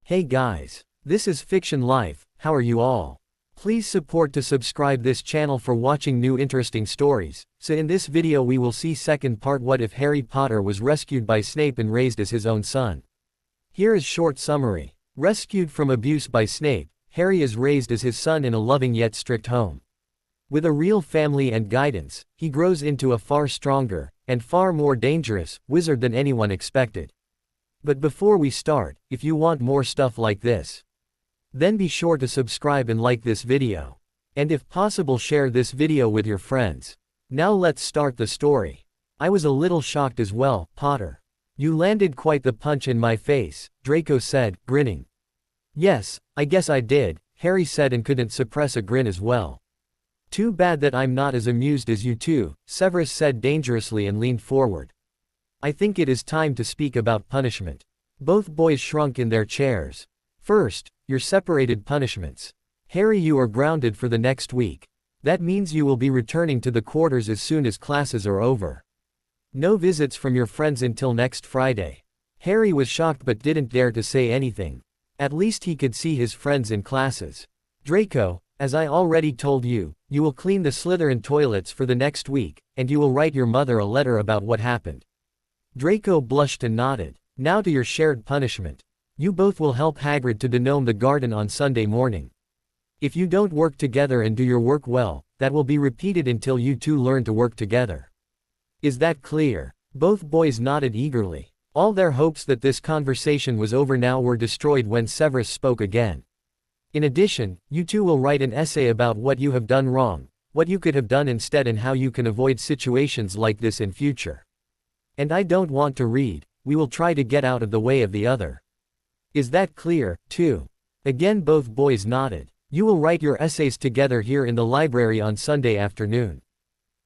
Hey guys. This is Fiction Life, how are you all? Please support to subscribe this channel for watching new interesting stories. So in this video we will see second part, what if Harry Potter was rescued by Snape and raised as his own son. Here is short summary. Rescued from abuse by Snape, Harry is raised as his son in a loving yet strict home. With a real family and guidance, he grows into a far stronger, and far more dangerous, wizard than anyone expected. But before we start, if you want more stuff like this, then be sure to subscribe and like this video. And if possible, share this video with your friends. Now let's start the story. I was a little shocked as well, Potter. You landed quite the punch in my face, Draco said, grinning. Yes, I guess I did, Harry said and couldn't suppress a grin as well. Too bad that I'm not as amused as you two, Severus said dangerously and leaned forward. I think it is time to speak about punishment. Both boys shrunk in their chairs. First, your separated punishments. Harry, you are grounded for the next week. That means you will be returning to the quarters as soon as classes are over. No visits from your friends until next Friday. Harry was shocked but didn't dare to say anything. At least he could see his friends in classes. Draco, as I already told you, you will clean the Slytherin toilets for the next week, and you will write your mother a letter about what happened. Draco blushed and nodded. Now to your shared punishment. You both will help Hagrid to denome the garden on Sunday morning. If you don't work together and do your work well, that will be repeated until you two learn to work together. Is that clear? Both boys nodded eagerly. All their hopes that this conversation was over now were destroyed when Severus spoke again. In addition, you two will write an essay about what you have done wrong, what you could have done instead, and how you can avoid situations like this in future. And I don't want to read, we will try to get out of the way of the other. Is that clear, too? Again both boys nodded. You will write your essays together here in the library on Sunday afternoon.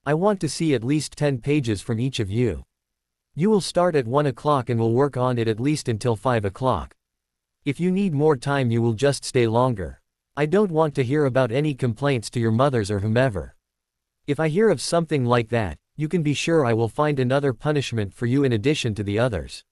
I want to see at least 10 pages from each of you. You will start at 1 o'clock and will work on it at least until 5 o'clock. If you need more time you will just stay longer. I don't want to hear about any complaints to your mothers or whomever. If I hear of something like that, you can be sure I will find another punishment for you in addition to the others.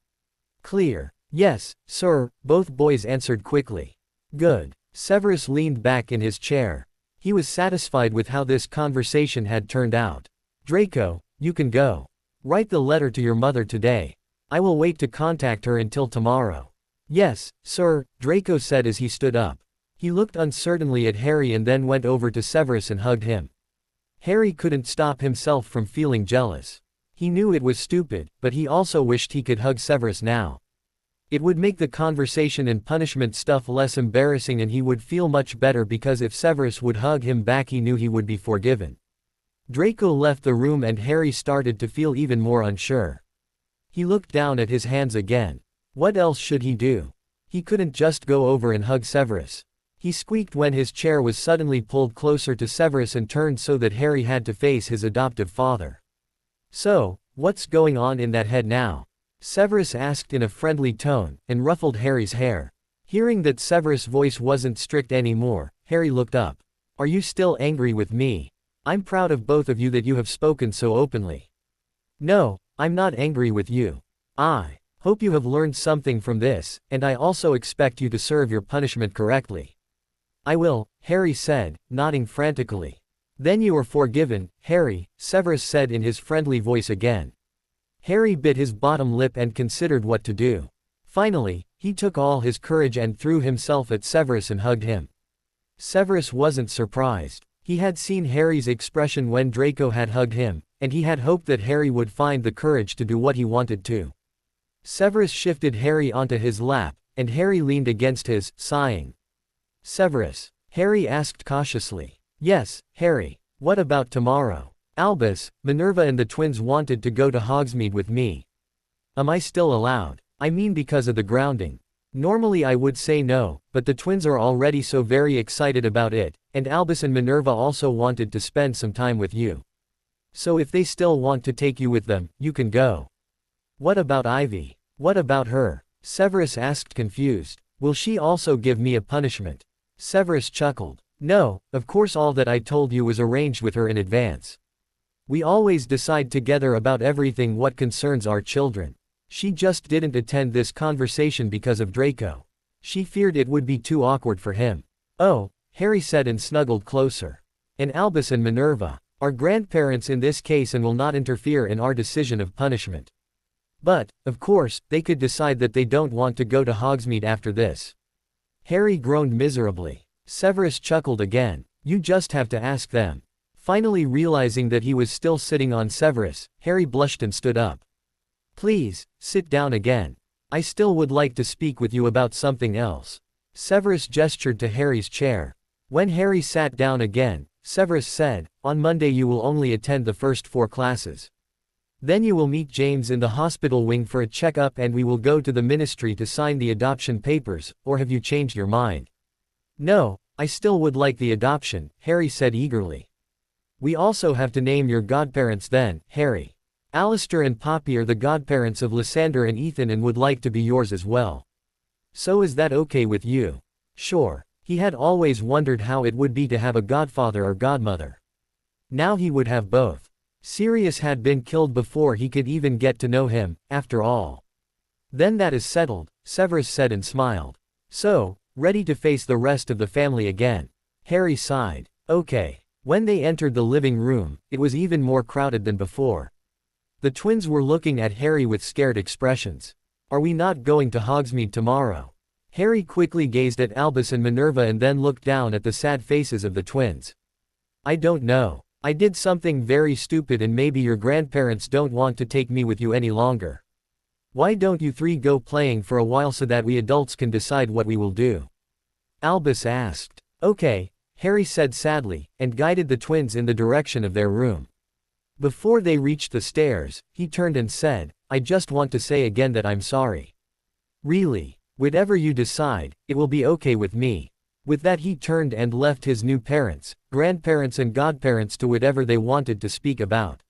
Clear? Yes, sir, both boys answered quickly. Good. Severus leaned back in his chair. He was satisfied with how this conversation had turned out. Draco, you can go. Write the letter to your mother today. I will wait to contact her until tomorrow. Yes, sir, Draco said as he stood up. He looked uncertainly at Harry and then went over to Severus and hugged him. Harry couldn't stop himself from feeling jealous. He knew it was stupid, but he also wished he could hug Severus now. It would make the conversation and punishment stuff less embarrassing and he would feel much better because if Severus would hug him back he knew he would be forgiven. Draco left the room and Harry started to feel even more unsure. He looked down at his hands again. What else should he do? He couldn't just go over and hug Severus. He squeaked when his chair was suddenly pulled closer to Severus and turned so that Harry had to face his adoptive father. So, what's going on in that head now? Severus asked in a friendly tone, and ruffled Harry's hair. Hearing that Severus' voice wasn't strict anymore, Harry looked up. Are you still angry with me? I'm proud of both of you that you have spoken so openly. No, I'm not angry with you. I hope you have learned something from this, and I also expect you to serve your punishment correctly. I will, Harry said, nodding frantically. Then you are forgiven, Harry, Severus said in his friendly voice again. Harry bit his bottom lip and considered what to do. Finally, he took all his courage and threw himself at Severus and hugged him. Severus wasn't surprised. He had seen Harry's expression when Draco had hugged him, and he had hoped that Harry would find the courage to do what he wanted to. Severus shifted Harry onto his lap, and Harry leaned against his, sighing. Severus, Harry asked cautiously. Yes, Harry. What about tomorrow? Albus, Minerva and the twins wanted to go to Hogsmeade with me. Am I still allowed? I mean because of the grounding. Normally I would say no, but the twins are already so very excited about it, and Albus and Minerva also wanted to spend some time with you. So if they still want to take you with them, you can go. What about Ivy? What about her? Severus asked confused. Will she also give me a punishment? Severus chuckled. No, of course all that I told you was arranged with her in advance. We always decide together about everything what concerns our children. She just didn't attend this conversation because of Draco. She feared it would be too awkward for him. Oh, Harry said and snuggled closer. And Albus and Minerva are grandparents in this case and will not interfere in our decision of punishment. But, of course, they could decide that they don't want to go to Hogsmeade after this. Harry groaned miserably. Severus chuckled again. You just have to ask them. Finally realizing that he was still sitting on Severus, Harry blushed and stood up. Please, sit down again. I still would like to speak with you about something else. Severus gestured to Harry's chair. When Harry sat down again, Severus said, on Monday you will only attend the first 4 classes. Then you will meet James in the hospital wing for a checkup and we will go to the ministry to sign the adoption papers, or have you changed your mind? No, I still would like the adoption, Harry said eagerly. We also have to name your godparents then, Harry. Alistair and Poppy are the godparents of Lysander and Ethan and would like to be yours as well. So is that okay with you? Sure. He had always wondered how it would be to have a godfather or godmother. Now he would have both. Sirius had been killed before he could even get to know him, after all. Then that is settled, Severus said and smiled. So, ready to face the rest of the family again. Harry sighed. Okay. When they entered the living room, it was even more crowded than before. The twins were looking at Harry with scared expressions. Are we not going to Hogsmeade tomorrow? Harry quickly gazed at Albus and Minerva and then looked down at the sad faces of the twins. I don't know. I did something very stupid and maybe your grandparents don't want to take me with you any longer. Why don't you 3 go playing for a while so that we adults can decide what we will do? Albus asked. Okay, Harry said sadly, and guided the twins in the direction of their room. Before they reached the stairs, he turned and said, I just want to say again that I'm sorry. Really, whatever you decide, it will be okay with me. With that he turned and left his new parents, grandparents and godparents to whatever they wanted to speak about.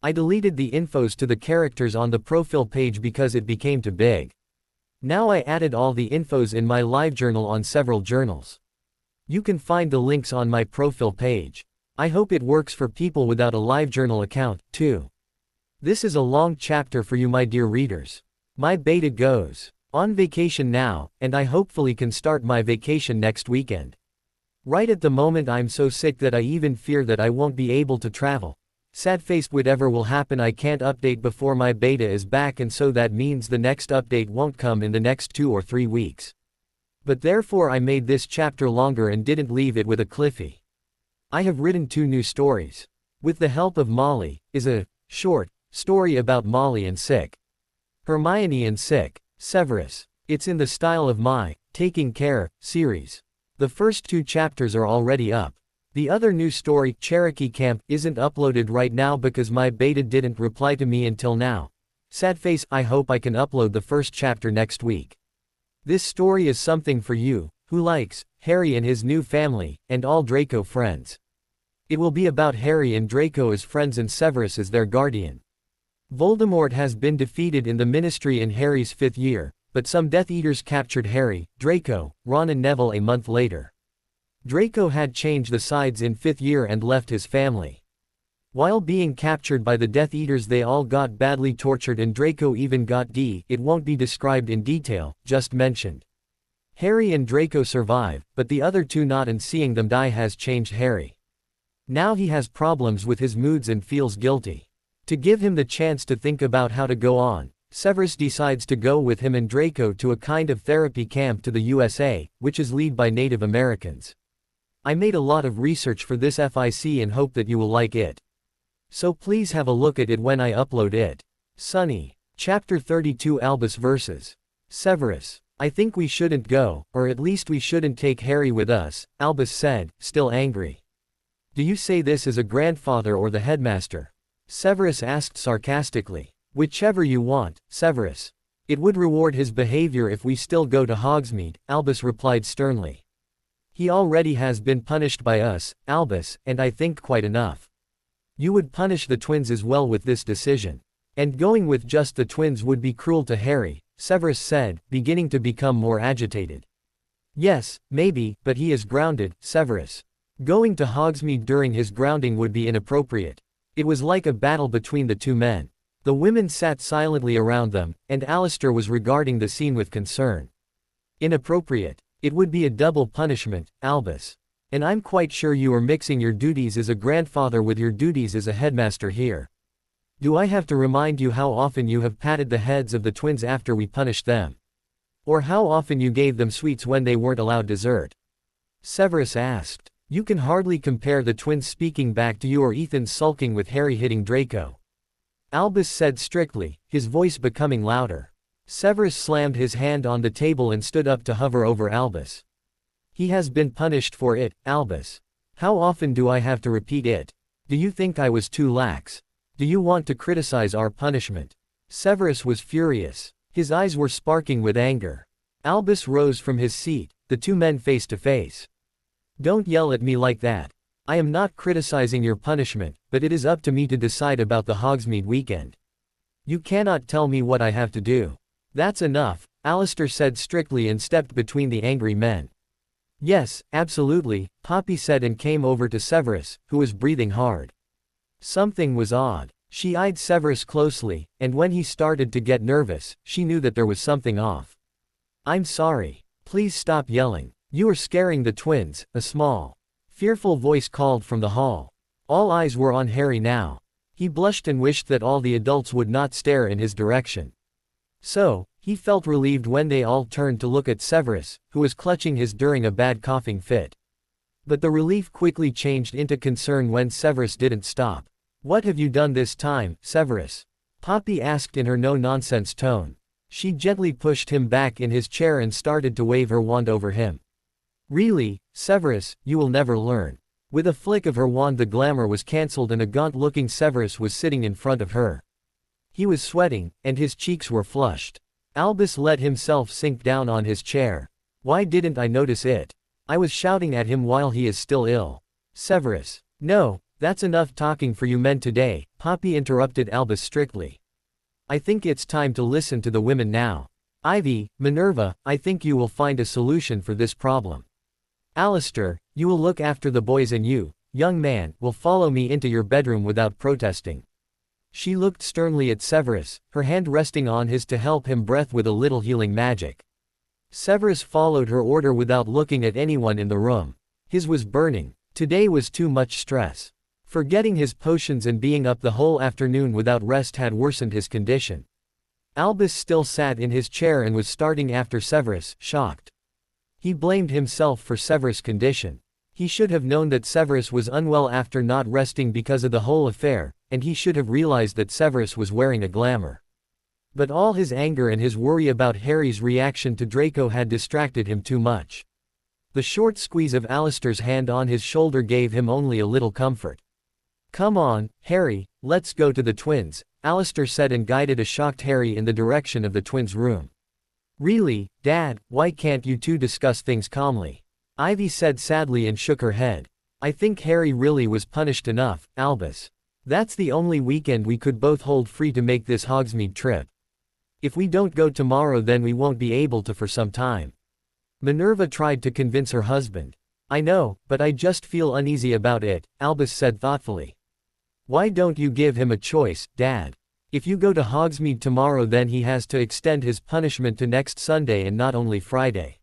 I deleted the infos to the characters on the profile page because it became too big. Now I added all the infos in my live journal on several journals. You can find the links on my profile page. I hope it works for people without a LiveJournal account, too. This is a long chapter for you my dear readers. My beta goes on vacation now, and I hopefully can start my vacation next weekend. Right at the moment I'm so sick that I even fear that I won't be able to travel. Sad-faced whatever will happen I can't update before my beta is back and so that means the next update won't come in the next 2 or 3 weeks. But therefore I made this chapter longer and didn't leave it with a cliffy. I have written 2 new stories. With the help of Molly, is a short story about Molly and Sick. Hermione and Sick. Severus. It's in the style of my Taking Care series. The first 2 chapters are already up. The other new story, Cherokee Camp, isn't uploaded right now because my beta didn't reply to me until now. Sad face, I hope I can upload the first chapter next week. This story is something for you, who likes Harry and his new family, and all Draco friends. It will be about Harry and Draco as friends and Severus as their guardian. Voldemort has been defeated in the Ministry in Harry's 5th year, but some Death Eaters captured Harry, Draco, Ron and Neville a month later. Draco had changed the sides in 5th year and left his family. While being captured by the Death Eaters they all got badly tortured and Draco even got it won't be described in detail, just mentioned. Harry and Draco survive, but the other 2 not and seeing them die has changed Harry. Now he has problems with his moods and feels guilty. To give him the chance to think about how to go on, Severus decides to go with him and Draco to a kind of therapy camp to the USA, which is led by Native Americans. I made a lot of research for this FIC and hope that you will like it. So please have a look at it when I upload it. Sunny. Chapter 32 Albus vs. Severus. I think we shouldn't go, or at least we shouldn't take Harry with us, Albus said, still angry. Do you say this as a grandfather or the headmaster? Severus asked sarcastically. Whichever you want, Severus. It would reward his behavior if we still go to Hogsmeade, Albus replied sternly. He already has been punished by us, Albus, and I think quite enough. You would punish the twins as well with this decision. And going with just the twins would be cruel to Harry, Severus said, beginning to become more agitated. Yes, maybe, but he is grounded, Severus. Going to Hogsmeade during his grounding would be inappropriate. It was like a battle between the 2 men. The women sat silently around them, and Alistair was regarding the scene with concern. Inappropriate. It would be a double punishment, Albus. And I'm quite sure you are mixing your duties as a grandfather with your duties as a headmaster here. Do I have to remind you how often you have patted the heads of the twins after we punished them? Or how often you gave them sweets when they weren't allowed dessert? Severus asked. You can hardly compare the twins speaking back to you or Ethan sulking with Harry hitting Draco. Albus said strictly, his voice becoming louder. Severus slammed his hand on the table and stood up to hover over Albus. He has been punished for it, Albus. How often do I have to repeat it? Do you think I was too lax? Do you want to criticize our punishment? Severus was furious. His eyes were sparking with anger. Albus rose from his seat, the two men face to face. Don't yell at me like that. I am not criticizing your punishment, but it is up to me to decide about the Hogsmeade weekend. You cannot tell me what I have to do. That's enough, Alistair said strictly and stepped between the angry men. Yes, absolutely, Poppy said and came over to Severus, who was breathing hard. Something was odd. She eyed Severus closely, and when he started to get nervous, she knew that there was something off. I'm sorry. Please stop yelling. You are scaring the twins, a small, fearful voice called from the hall. All eyes were on Harry now. He blushed and wished that all the adults would not stare in his direction. So, he felt relieved when they all turned to look at Severus, who was clutching his during a bad coughing fit. But the relief quickly changed into concern when Severus didn't stop. What have you done this time, Severus? Poppy asked in her no-nonsense tone. She gently pushed him back in his chair and started to wave her wand over him. Really, Severus, you will never learn. With a flick of her wand the glamour was cancelled and a gaunt-looking Severus was sitting in front of her. He was sweating, and his cheeks were flushed. Albus let himself sink down on his chair. Why didn't I notice it? I was shouting at him while he is still ill. Severus. No, that's enough talking for you men today, Poppy interrupted Albus strictly. I think it's time to listen to the women now. Ivy, Minerva, I think you will find a solution for this problem. Alistair, you will look after the boys and you, young man, will follow me into your bedroom without protesting. She looked sternly at Severus, her hand resting on his to help him breathe with a little healing magic. Severus followed her order without looking at anyone in the room. His was burning. Today was too much stress. Forgetting his potions and being up the whole afternoon without rest had worsened his condition. Albus still sat in his chair and was starting after Severus, shocked. He blamed himself for Severus' condition. He should have known that Severus was unwell after not resting because of the whole affair, and he should have realized that Severus was wearing a glamour. But all his anger and his worry about Harry's reaction to Draco had distracted him too much. The short squeeze of Alistair's hand on his shoulder gave him only a little comfort. Come on, Harry, let's go to the twins, Alistair said and guided a shocked Harry in the direction of the twins' room. Really, Dad, why can't you two discuss things calmly? Ivy said sadly and shook her head. I think Harry really was punished enough, Albus. That's the only weekend we could both hold free to make this Hogsmeade trip. If we don't go tomorrow then we won't be able to for some time. Minerva tried to convince her husband. I know, but I just feel uneasy about it, Albus said thoughtfully. Why don't you give him a choice, Dad? If you go to Hogsmeade tomorrow then he has to extend his punishment to next Sunday and not only Friday.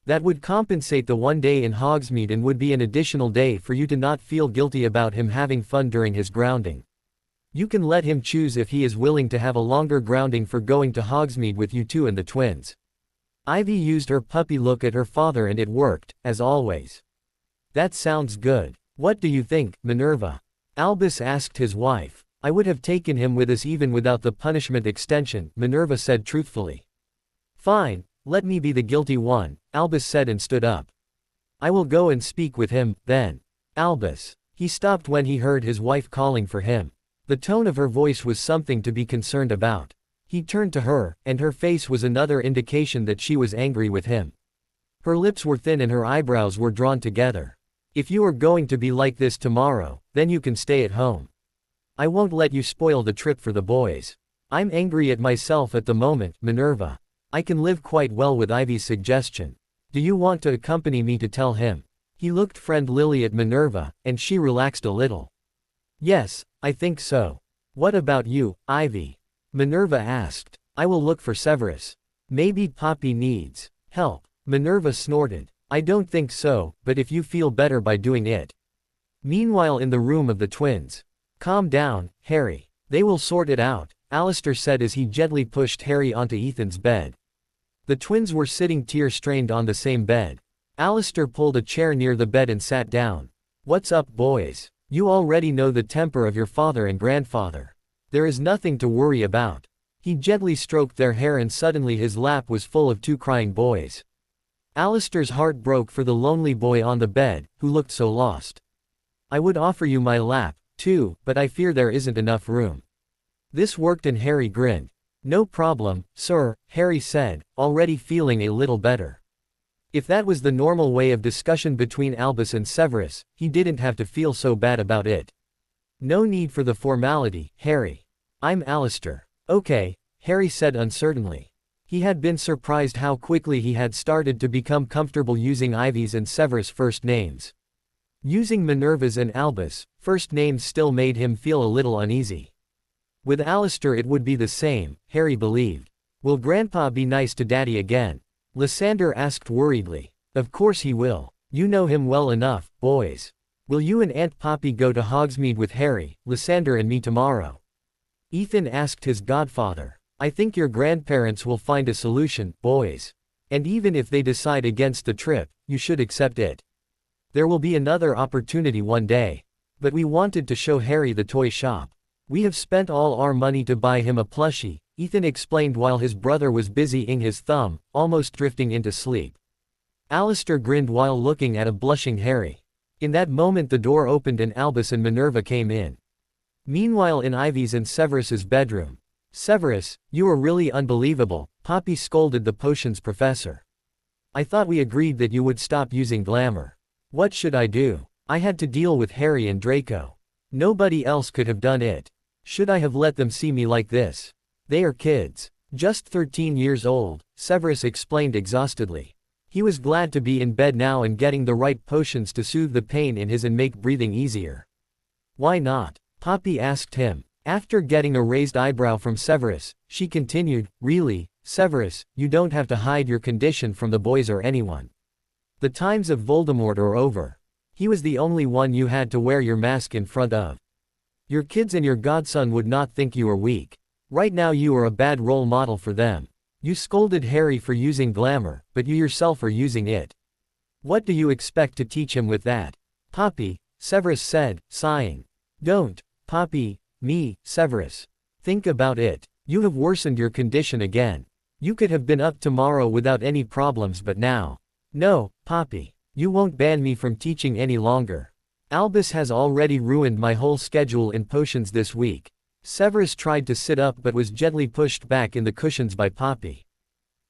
That would compensate the one day in Hogsmeade and would be an additional day for you to not feel guilty about him having fun during his grounding. You can let him choose if he is willing to have a longer grounding for going to Hogsmeade with you two and the twins. Ivy used her puppy look at her father and it worked, as always. That sounds good. What do you think, Minerva? Albus asked his wife. I would have taken him with us even without the punishment extension, Minerva said truthfully. Fine, let me be the guilty one, Albus said and stood up. I will go and speak with him, then. Albus. He stopped when he heard his wife calling for him. The tone of her voice was something to be concerned about. He turned to her, and her face was another indication that she was angry with him. Her lips were thin and her eyebrows were drawn together. If you are going to be like this tomorrow, then you can stay at home. I won't let you spoil the trip for the boys. I'm angry at myself at the moment, Minerva. I can live quite well with Ivy's suggestion. Do you want to accompany me to tell him? He looked friendlily at Minerva, and she relaxed a little. Yes, I think so. What about you, Ivy? Minerva asked. I will look for Severus. Maybe Poppy needs Help. Minerva snorted. I don't think so, but if you feel better by doing it. Meanwhile in the room of the twins. Calm down, Harry. They will sort it out, Alistair said as he gently pushed Harry onto Ethan's bed. The twins were sitting tear-strained on the same bed. Alistair pulled a chair near the bed and sat down. What's up, boys? You already know the temper of your father and grandfather. There is nothing to worry about. He gently stroked their hair and suddenly his lap was full of two crying boys. Alistair's heart broke for the lonely boy on the bed, who looked so lost. I would offer you my lap, too, but I fear there isn't enough room. This worked and Harry grinned. No problem, sir, Harry said, already feeling a little better. If that was the normal way of discussion between Albus and Severus, he didn't have to feel so bad about it. No need for the formality, Harry. I'm Alistair. Okay, Harry said uncertainly. He had been surprised how quickly he had started to become comfortable using Ivy's and Severus' first names. Using Minerva's and Albus' first names still made him feel a little uneasy. With Alistair it would be the same, Harry believed. Will Grandpa be nice to Daddy again? Lysander asked worriedly. Of course he will. You know him well enough, boys. Will you and Aunt Poppy go to Hogsmeade with Harry, Lysander and me tomorrow? Ethan asked his godfather. I think your grandparents will find a solution, boys. And even if they decide against the trip, you should accept it. There will be another opportunity one day. But we wanted to show Harry the toy shop. We have spent all our money to buy him a plushie, Ethan explained while his brother was busying his thumb, almost drifting into sleep. Alistair grinned while looking at a blushing Harry. In that moment the door opened and Albus and Minerva came in. Meanwhile in Ivy's and Severus's bedroom. Severus, you are really unbelievable, Poppy scolded the potions professor. I thought we agreed that you would stop using glamour. What should I do? I had to deal with Harry and Draco. Nobody else could have done it. Should I have let them see me like this? They are kids. Just 13 years old, Severus explained exhaustedly. He was glad to be in bed now and getting the right potions to soothe the pain in his and make breathing easier. Why not? Poppy asked him. After getting a raised eyebrow from Severus, she continued, really, Severus, you don't have to hide your condition from the boys or anyone. The times of Voldemort are over. He was the only one you had to wear your mask in front of. Your kids and your godson would not think you are weak. Right now you are a bad role model for them. You scolded Harry for using glamour, but you yourself are using it. What do you expect to teach him with that? Poppy, Severus said, sighing. Don't, Poppy, me, Severus. Think about it. You have worsened your condition again. You could have been up tomorrow without any problems but now. No, Poppy. You won't ban me from teaching any longer. Albus has already ruined my whole schedule in potions this week. Severus tried to sit up but was gently pushed back in the cushions by Poppy.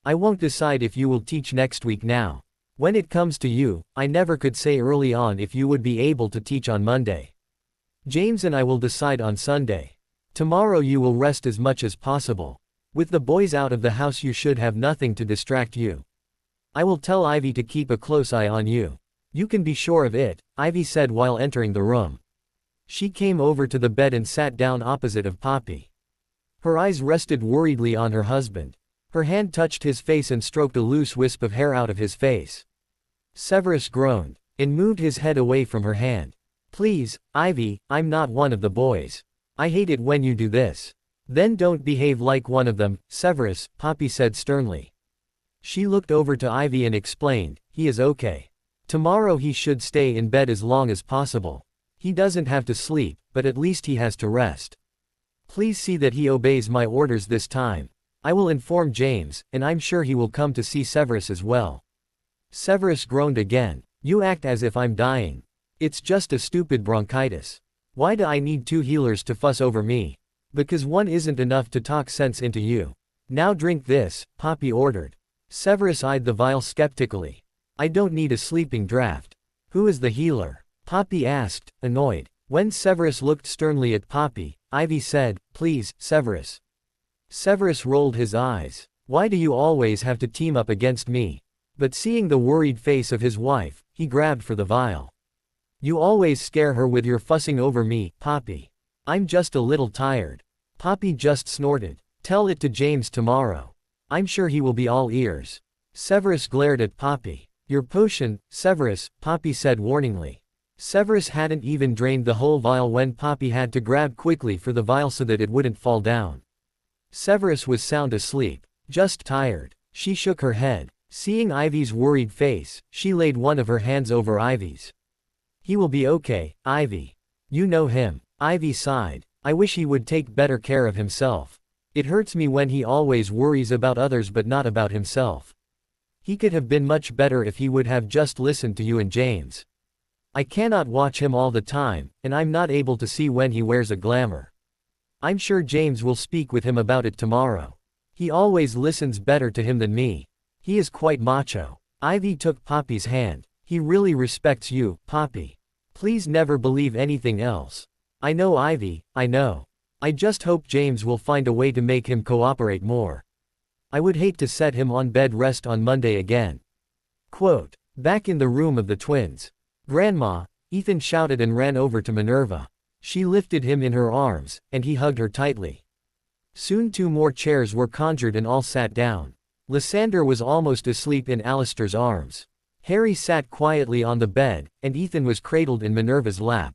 I won't decide if you will teach next week now. When it comes to you, I never could say early on if you would be able to teach on Monday. James and I will decide on Sunday. Tomorrow you will rest as much as possible. With the boys out of the house you should have nothing to distract you. I will tell Ivy to keep a close eye on you. You can be sure of it, Ivy said while entering the room. She came over to the bed and sat down opposite of Poppy. Her eyes rested worriedly on her husband. Her hand touched his face and stroked a loose wisp of hair out of his face. Severus groaned, and moved his head away from her hand. Please, Ivy, I'm not one of the boys. I hate it when you do this. Then don't behave like one of them, Severus, Poppy said sternly. She looked over to Ivy and explained, he is okay. Tomorrow he should stay in bed as long as possible. He doesn't have to sleep, but at least he has to rest. Please see that he obeys my orders this time. I will inform James, and I'm sure he will come to see Severus as well. Severus groaned again. You act as if I'm dying. It's just a stupid bronchitis. Why do I need two healers to fuss over me? Because one isn't enough to talk sense into you. Now drink this, Poppy ordered. Severus eyed the vial skeptically. I don't need a sleeping draft. Who is the healer? Poppy asked, annoyed. When Severus looked sternly at Poppy, Ivy said, please, Severus. Severus rolled his eyes. Why do you always have to team up against me? But seeing the worried face of his wife, he grabbed for the vial. You always scare her with your fussing over me, Poppy. I'm just a little tired. Poppy just snorted. Tell it to James tomorrow. I'm sure he will be all ears. Severus glared at Poppy. Your potion, Severus, Poppy said warningly. Severus hadn't even drained the whole vial when Poppy had to grab quickly for the vial so that it wouldn't fall down. Severus was sound asleep. Just tired. She shook her head. Seeing Ivy's worried face, she laid one of her hands over Ivy's. He will be okay, Ivy. You know him. Ivy sighed. I wish he would take better care of himself. It hurts me when he always worries about others but not about himself. He could have been much better if he would have just listened to you and James. I cannot watch him all the time, and I'm not able to see when he wears a glamour. I'm sure James will speak with him about it tomorrow. He always listens better to him than me. He is quite macho. Ivy took Poppy's hand. He really respects you, Poppy. Please never believe anything else. I know Ivy, I know. I just hope James will find a way to make him cooperate more. I would hate to set him on bed rest on Monday again. Quote. Back in the room of the twins. Grandma, Ethan shouted and ran over to Minerva. She lifted him in her arms, and he hugged her tightly. Soon 2 more chairs were conjured and all sat down. Lysander was almost asleep in Alistair's arms. Harry sat quietly on the bed, and Ethan was cradled in Minerva's lap.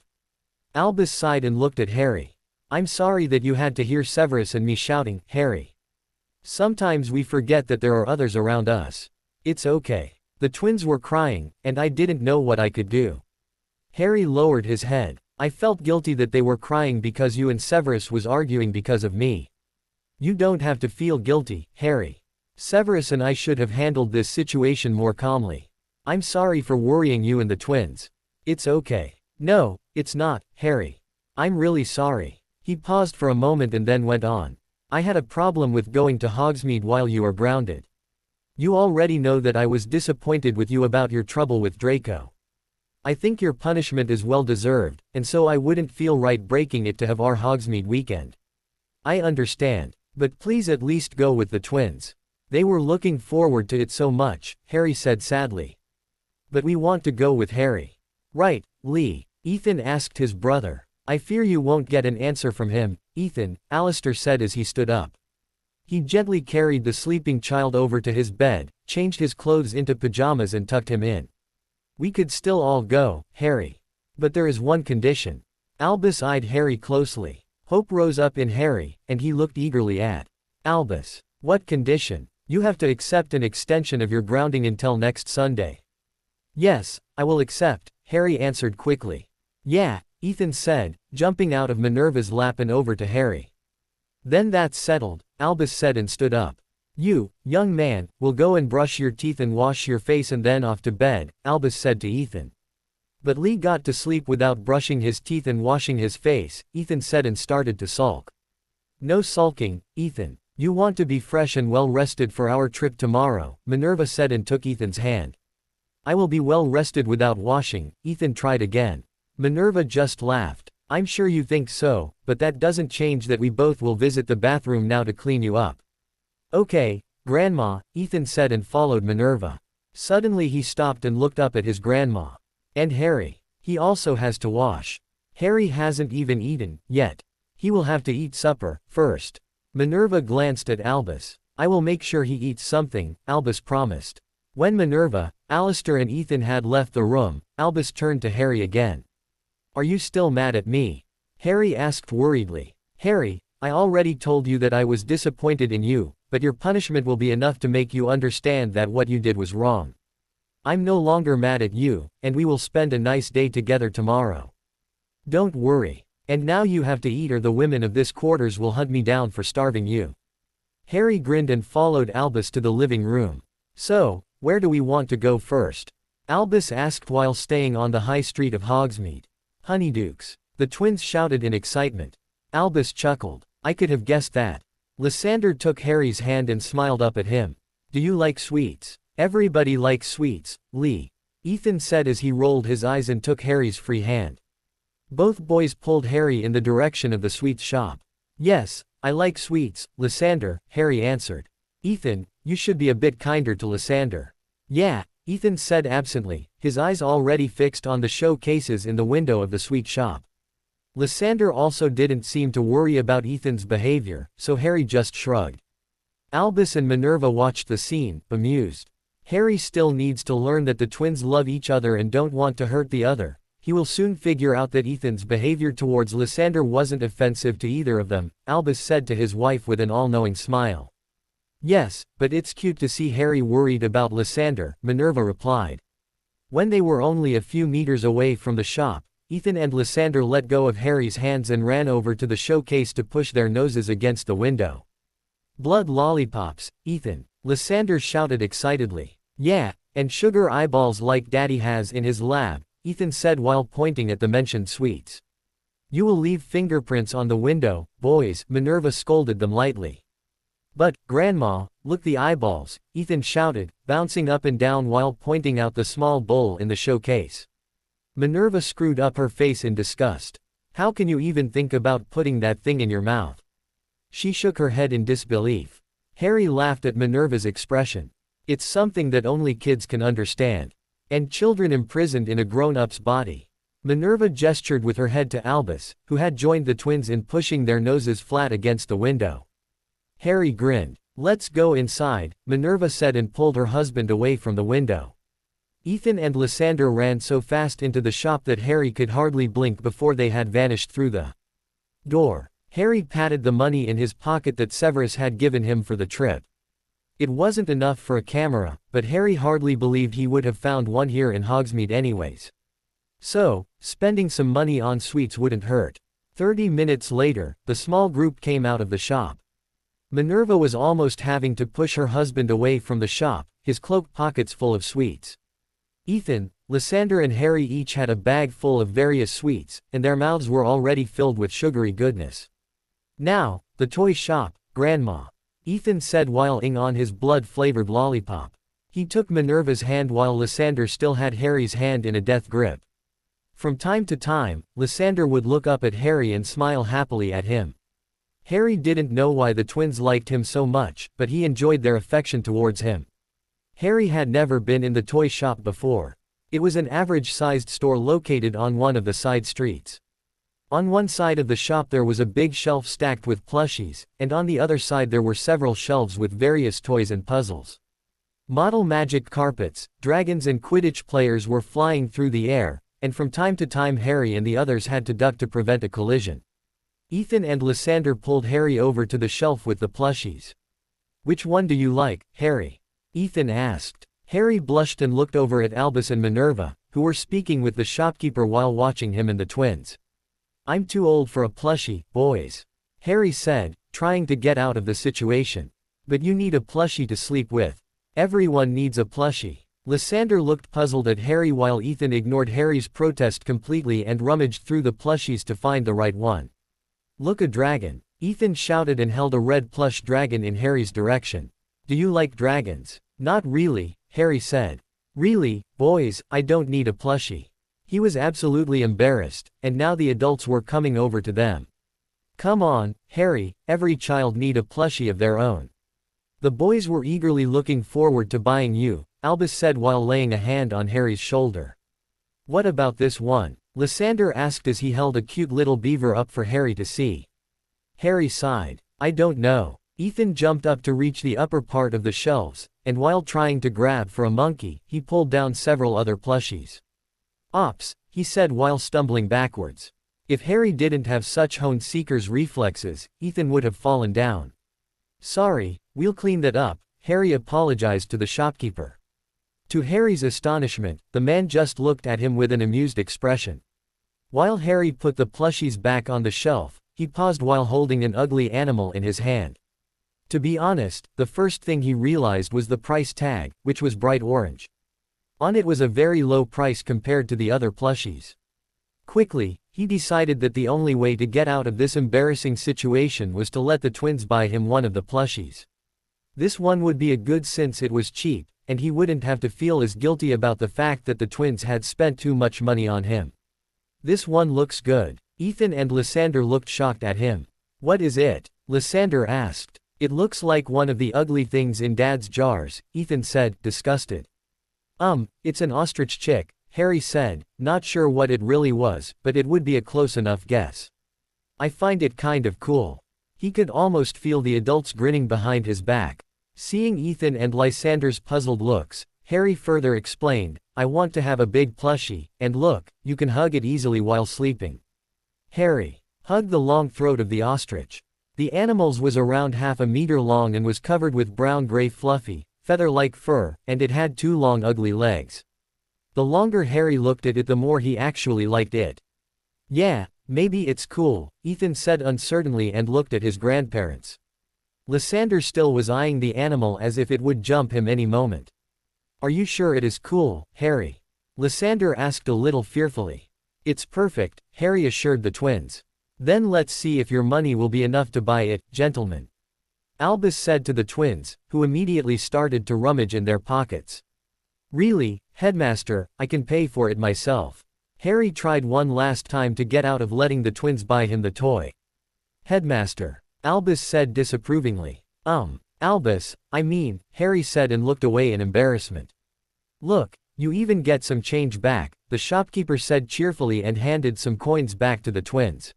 Albus sighed and looked at Harry. I'm sorry that you had to hear Severus and me shouting, Harry. Sometimes we forget that there are others around us. It's okay. The twins were crying, and I didn't know what I could do. Harry lowered his head. I felt guilty that they were crying because you and Severus was arguing because of me. You don't have to feel guilty, Harry. Severus and I should have handled this situation more calmly. I'm sorry for worrying you and the twins. It's okay. No, it's not, Harry. I'm really sorry. He paused for a moment and then went on. I had a problem with going to Hogsmeade while you were grounded. You already know that I was disappointed with you about your trouble with Draco. I think your punishment is well deserved, and so I wouldn't feel right breaking it to have our Hogsmeade weekend. I understand, but please at least go with the twins. They were looking forward to it so much, Harry said sadly. But we want to go with Harry. Right, Lee, Ethan asked his brother. I fear you won't get an answer from him, Ethan, Alistair said as he stood up. He gently carried the sleeping child over to his bed, changed his clothes into pajamas and tucked him in. We could still all go, Harry. But there is one condition. Albus eyed Harry closely. Hope rose up in Harry, and he looked eagerly at Albus. What condition? You have to accept an extension of your grounding until next Sunday. Yes, I will accept, Harry answered quickly. Yeah, Ethan said, jumping out of Minerva's lap and over to Harry. Then that's settled, Albus said and stood up. You, young man, will go and brush your teeth and wash your face and then off to bed, Albus said to Ethan. But Lee got to sleep without brushing his teeth and washing his face, Ethan said and started to sulk. No sulking, Ethan. You want to be fresh and well rested for our trip tomorrow, Minerva said and took Ethan's hand. I will be well rested without washing, Ethan tried again. Minerva just laughed. I'm sure you think so, but that doesn't change that we both will visit the bathroom now to clean you up. Okay, Grandma, Ethan said and followed Minerva. Suddenly he stopped and looked up at his grandma. And Harry. He also has to wash. Harry hasn't even eaten, yet. He will have to eat supper, first. Minerva glanced at Albus. I will make sure he eats something, Albus promised. When Minerva, Alistair and Ethan had left the room, Albus turned to Harry again. Are you still mad at me? Harry asked worriedly. Harry, I already told you that I was disappointed in you, but your punishment will be enough to make you understand that what you did was wrong. I'm no longer mad at you, and we will spend a nice day together tomorrow. Don't worry. And now you have to eat or the women of this quarters will hunt me down for starving you. Harry grinned and followed Albus to the living room. So, where do we want to go first? Albus asked while staying on the high street of Hogsmeade. Honeydukes. The twins shouted in excitement. Albus chuckled. I could have guessed that. Lysander took Harry's hand and smiled up at him. Do you like sweets? Everybody likes sweets, Lee. Ethan said as he rolled his eyes and took Harry's free hand. Both boys pulled Harry in the direction of the sweets shop. Yes, I like sweets, Lysander, Harry answered. Ethan, you should be a bit kinder to Lysander. Yeah, Ethan said absently, his eyes already fixed on the showcases in the window of the sweet shop. Lysander also didn't seem to worry about Ethan's behavior, so Harry just shrugged. Albus and Minerva watched the scene, bemused. Harry still needs to learn that the twins love each other and don't want to hurt the other. He will soon figure out that Ethan's behavior towards Lysander wasn't offensive to either of them, Albus said to his wife with an all-knowing smile. Yes, but it's cute to see Harry worried about Lysander, Minerva replied. When they were only a few meters away from the shop, Ethan and Lysander let go of Harry's hands and ran over to the showcase to push their noses against the window. Blood lollipops, Ethan, Lysander shouted excitedly. Yeah, and sugar eyeballs like Daddy has in his lab, Ethan said while pointing at the mentioned sweets. You will leave fingerprints on the window, boys, Minerva scolded them lightly. But, Grandma, look the eyeballs, Ethan shouted, bouncing up and down while pointing out the small bowl in the showcase. Minerva screwed up her face in disgust. How can you even think about putting that thing in your mouth? She shook her head in disbelief. Harry laughed at Minerva's expression. It's something that only kids can understand. And children imprisoned in a grown-up's body. Minerva gestured with her head to Albus, who had joined the twins in pushing their noses flat against the window. Harry grinned. Let's go inside, Minerva said and pulled her husband away from the window. Ethan and Lysander ran so fast into the shop that Harry could hardly blink before they had vanished through the door. Harry patted the money in his pocket that Severus had given him for the trip. It wasn't enough for a camera, but Harry hardly believed he would have found one here in Hogsmeade anyways. So, spending some money on sweets wouldn't hurt. 30 minutes later, the small group came out of the shop. Minerva was almost having to push her husband away from the shop, his cloak pockets full of sweets. Ethan, Lysander and Harry each had a bag full of various sweets, and their mouths were already filled with sugary goodness. Now, the toy shop, Grandma, Ethan said while eyeing on his blood-flavored lollipop. He took Minerva's hand while Lysander still had Harry's hand in a death grip. From time to time, Lysander would look up at Harry and smile happily at him. Harry didn't know why the twins liked him so much, but he enjoyed their affection towards him. Harry had never been in the toy shop before. It was an average-sized store located on one of the side streets. On one side of the shop there was a big shelf stacked with plushies, and on the other side there were several shelves with various toys and puzzles. Model magic carpets, dragons and Quidditch players were flying through the air, and from time to time Harry and the others had to duck to prevent a collision. Ethan and Lysander pulled Harry over to the shelf with the plushies. Which one do you like, Harry? Ethan asked. Harry blushed and looked over at Albus and Minerva, who were speaking with the shopkeeper while watching him and the twins. I'm too old for a plushie, boys. Harry said, trying to get out of the situation. But you need a plushie to sleep with. Everyone needs a plushie. Lysander looked puzzled at Harry while Ethan ignored Harry's protest completely and rummaged through the plushies to find the right one. Look, a dragon. Ethan shouted and held a red plush dragon in Harry's direction. Do you like dragons? Not really, Harry said. Really, boys, I don't need a plushie. He was absolutely embarrassed, and now the adults were coming over to them. Come on, Harry, every child need a plushie of their own. The boys were eagerly looking forward to buying you, Albus said while laying a hand on Harry's shoulder. What about this one? Lysander asked as he held a cute little beaver up for Harry to see. Harry sighed. I don't know. Ethan jumped up to reach the upper part of the shelves, and while trying to grab for a monkey, he pulled down several other plushies. Ops, he said while stumbling backwards. If Harry didn't have such honed seeker's reflexes, Ethan would have fallen down. Sorry, we'll clean that up, Harry apologized to the shopkeeper. To Harry's astonishment, the man just looked at him with an amused expression. While Harry put the plushies back on the shelf, he paused while holding an ugly animal in his hand. To be honest, the first thing he realized was the price tag, which was bright orange. On it was a very low price compared to the other plushies. Quickly, he decided that the only way to get out of this embarrassing situation was to let the twins buy him one of the plushies. This one would be a good since it was cheap, and he wouldn't have to feel as guilty about the fact that the twins had spent too much money on him. This one looks good. Ethan and Lysander looked shocked at him. What is it? Lysander asked. It looks like one of the ugly things in Dad's jars, Ethan said, disgusted. It's an ostrich chick, Harry said, not sure what it really was, but it would be a close enough guess. I find it kind of cool. He could almost feel the adults grinning behind his back. Seeing Ethan and Lysander's puzzled looks, Harry further explained, I want to have a big plushie, and look, you can hug it easily while sleeping. Harry hugged the long throat of the ostrich. The animal's was around half a meter long and was covered with brown-gray fluffy, feather-like fur, and it had 2 long ugly legs. The longer Harry looked at it the more he actually liked it. Yeah, maybe it's cool, Ethan said uncertainly and looked at his grandparents. Lysander still was eyeing the animal as if it would jump him any moment. Are you sure it is cool, Harry? Lysander asked a little fearfully. It's perfect, Harry assured the twins. Then let's see if your money will be enough to buy it, gentlemen. Albus said to the twins, who immediately started to rummage in their pockets. Really, headmaster, I can pay for it myself. Harry tried one last time to get out of letting the twins buy him the toy. Headmaster, Albus said disapprovingly. Albus, Harry said and looked away in embarrassment. Look, you even get some change back, the shopkeeper said cheerfully and handed some coins back to the twins.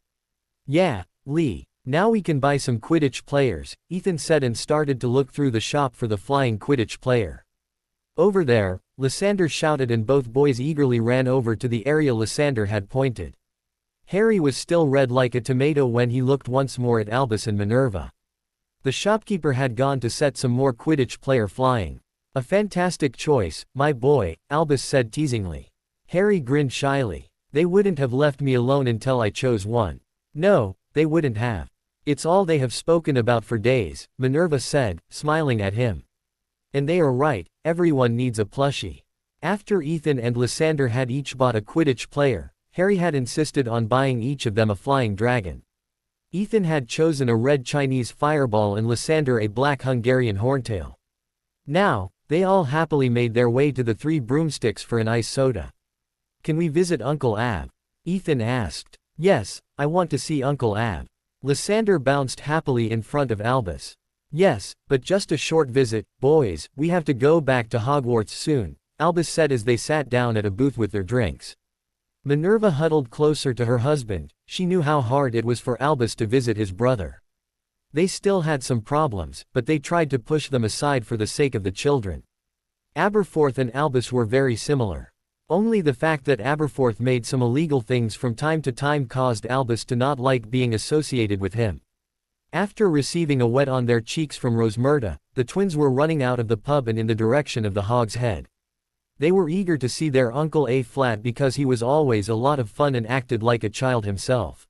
Yeah, Lee, now we can buy some Quidditch players, Ethan said and started to look through the shop for the flying Quidditch player. Over there, Lysander shouted and both boys eagerly ran over to the area Lysander had pointed. Harry was still red like a tomato when he looked once more at Albus and Minerva. The shopkeeper had gone to set some more Quidditch player flying. A fantastic choice, my boy, Albus said teasingly. Harry grinned shyly. They wouldn't have left me alone until I chose one. No, they wouldn't have. It's all they have spoken about for days, Minerva said, smiling at him. And they are right, everyone needs a plushie. After Ethan and Lysander had each bought a Quidditch player, Harry had insisted on buying each of them a flying dragon. Ethan had chosen a red Chinese fireball and Lysander a black Hungarian horntail. Now, they all happily made their way to the 3 broomsticks for an ice soda. Can we visit Uncle Ab? Ethan asked. Yes, I want to see Uncle Ab. Lysander bounced happily in front of Albus. Yes, but just a short visit, boys, we have to go back to Hogwarts soon, Albus said as they sat down at a booth with their drinks. Minerva huddled closer to her husband, she knew how hard it was for Albus to visit his brother. They still had some problems, but they tried to push them aside for the sake of the children. Aberforth and Albus were very similar. Only the fact that Aberforth made some illegal things from time to time caused Albus to not like being associated with him. After receiving a wet on their cheeks from Rosmerta, the twins were running out of the pub and in the direction of the Hog's Head. They were eager to see their Uncle A-Flat because he was always a lot of fun and acted like a child himself.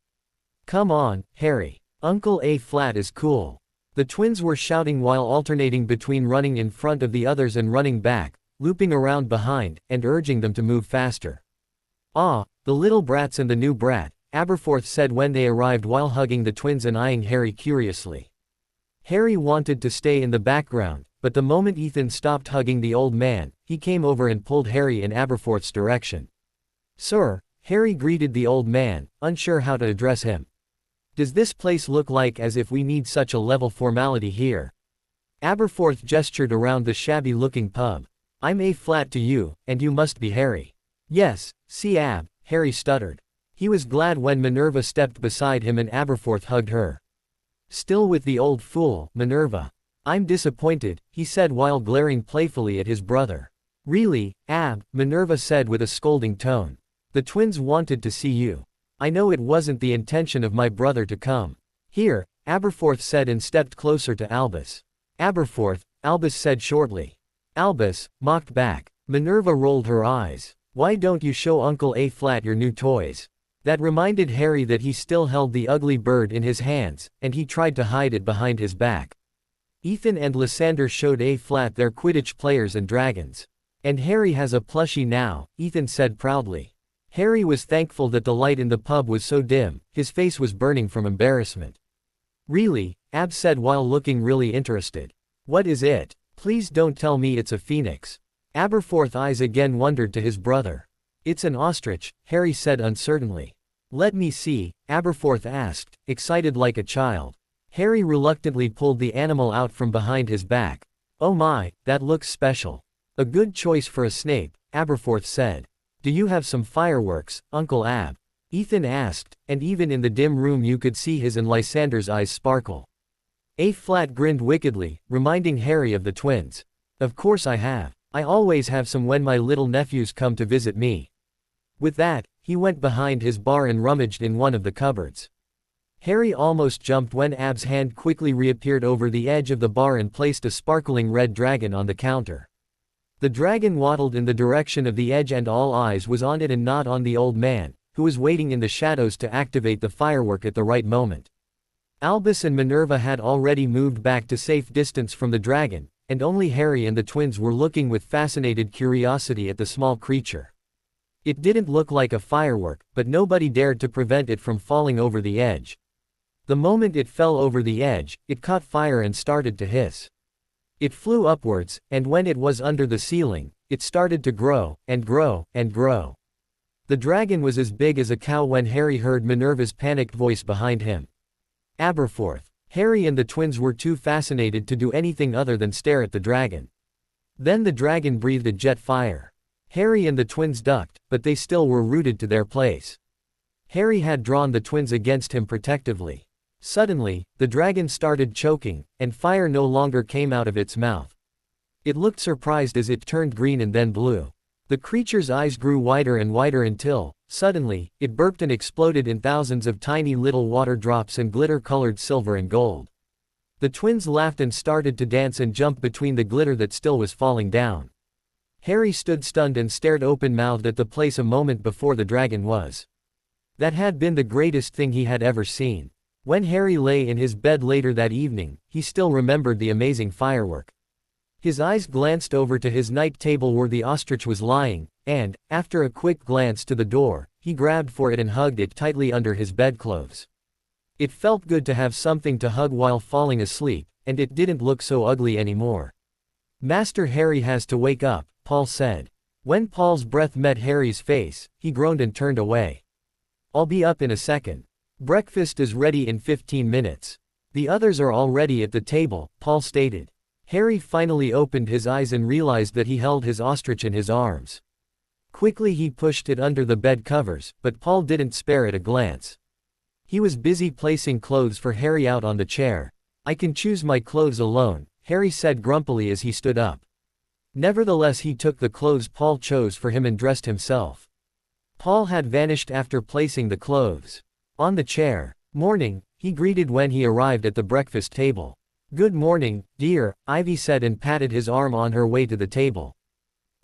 Come on, Harry. Uncle A-Flat is cool. The twins were shouting while alternating between running in front of the others and running back, looping around behind, and urging them to move faster. Ah, the little brats and the new brat, Aberforth said when they arrived while hugging the twins and eyeing Harry curiously. Harry wanted to stay in the background, but the moment Ethan stopped hugging the old man, he came over and pulled Harry in Aberforth's direction. Sir, Harry greeted the old man, unsure how to address him. Does this place look like as if we need such a level formality here? Aberforth gestured around the shabby-looking pub. I'm A-Flat to you, and you must be Harry. Yes, see Ab, Harry stuttered. He was glad when Minerva stepped beside him and Aberforth hugged her. Still with the old fool, Minerva. I'm disappointed, he said while glaring playfully at his brother. Really, Ab, Minerva said with a scolding tone. The twins wanted to see you. I know it wasn't the intention of my brother to come. Here, Aberforth said and stepped closer to Albus. Aberforth, Albus said shortly. Albus mocked back. Minerva rolled her eyes. Why don't you show Uncle A-Flat your new toys? That reminded Harry that he still held the ugly bird in his hands, and he tried to hide it behind his back. Ethan and Lysander showed A-Flat their Quidditch players and dragons. And Harry has a plushie now, Ethan said proudly. Harry was thankful that the light in the pub was so dim, his face was burning from embarrassment. Really? Ab said while looking really interested. What is it? Please don't tell me it's a phoenix. Aberforth's eyes again wandered to his brother. It's an ostrich, Harry said uncertainly. Let me see, Aberforth asked, excited like a child. Harry reluctantly pulled the animal out from behind his back. Oh my, that looks special. A good choice for a Snape, Aberforth said. Do you have some fireworks, Uncle Ab? Ethan asked, and even in the dim room you could see his and Lysander's eyes sparkle. A-Flat grinned wickedly, reminding Harry of the twins. Of course I have. I always have some when my little nephews come to visit me." With that, he went behind his bar and rummaged in one of the cupboards. Harry almost jumped when Ab's hand quickly reappeared over the edge of the bar and placed a sparkling red dragon on the counter. The dragon waddled in the direction of the edge and all eyes was on it and not on the old man, who was waiting in the shadows to activate the firework at the right moment. Albus and Minerva had already moved back to safe distance from the dragon, and only Harry and the twins were looking with fascinated curiosity at the small creature. It didn't look like a firework, but nobody dared to prevent it from falling over the edge. The moment it fell over the edge, it caught fire and started to hiss. It flew upwards, and when it was under the ceiling, it started to grow, and grow, and grow. The dragon was as big as a cow when Harry heard Minerva's panicked voice behind him. Aberforth. Harry and the twins were too fascinated to do anything other than stare at the dragon. Then the dragon breathed a jet fire. Harry and the twins ducked, but they still were rooted to their place. Harry had drawn the twins against him protectively. Suddenly, the dragon started choking, and fire no longer came out of its mouth. It looked surprised as it turned green and then blue. The creature's eyes grew wider and wider until, suddenly, it burped and exploded in thousands of tiny little water drops and glitter-colored silver and gold. The twins laughed and started to dance and jump between the glitter that still was falling down. Harry stood stunned and stared open-mouthed at the place a moment before the dragon was. That had been the greatest thing he had ever seen. When Harry lay in his bed later that evening, he still remembered the amazing firework. His eyes glanced over to his night table where the ostrich was lying, and, after a quick glance to the door, he grabbed for it and hugged it tightly under his bedclothes. It felt good to have something to hug while falling asleep, and it didn't look so ugly anymore. "Master Harry has to wake up," Paul said. When Paul's breath met Harry's face, he groaned and turned away. "I'll be up in a second. Breakfast is ready in 15 minutes. The others are already at the table," Paul stated. Harry finally opened his eyes and realized that he held his ostrich in his arms. Quickly he pushed it under the bed covers, but Paul didn't spare it a glance. He was busy placing clothes for Harry out on the chair. "I can choose my clothes alone," Harry said grumpily as he stood up. Nevertheless, he took the clothes Paul chose for him and dressed himself. Paul had vanished after placing the clothes on the chair. "Morning," he greeted when he arrived at the breakfast table. "Good morning, dear," Ivy said and patted his arm on her way to the table.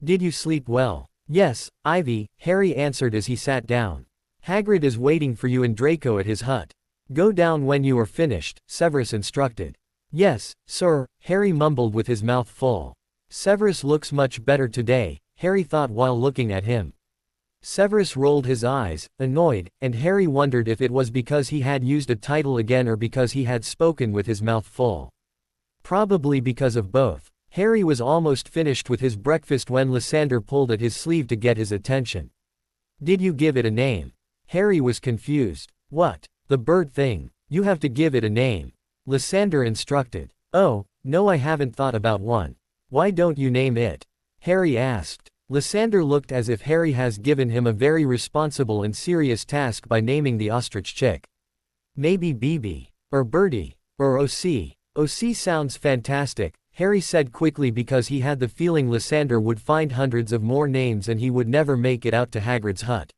"Did you sleep well?" "Yes, Ivy," Harry answered as he sat down. "Hagrid is waiting for you and Draco at his hut. Go down when you are finished," Severus instructed. "Yes, sir," Harry mumbled with his mouth full. "Severus looks much better today," Harry thought while looking at him. Severus rolled his eyes, annoyed, and Harry wondered if it was because he had used a title again or because he had spoken with his mouth full. Probably because of both. Harry was almost finished with his breakfast when Lysander pulled at his sleeve to get his attention. "Did you give it a name?" Harry was confused. "What? The bird thing. You have to give it a name," Lysander instructed. "Oh, no, I haven't thought about one." "Why don't you name it?" Harry asked. Lysander looked as if Harry has given him a very responsible and serious task by naming the ostrich chick. "Maybe BB. Or Birdie. Or OC. OC sounds fantastic," Harry said quickly because he had the feeling Lysander would find hundreds of more names and he would never make it out to Hagrid's hut.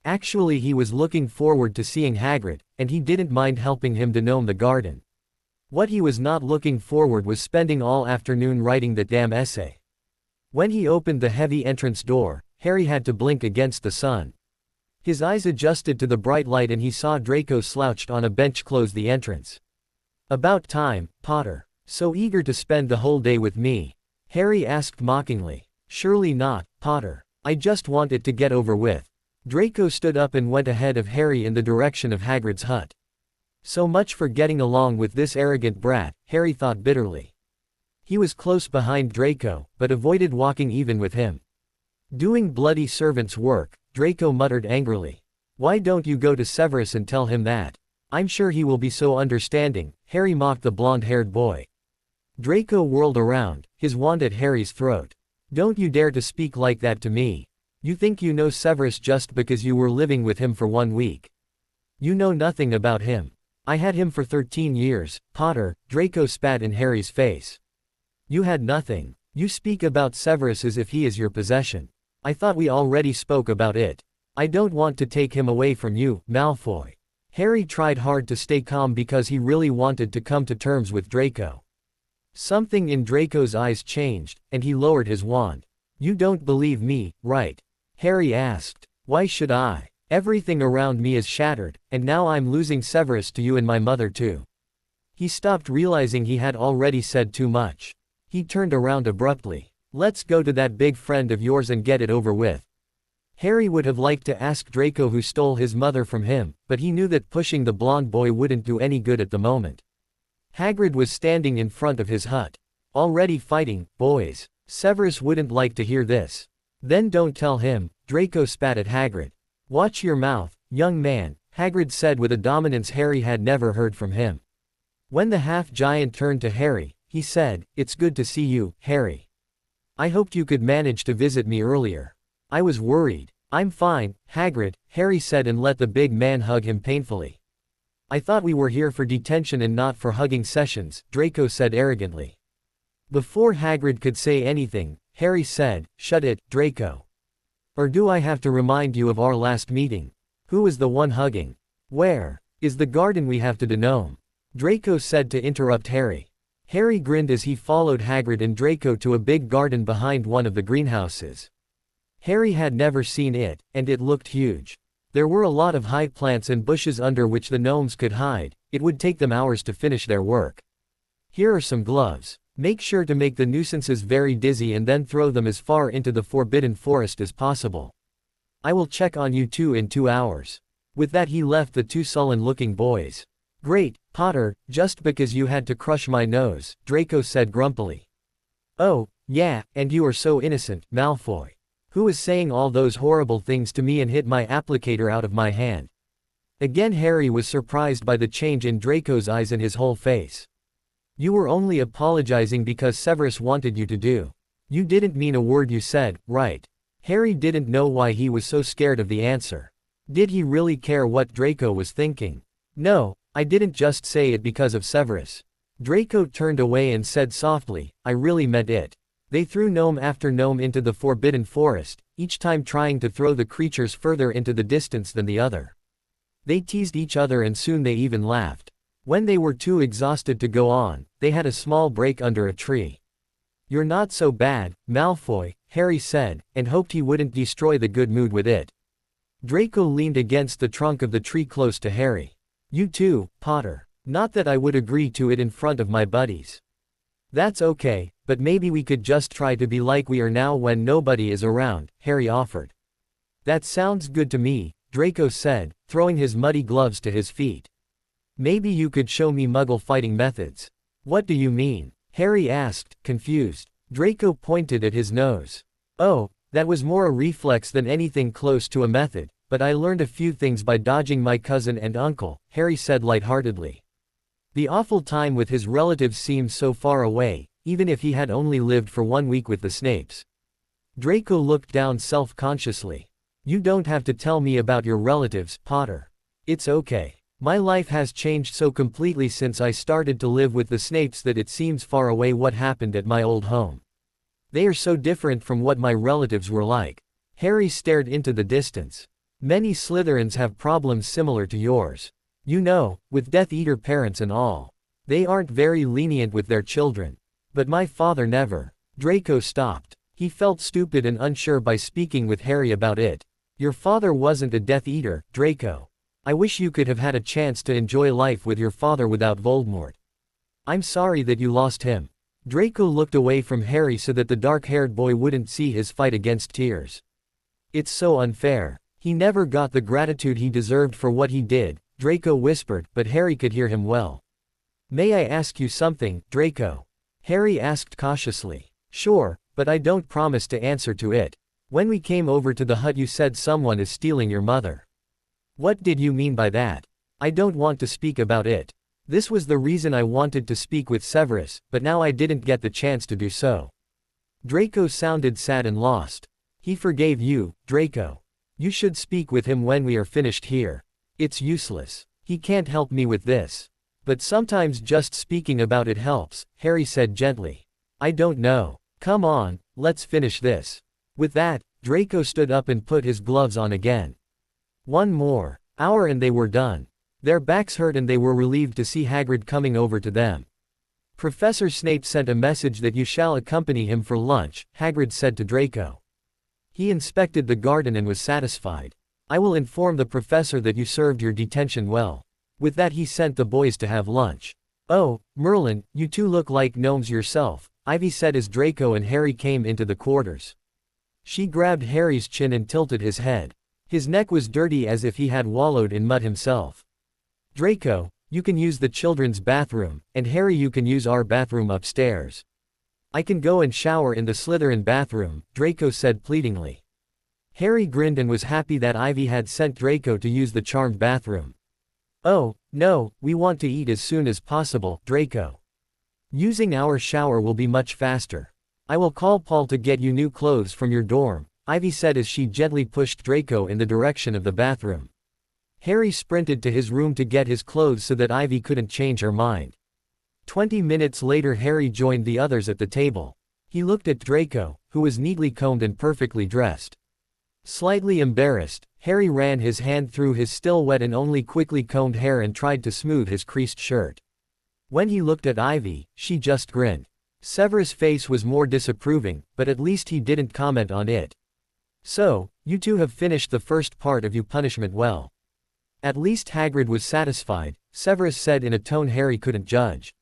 Actually, he was looking forward to seeing Hagrid, and he didn't mind helping him denome the garden. What he was not looking forward was spending all afternoon writing that damn essay. When he opened the heavy entrance door, Harry had to blink against the sun. His eyes adjusted to the bright light and he saw Draco slouched on a bench close the entrance. "About time, Potter. So eager to spend the whole day with me?" Harry asked mockingly. "Surely not, Potter. I just want it to get over with." Draco stood up and went ahead of Harry in the direction of Hagrid's hut. So much for getting along with this arrogant brat, Harry thought bitterly. He was close behind Draco, but avoided walking even with him. "Doing bloody servant's work," Draco muttered angrily. "Why don't you go to Severus and tell him that? I'm sure he will be so understanding," Harry mocked the blonde-haired boy. Draco whirled around, his wand at Harry's throat. "Don't you dare to speak like that to me. You think you know Severus just because you were living with him for 1 week. You know nothing about him. I had him for 13 years, Potter," Draco spat in Harry's face. "You had nothing. You speak about Severus as if he is your possession. I thought we already spoke about it. I don't want to take him away from you, Malfoy. Harry tried hard to stay calm because he really wanted to come to terms with Draco. Something in Draco's eyes changed, and he lowered his wand. You don't believe me, right? Harry asked. Why should I? Everything around me is shattered, and now I'm losing Severus to you and my mother too. He stopped realizing he had already said too much. He turned around abruptly. Let's go to that big friend of yours and get it over with. Harry would have liked to ask Draco who stole his mother from him, but he knew that pushing the blonde boy wouldn't do any good at the moment. Hagrid was standing in front of his hut. Already fighting, boys. Severus wouldn't like to hear this. Then don't tell him, Draco spat at Hagrid. Watch your mouth, young man, Hagrid said with a dominance Harry had never heard from him. When the half-giant turned to Harry, he said, It's good to see you, Harry. I hoped you could manage to visit me earlier. I was worried. I'm fine, Hagrid, Harry said and let the big man hug him painfully. I thought we were here for detention and not for hugging sessions, Draco said arrogantly. Before Hagrid could say anything, Harry said, Shut it, Draco. Or do I have to remind you of our last meeting? Who was the one hugging? Where is the garden we have to Gnome? Draco said to interrupt Harry. Harry grinned as he followed Hagrid and Draco to a big garden behind one of the greenhouses. Harry had never seen it, and it looked huge. There were a lot of high plants and bushes under which the gnomes could hide. It would take them hours to finish their work. Here are some gloves. Make sure to make the nuisances very dizzy and then throw them as far into the Forbidden Forest as possible. I will check on you two in 2 hours. With that he left the two sullen-looking boys. Great, Potter, just because you had to crush my nose, Draco said grumpily. Oh, yeah, and you are so innocent, Malfoy. Who is saying all those horrible things to me and hit my applicator out of my hand? Again Harry was surprised by the change in Draco's eyes and his whole face. You were only apologizing because Severus wanted you to do. You didn't mean a word you said, right? Harry didn't know why he was so scared of the answer. Did he really care what Draco was thinking? No, I didn't just say it because of Severus. Draco turned away and said softly, I really meant it. They threw gnome after gnome into the Forbidden Forest, each time trying to throw the creatures further into the distance than the other. They teased each other and soon they even laughed. When they were too exhausted to go on, they had a small break under a tree. You're not so bad, Malfoy, Harry said, and hoped he wouldn't destroy the good mood with it. Draco leaned against the trunk of the tree close to Harry. You too, Potter. Not that I would agree to it in front of my buddies. That's okay, but maybe we could just try to be like we are now when nobody is around, Harry offered. That sounds good to me, Draco said, throwing his muddy gloves to his feet. Maybe you could show me Muggle fighting methods. What do you mean? Harry asked, confused. Draco pointed at his nose. Oh, that was more a reflex than anything close to a method, but I learned a few things by dodging my cousin and uncle, Harry said lightheartedly. The awful time with his relatives seemed so far away, even if he had only lived for 1 week with the Snapes. Draco looked down self-consciously. You don't have to tell me about your relatives, Potter. It's okay. My life has changed so completely since I started to live with the Snapes that it seems far away what happened at my old home. They are so different from what my relatives were like. Harry stared into the distance. Many Slytherins have problems similar to yours. You know, with Death Eater parents and all. They aren't very lenient with their children. But my father never. Draco stopped. He felt stupid and unsure by speaking with Harry about it. Your father wasn't a Death Eater, Draco. I wish you could have had a chance to enjoy life with your father without Voldemort. I'm sorry that you lost him. Draco looked away from Harry so that the dark-haired boy wouldn't see his fight against tears. It's so unfair. He never got the gratitude he deserved for what he did, Draco whispered, but Harry could hear him well. May I ask you something, Draco? Harry asked cautiously. Sure, but I don't promise to answer to it. When we came over to the hut you said someone is stealing your mother. What did you mean by that? I don't want to speak about it. This was the reason I wanted to speak with Severus, but now I didn't get the chance to do so. Draco sounded sad and lost. He forgave you, Draco. You should speak with him when we are finished here. It's useless. He can't help me with this. But sometimes just speaking about it helps, Harry said gently. I don't know. Come on, let's finish this. With that, Draco stood up and put his gloves on again. One more hour and they were done. Their backs hurt and they were relieved to see Hagrid coming over to them. Professor Snape sent a message that you shall accompany him for lunch, Hagrid said to Draco. He inspected the garden and was satisfied. I will inform the professor that you served your detention well. With that he sent the boys to have lunch. Oh, Merlin, you two look like gnomes yourself, Ivy said as Draco and Harry came into the quarters. She grabbed Harry's chin and tilted his head. His neck was dirty as if he had wallowed in mud himself. Draco, you can use the children's bathroom, and Harry you can use our bathroom upstairs. I can go and shower in the Slytherin bathroom, Draco said pleadingly. Harry grinned and was happy that Ivy had sent Draco to use the charmed bathroom. Oh, no, we want to eat as soon as possible, Draco. Using our shower will be much faster. I will call Paul to get you new clothes from your dorm, Ivy said as she gently pushed Draco in the direction of the bathroom. Harry sprinted to his room to get his clothes so that Ivy couldn't change her mind. 20 minutes later Harry joined the others at the table. He looked at Draco, who was neatly combed and perfectly dressed. Slightly embarrassed, Harry ran his hand through his still wet and only quickly combed hair and tried to smooth his creased shirt. When he looked at Ivy, she just grinned. Severus' face was more disapproving, but at least he didn't comment on it. So, you two have finished the first part of your punishment well. At least Hagrid was satisfied, Severus said in a tone Harry couldn't judge.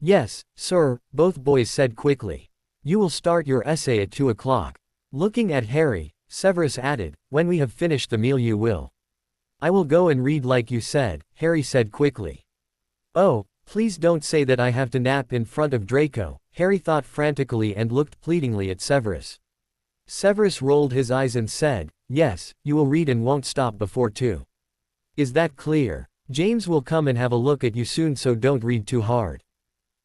Yes, sir, both boys said quickly. You will start your essay at 2 o'clock. Looking at Harry, Severus added, when we have finished the meal you will. I will go and read like you said, Harry said quickly. Oh, please don't say that I have to nap in front of Draco, Harry thought frantically and looked pleadingly at Severus. Severus rolled his eyes and said, yes, you will read and won't stop before 2. Is that clear? James will come and have a look at you soon so don't read too hard.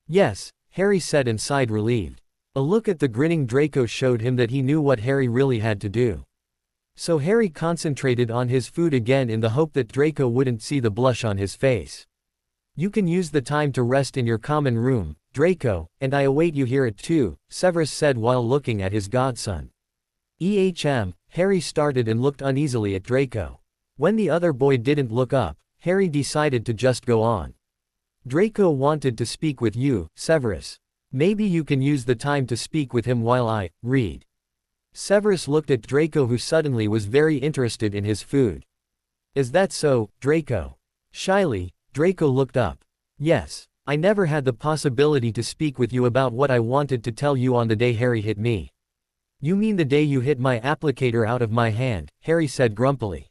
Yes, Harry said and sighed relieved. A look at the grinning Draco showed him that he knew what Harry really had to do. So Harry concentrated on his food again in the hope that Draco wouldn't see the blush on his face. You can use the time to rest in your common room, Draco, and I await you here at 2, Severus said while looking at his godson. Harry started and looked uneasily at Draco. When the other boy didn't look up, Harry decided to just go on. Draco wanted to speak with you, Severus. Maybe you can use the time to speak with him while I read. Severus looked at Draco who suddenly was very interested in his food. Is that so, Draco? Shyly, Draco looked up. Yes, I never had the possibility to speak with you about what I wanted to tell you on the day Harry hit me. You mean the day you hit my applicator out of my hand, Harry said grumpily.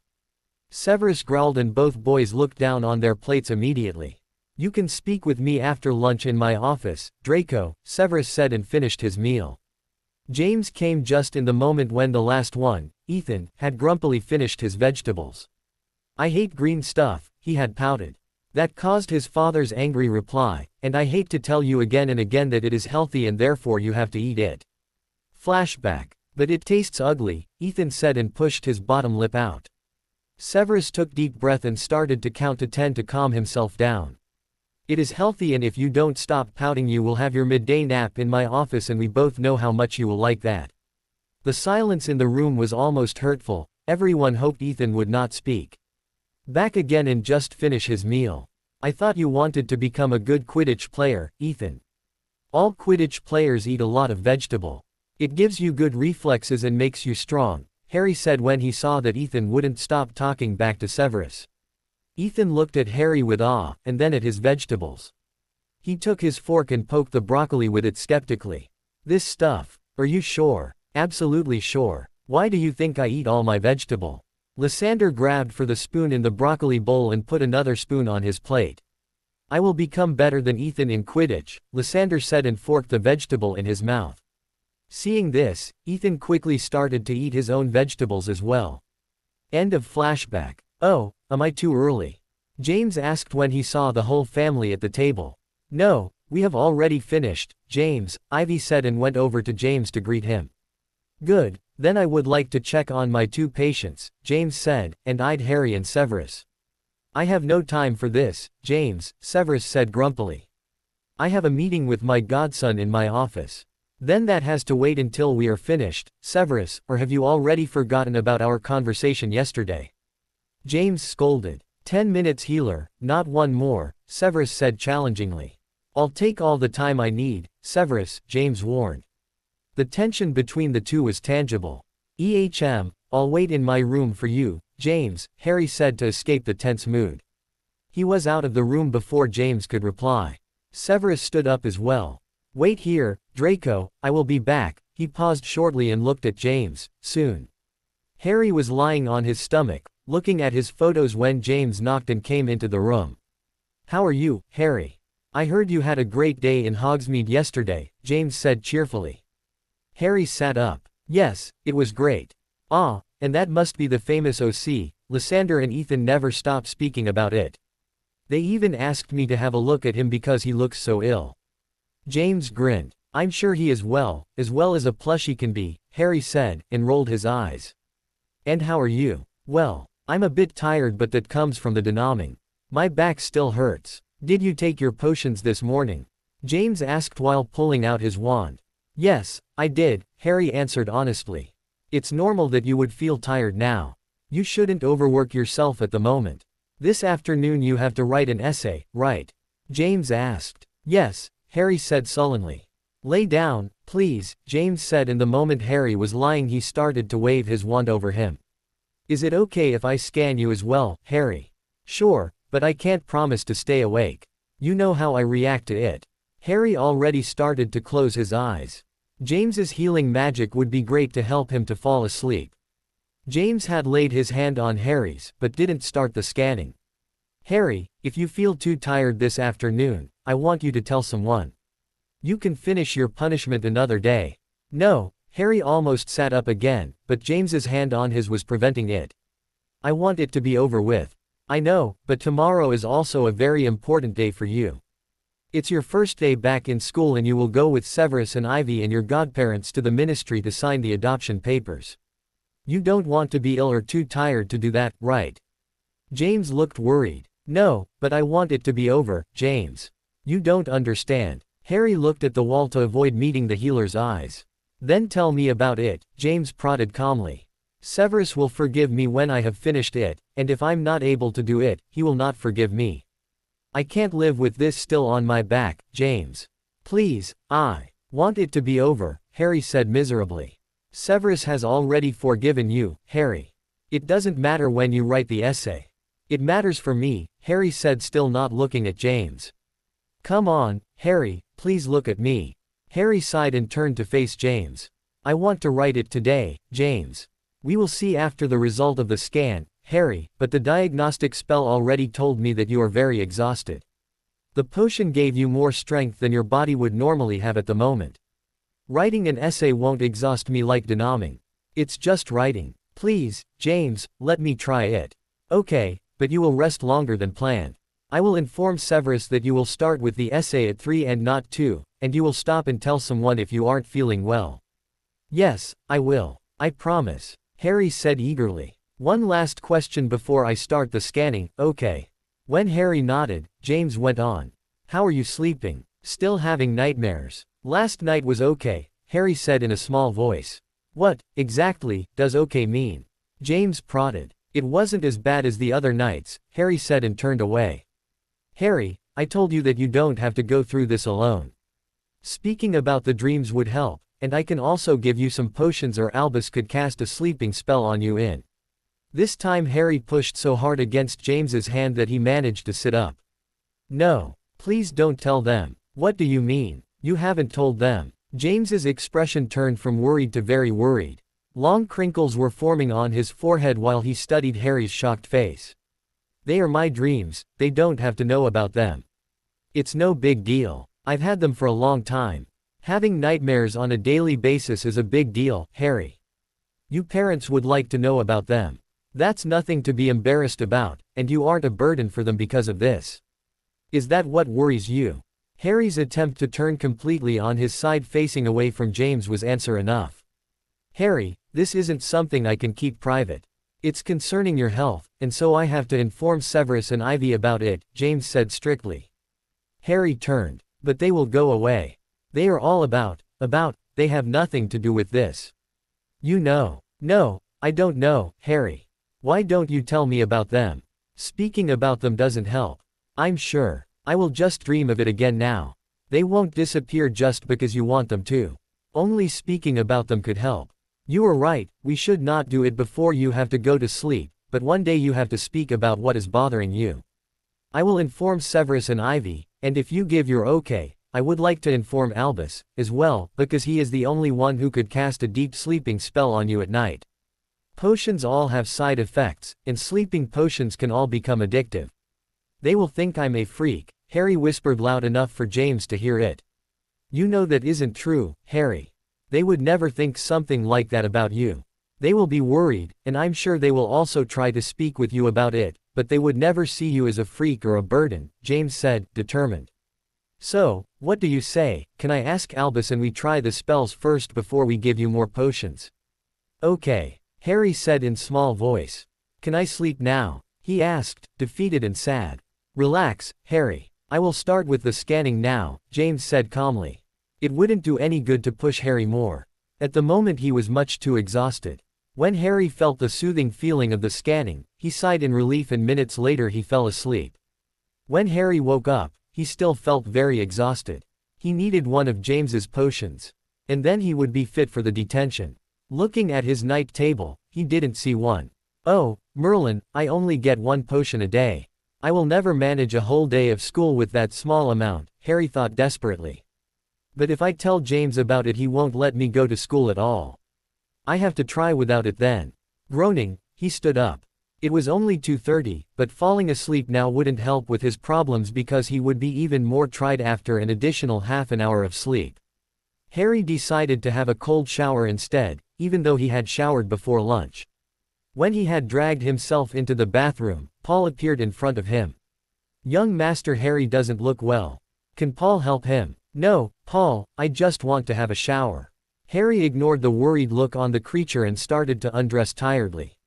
Severus growled and both boys looked down on their plates immediately. You can speak with me after lunch in my office, Draco, Severus said and finished his meal. James came just in the moment when the last one, Ethan, had grumpily finished his vegetables. I hate green stuff, he had pouted. That caused his father's angry reply, and I hate to tell you again and again that it is healthy and therefore you have to eat it. Flashback. But it tastes ugly, Ethan said and pushed his bottom lip out. Severus took deep breath and started to count to 10 to calm himself down. It is healthy and if you don't stop pouting you will have your midday nap in my office and we both know how much you will like that. The silence in the room was almost hurtful, everyone hoped Ethan would not speak. Back again and just finish his meal. I thought you wanted to become a good Quidditch player, Ethan. All Quidditch players eat a lot of vegetable. It gives you good reflexes and makes you strong, Harry said when he saw that Ethan wouldn't stop talking back to Severus. Ethan looked at Harry with awe, and then at his vegetables. He took his fork and poked the broccoli with it skeptically. This stuff. Are you sure? Absolutely sure. Why do you think I eat all my vegetable? Lysander grabbed for the spoon in the broccoli bowl and put another spoon on his plate. I will become better than Ethan in Quidditch, Lysander said and forked the vegetable in his mouth. Seeing this, Ethan quickly started to eat his own vegetables as well. End of flashback. Oh, am I too early? James asked when he saw the whole family at the table. No, we have already finished, James, Ivy said and went over to James to greet him. Good, then I would like to check on my 2 patients, James said, and eyed Harry and Severus. I have no time for this, James, Severus said grumpily. I have a meeting with my godson in my office. Then that has to wait until we are finished, Severus, or have you already forgotten about our conversation yesterday? James scolded. 10 minutes healer, not one more, Severus said challengingly. I'll take all the time I need, Severus, James warned. The tension between the two was tangible. I'll wait in my room for you, James, Harry said to escape the tense mood. He was out of the room before James could reply. Severus stood up as well. Wait here, Draco, I will be back. He paused shortly and looked at James. Soon. Harry was lying on his stomach, looking at his photos when James knocked and came into the room. How are you, Harry? I heard you had a great day in Hogsmeade yesterday, James said cheerfully. Harry sat up. Yes, it was great. Ah, and that must be the famous OC, Lysander and Ethan never stopped speaking about it. They even asked me to have a look at him because he looks so ill. James grinned. I'm sure he is well as a plushie can be, Harry said, and rolled his eyes. And how are you? Well, I'm a bit tired but that comes from the denaming. My back still hurts. Did you take your potions this morning? James asked while pulling out his wand. Yes, I did, Harry answered honestly. It's normal that you would feel tired now. You shouldn't overwork yourself at the moment. This afternoon you have to write an essay, right? James asked. Yes, Harry said sullenly. Lay down, please, James said, and the moment Harry was lying he started to wave his wand over him. Is it okay if I scan you as well, Harry? Sure, but I can't promise to stay awake. You know how I react to it. Harry already started to close his eyes. James's healing magic would be great to help him to fall asleep. James had laid his hand on Harry's, but didn't start the scanning. Harry, if you feel too tired this afternoon, I want you to tell someone. You can finish your punishment another day. No, Harry almost sat up again, but James's hand on his was preventing it. I want it to be over with. I know, but tomorrow is also a very important day for you. It's your first day back in school and you will go with Severus and Ivy and your godparents to the ministry to sign the adoption papers. You don't want to be ill or too tired to do that, right? James looked worried. No, but I want it to be over, James. You don't understand. Harry looked at the wall to avoid meeting the healer's eyes. Then tell me about it, James prodded calmly. Severus will forgive me when I have finished it, and if I'm not able to do it, he will not forgive me. I can't live with this still on my back, James. Please, I want it to be over, Harry said miserably. Severus has already forgiven you, Harry. It doesn't matter when you write the essay. It matters for me, Harry said, still not looking at James. Come on, Harry, please look at me. Harry sighed and turned to face James. I want to write it today, James. We will see after the result of the scan, Harry, but the diagnostic spell already told me that you are very exhausted. The potion gave you more strength than your body would normally have at the moment. Writing an essay won't exhaust me like denaming. It's just writing. Please, James, let me try it. Okay, but you will rest longer than planned. I will inform Severus that you will start with the essay at 3 and not 2, and you will stop and tell someone if you aren't feeling well. Yes, I will. I promise, Harry said eagerly. One last question before I start the scanning, okay? When Harry nodded, James went on. How are you sleeping? Still having nightmares? Last night was okay, Harry said in a small voice. What, exactly, does okay mean? James prodded. It wasn't as bad as the other nights, Harry said and turned away. Harry, I told you that you don't have to go through this alone. Speaking about the dreams would help, and I can also give you some potions or Albus could cast a sleeping spell on you in. This time Harry pushed so hard against James's hand that he managed to sit up. No, please don't tell them. What do you mean? You haven't told them. James's expression turned from worried to very worried. Long crinkles were forming on his forehead while he studied Harry's shocked face. They are my dreams, they don't have to know about them. It's no big deal. I've had them for a long time. Having nightmares on a daily basis is a big deal, Harry. You parents would like to know about them. That's nothing to be embarrassed about, and you aren't a burden for them because of this. Is that what worries you? Harry's attempt to turn completely on his side facing away from James was answer enough. Harry, this isn't something I can keep private. It's concerning your health, and so I have to inform Severus and Ivy about it, James said strictly. Harry turned. But they will go away. They are all about, they have nothing to do with this. You know. No, I don't know, Harry. Why don't you tell me about them? Speaking about them doesn't help. I'm sure. I will just dream of it again now. They won't disappear just because you want them to. Only speaking about them could help. You are right, we should not do it before you have to go to sleep, but one day you have to speak about what is bothering you. I will inform Severus and Ivy, and if you give your okay, I would like to inform Albus, as well, because he is the only one who could cast a deep sleeping spell on you at night. Potions all have side effects, and sleeping potions can all become addictive. They will think I'm a freak, Harry whispered loud enough for James to hear it. You know that isn't true, Harry. They would never think something like that about you. They will be worried, and I'm sure they will also try to speak with you about it, but they would never see you as a freak or a burden, James said, determined. So, what do you say, can I ask Albus and we try the spells first before we give you more potions? Okay, Harry said in small voice. Can I sleep now? He asked, defeated and sad. Relax, Harry. I will start with the scanning now, James said calmly. It wouldn't do any good to push Harry more. At the moment he was much too exhausted. When Harry felt the soothing feeling of the scanning, he sighed in relief and minutes later he fell asleep. When Harry woke up, he still felt very exhausted. He needed one of James's potions. And then he would be fit for the detention. Looking at his night table, he didn't see one. Oh, Merlin, I only get one potion a day. I will never manage a whole day of school with that small amount, Harry thought desperately. But if I tell James about it he won't let me go to school at all. I have to try without it then. Groaning, he stood up. It was only 2:30, but falling asleep now wouldn't help with his problems because he would be even more tried after an additional half an hour of sleep. Harry decided to have a cold shower instead, even though he had showered before lunch. When he had dragged himself into the bathroom, Paul appeared in front of him. Young Master Harry doesn't look well. Can Paul help him? No, Paul, I just want to have a shower. Harry ignored the worried look on the creature and started to undress tiredly.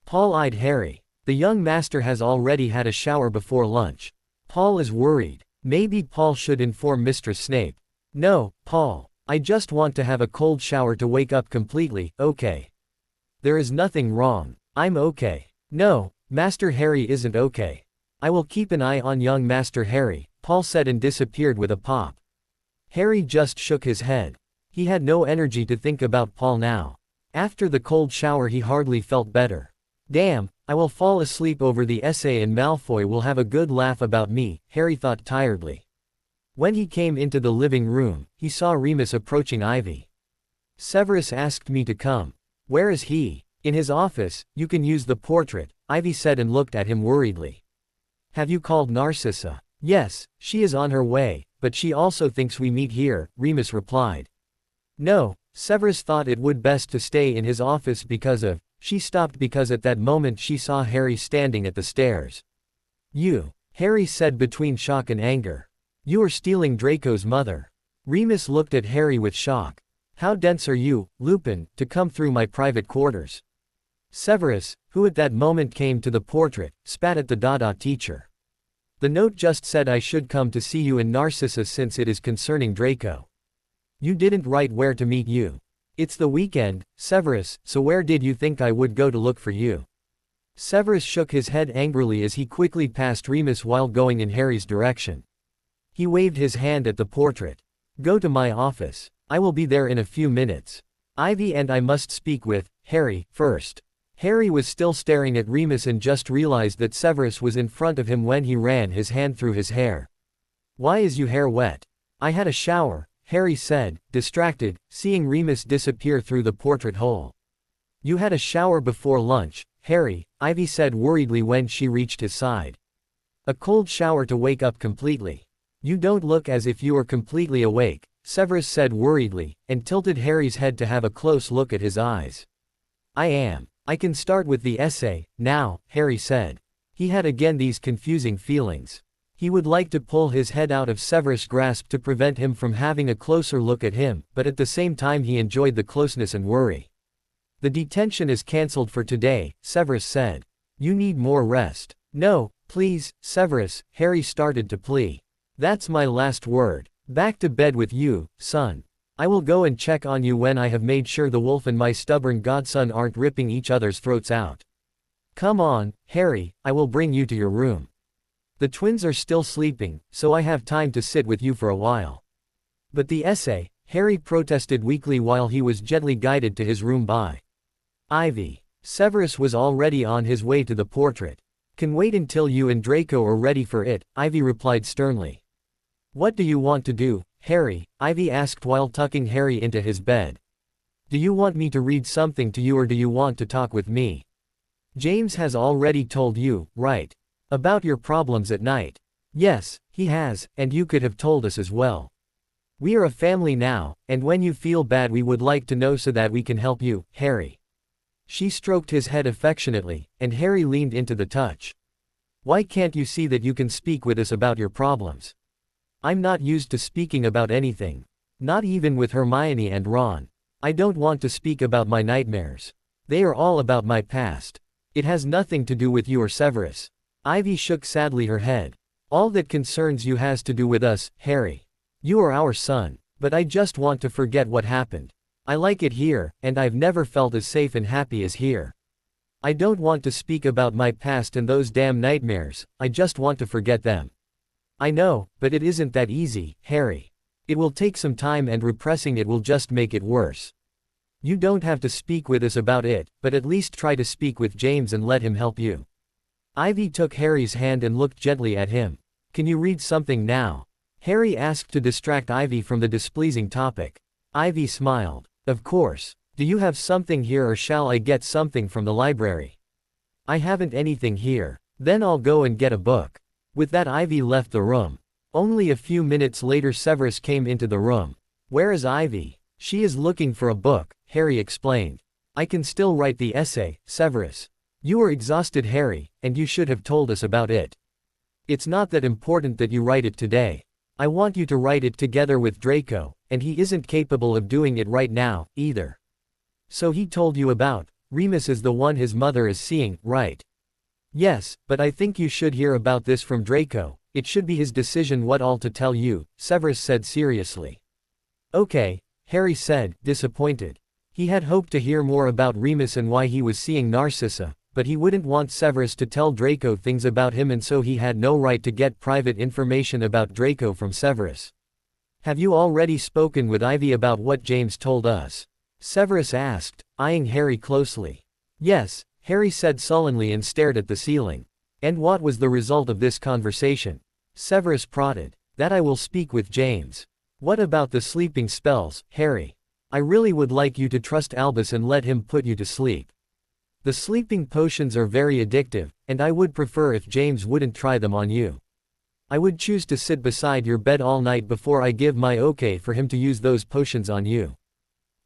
Paul eyed Harry. The young master has already had a shower before lunch. Paul is worried. Maybe Paul should inform Mistress Snape. No, Paul. I just want to have a cold shower to wake up completely, okay? There is nothing wrong. I'm okay. No, Master Harry isn't okay. I will keep an eye on young Master Harry, Paul said and disappeared with a pop. Harry just shook his head. He had no energy to think about Paul now. After the cold shower he hardly felt better. Damn, I will fall asleep over the essay and Malfoy will have a good laugh about me, Harry thought tiredly. When he came into the living room, he saw Remus approaching Ivy. Severus asked me to come. Where is he? In his office, you can use the portrait, Ivy said and looked at him worriedly. Have you called Narcissa? Yes, she is on her way, but she also thinks we meet here, Remus replied. No, Severus thought it would best to stay in his office because of, she stopped because at that moment she saw Harry standing at the stairs. You, Harry said between shock and anger. You are stealing Draco's mother. Remus looked at Harry with shock. How dense are you, Lupin, to come through my private quarters? Severus, who at that moment came to the portrait, spat at the Dada teacher. The note just said I should come to see you in Narcissa since it is concerning Draco. You didn't write where to meet you. It's the weekend, Severus, so where did you think I would go to look for you? Severus shook his head angrily as he quickly passed Remus while going in Harry's direction. He waved his hand at the portrait. Go to my office. I will be there in a few minutes. Ivy and I must speak with Harry first. Harry was still staring at Remus and just realized that Severus was in front of him when he ran his hand through his hair. Why is your hair wet? I had a shower, Harry said, distracted, seeing Remus disappear through the portrait hole. You had a shower before lunch, Harry, Ivy said worriedly when she reached his side. A cold shower to wake up completely. You don't look as if you are completely awake, Severus said worriedly, and tilted Harry's head to have a close look at his eyes. I am. I can start with the essay, now, Harry said. He had again these confusing feelings. He would like to pull his head out of Severus' grasp to prevent him from having a closer look at him, but at the same time he enjoyed the closeness and worry. The detention is cancelled for today, Severus said. You need more rest. No, please, Severus, Harry started to plea. That's my last word. Back to bed with you, son. I will go and check on you when I have made sure the wolf and my stubborn godson aren't ripping each other's throats out. Come on, Harry, I will bring you to your room. The twins are still sleeping, so I have time to sit with you for a while. But the essay, Harry protested weakly while he was gently guided to his room by Ivy. Severus was already on his way to the portrait. Can wait until you and Draco are ready for it, Ivy replied sternly. What do you want to do, Harry? Ivy asked while tucking Harry into his bed. Do you want me to read something to you or do you want to talk with me? James has already told you, right? About your problems at night. Yes, he has, and you could have told us as well. We are a family now, and when you feel bad we would like to know so that we can help you, Harry. She stroked his head affectionately, and Harry leaned into the touch. Why can't you see that you can speak with us about your problems? I'm not used to speaking about anything. Not even with Hermione and Ron. I don't want to speak about my nightmares. They are all about my past. It has nothing to do with you or Severus. Ivy shook sadly her head. All that concerns you has to do with us, Harry. You are our son, but I just want to forget what happened. I like it here, and I've never felt as safe and happy as here. I don't want to speak about my past and those damn nightmares, I just want to forget them. I know, but it isn't that easy, Harry. It will take some time and repressing it will just make it worse. You don't have to speak with us about it, but at least try to speak with James and let him help you. Ivy took Harry's hand and looked gently at him. Can you read something now? Harry asked to distract Ivy from the displeasing topic. Ivy smiled. Of course. Do you have something here or shall I get something from the library? I haven't anything here. Then I'll go and get a book. With that Ivy left the room. Only a few minutes later Severus came into the room. Where is Ivy? She is looking for a book, Harry explained. I can still write the essay, Severus. You are exhausted, Harry, and you should have told us about it. It's not that important that you write it today. I want you to write it together with Draco, and he isn't capable of doing it right now, either. So he told you about Remus is the one his mother is seeing, right? Yes, but I think you should hear about this from Draco. It should be his decision what all to tell you, Severus said seriously. Okay, Harry said, disappointed. He had hoped to hear more about Remus and why he was seeing Narcissa, but he wouldn't want Severus to tell Draco things about him and so he had no right to get private information about Draco from Severus. Have you already spoken with Ivy about what James told us? Severus asked, eyeing Harry closely. Yes, Harry said sullenly and stared at the ceiling. And what was the result of this conversation? Severus prodded. That I will speak with James. What about the sleeping spells, Harry? I really would like you to trust Albus and let him put you to sleep. The sleeping potions are very addictive, and I would prefer if James wouldn't try them on you. I would choose to sit beside your bed all night before I give my okay for him to use those potions on you.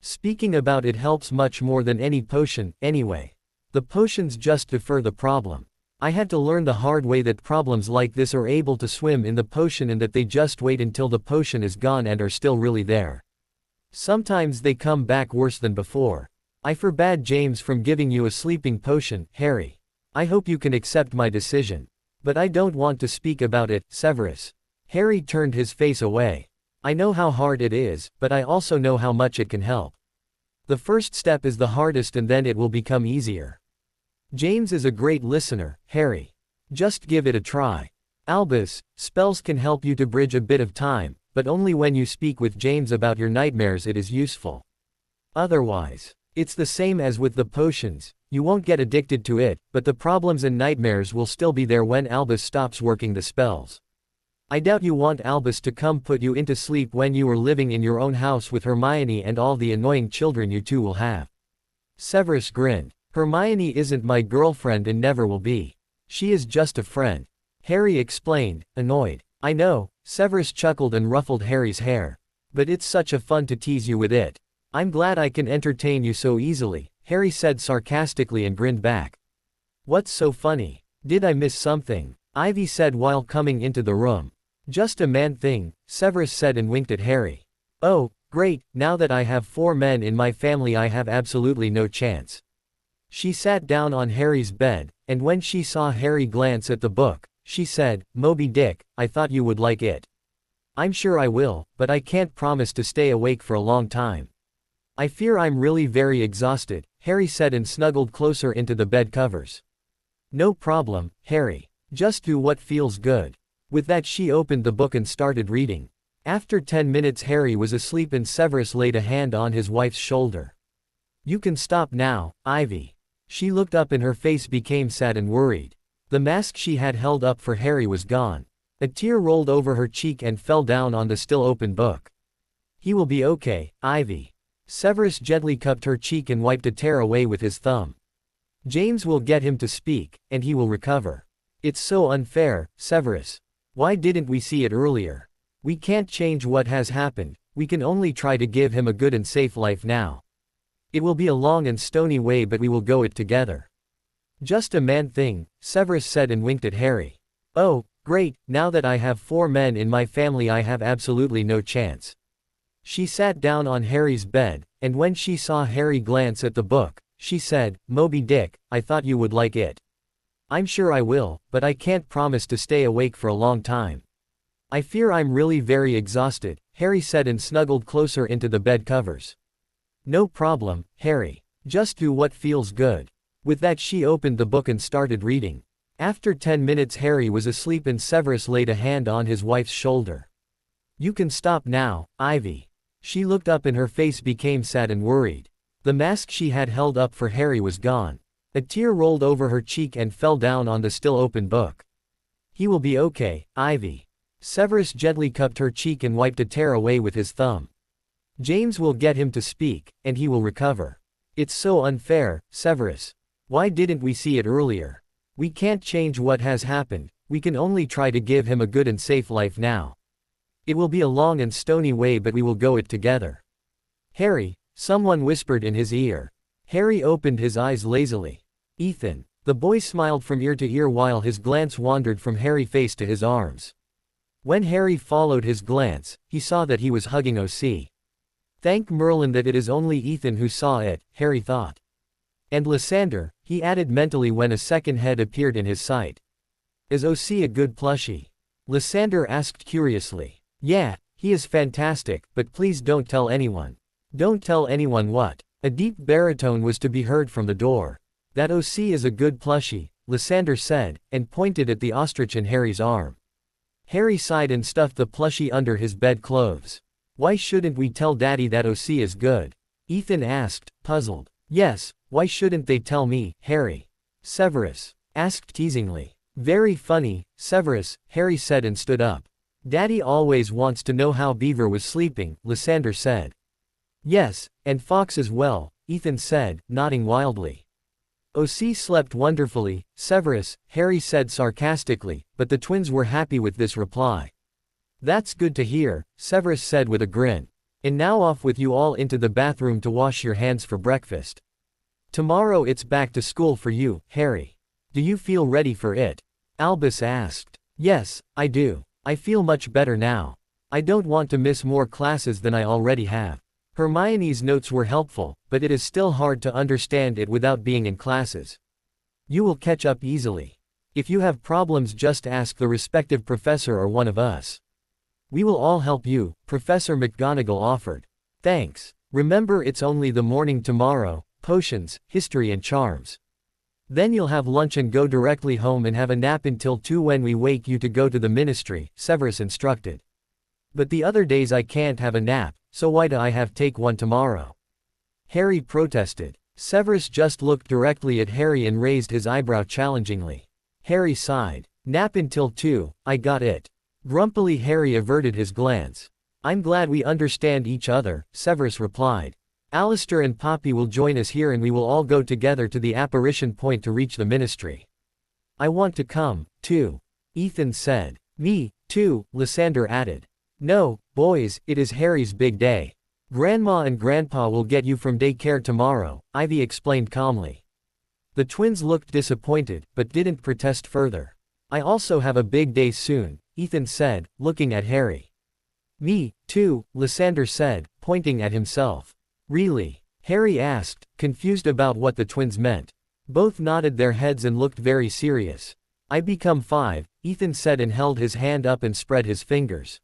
Speaking about it helps much more than any potion, anyway. The potions just defer the problem. I had to learn the hard way that problems like this are able to swim in the potion and that they just wait until the potion is gone and are still really there. Sometimes they come back worse than before. I forbade James from giving you a sleeping potion, Harry. I hope you can accept my decision. But I don't want to speak about it, Severus. Harry turned his face away. I know how hard it is, but I also know how much it can help. The first step is the hardest and then it will become easier. James is a great listener, Harry. Just give it a try. Albus, spells can help you to bridge a bit of time, but only when you speak with James about your nightmares it is useful. Otherwise, it's the same as with the potions, you won't get addicted to it, but the problems and nightmares will still be there when Albus stops working the spells. I doubt you want Albus to come put you into sleep when you are living in your own house with Hermione and all the annoying children you two will have. Severus grinned. Hermione isn't my girlfriend and never will be. She is just a friend. Harry explained, annoyed. I know, Severus chuckled and ruffled Harry's hair. But it's such a fun to tease you with it. I'm glad I can entertain you so easily, Harry said sarcastically and grinned back. What's so funny? Did I miss something? Ivy said while coming into the room. Just a man thing, Severus said and winked at Harry. Oh, great, now that I have 4 men in my family I have absolutely no chance. She sat down on Harry's bed, and when she saw Harry glance at the book, she said, Moby Dick, I thought you would like it. I'm sure I will, but I can't promise to stay awake for a long time. I fear I'm really very exhausted, Harry said and snuggled closer into the bed covers. No problem, Harry. Just do what feels good. With that she opened the book and started reading. After 10 minutes Harry was asleep and Severus laid a hand on his wife's shoulder. You can stop now, Ivy. She looked up and her face became sad and worried. The mask she had held up for Harry was gone. A tear rolled over her cheek and fell down on the still open book. He will be okay, Ivy. Severus gently cupped her cheek and wiped a tear away with his thumb. James will get him to speak, and he will recover. It's so unfair, Severus. Why didn't we see it earlier? We can't change what has happened, we can only try to give him a good and safe life now. It will be a long and stony way but we will go it together. Just a man thing, Severus said and winked at Harry. Oh, great, now that I have 4 men in my family I have absolutely no chance. She sat down on Harry's bed, and when she saw Harry glance at the book, she said, Moby Dick, I thought you would like it. I'm sure I will, but I can't promise to stay awake for a long time. I fear I'm really very exhausted, Harry said and snuggled closer into the bed covers. No problem, Harry. Just do what feels good. With that she opened the book and started reading. After 10 minutes Harry was asleep and Severus laid a hand on his wife's shoulder. You can stop now, Ivy. She looked up and her face became sad and worried. The mask she had held up for Harry was gone. A tear rolled over her cheek and fell down on the still open book. He will be okay, Ivy. Severus gently cupped her cheek and wiped a tear away with his thumb. James will get him to speak, and he will recover. It's so unfair, Severus. Why didn't we see it earlier? We can't change what has happened, we can only try to give him a good and safe life now. It will be a long and stony way but we will go it together. Harry, someone whispered in his ear. Harry opened his eyes lazily. Ethan. The boy smiled from ear to ear while his glance wandered from Harry's face to his arms. When Harry followed his glance, he saw that he was hugging O.C. Thank Merlin that it is only Ethan who saw it, Harry thought. And Lysander, he added mentally when a second head appeared in his sight. Is O.C. a good plushie? Lysander asked curiously. Yeah, he is fantastic, but please don't tell anyone. Don't tell anyone what? A deep baritone was to be heard from the door. That O.C. is a good plushie, Lysander said, and pointed at the ostrich in Harry's arm. Harry sighed and stuffed the plushie under his bedclothes. Why shouldn't we tell Daddy that O.C. is good? Ethan asked, puzzled. Yes, why shouldn't they tell me, Harry? Severus asked teasingly. Very funny, Severus, Harry said and stood up. Daddy always wants to know how Beaver was sleeping, Lysander said. Yes, and Fox as well, Ethan said, nodding wildly. O.C. slept wonderfully, Severus, Harry said sarcastically, but the twins were happy with this reply. That's good to hear, Severus said with a grin. And now off with you all into the bathroom to wash your hands for breakfast. Tomorrow it's back to school for you, Harry. Do you feel ready for it? Albus asked. Yes, I do. I feel much better now. I don't want to miss more classes than I already have. Hermione's notes were helpful, but it is still hard to understand it without being in classes. You will catch up easily. If you have problems just ask the respective professor or one of us. We will all help you, Professor McGonagall offered. Thanks. Remember it's only the morning tomorrow, potions, history and charms. Then you'll have lunch and go directly home and have a nap until 2 when we wake you to go to the ministry, Severus instructed. But the other days I can't have a nap, so why do I have take one tomorrow? Harry protested. Severus just looked directly at Harry and raised his eyebrow challengingly. Harry sighed. Nap until 2, I got it. Grumpily Harry averted his glance. I'm glad we understand each other, Severus replied. Alistair and Poppy will join us here and we will all go together to the apparition point to reach the ministry. I want to come, too. Ethan said. Me, too, Lysander added. No, boys, it is Harry's big day. Grandma and Grandpa will get you from daycare tomorrow, Ivy explained calmly. The twins looked disappointed, but didn't protest further. I also have a big day soon, Ethan said, looking at Harry. Me, too, Lysander said, pointing at himself. Really? Harry asked, confused about what the twins meant. Both nodded their heads and looked very serious. I become 5, Ethan said and held his hand up and spread his fingers.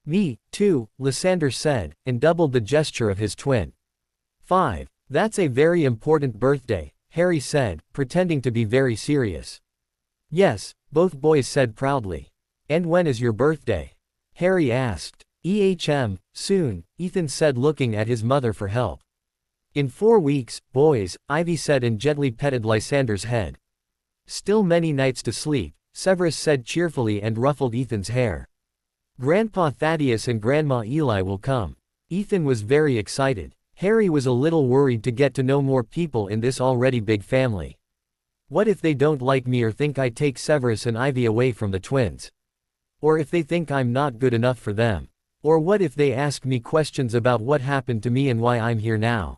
Me, too, Lysander said, and doubled the gesture of his twin. 5. That's a very important birthday, Harry said, pretending to be very serious. Yes, both boys said proudly. And when is your birthday? Harry asked. Soon, Ethan said, looking at his mother for help. In 4 weeks, boys, Ivy said and gently petted Lysander's head. Still many nights to sleep, Severus said cheerfully and ruffled Ethan's hair. Grandpa Thaddeus and Grandma Eli will come. Ethan was very excited. Harry was a little worried to get to know more people in this already big family. What if they don't like me or think I take Severus and Ivy away from the twins? Or if they think I'm not good enough for them? Or what if they ask me questions about what happened to me and why I'm here now?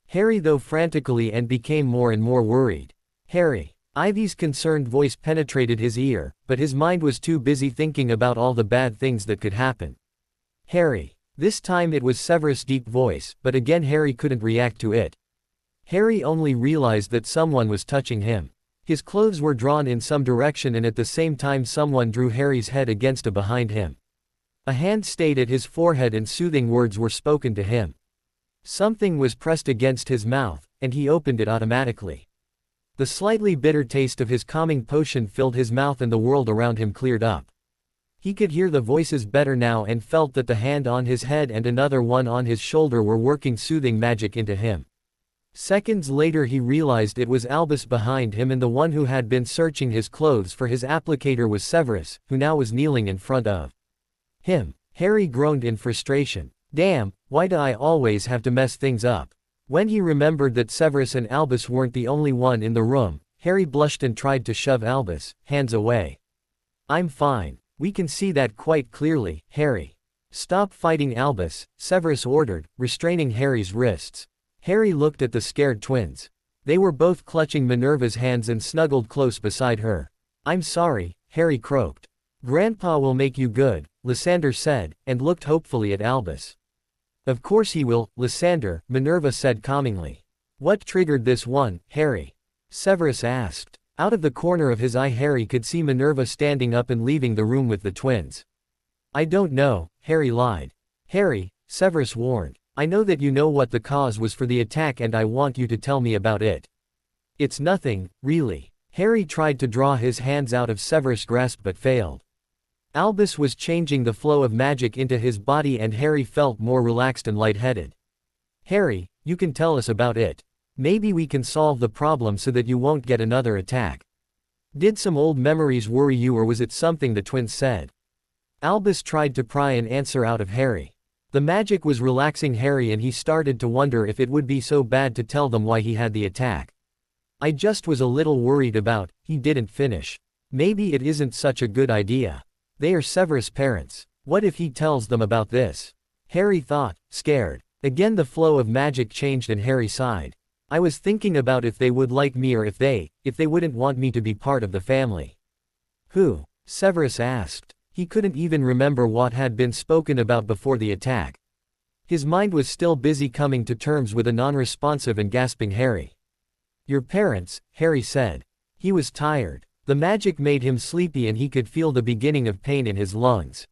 Harry though frantically and became more and more worried. Harry. Ivy's concerned voice penetrated his ear, but his mind was too busy thinking about all the bad things that could happen. Harry. This time it was Severus' deep voice, but again Harry couldn't react to it. Harry only realized that someone was touching him. His clothes were drawn in some direction and at the same time someone drew Harry's head against behind him. A hand stayed at his forehead and soothing words were spoken to him. Something was pressed against his mouth, and he opened it automatically. The slightly bitter taste of his calming potion filled his mouth and the world around him cleared up. He could hear the voices better now and felt that the hand on his head and another one on his shoulder were working soothing magic into him. Seconds later he realized it was Albus behind him and the one who had been searching his clothes for his applicator was Severus, who now was kneeling in front of him. Harry groaned in frustration. Damn, why do I always have to mess things up? When he remembered that Severus and Albus weren't the only one in the room, Harry blushed and tried to shove Albus' hands away. I'm fine. We can see that quite clearly, Harry. Stop fighting Albus, Severus ordered, restraining Harry's wrists. Harry looked at the scared twins. They were both clutching Minerva's hands and snuggled close beside her. I'm sorry, Harry croaked. Grandpa will make you good, Lysander said, and looked hopefully at Albus. Of course he will, Lysander, Minerva said calmingly. What triggered this one, Harry? Severus asked. Out of the corner of his eye Harry could see Minerva standing up and leaving the room with the twins. I don't know, Harry lied. Harry, Severus warned. I know that you know what the cause was for the attack and I want you to tell me about it. It's nothing, really. Harry tried to draw his hands out of Severus' grasp but failed. Albus was changing the flow of magic into his body and Harry felt more relaxed and lightheaded. Harry, you can tell us about it. Maybe we can solve the problem so that you won't get another attack. Did some old memories worry you or was it something the twins said? Albus tried to pry an answer out of Harry. The magic was relaxing Harry and he started to wonder if it would be so bad to tell them why he had the attack. I just was a little worried about, he didn't finish. Maybe it isn't such a good idea. They are Severus' parents. What if he tells them about this? Harry thought, scared. Again the flow of magic changed and Harry sighed. I was thinking about if they would like me or if they wouldn't want me to be part of the family. Who? Severus asked. He couldn't even remember what had been spoken about before the attack. His mind was still busy coming to terms with a non-responsive and gasping Harry. Your parents, Harry said. He was tired. The magic made him sleepy and he could feel the beginning of pain in his lungs.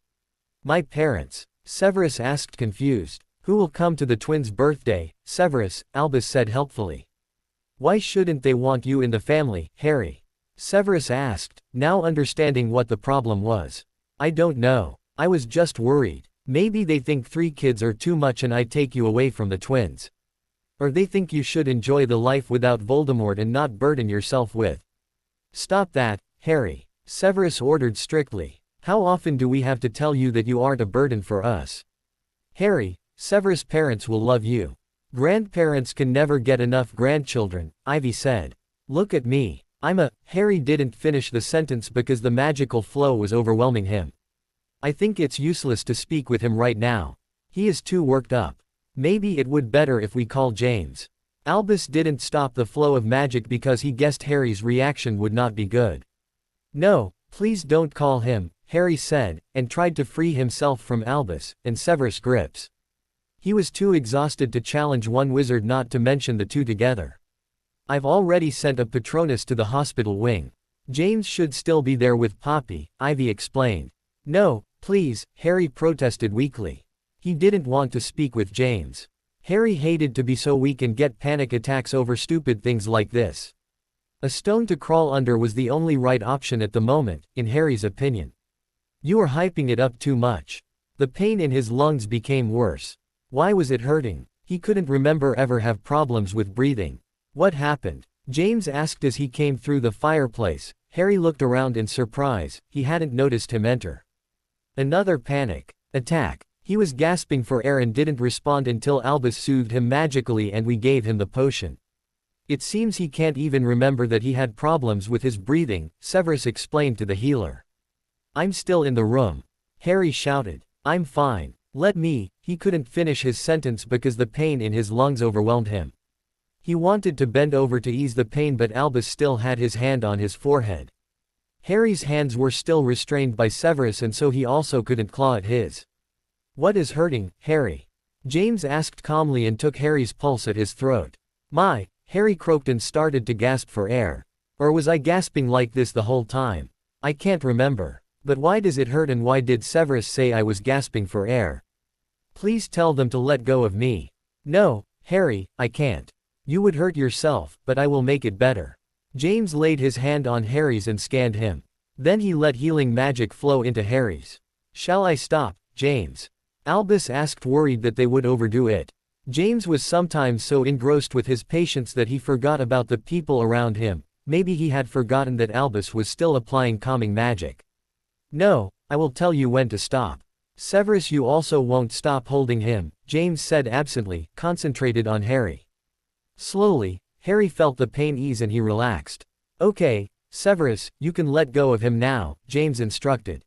My parents? Severus asked confused. Who will come to the twins' birthday, Severus, Albus said helpfully. Why shouldn't they want you in the family, Harry? Severus asked, now understanding what the problem was. I don't know. I was just worried. Maybe they think 3 kids are too much and I take you away from the twins. Or they think you should enjoy the life without Voldemort and not burden yourself with. Stop that, Harry. Severus ordered strictly. How often do we have to tell you that you aren't a burden for us? Harry, Severus' parents will love you. Grandparents can never get enough grandchildren, Ivy said. Look at me. Harry didn't finish the sentence because the magical flow was overwhelming him. I think it's useless to speak with him right now. He is too worked up. Maybe it would better if we call James. Albus didn't stop the flow of magic because he guessed Harry's reaction would not be good. No, please don't call him, Harry said, and tried to free himself from Albus and Severus' grips. He was too exhausted to challenge one wizard not to mention the two together. I've already sent a Patronus to the hospital wing. James should still be there with Poppy, Ivy explained. No, Please, Harry protested weakly. He didn't want to speak with James. Harry hated to be so weak and get panic attacks over stupid things like this. A stone to crawl under was the only right option at the moment, in Harry's opinion. You are hyping it up too much. The pain in his lungs became worse. Why was it hurting? He couldn't remember ever have problems with breathing. What happened? James asked as he came through the fireplace. Harry looked around in surprise, he hadn't noticed him enter. Another panic attack. He was gasping for air and didn't respond until Albus soothed him magically and we gave him the potion. It seems he can't even remember that he had problems with his breathing, Severus explained to the healer. I'm still in the room. Harry shouted. I'm fine. Let me. He couldn't finish his sentence because the pain in his lungs overwhelmed him. He wanted to bend over to ease the pain but Albus still had his hand on his forehead. Harry's hands were still restrained by Severus and so he also couldn't claw at his. What is hurting, Harry? James asked calmly and took Harry's pulse at his throat. My, Harry croaked and started to gasp for air. Or was I gasping like this the whole time? I can't remember. But why does it hurt and why did Severus say I was gasping for air? Please tell them to let go of me. No, Harry, I can't. You would hurt yourself, but I will make it better. James laid his hand on Harry's and scanned him. Then he let healing magic flow into Harry's. Shall I stop, James? Albus asked, worried that they would overdo it. James was sometimes so engrossed with his patients that he forgot about the people around him. Maybe he had forgotten that Albus was still applying calming magic. No, I will tell you when to stop. Severus, you also won't stop holding him, James said absently, concentrated on Harry. Slowly, Harry felt the pain ease and he relaxed. Okay, Severus, you can let go of him now, James instructed.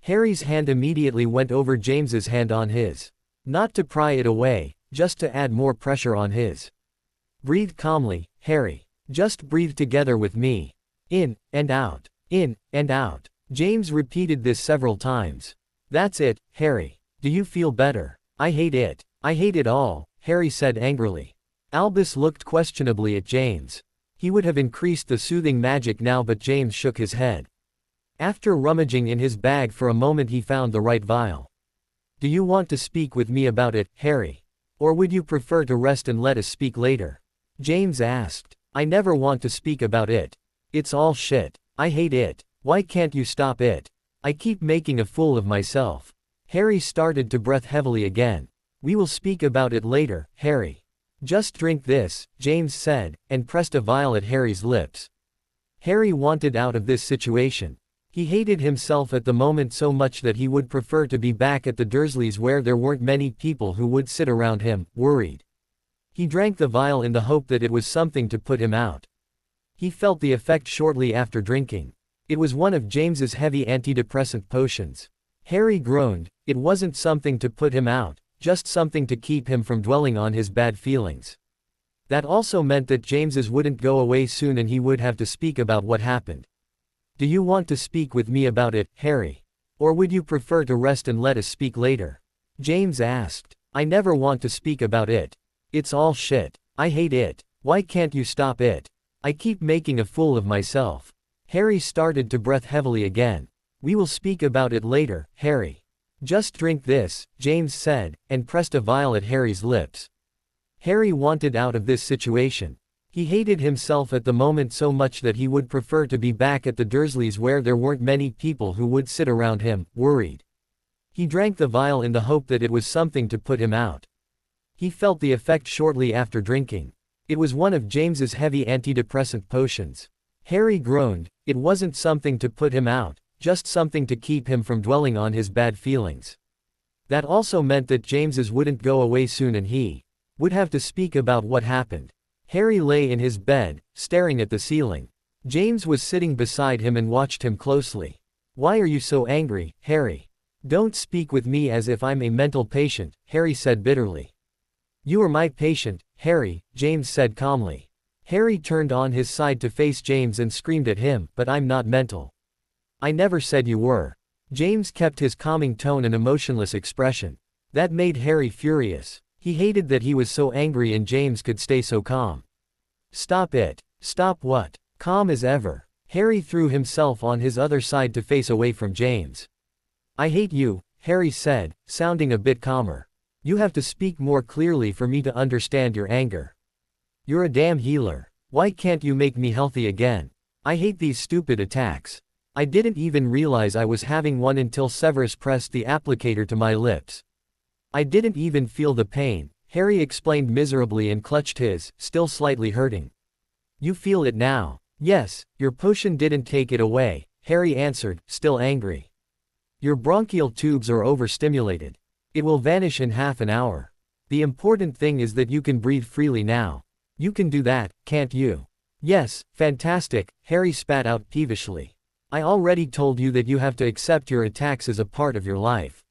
Harry's hand immediately went over James's hand on his. Not to pry it away, just to add more pressure on his. Breathe calmly, Harry. Just breathe together with me. In, and out. In, and out. James repeated this several times. That's it, Harry. Do you feel better? I hate it. I hate it all, Harry said angrily. Albus looked questionably at James. He would have increased the soothing magic now but James shook his head. After rummaging in his bag for a moment he found the right vial. Do you want to speak with me about it, Harry? Or would you prefer to rest and let us speak later? James asked. I never want to speak about it. It's all shit. I hate it. Why can't you stop it? I keep making a fool of myself. Harry started to breath heavily again. We will speak about it later, Harry. Just drink this, James said, and pressed a vial at Harry's lips. Harry wanted out of this situation. He hated himself at the moment so much that he would prefer to be back at the Dursleys where there weren't many people who would sit around him, worried. He drank the vial in the hope that it was something to put him out. He felt the effect shortly after drinking. It was one of James's heavy antidepressant potions. Harry groaned. It wasn't something to put him out, just something to keep him from dwelling on his bad feelings. That also meant that James's wouldn't go away soon and he would have to speak about what happened. Do you want to speak with me about it, Harry? Or would you prefer to rest and let us speak later? James asked. I never want to speak about it. It's all shit. I hate it. Why can't you stop it? I keep making a fool of myself. Harry started to breath heavily again. We will speak about it later, Harry. Just drink this, James said, and pressed a vial at Harry's lips. Harry wanted out of this situation. He hated himself at the moment so much that he would prefer to be back at the Dursleys where there weren't many people who would sit around him, worried. He drank the vial in the hope that it was something to put him out. He felt the effect shortly after drinking. It was one of James's heavy antidepressant potions. Harry groaned. It wasn't something to put him out, just something to keep him from dwelling on his bad feelings. That also meant that James's wouldn't go away soon and he would have to speak about what happened. Harry lay in his bed, staring at the ceiling. James was sitting beside him and watched him closely. Why are you so angry, Harry? Don't speak with me as if I'm a mental patient, Harry said bitterly. You are my patient, Harry, James said calmly. Harry turned on his side to face James and screamed at him, but I'm not mental. I never said you were. James kept his calming tone and emotionless expression. That made Harry furious. He hated that he was so angry and James could stay so calm. Stop it. Stop what? Calm as ever. Harry threw himself on his other side to face away from James. I hate you, Harry said, sounding a bit calmer. You have to speak more clearly for me to understand your anger. You're a damn healer. Why can't you make me healthy again? I hate these stupid attacks. I didn't even realize I was having one until Severus pressed the applicator to my lips. I didn't even feel the pain, Harry explained miserably and clutched his, still slightly hurting. You feel it now. Yes, your potion didn't take it away, Harry answered, still angry. Your bronchial tubes are overstimulated. It will vanish in half an hour. The important thing is that you can breathe freely now. You can do that, can't you? Yes, fantastic, Harry spat out peevishly. I already told you that you have to accept your attacks as a part of your life.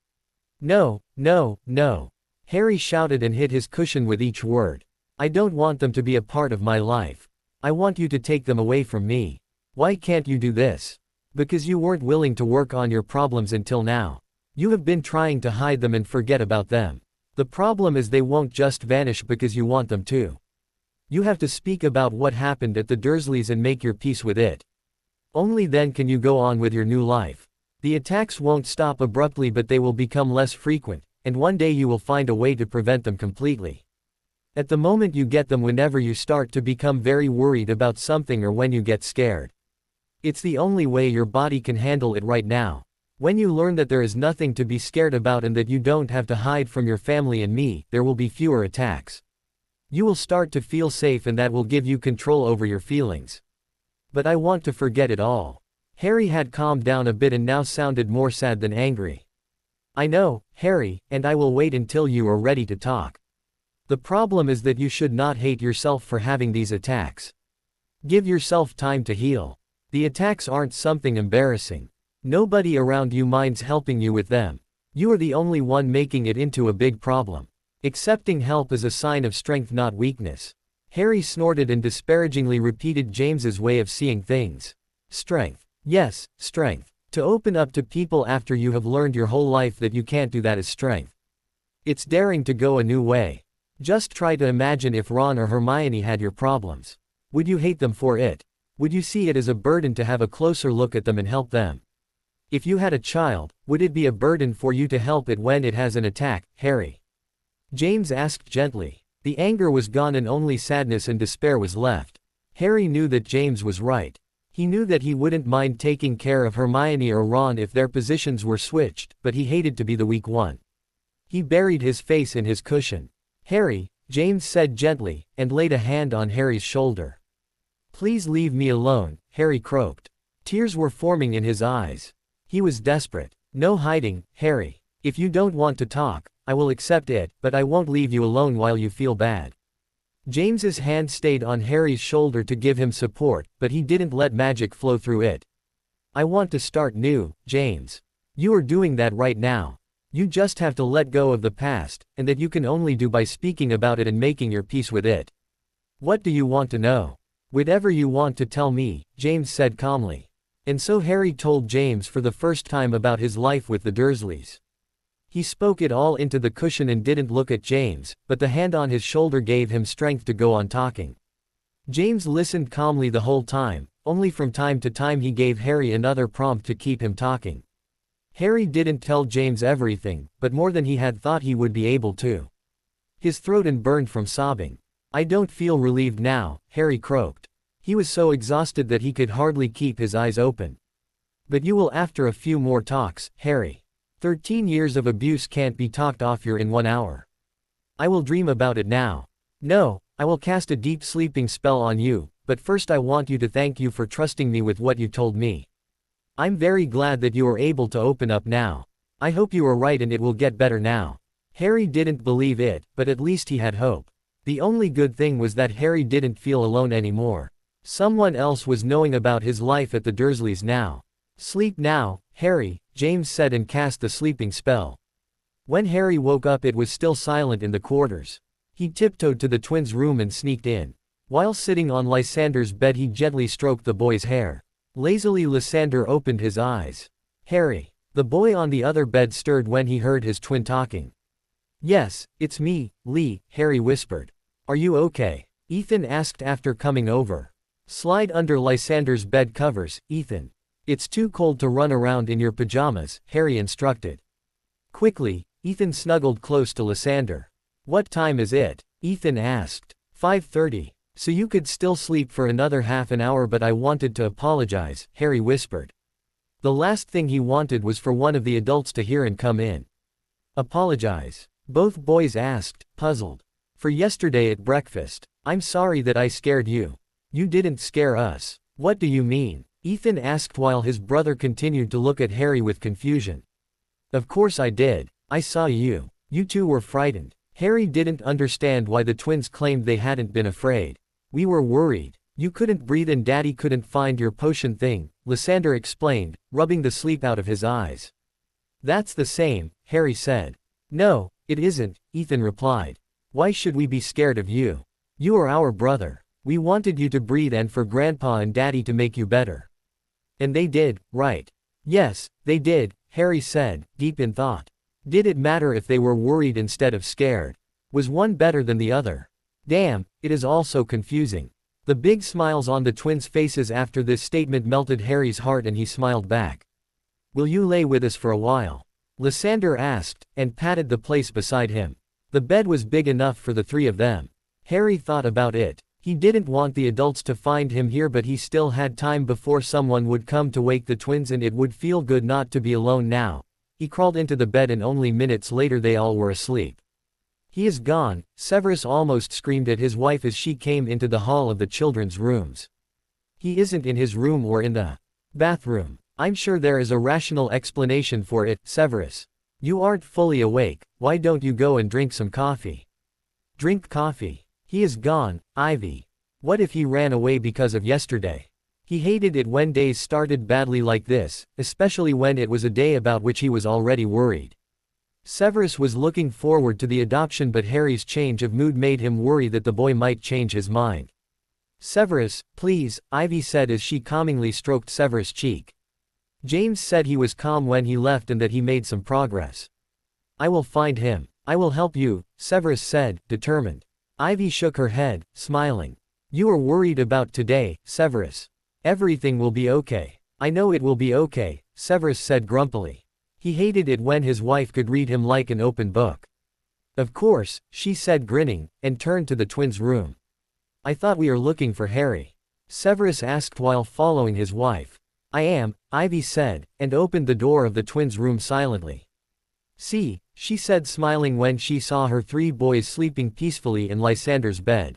No, no, no. Harry shouted and hit his cushion with each word. I don't want them to be a part of my life. I want you to take them away from me. Why can't you do this? Because you weren't willing to work on your problems until now. You have been trying to hide them and forget about them. The problem is they won't just vanish because you want them to. You have to speak about what happened at the Dursleys and make your peace with it. Only then can you go on with your new life. The attacks won't stop abruptly, but they will become less frequent, and one day you will find a way to prevent them completely. At the moment you get them whenever you start to become very worried about something or when you get scared. It's the only way your body can handle it right now. When you learn that there is nothing to be scared about and that you don't have to hide from your family and me, there will be fewer attacks. You will start to feel safe and that will give you control over your feelings. But I want to forget it all. Harry had calmed down a bit and now sounded more sad than angry. I know, Harry, and I will wait until you are ready to talk. The problem is that you should not hate yourself for having these attacks. Give yourself time to heal. The attacks aren't something embarrassing. Nobody around you minds helping you with them. You are the only one making it into a big problem. Accepting help is a sign of strength, not weakness. Harry snorted and disparagingly repeated James's way of seeing things. Strength. Yes, strength. To open up to people after you have learned your whole life that you can't do that is strength. It's daring to go a new way. Just try to imagine if Ron or Hermione had your problems. Would you hate them for it? Would you see it as a burden to have a closer look at them and help them? If you had a child, would it be a burden for you to help it when it has an attack, Harry? James asked gently. The anger was gone and only sadness and despair was left. Harry knew that James was right. He knew that he wouldn't mind taking care of Hermione or Ron if their positions were switched, but he hated to be the weak one. He buried his face in his cushion. Harry, James said gently, and laid a hand on Harry's shoulder. Please leave me alone, Harry croaked. Tears were forming in his eyes. He was desperate. No hiding, Harry. If you don't want to talk, I will accept it, but I won't leave you alone while you feel bad. James's hand stayed on Harry's shoulder to give him support, but he didn't let magic flow through it. I want to start new, James. You are doing that right now. You just have to let go of the past, and that you can only do by speaking about it and making your peace with it. What do you want to know? Whatever you want to tell me, James said calmly. And so Harry told James for the first time about his life with the Dursleys. He spoke it all into the cushion and didn't look at James, but the hand on his shoulder gave him strength to go on talking. James listened calmly the whole time, only from time to time he gave Harry another prompt to keep him talking. Harry didn't tell James everything, but more than he had thought he would be able to. His throat burned from sobbing. I don't feel relieved now, Harry croaked. He was so exhausted that he could hardly keep his eyes open. But you will after a few more talks, Harry. 13 years of abuse can't be talked off here in 1 hour. I will dream about it now. No, I will cast a deep sleeping spell on you, but first I want you to thank you for trusting me with what you told me. I'm very glad that you are able to open up now. I hope you are right and it will get better now. Harry didn't believe it, but at least he had hope. The only good thing was that Harry didn't feel alone anymore. Someone else was knowing about his life at the Dursleys now. Sleep now, Harry, James said and cast the sleeping spell. When Harry woke up it was still silent in the quarters. He tiptoed to the twins' room and sneaked in. While sitting on Lysander's bed he gently stroked the boy's hair. Lazily Lysander opened his eyes. Harry. The boy on the other bed stirred when he heard his twin talking. Yes, it's me, Lee, Harry whispered. Are you okay? Ethan asked after coming over. Slide under Lysander's bed covers, Ethan. It's too cold to run around in your pajamas, Harry instructed. Quickly, Ethan snuggled close to Lysander. What time is it? Ethan asked. 5:30. So you could still sleep for another half an hour, but I wanted to apologize, Harry whispered. The last thing he wanted was for one of the adults to hear and come in. Apologize? Both boys asked, puzzled. For yesterday at breakfast. I'm sorry that I scared you. You didn't scare us. What do you mean? Ethan asked while his brother continued to look at Harry with confusion. Of course I did. I saw you. You two were frightened. Harry didn't understand why the twins claimed they hadn't been afraid. We were worried. You couldn't breathe and Daddy couldn't find your potion thing, Lysander explained, rubbing the sleep out of his eyes. That's the same, Harry said. No, it isn't, Ethan replied. Why should we be scared of you? You are our brother. We wanted you to breathe and for Grandpa and Daddy to make you better. And they did, right? Yes, they did, Harry said, deep in thought. Did it matter if they were worried instead of scared? Was one better than the other? Damn, it is all so confusing. The big smiles on the twins' faces after this statement melted Harry's heart and he smiled back. Will you lay with us for a while? Lysander asked, and patted the place beside him. The bed was big enough for the three of them. Harry thought about it. He didn't want the adults to find him here, but he still had time before someone would come to wake the twins, and it would feel good not to be alone now. He crawled into the bed and only minutes later they all were asleep. He is gone, Severus almost screamed at his wife as she came into the hall of the children's rooms. He isn't in his room or in the bathroom. I'm sure there is a rational explanation for it, Severus. You aren't fully awake, why don't you go and drink some coffee? Drink coffee. He is gone, Ivy. What if he ran away because of yesterday? He hated it when days started badly like this, especially when it was a day about which he was already worried. Severus was looking forward to the adoption, but Harry's change of mood made him worry that the boy might change his mind. Severus, please, Ivy said as she calmingly stroked Severus' cheek. James said he was calm when he left and that he made some progress. I will find him. I will help you, Severus said, determined. Ivy shook her head, smiling. You are worried about today, Severus. Everything will be okay. I know it will be okay, Severus said grumpily. He hated it when his wife could read him like an open book. Of course, she said grinning, and turned to the twins' room. I thought we are looking for Harry. Severus asked while following his wife. I am, Ivy said, and opened the door of the twins' room silently. See, she said smiling when she saw her three boys sleeping peacefully in Lysander's bed.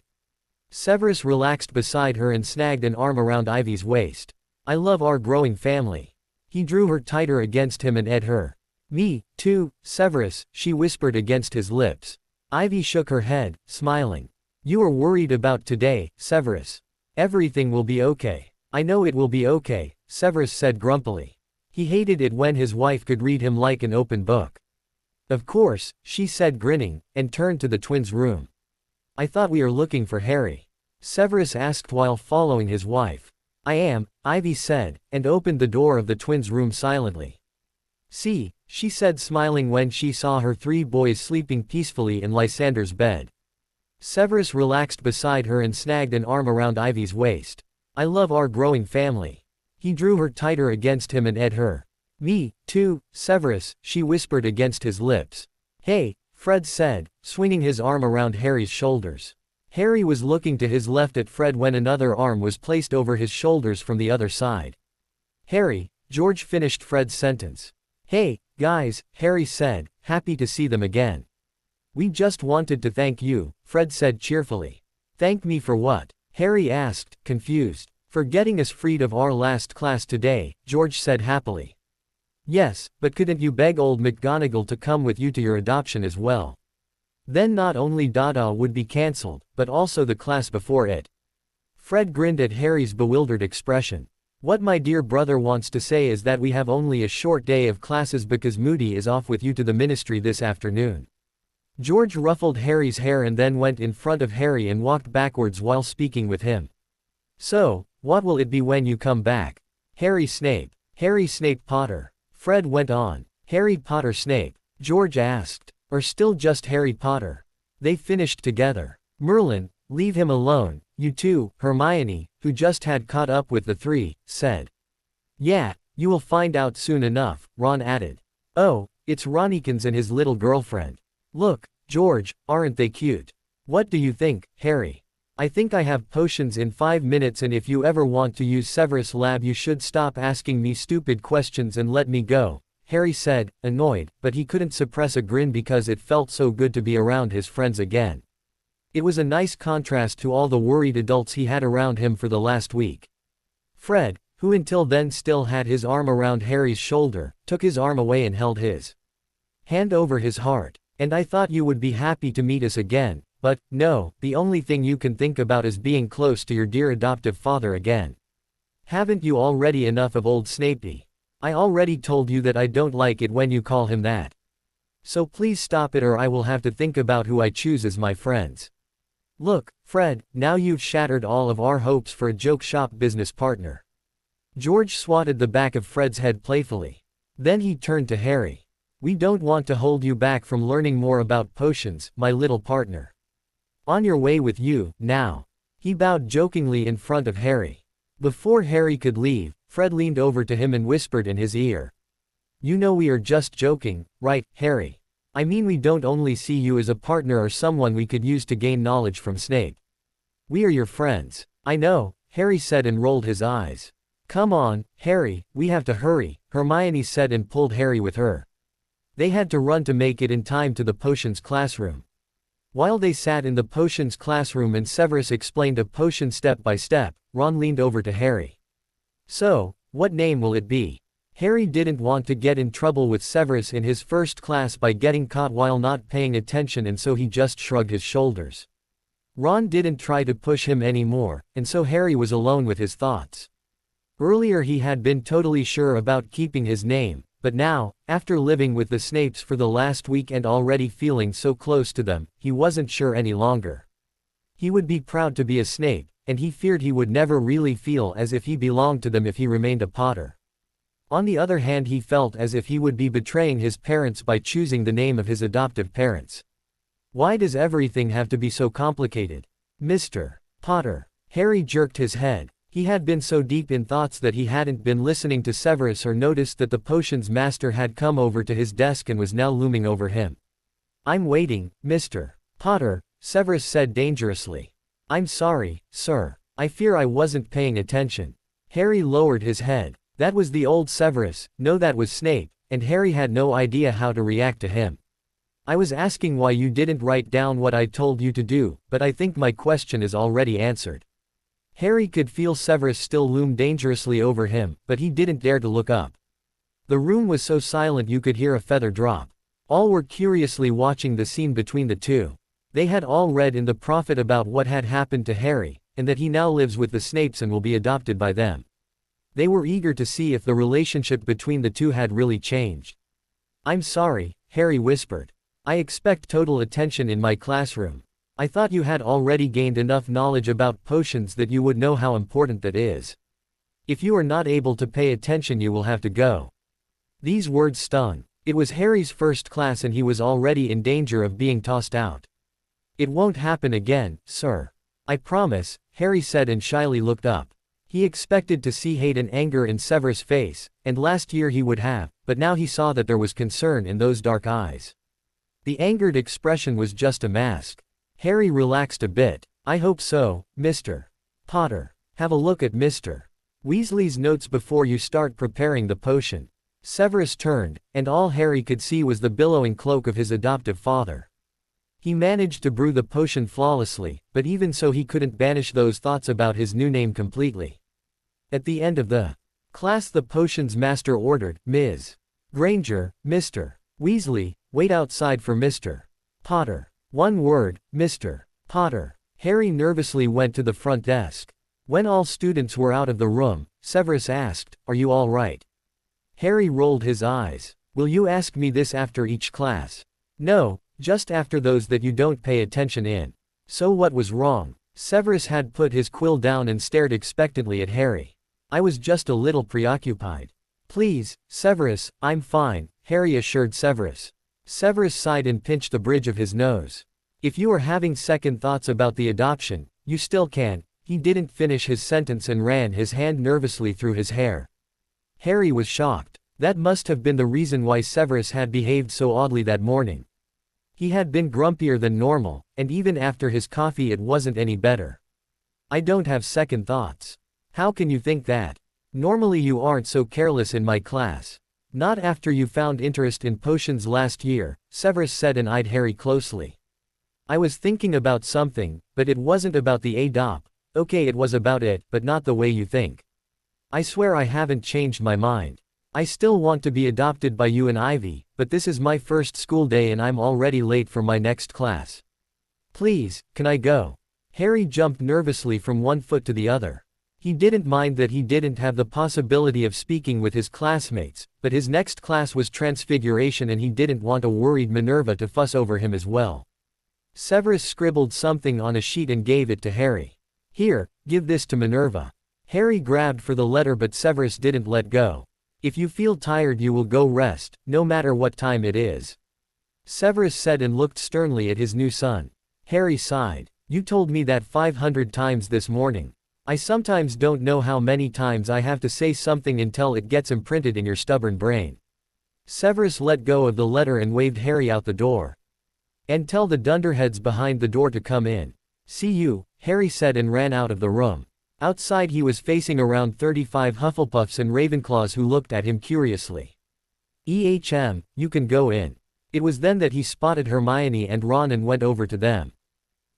Severus relaxed beside her and snagged an arm around Ivy's waist. I love our growing family. He drew her tighter against him and ed her. Me, too, Severus, she whispered against his lips. Ivy shook her head, smiling. You are worried about today, Severus. Everything will be okay. I know it will be okay, Severus said grumpily. He hated it when his wife could read him like an open book. Of course, she said grinning, and turned to the twins' room. I thought we are looking for Harry. Severus asked while following his wife. I am, Ivy said, and opened the door of the twins' room silently. See, she said smiling when she saw her three boys sleeping peacefully in Lysander's bed. Severus relaxed beside her and snagged an arm around Ivy's waist. I love our growing family. He drew her tighter against him and ed her. Me, too, Severus, she whispered against his lips. Hey, Fred said, swinging his arm around Harry's shoulders. Harry was looking to his left at Fred when another arm was placed over his shoulders from the other side. Harry, George finished Fred's sentence. Hey, guys, Harry said, happy to see them again. We just wanted to thank you, Fred said cheerfully. Thank me for what? Harry asked, confused. For getting us freed of our last class today, George said happily. Yes, but couldn't you beg old McGonagall to come with you to your adoption as well? Then not only Dada would be cancelled, but also the class before it. Fred grinned at Harry's bewildered expression. What my dear brother wants to say is that we have only a short day of classes because Moody is off with you to the ministry this afternoon. George ruffled Harry's hair and then went in front of Harry and walked backwards while speaking with him. So, what will it be when you come back? Harry Snape Potter. Fred went on. Harry Potter Snape? George asked. Or still just Harry Potter? They finished together. Merlin, leave him alone, you two, Hermione, who just had caught up with the three, said. Yeah, You will find out soon enough, Ron added. Oh, it's Ronnikins and his little girlfriend. Look, George, aren't they cute? What do you think, Harry? I think I have potions in 5 minutes, and if you ever want to use Severus' lab you should stop asking me stupid questions and let me go, Harry said, annoyed, but he couldn't suppress a grin because it felt so good to be around his friends again. It was a nice contrast to all the worried adults he had around him for the last week. Fred, who until then still had his arm around Harry's shoulder, took his arm away and held his hand over his heart. And I thought you would be happy to meet us again, but, no, the only thing you can think about is being close to your dear adoptive father again. Haven't you already enough of old Snape? I already told you that I don't like it when you call him that. So please stop it, or I will have to think about who I choose as my friends. Look, Fred, now you've shattered all of our hopes for a joke shop business partner. George swatted the back of Fred's head playfully. Then he turned to Harry. We don't want to hold you back from learning more about potions, my little partner. On your way with you, now. He bowed jokingly in front of Harry. Before Harry could leave, Fred leaned over to him and whispered in his ear. You know we are just joking, right, Harry? I mean, we don't only see you as a partner or someone we could use to gain knowledge from Snape. We are your friends. I know, Harry said and rolled his eyes. Come on, Harry, we have to hurry, Hermione said and pulled Harry with her. They had to run to make it in time to the potions classroom. While they sat in the potions classroom and Severus explained a potion step by step, Ron leaned over to Harry. So, what name will it be? Harry didn't want to get in trouble with Severus in his first class by getting caught while not paying attention, and so he just shrugged his shoulders. Ron didn't try to push him anymore, and so Harry was alone with his thoughts. Earlier he had been totally sure about keeping his name, but now, after living with the Snapes for the last week and already feeling so close to them, he wasn't sure any longer. He would be proud to be a Snape, and he feared he would never really feel as if he belonged to them if he remained a Potter. On the other hand, he felt as if he would be betraying his parents by choosing the name of his adoptive parents. Why does everything have to be so complicated? Mr. Potter. Harry jerked his head. He had been so deep in thoughts that he hadn't been listening to Severus or noticed that the potions master had come over to his desk and was now looming over him. I'm waiting, Mr. Potter, Severus said dangerously. I'm sorry, sir. I fear I wasn't paying attention. Harry lowered his head. That was the old Severus, no, that was Snape, and Harry had no idea how to react to him. I was asking why you didn't write down what I told you to do, but I think my question is already answered. Harry could feel Severus still loom dangerously over him, but he didn't dare to look up. The room was so silent you could hear a feather drop. All were curiously watching the scene between the two. They had all read in the Prophet about what had happened to Harry, and that he now lives with the Snapes and will be adopted by them. They were eager to see if the relationship between the two had really changed. I'm sorry, Harry whispered. I expect total attention in my classroom. I thought you had already gained enough knowledge about potions that you would know how important that is. If you are not able to pay attention, you will have to go. These words stung. It was Harry's first class and he was already in danger of being tossed out. It won't happen again, sir. I promise, Harry said and shyly looked up. He expected to see hate and anger in Severus' face, and last year he would have, but now he saw that there was concern in those dark eyes. The angered expression was just a mask. Harry relaxed a bit. I hope so, Mr. Potter. Have a look at Mr. Weasley's notes before you start preparing the potion. Severus turned, and all Harry could see was the billowing cloak of his adoptive father. He managed to brew the potion flawlessly, but even so he couldn't banish those thoughts about his new name completely. At the end of the class, the potions master ordered, Ms. Granger, Mr. Weasley, wait outside for Mr. Potter. One word, Mr. Potter. Harry nervously went to the front desk. When all students were out of the room, Severus asked, Are you all right? Harry rolled his eyes. Will you ask me this after each class? No, just after those that you don't pay attention in. So what was wrong? Severus had put his quill down and stared expectantly at Harry. I was just a little preoccupied. Please, Severus, I'm fine, Harry assured Severus. Severus sighed and pinched the bridge of his nose. If you are having second thoughts about the adoption, you still can. He didn't finish his sentence and ran his hand nervously through his hair. Harry was shocked. That must have been the reason why Severus had behaved so oddly that morning. He had been grumpier than normal, and even after his coffee it wasn't any better. I don't have second thoughts. How can you think that? Normally you aren't so careless in my class. Not after you found interest in potions last year, Severus said and eyed Harry closely. I was thinking about something, but it wasn't about the ADOP. Okay, it was about it, but not the way you think. I swear I haven't changed my mind. I still want to be adopted by you and Ivy, but this is my first school day and I'm already late for my next class. Please, can I go? Harry jumped nervously from one foot to the other. He didn't mind that he didn't have the possibility of speaking with his classmates, but his next class was Transfiguration and he didn't want a worried Minerva to fuss over him as well. Severus scribbled something on a sheet and gave it to Harry. Here, give this to Minerva. Harry grabbed for the letter but Severus didn't let go. If you feel tired you will go rest, no matter what time it is. Severus said and looked sternly at his new son. Harry sighed. You told me that 500 times this morning. I sometimes don't know how many times I have to say something until it gets imprinted in your stubborn brain. Severus let go of the letter and waved Harry out the door. And tell the dunderheads behind the door to come in. See you, Harry said and ran out of the room. Outside he was facing around 35 Hufflepuffs and Ravenclaws who looked at him curiously. You can go in. It was then that he spotted Hermione and Ron and went over to them.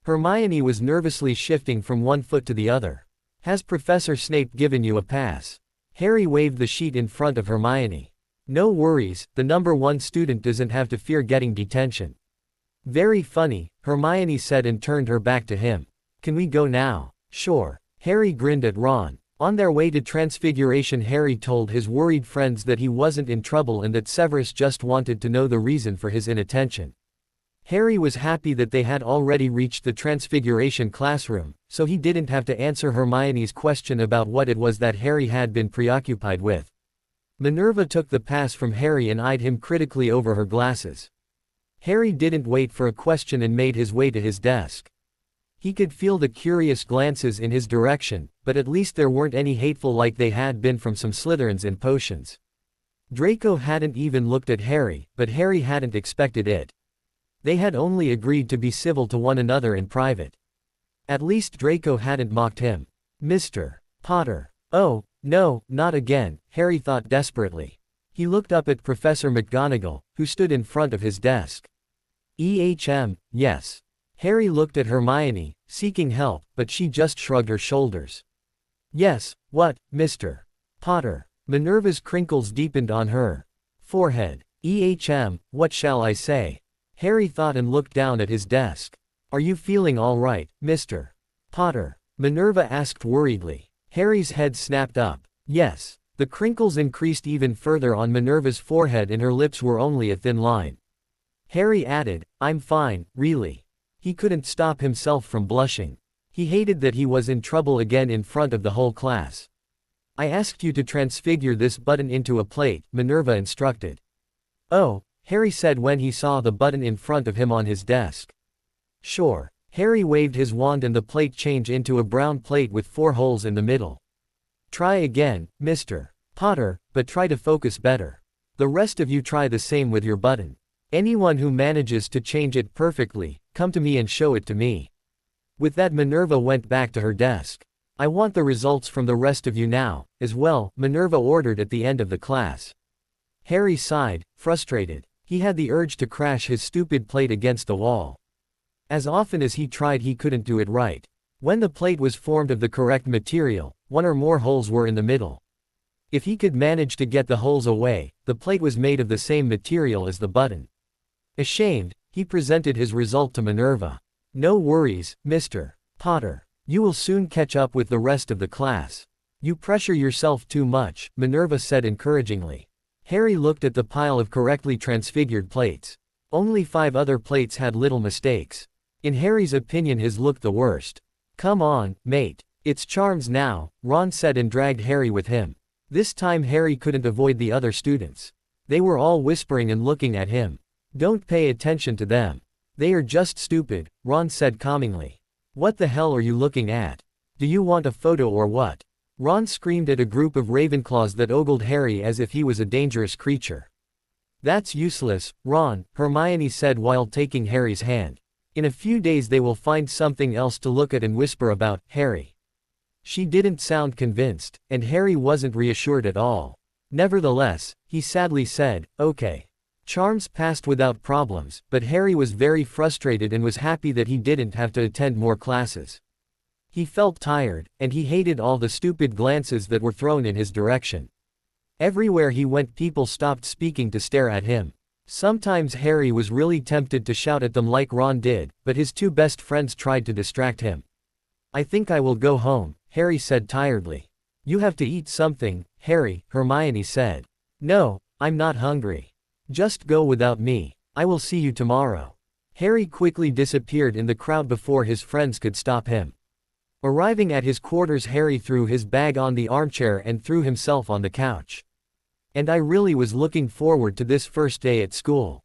Hermione was nervously shifting from one foot to the other. Has Professor Snape given you a pass? Harry waved the sheet in front of Hermione. No worries, the number 1 student doesn't have to fear getting detention. Very funny, Hermione said and turned her back to him. Can we go now? Sure. Harry grinned at Ron. On their way to Transfiguration Harry told his worried friends that he wasn't in trouble and that Severus just wanted to know the reason for his inattention. Harry was happy that they had already reached the Transfiguration classroom, so he didn't have to answer Hermione's question about what it was that Harry had been preoccupied with. Minerva took the pass from Harry and eyed him critically over her glasses. Harry didn't wait for a question and made his way to his desk. He could feel the curious glances in his direction, but at least there weren't any hateful like they had been from some Slytherins in potions. Draco hadn't even looked at Harry, but Harry hadn't expected it. They had only agreed to be civil to one another in private. At least Draco hadn't mocked him. Mr. Potter. Oh, no, not again, Harry thought desperately. He looked up at Professor McGonagall, who stood in front of his desk. Yes. Harry looked at Hermione, seeking help, but she just shrugged her shoulders. Yes, what, Mr. Potter? Minerva's crinkles deepened on her forehead. What shall I say? Harry thought and looked down at his desk. Are you feeling all right, Mr. Potter? Minerva asked worriedly. Harry's head snapped up. Yes. The crinkles increased even further on Minerva's forehead and her lips were only a thin line. Harry added, I'm fine, really. He couldn't stop himself from blushing. He hated that he was in trouble again in front of the whole class. I asked you to transfigure this button into a plate, Minerva instructed. Oh, Harry said when he saw the button in front of him on his desk. Sure. Harry waved his wand and the plate changed into a brown plate with 4 holes in the middle. Try again, Mr. Potter, but try to focus better. The rest of you try the same with your button. Anyone who manages to change it perfectly, come to me and show it to me. With that Minerva went back to her desk. I want the results from the rest of you now, as well, Minerva ordered at the end of the class. Harry sighed, frustrated. He had the urge to crash his stupid plate against the wall. As often as he tried he couldn't do it right. When the plate was formed of the correct material, 1 or more holes were in the middle. If he could manage to get the holes away, the plate was made of the same material as the button. Ashamed, he presented his result to Minerva. No worries, Mr. Potter. You will soon catch up with the rest of the class. You pressure yourself too much, Minerva said encouragingly. Harry looked at the pile of correctly transfigured plates. Only 5 other plates had little mistakes. In Harry's opinion his looked the worst. Come on, mate. It's charms now, Ron said and dragged Harry with him. This time Harry couldn't avoid the other students. They were all whispering and looking at him. Don't pay attention to them. They are just stupid, Ron said calmingly. What the hell are you looking at? Do you want a photo or what? Ron screamed at a group of Ravenclaws that ogled Harry as if he was a dangerous creature. That's useless, Ron, Hermione said while taking Harry's hand. In a few days they will find something else to look at and whisper about, Harry. She didn't sound convinced, and Harry wasn't reassured at all. Nevertheless, he sadly said, okay. Charms passed without problems, but Harry was very frustrated and was happy that he didn't have to attend more classes. He felt tired, and he hated all the stupid glances that were thrown in his direction. Everywhere he went people stopped speaking to stare at him. Sometimes Harry was really tempted to shout at them like Ron did, but his two best friends tried to distract him. I think I will go home, Harry said tiredly. You have to eat something, Harry, Hermione said. No, I'm not hungry. Just go without me. I will see you tomorrow. Harry quickly disappeared in the crowd before his friends could stop him. Arriving at his quarters, Harry threw his bag on the armchair and threw himself on the couch. And I really was looking forward to this first day at school.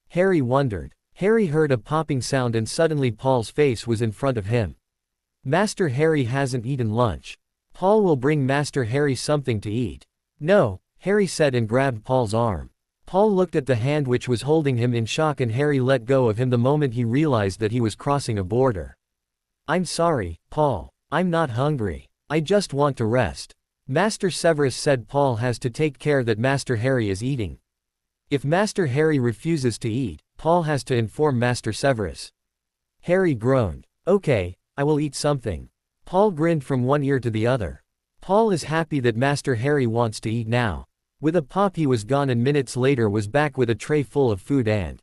Harry wondered. Harry heard a popping sound and suddenly Paul's face was in front of him. Master Harry hasn't eaten lunch. Paul will bring Master Harry something to eat. No, Harry said and grabbed Paul's arm. Paul looked at the hand which was holding him in shock and Harry let go of him the moment he realized that he was crossing a border. I'm sorry, Paul. I'm not hungry. I just want to rest. Master Severus said Paul has to take care that Master Harry is eating. If Master Harry refuses to eat, Paul has to inform Master Severus. Harry groaned. Okay, I will eat something. Paul grinned from one ear to the other. Paul is happy that Master Harry wants to eat now. With a pop he was gone and minutes later was back with a tray full of food and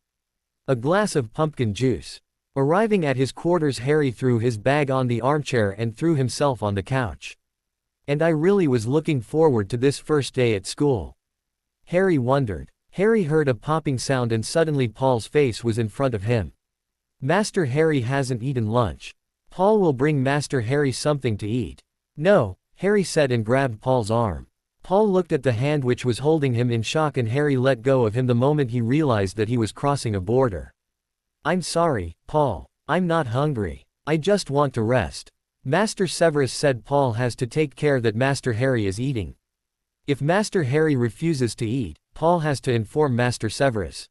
a glass of pumpkin juice. Arriving at his quarters, Harry threw his bag on the armchair and threw himself on the couch. And I really was looking forward to this first day at school. Harry wondered. Harry heard a popping sound and suddenly Paul's face was in front of him. Master Harry hasn't eaten lunch. Paul will bring Master Harry something to eat. No, Harry said and grabbed Paul's arm. Paul looked at the hand which was holding him in shock and Harry let go of him the moment he realized that he was crossing a border. I'm sorry, Paul. I'm not hungry. I just want to rest. Master Severus said Paul has to take care that Master Harry is eating. If Master Harry refuses to eat, Paul has to inform Master Severus.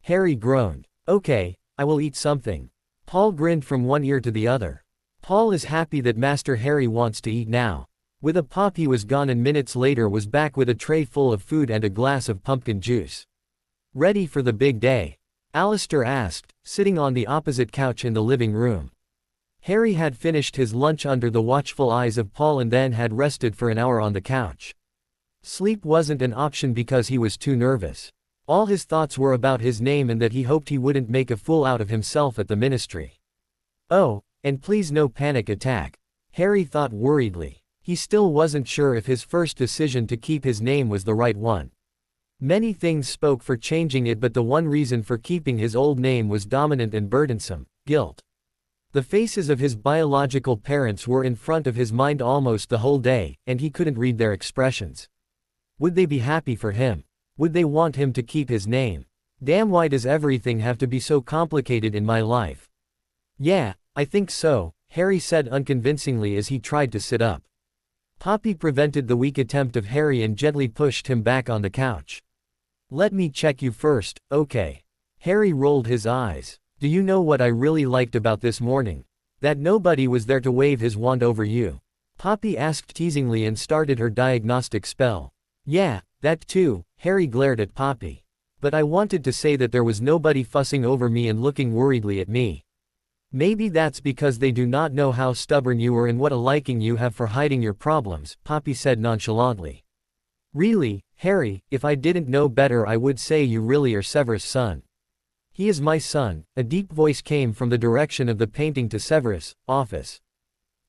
Harry groaned. Okay, I will eat something. Paul grinned from one ear to the other. Paul is happy that Master Harry wants to eat now. With a pop he was gone and minutes later was back with a tray full of food and a glass of pumpkin juice. Ready for the big day? Alistair asked, sitting on the opposite couch in the living room. Harry had finished his lunch under the watchful eyes of Paul and then had rested for an hour on the couch. Sleep wasn't an option because he was too nervous. All his thoughts were about his name and that he hoped he wouldn't make a fool out of himself at the ministry. Oh, and please no panic attack. Harry thought worriedly. He still wasn't sure if his first decision to keep his name was the right one. Many things spoke for changing it, but the one reason for keeping his old name was dominant and burdensome: guilt. The faces of his biological parents were in front of his mind almost the whole day, and he couldn't read their expressions. Would they be happy for him? Would they want him to keep his name? Damn, why does everything have to be so complicated in my life? Yeah, I think so, Harry said unconvincingly as he tried to sit up. Poppy prevented the weak attempt of Harry and gently pushed him back on the couch. Let me check you first, okay? Harry rolled his eyes. Do you know what I really liked about this morning? That nobody was there to wave his wand over you. Poppy asked teasingly and started her diagnostic spell. Yeah, that too, Harry glared at Poppy. But I wanted to say that there was nobody fussing over me and looking worriedly at me. Maybe that's because they do not know how stubborn you are and what a liking you have for hiding your problems, Poppy said nonchalantly. Really, Harry, if I didn't know better I would say you really are Severus' son. He is my son, a deep voice came from the direction of the painting to Severus' office.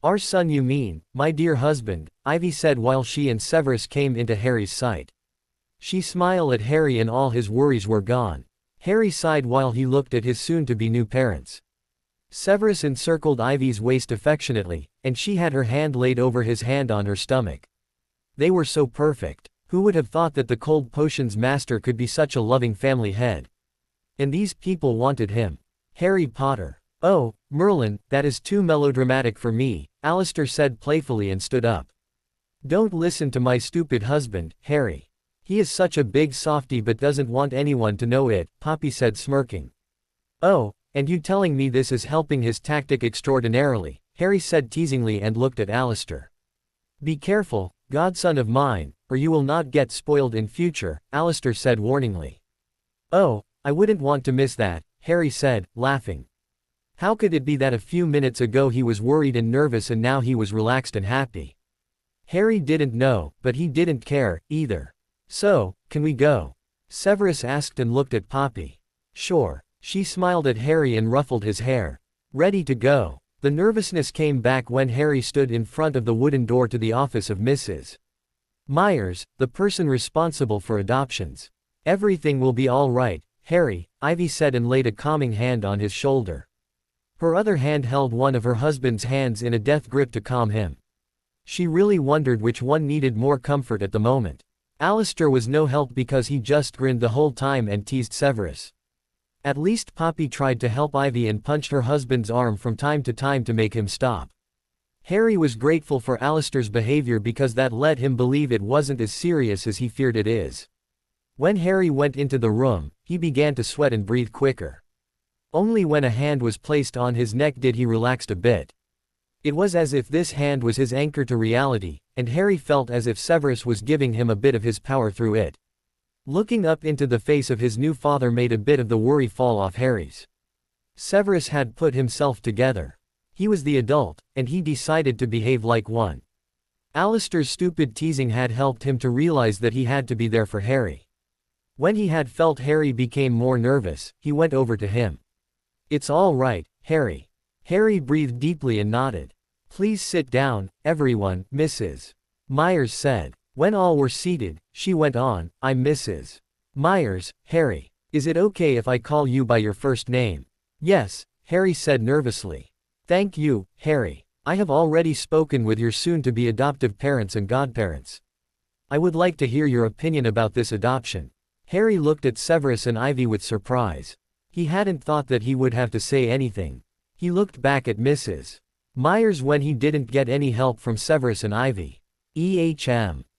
Our son you mean, my dear husband, Ivy said while she and Severus came into Harry's sight. She smiled at Harry and all his worries were gone. Harry sighed while he looked at his soon-to-be new parents. Severus encircled Ivy's waist affectionately, and she had her hand laid over his hand on her stomach. They were so perfect. Who would have thought that the cold potions master could be such a loving family head? And these people wanted him. Harry Potter. Oh, Merlin, that is too melodramatic for me, Alistair said playfully and stood up. Don't listen to my stupid husband, Harry. He is such a big softy but doesn't want anyone to know it, Poppy said smirking. Oh, and you telling me this is helping his tactic extraordinarily, Harry said teasingly and looked at Alistair. Be careful, godson of mine, or you will not get spoiled in future, Alistair said warningly. Oh, I wouldn't want to miss that, Harry said, laughing. How could it be that a few minutes ago he was worried and nervous and now he was relaxed and happy? Harry didn't know, but he didn't care, either. So, can we go? Severus asked and looked at Poppy. Sure. She smiled at Harry and ruffled his hair. Ready to go. The nervousness came back when Harry stood in front of the wooden door to the office of Mrs. Myers, the person responsible for adoptions. Everything will be all right, Harry, Ivy said and laid a calming hand on his shoulder. Her other hand held one of her husband's hands in a death grip to calm him. She really wondered which one needed more comfort at the moment. Alistair was no help because he just grinned the whole time and teased Severus. At least Poppy tried to help Ivy and punched her husband's arm from time to make him stop. Harry was grateful for Alistair's behavior because that let him believe it wasn't as serious as he feared it is. When Harry went into the room, he began to sweat and breathe quicker. Only when a hand was placed on his neck did he relax a bit. It was as if this hand was his anchor to reality, and Harry felt as if Severus was giving him a bit of his power through it. Looking up into the face of his new father made a bit of the worry fall off Harry's. Severus had put himself together. He was the adult, and he decided to behave like one. Alistair's stupid teasing had helped him to realize that he had to be there for Harry. When he had felt Harry became more nervous, he went over to him. It's all right, Harry. Harry breathed deeply and nodded. Please sit down, everyone, Mrs. Myers said. When all were seated, she went on, I'm Mrs. Myers, Harry. Is it okay if I call you by your first name? Yes, Harry said nervously. Thank you, Harry. I have already spoken with your soon-to-be adoptive parents and godparents. I would like to hear your opinion about this adoption. Harry looked at Severus and Ivy with surprise. He hadn't thought that he would have to say anything. He looked back at Mrs. Myers when he didn't get any help from Severus and Ivy.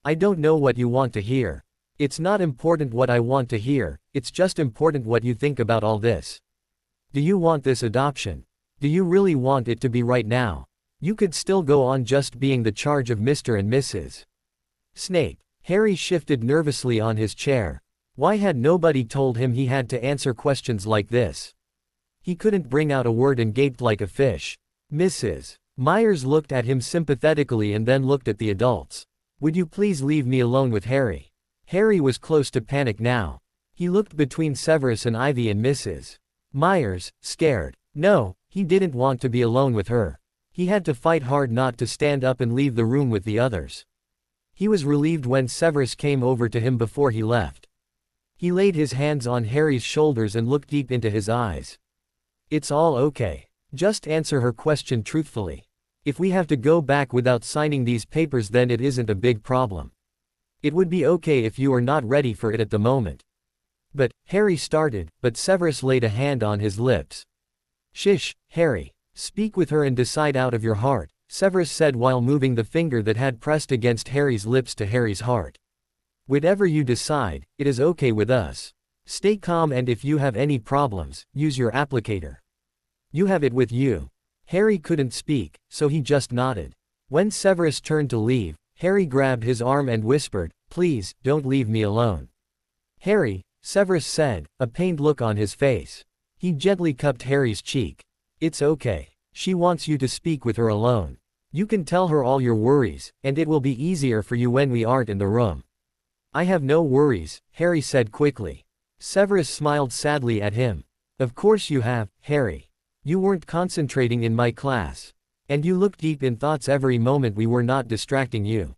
I don't know what you want to hear. It's not important what I want to hear, it's just important what you think about all this. Do you want this adoption? Do you really want it to be right now? You could still go on just being the charge of Mr. and Mrs. Snape. Harry shifted nervously on his chair. Why had nobody told him he had to answer questions like this? He couldn't bring out a word and gaped like a fish. Mrs. Myers looked at him sympathetically and then looked at the adults. Would you please leave me alone with Harry? Harry was close to panic now. He looked between Severus and Ivy and Mrs. Myers, scared. No, he didn't want to be alone with her. He had to fight hard not to stand up and leave the room with the others. He was relieved when Severus came over to him before he left. He laid his hands on Harry's shoulders and looked deep into his eyes. It's all okay. Just answer her question truthfully. If we have to go back without signing these papers then it isn't a big problem. It would be okay if you are not ready for it at the moment. But, Harry started, but Severus laid a hand on his lips. Shish, Harry. Speak with her and decide out of your heart, Severus said while moving the finger that had pressed against Harry's lips to Harry's heart. Whatever you decide, it is okay with us. Stay calm and if you have any problems, use your applicator. You have it with you. Harry couldn't speak, so he just nodded. When Severus turned to leave, Harry grabbed his arm and whispered, please, don't leave me alone. Harry, Severus said, a pained look on his face. He gently cupped Harry's cheek. It's okay. She wants you to speak with her alone. You can tell her all your worries, and it will be easier for you when we aren't in the room. I have no worries, Harry said quickly. Severus smiled sadly at him. Of course you have, Harry. You weren't concentrating in my class. And you looked deep in thoughts every moment we were not distracting you.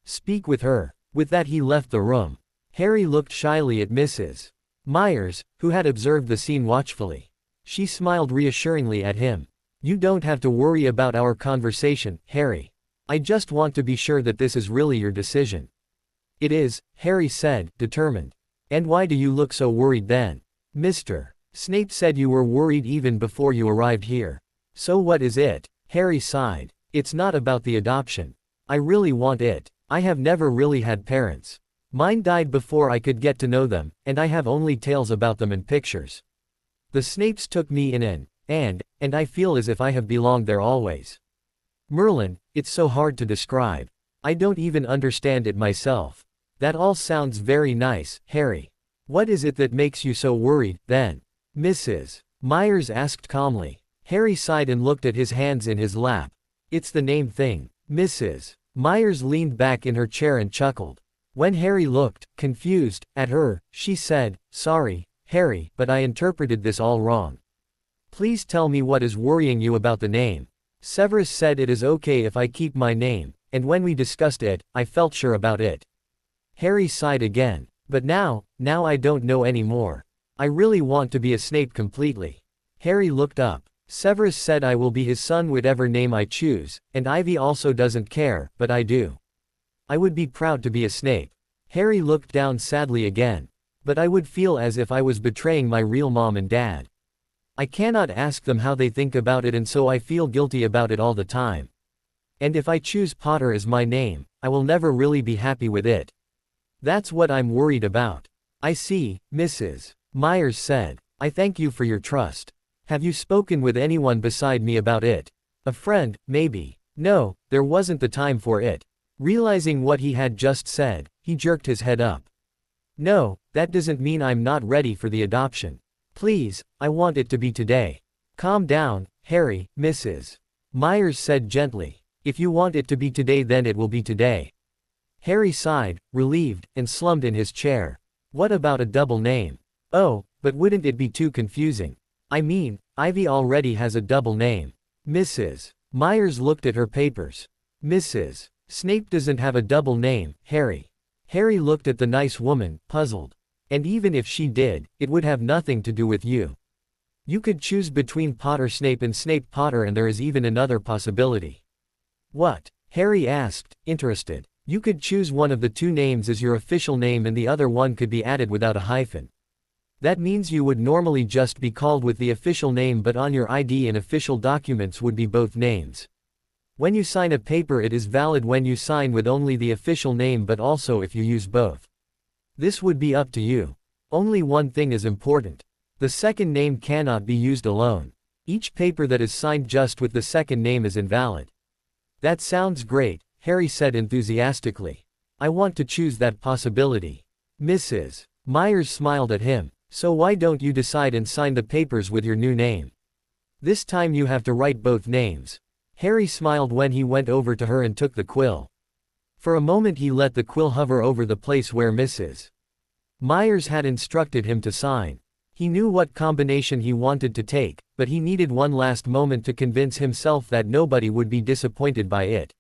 Speak with her. With that he left the room. Harry looked shyly at Mrs. Myers, who had observed the scene watchfully. She smiled reassuringly at him. You don't have to worry about our conversation, Harry. I just want to be sure that this is really your decision. It is, Harry said, determined. And why do you look so worried then? Mr. Snape said you were worried even before you arrived here. So what is it? Harry sighed. It's not about the adoption. I really want it. I have never really had parents. Mine died before I could get to know them, and I have only tales about them and pictures. The Snapes took me in and I feel as if I have belonged there always. Merlin, it's so hard to describe. I don't even understand it myself. That all sounds very nice, Harry. What is it that makes you so worried, then? Mrs. Myers asked calmly. Harry sighed and looked at his hands in his lap. It's the name thing. Mrs. Myers leaned back in her chair and chuckled. When Harry looked, confused, at her, she said, "Sorry, Harry, but I interpreted this all wrong. Please tell me what is worrying you about the name." Severus said it is okay if I keep my name, and when we discussed it, I felt sure about it. Harry sighed again. But now I don't know anymore. I really want to be a Snape completely. Harry looked up. Severus said I will be his son whatever name I choose, and Ivy also doesn't care, but I do. I would be proud to be a Snape. Harry looked down sadly again. But I would feel as if I was betraying my real mom and dad. I cannot ask them how they think about it, and so I feel guilty about it all the time. And if I choose Potter as my name, I will never really be happy with it. That's what I'm worried about. I see, Mrs. Myers said. I thank you for your trust. Have you spoken with anyone beside me about it? A friend, maybe. No, there wasn't the time for it. Realizing what he had just said, he jerked his head up. No, that doesn't mean I'm not ready for the adoption. Please, I want it to be today. Calm down, Harry, Mrs. Myers said gently. If you want it to be today, then it will be today. Harry sighed, relieved, and slumped in his chair. What about a double name? Oh, but wouldn't it be too confusing? I mean, Ivy already has a double name. Mrs. Myers looked at her papers. Mrs. Snape doesn't have a double name, Harry. Harry looked at the nice woman, puzzled. And even if she did, it would have nothing to do with you. You could choose between Potter Snape and Snape Potter, and there is even another possibility. What? Harry asked, interested. You could choose one of the two names as your official name, and the other one could be added without a hyphen. That means you would normally just be called with the official name, but on your ID and official documents would be both names. When you sign a paper, it is valid when you sign with only the official name, but also if you use both. This would be up to you. Only one thing is important. The second name cannot be used alone. Each paper that is signed just with the second name is invalid. That sounds great, Harry said enthusiastically. I want to choose that possibility. Mrs. Myers smiled at him. So why don't you decide and sign the papers with your new name? This time you have to write both names. Harry smiled when he went over to her and took the quill. For a moment he let the quill hover over the place where Mrs. Myers had instructed him to sign. He knew what combination he wanted to take, but he needed one last moment to convince himself that nobody would be disappointed by it.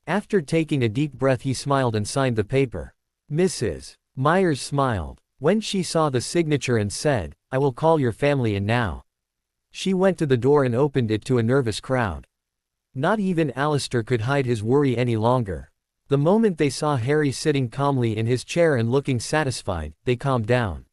After taking a deep breath, he smiled and signed the paper. Mrs. Myers smiled when she saw the signature and said, "I will call your family in now." She went to the door and opened it to a nervous crowd. Not even Alistair could hide his worry any longer. The moment they saw Harry sitting calmly in his chair and looking satisfied, they calmed down.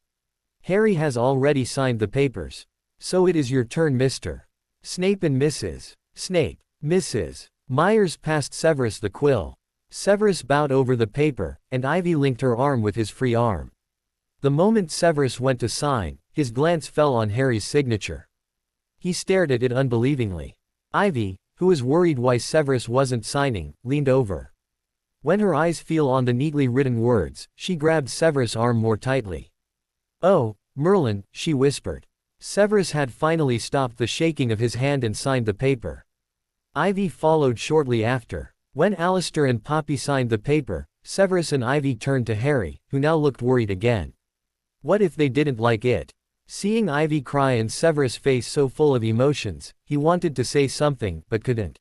Harry has already signed the papers. So it is your turn, Mr. Snape and Mrs. Snape. Mrs. Myers passed Severus the quill. Severus bowed over the paper, and Ivy linked her arm with his free arm. The moment Severus went to sign, his glance fell on Harry's signature. He stared at it unbelievingly. Ivy, who was worried why Severus wasn't signing, leaned over. When her eyes fell on the neatly written words, she grabbed Severus' arm more tightly. "Oh, Merlin," she whispered. Severus had finally stopped the shaking of his hand and signed the paper. Ivy followed shortly after. When Alistair and Poppy signed the paper, Severus and Ivy turned to Harry, who now looked worried again. What if they didn't like it? Seeing Ivy cry and Severus' face so full of emotions, he wanted to say something, but couldn't.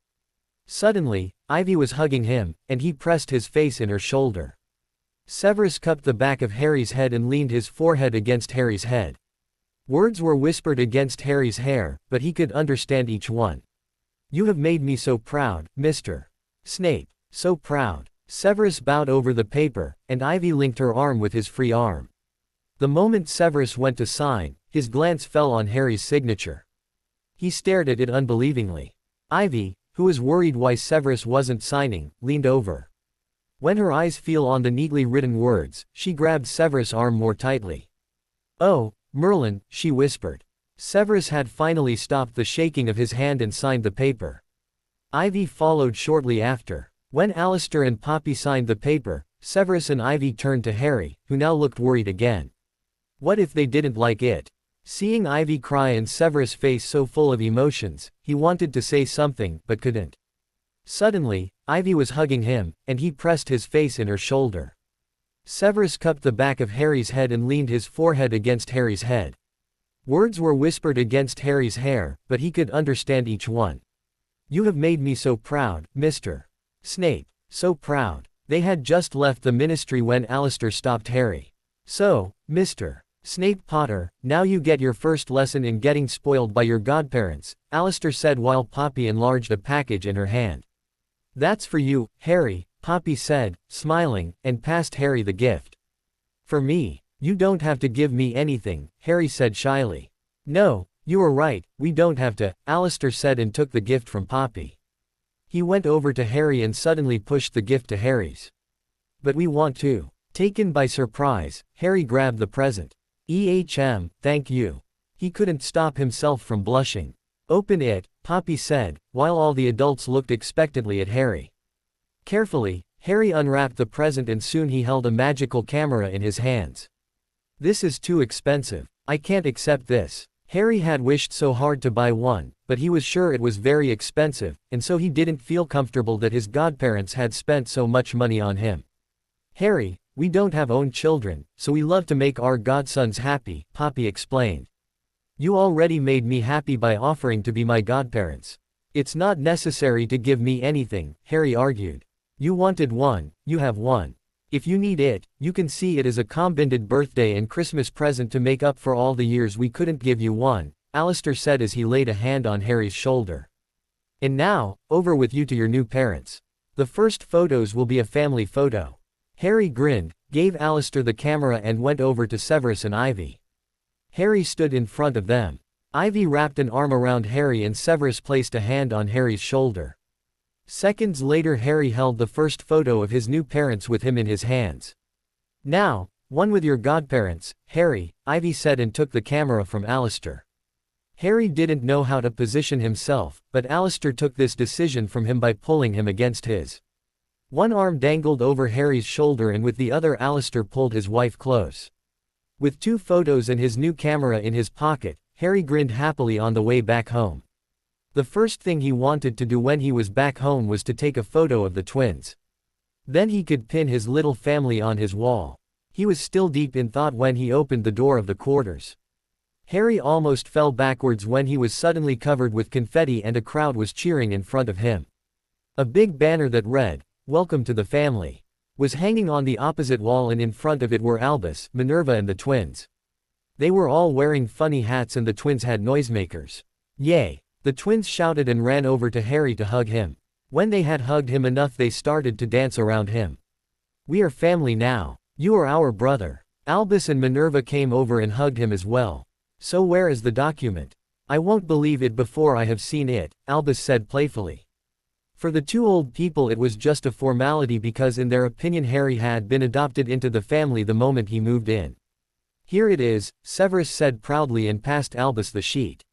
Suddenly, Ivy was hugging him, and he pressed his face in her shoulder. Severus cupped the back of Harry's head and leaned his forehead against Harry's head. Words were whispered against Harry's hair, but he could understand each one. "You have made me so proud, Mr. Snape. So proud." Severus bowed over the paper, and Ivy linked her arm with his free arm. The moment Severus went to sign, his glance fell on Harry's signature. He stared at it unbelievingly. Ivy, who was worried why Severus wasn't signing, leaned over. When her eyes fell on the neatly written words, she grabbed Severus' arm more tightly. "Oh, Merlin," she whispered. Severus had finally stopped the shaking of his hand and signed the paper. Ivy followed shortly after. When Alistair and Poppy signed the paper, Severus and Ivy turned to Harry, who now looked worried again. What if they didn't like it? Seeing Ivy cry and Severus' face so full of emotions, he wanted to say something, but couldn't. Suddenly, Ivy was hugging him, and he pressed his face in her shoulder. Severus cupped the back of Harry's head and leaned his forehead against Harry's head. Words were whispered against Harry's hair, but he could understand each one. "You have made me so proud, Mr. Snape. So proud." They had just left the ministry when Alistair stopped Harry. "So, Mr. Snape Potter, now you get your first lesson in getting spoiled by your godparents," Alistair said while Poppy enlarged a package in her hand. "That's for you, Harry," Poppy said, smiling, and passed Harry the gift. "For me? You don't have to give me anything," Harry said shyly. "No, you are right, we don't have to," Alistair said and took the gift from Poppy. He went over to Harry and suddenly pushed the gift to Harry's. "But we want to." Taken by surprise, Harry grabbed the present. Thank you." He couldn't stop himself from blushing. "Open it," Poppy said, while all the adults looked expectantly at Harry. Carefully, Harry unwrapped the present and soon he held a magical camera in his hands. "This is too expensive. I can't accept this." Harry had wished so hard to buy one, but he was sure it was very expensive, and so he didn't feel comfortable that his godparents had spent so much money on him. "Harry, we don't have own children, so we love to make our godsons happy," Poppy explained. "You already made me happy by offering to be my godparents. It's not necessary to give me anything," Harry argued. "You wanted one, you have one. If you need it, you can see it as a combined birthday and Christmas present to make up for all the years we couldn't give you one," Alistair said as he laid a hand on Harry's shoulder. "And now, over with you to your new parents. The first photos will be a family photo." Harry grinned, gave Alistair the camera and went over to Severus and Ivy. Harry stood in front of them. Ivy wrapped an arm around Harry and Severus placed a hand on Harry's shoulder. Seconds later Harry held the first photo of his new parents with him in his hands. "Now, one with your godparents, Harry," Ivy said and took the camera from Alistair. Harry didn't know how to position himself, but Alistair took this decision from him by pulling him against his. One arm dangled over Harry's shoulder and with the other Alistair pulled his wife close. With 2 photos and his new camera in his pocket, Harry grinned happily on the way back home. The first thing he wanted to do when he was back home was to take a photo of the twins. Then he could pin his little family on his wall. He was still deep in thought when he opened the door of the quarters. Harry almost fell backwards when he was suddenly covered with confetti and a crowd was cheering in front of him. A big banner that read, "Welcome to the family," was hanging on the opposite wall and in front of it were Albus, Minerva and the twins. They were all wearing funny hats and the twins had noisemakers. "Yay!" The twins shouted and ran over to Harry to hug him. When they had hugged him enough they started to dance around him. "We are family now. You are our brother." Albus and Minerva came over and hugged him as well. "So where is the document?" "I won't believe it before I have seen it," Albus said playfully. For the 2 old people it was just a formality because in their opinion Harry had been adopted into the family the moment he moved in. "Here it is," Severus said proudly and passed Albus the sheet.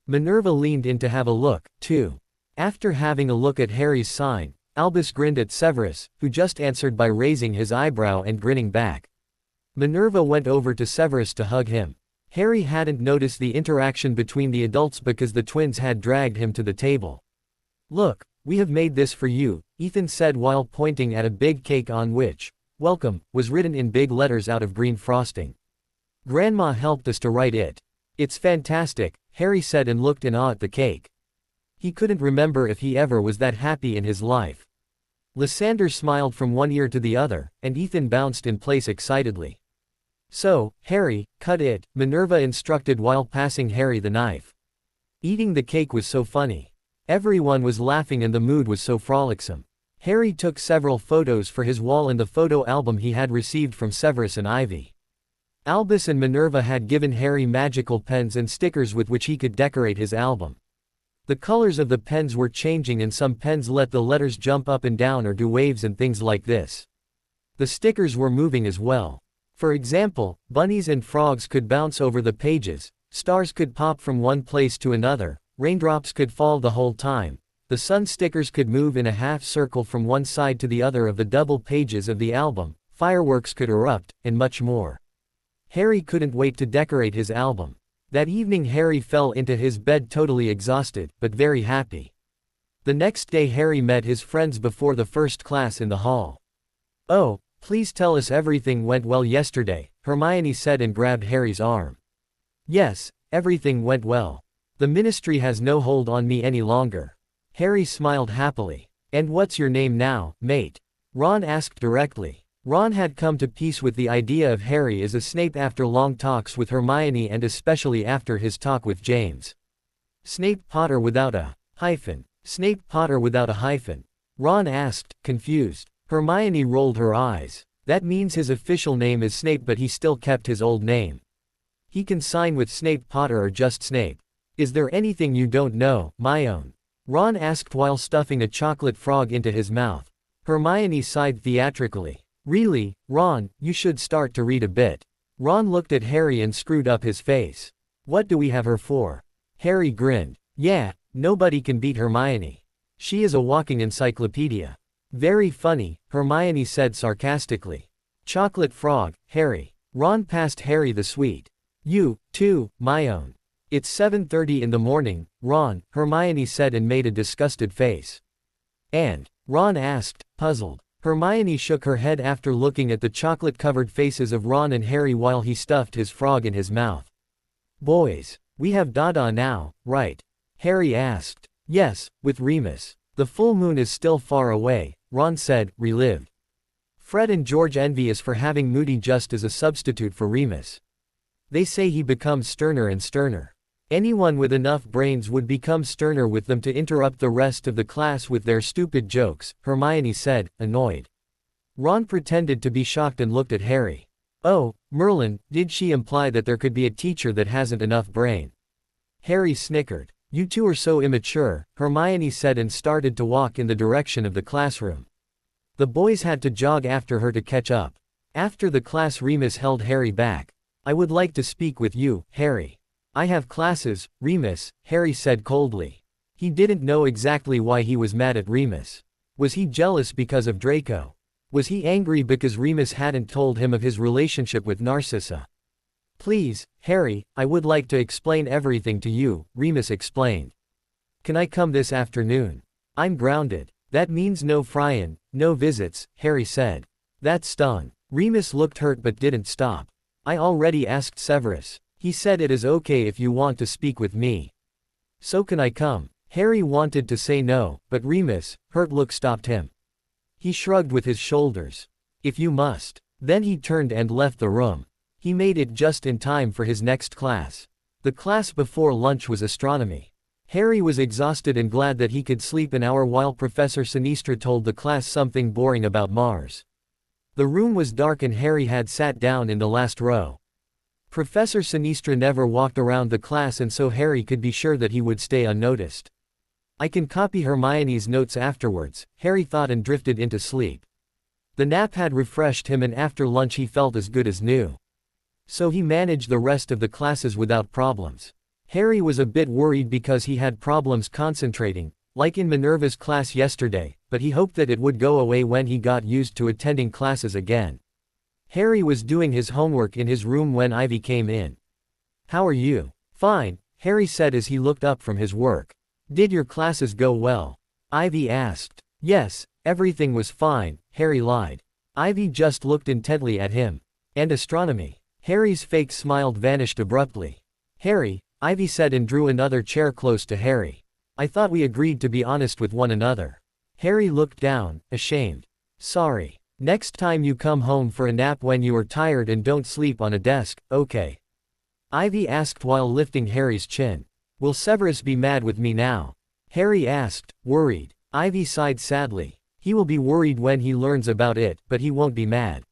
Minerva leaned in to have a look, too. After having a look at Harry's sign, Albus grinned at Severus, who just answered by raising his eyebrow and grinning back. Minerva went over to Severus to hug him. Harry hadn't noticed the interaction between the adults because the twins had dragged him to the table. "Look, we have made this for you," Ethan said while pointing at a big cake on which, "Welcome," was written in big letters out of green frosting. "Grandma helped us to write it." "It's fantastic," Harry said and looked in awe at the cake. He couldn't remember if he ever was that happy in his life. Lysander smiled from one ear to the other, and Ethan bounced in place excitedly. "So, Harry, cut it," Minerva instructed while passing Harry the knife. Eating the cake was so funny. Everyone was laughing and the mood was so frolicsome. Harry took several photos for his wall in the photo album he had received from Severus and Ivy. Albus and Minerva had given Harry magical pens and stickers with which he could decorate his album. The colors of the pens were changing and some pens let the letters jump up and down or do waves and things like this. The stickers were moving as well. For example, bunnies and frogs could bounce over the pages, stars could pop from one place to another, raindrops could fall the whole time, the sun stickers could move in a half circle from one side to the other of the double pages of the album, fireworks could erupt, and much more. Harry couldn't wait to decorate his album. That evening Harry fell into his bed totally exhausted, but very happy. The next day Harry met his friends before the first class in the hall. "Oh, please tell us everything went well yesterday," Hermione said and grabbed Harry's arm. "Yes, everything went well. The ministry has no hold on me any longer." Harry smiled happily. "And what's your name now, mate?" Ron asked directly. Ron had come to peace with the idea of Harry as a Snape after long talks with Hermione and especially after his talk with James. "Snape Potter without a hyphen. Snape Potter without a hyphen?" Ron asked, confused. Hermione rolled her eyes. "That means his official name is Snape but he still kept his old name. He can sign with Snape Potter or just Snape. Is there anything you don't know, my own?" Ron asked while stuffing a chocolate frog into his mouth. Hermione sighed theatrically. "Really, Ron, you should start to read a bit." Ron looked at Harry and screwed up his face. "What do we have her for?" Harry grinned. "Yeah, nobody can beat Hermione. She is a walking encyclopedia." "Very funny," Hermione said sarcastically. "Chocolate frog, Harry." Ron passed Harry the sweet. "You, too, my own." "It's 7:30 in the morning, Ron," Hermione said and made a disgusted face. "And?" Ron asked, puzzled. Hermione shook her head after looking at the chocolate-covered faces of Ron and Harry while he stuffed his frog in his mouth. "Boys, we have Dada now, right?" Harry asked. "Yes, with Remus. The full moon is still far away," Ron said, relieved. Fred and George envious for having Moody just as a substitute for Remus. They say he becomes sterner and sterner. Anyone with enough brains would become sterner with them to interrupt the rest of the class with their stupid jokes, Hermione said, annoyed. Ron pretended to be shocked and looked at Harry. "Oh, Merlin, did she imply that there could be a teacher that hasn't enough brain?" Harry snickered. "You two are so immature," Hermione said and started to walk in the direction of the classroom. The boys had to jog after her to catch up. After the class Remus held Harry back. "I would like to speak with you, Harry." "I have classes, Remus," Harry said coldly. He didn't know exactly why he was mad at Remus. Was he jealous because of Draco? Was he angry because Remus hadn't told him of his relationship with Narcissa? "Please, Harry, I would like to explain everything to you," Remus explained. "Can I come this afternoon? I'm grounded." "That means no Fryan, no visits," Harry said. That stung. Remus looked hurt but didn't stop. "I already asked Severus. He said it is okay if you want to speak with me. So can I come?" Harry wanted to say no, but Remus' hurt look stopped him. He shrugged with his shoulders. "If you must." Then he turned and left the room. He made it just in time for his next class. The class before lunch was astronomy. Harry was exhausted and glad that he could sleep an hour while Professor Sinistra told the class something boring about Mars. The room was dark and Harry had sat down in the last row. Professor Sinistra never walked around the class and so Harry could be sure that he would stay unnoticed. "I can copy Hermione's notes afterwards," Harry thought and drifted into sleep. The nap had refreshed him and after lunch he felt as good as new. So he managed the rest of the classes without problems. Harry was a bit worried because he had problems concentrating, like in Minerva's class yesterday, but he hoped that it would go away when he got used to attending classes again. Harry was doing his homework in his room when Ivy came in. "How are you?" "Fine," Harry said as he looked up from his work. "Did your classes go well?" Ivy asked. "Yes, everything was fine," Harry lied. Ivy just looked intently at him. "And astronomy?" Harry's fake smile vanished abruptly. "Harry," Ivy said and drew another chair close to Harry. "I thought we agreed to be honest with one another." Harry looked down, ashamed. "Sorry. Next time you come home for a nap when you are tired and don't sleep on a desk, okay?" Ivy asked while lifting Harry's chin. "Will Severus be mad with me now?" Harry asked, worried. Ivy sighed sadly. "He will be worried when he learns about it, but he won't be mad."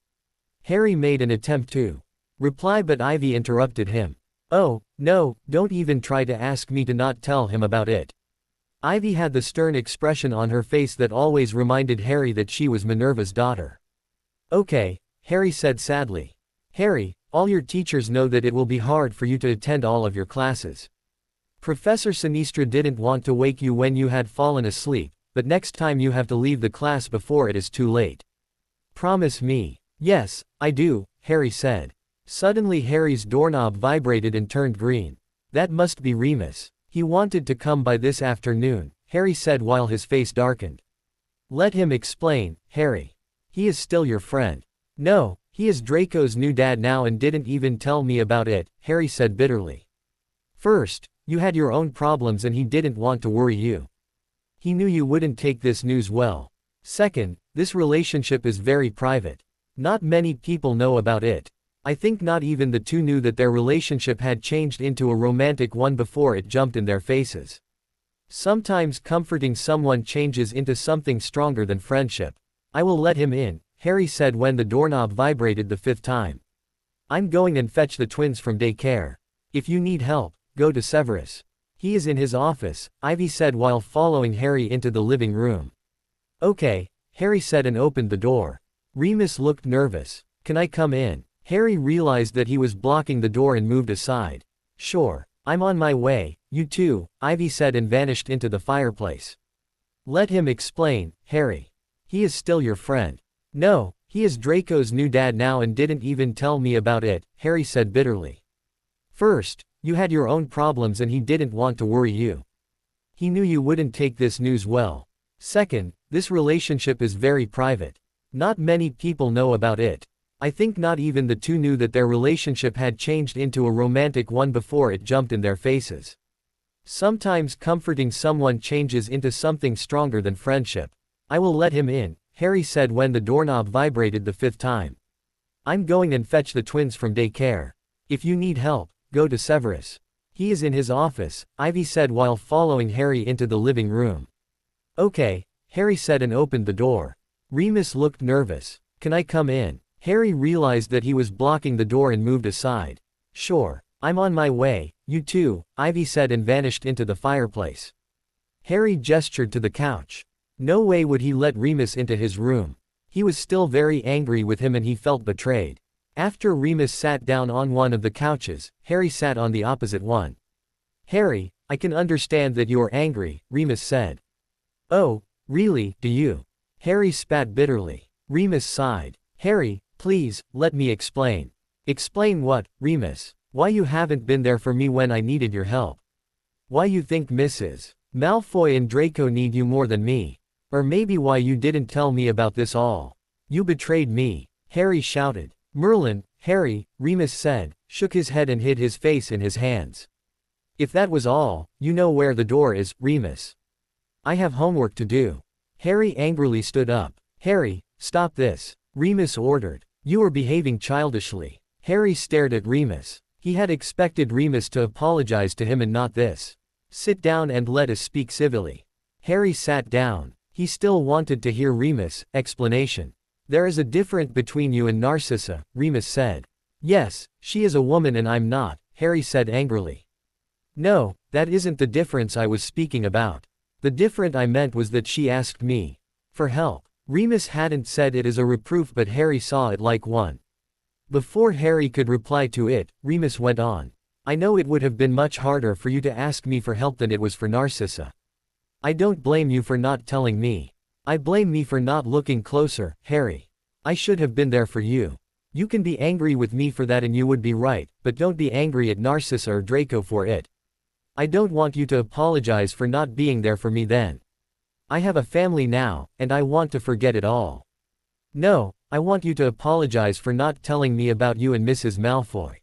Harry made an attempt to reply but Ivy interrupted him. "Oh, no, don't even try to ask me to not tell him about it." Ivy had the stern expression on her face that always reminded Harry that she was Minerva's daughter. Okay, Harry said sadly. Harry, all your teachers know that it will be hard for you to attend all of your classes. Professor Sinistra didn't want to wake you when you had fallen asleep, but next time you have to leave the class before it is too late. Promise me. Yes, I do, Harry said. Suddenly Harry's doorknob vibrated and turned green. That must be Remus. He wanted to come by this afternoon, Harry said while his face darkened. Let him explain, Harry. He is still your friend. No, he is Draco's new dad now and didn't even tell me about it, Harry said bitterly. First, you had your own problems and he didn't want to worry you. He knew you wouldn't take this news well. Second, this relationship is very private. Not many people know about it. I think not even the two knew that their relationship had changed into a romantic one before it jumped in their faces. Sometimes comforting someone changes into something stronger than friendship. I will let him in, Harry said when the doorknob vibrated the 5th time. I'm going and fetch the twins from daycare. If you need help, go to Severus. He is in his office, Ivy said while following Harry into the living room. Okay, Harry said and opened the door. Remus looked nervous. Can I come in? Harry realized that he was blocking the door and moved aside. Sure, I'm on my way, you too, Ivy said and vanished into the fireplace. Let him explain, Harry. He is still your friend. No, he is Draco's new dad now and didn't even tell me about it, Harry said bitterly. First, you had your own problems and he didn't want to worry you. He knew you wouldn't take this news well. Second, this relationship is very private. Not many people know about it. I think not even the two knew that their relationship had changed into a romantic one before it jumped in their faces. Sometimes comforting someone changes into something stronger than friendship. I will let him in, Harry said when the doorknob vibrated the 5th time. I'm going and fetch the twins from daycare. If you need help, go to Severus. He is in his office, Ivy said while following Harry into the living room. Okay, Harry said and opened the door. Remus looked nervous. Can I come in? Harry realized that he was blocking the door and moved aside. Sure, I'm on my way, you too, Ivy said and vanished into the fireplace. Harry gestured to the couch. No way would he let Remus into his room. He was still very angry with him and he felt betrayed. After Remus sat down on one of the couches, Harry sat on the opposite one. Harry, I can understand that you are angry, Remus said. Oh, really, do you? Harry spat bitterly. Remus sighed. Harry, please, let me explain. Explain what, Remus? Why you haven't been there for me when I needed your help? Why you think Mrs. Malfoy and Draco need you more than me? Or maybe why you didn't tell me about this all? You betrayed me, Harry shouted. Merlin, Harry, Remus said, shook his head and hid his face in his hands. If that was all, you know where the door is, Remus. I have homework to do. Harry angrily stood up. Harry, stop this, Remus ordered. You are behaving childishly. Harry stared at Remus. He had expected Remus to apologize to him and not this. Sit down and let us speak civilly. Harry sat down. He still wanted to hear Remus' explanation. There is a difference between you and Narcissa, Remus said. Yes, she is a woman and I'm not, Harry said angrily. No, that isn't the difference I was speaking about. The difference I meant was that she asked me for help. Remus hadn't said it as a reproof but Harry saw it like one. Before Harry could reply to it, Remus went on. I know it would have been much harder for you to ask me for help than it was for Narcissa. I don't blame you for not telling me. I blame me for not looking closer, Harry. I should have been there for you. You can be angry with me for that and you would be right, but don't be angry at Narcissa or Draco for it. I don't want you to apologize for not being there for me then. I have a family now, and I want to forget it all. No, I want you to apologize for not telling me about you and Mrs. Malfoy.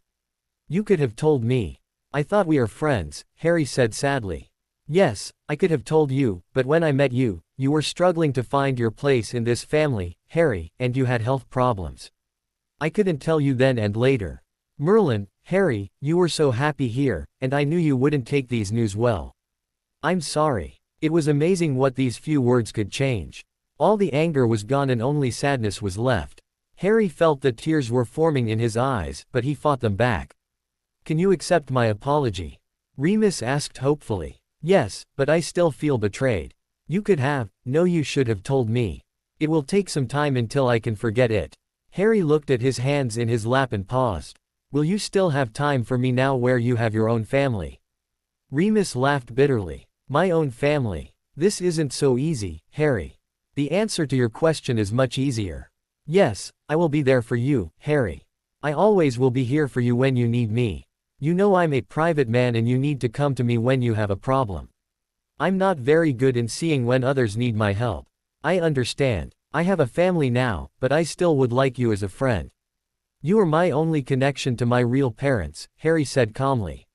You could have told me. I thought we are friends, Harry said sadly. Yes, I could have told you, but when I met you, you were struggling to find your place in this family, Harry, and you had health problems. I couldn't tell you then and later. Merlin, Harry, you were so happy here, and I knew you wouldn't take these news well. I'm sorry. It was amazing what these few words could change. All the anger was gone and only sadness was left. Harry felt that tears were forming in his eyes, but he fought them back. Can you accept my apology? Remus asked hopefully. Yes, but I still feel betrayed. You could have, no, you should have told me. It will take some time until I can forget it. Harry looked at his hands in his lap and paused. Will you still have time for me now where you have your own family? Remus laughed bitterly. My own family. This isn't so easy, Harry. The answer to your question is much easier. Yes, I will be there for you, Harry. I always will be here for you when you need me. You know I'm a private man and you need to come to me when you have a problem. I'm not very good in seeing when others need my help. I understand. I have a family now, but I still would like you as a friend. You are my only connection to my real parents, Harry said calmly.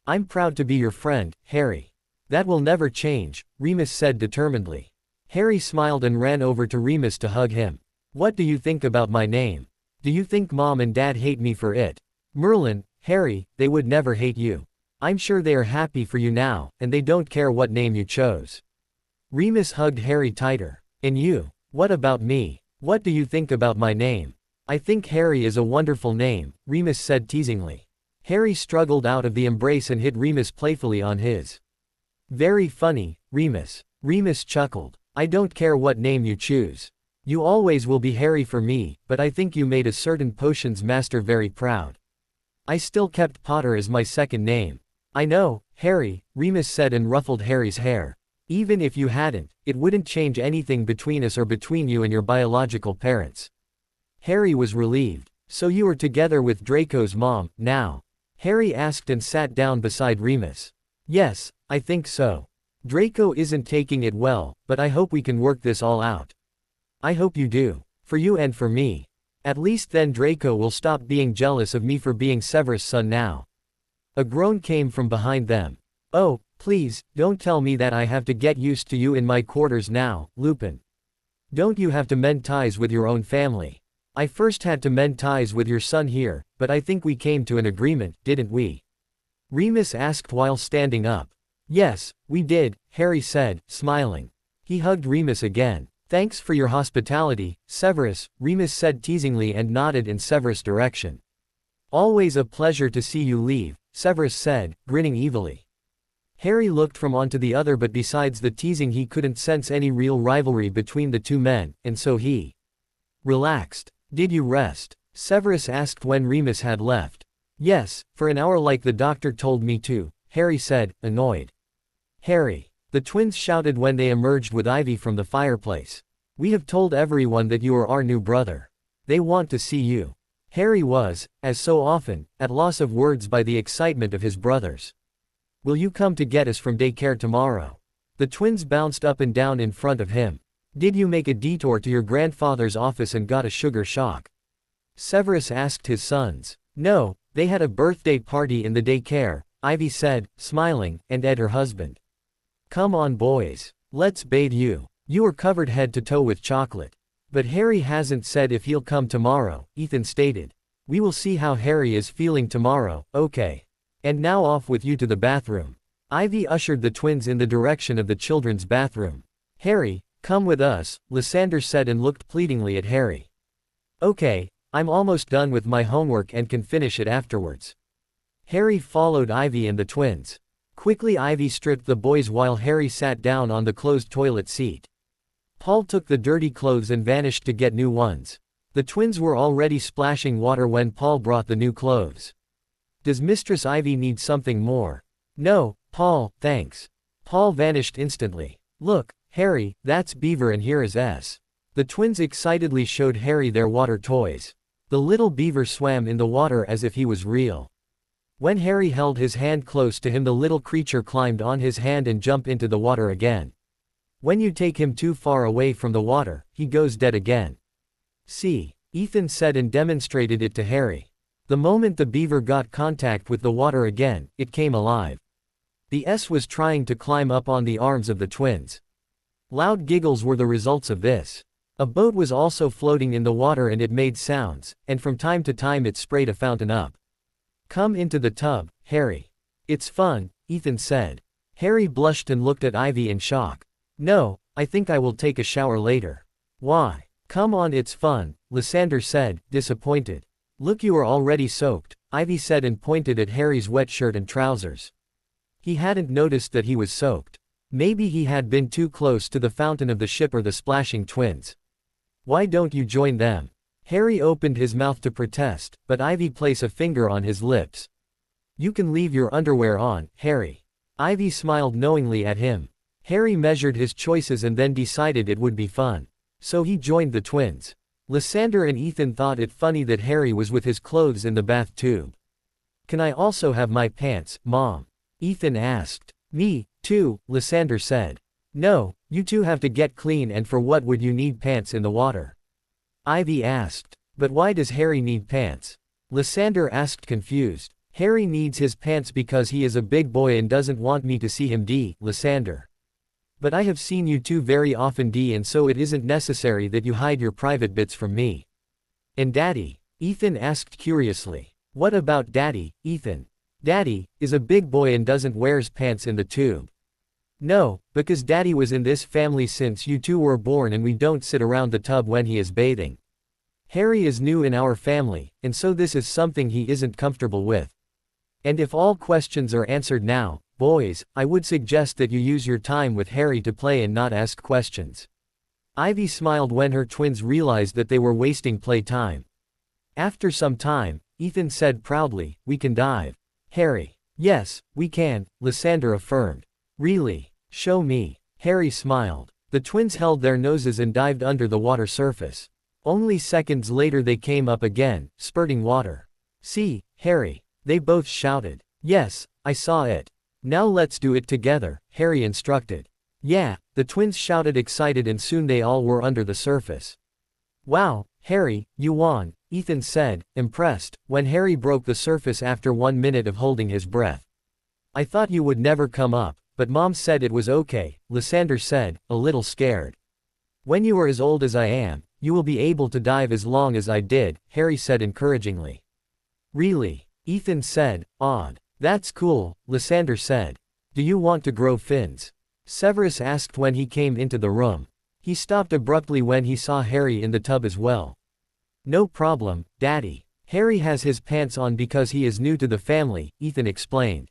I'm proud to be your friend, Harry. That will never change, Remus said determinedly. Harry smiled and ran over to Remus to hug him. What do you think about my name? Do you think Mom and Dad hate me for it? Merlin, Harry, they would never hate you. I'm sure they are happy for you now, and they don't care what name you chose. Remus hugged Harry tighter. And you? What about me? What do you think about my name? I think Harry is a wonderful name, Remus said teasingly. Harry struggled out of the embrace and hit Remus playfully on his. Very funny, Remus. Remus chuckled. I don't care what name you choose. You always will be Harry for me, but I think you made a certain potions master very proud. I still kept Potter as my second name. I know, Harry, Remus said and ruffled Harry's hair. Even if you hadn't, it wouldn't change anything between us or between you and your biological parents. Harry was relieved. So you are together with Draco's mom, now? Harry asked and sat down beside Remus. Yes, I think so. Draco isn't taking it well, but I hope we can work this all out. I hope you do. For you and for me. At least then Draco will stop being jealous of me for being Severus' son now. A groan came from behind them. Oh, please, don't tell me that I have to get used to you in my quarters now, Lupin. Don't you have to mend ties with your own family? I first had to mend ties with your son here, but I think we came to an agreement, didn't we? Remus asked while standing up. Yes, we did, Harry said, smiling. He hugged Remus again. Thanks for your hospitality, Severus, Remus said teasingly and nodded in Severus' direction. Always a pleasure to see you leave, Severus said, grinning evilly. Harry looked from one to the other, but besides the teasing he couldn't sense any real rivalry between the two men, and so he relaxed. Did you rest? Severus asked when Remus had left. Yes, for an hour like the doctor told me to, Harry said, annoyed. Harry. The twins shouted when they emerged with Ivy from the fireplace. We have told everyone that you are our new brother. They want to see you. Harry was, as so often, at loss of words by the excitement of his brothers. Will you come to get us from daycare tomorrow? The twins bounced up and down in front of him. Did you make a detour to your grandfather's office and got a sugar shock? Severus asked his sons. No, they had a birthday party in the daycare, Ivy said, smiling, and Ed her husband. Come on boys. Let's bathe you. You are covered head to toe with chocolate. But Harry hasn't said if he'll come tomorrow, Ethan stated. We will see how Harry is feeling tomorrow, okay. And now off with you to the bathroom. Ivy ushered the twins in the direction of the children's bathroom. Harry, come with us, Lysander said and looked pleadingly at Harry. Okay, I'm almost done with my homework and can finish it afterwards. Harry followed Ivy and the twins. Quickly Ivy stripped the boys while Harry sat down on the closed toilet seat. Paul took the dirty clothes and vanished to get new ones. The twins were already splashing water when Paul brought the new clothes. Does Mistress Ivy need something more? No, Paul, thanks. Paul vanished instantly. Look, Harry, that's Beaver and here is S. The twins excitedly showed Harry their water toys. The little beaver swam in the water as if he was real. When Harry held his hand close to him, the little creature climbed on his hand and jumped into the water again. When you take him too far away from the water, he goes dead again. See, Ethan said and demonstrated it to Harry. The moment the beaver got contact with the water again, it came alive. The S was trying to climb up on the arms of the twins. Loud giggles were the results of this. A boat was also floating in the water and it made sounds, and from time to time it sprayed a fountain up. Come into the tub, Harry. It's fun, Ethan said. Harry blushed and looked at Ivy in shock. No, I think I will take a shower later. Why? Come on, it's fun, Lysander said, disappointed. Look, you are already soaked, Ivy said and pointed at Harry's wet shirt and trousers. He hadn't noticed that he was soaked. Maybe he had been too close to the fountain of the ship or the splashing twins. Why don't you join them? Harry opened his mouth to protest, but Ivy placed a finger on his lips. You can leave your underwear on, Harry. Ivy smiled knowingly at him. Harry measured his choices and then decided it would be fun. So he joined the twins. Lysander and Ethan thought it funny that Harry was with his clothes in the bath tube. Can I also have my pants, Mom? Ethan asked. Me, too, Lysander said. No, you two have to get clean, and for what would you need pants in the water? Ivy asked. But why does Harry need pants? Lysander asked confused. Harry needs his pants because he is a big boy and doesn't want me to see him, Lysander. But I have seen you two very often, and so it isn't necessary that you hide your private bits from me. And Daddy? Ethan asked curiously. What about Daddy, Ethan? Daddy is a big boy and doesn't wears pants in the tube. No, because Daddy was in this family since you two were born, and we don't sit around the tub when he is bathing. Harry is new in our family, and so this is something he isn't comfortable with. And if all questions are answered now, boys, I would suggest that you use your time with Harry to play and not ask questions. Ivy smiled when her twins realized that they were wasting playtime. After some time, Ethan said proudly, we can dive. Harry. Yes, we can, Lysander affirmed. Really? Show me. Harry smiled. The twins held their noses and dived under the water surface. Only seconds later they came up again, spurting water. See, Harry. They both shouted. Yes, I saw it. Now let's do it together, Harry instructed. Yeah, the twins shouted excited, and soon they all were under the surface. Wow, Harry, you won, Ethan said, impressed, when Harry broke the surface after 1 minute of holding his breath. I thought you would never come up, but Mom said it was okay, Lysander said, a little scared. When you are as old as I am, you will be able to dive as long as I did, Harry said encouragingly. Really? Ethan said, awed. That's cool, Lysander said. Do you want to grow fins? Severus asked when he came into the room. He stopped abruptly when he saw Harry in the tub as well. No problem, Daddy. Harry has his pants on because he is new to the family, Ethan explained.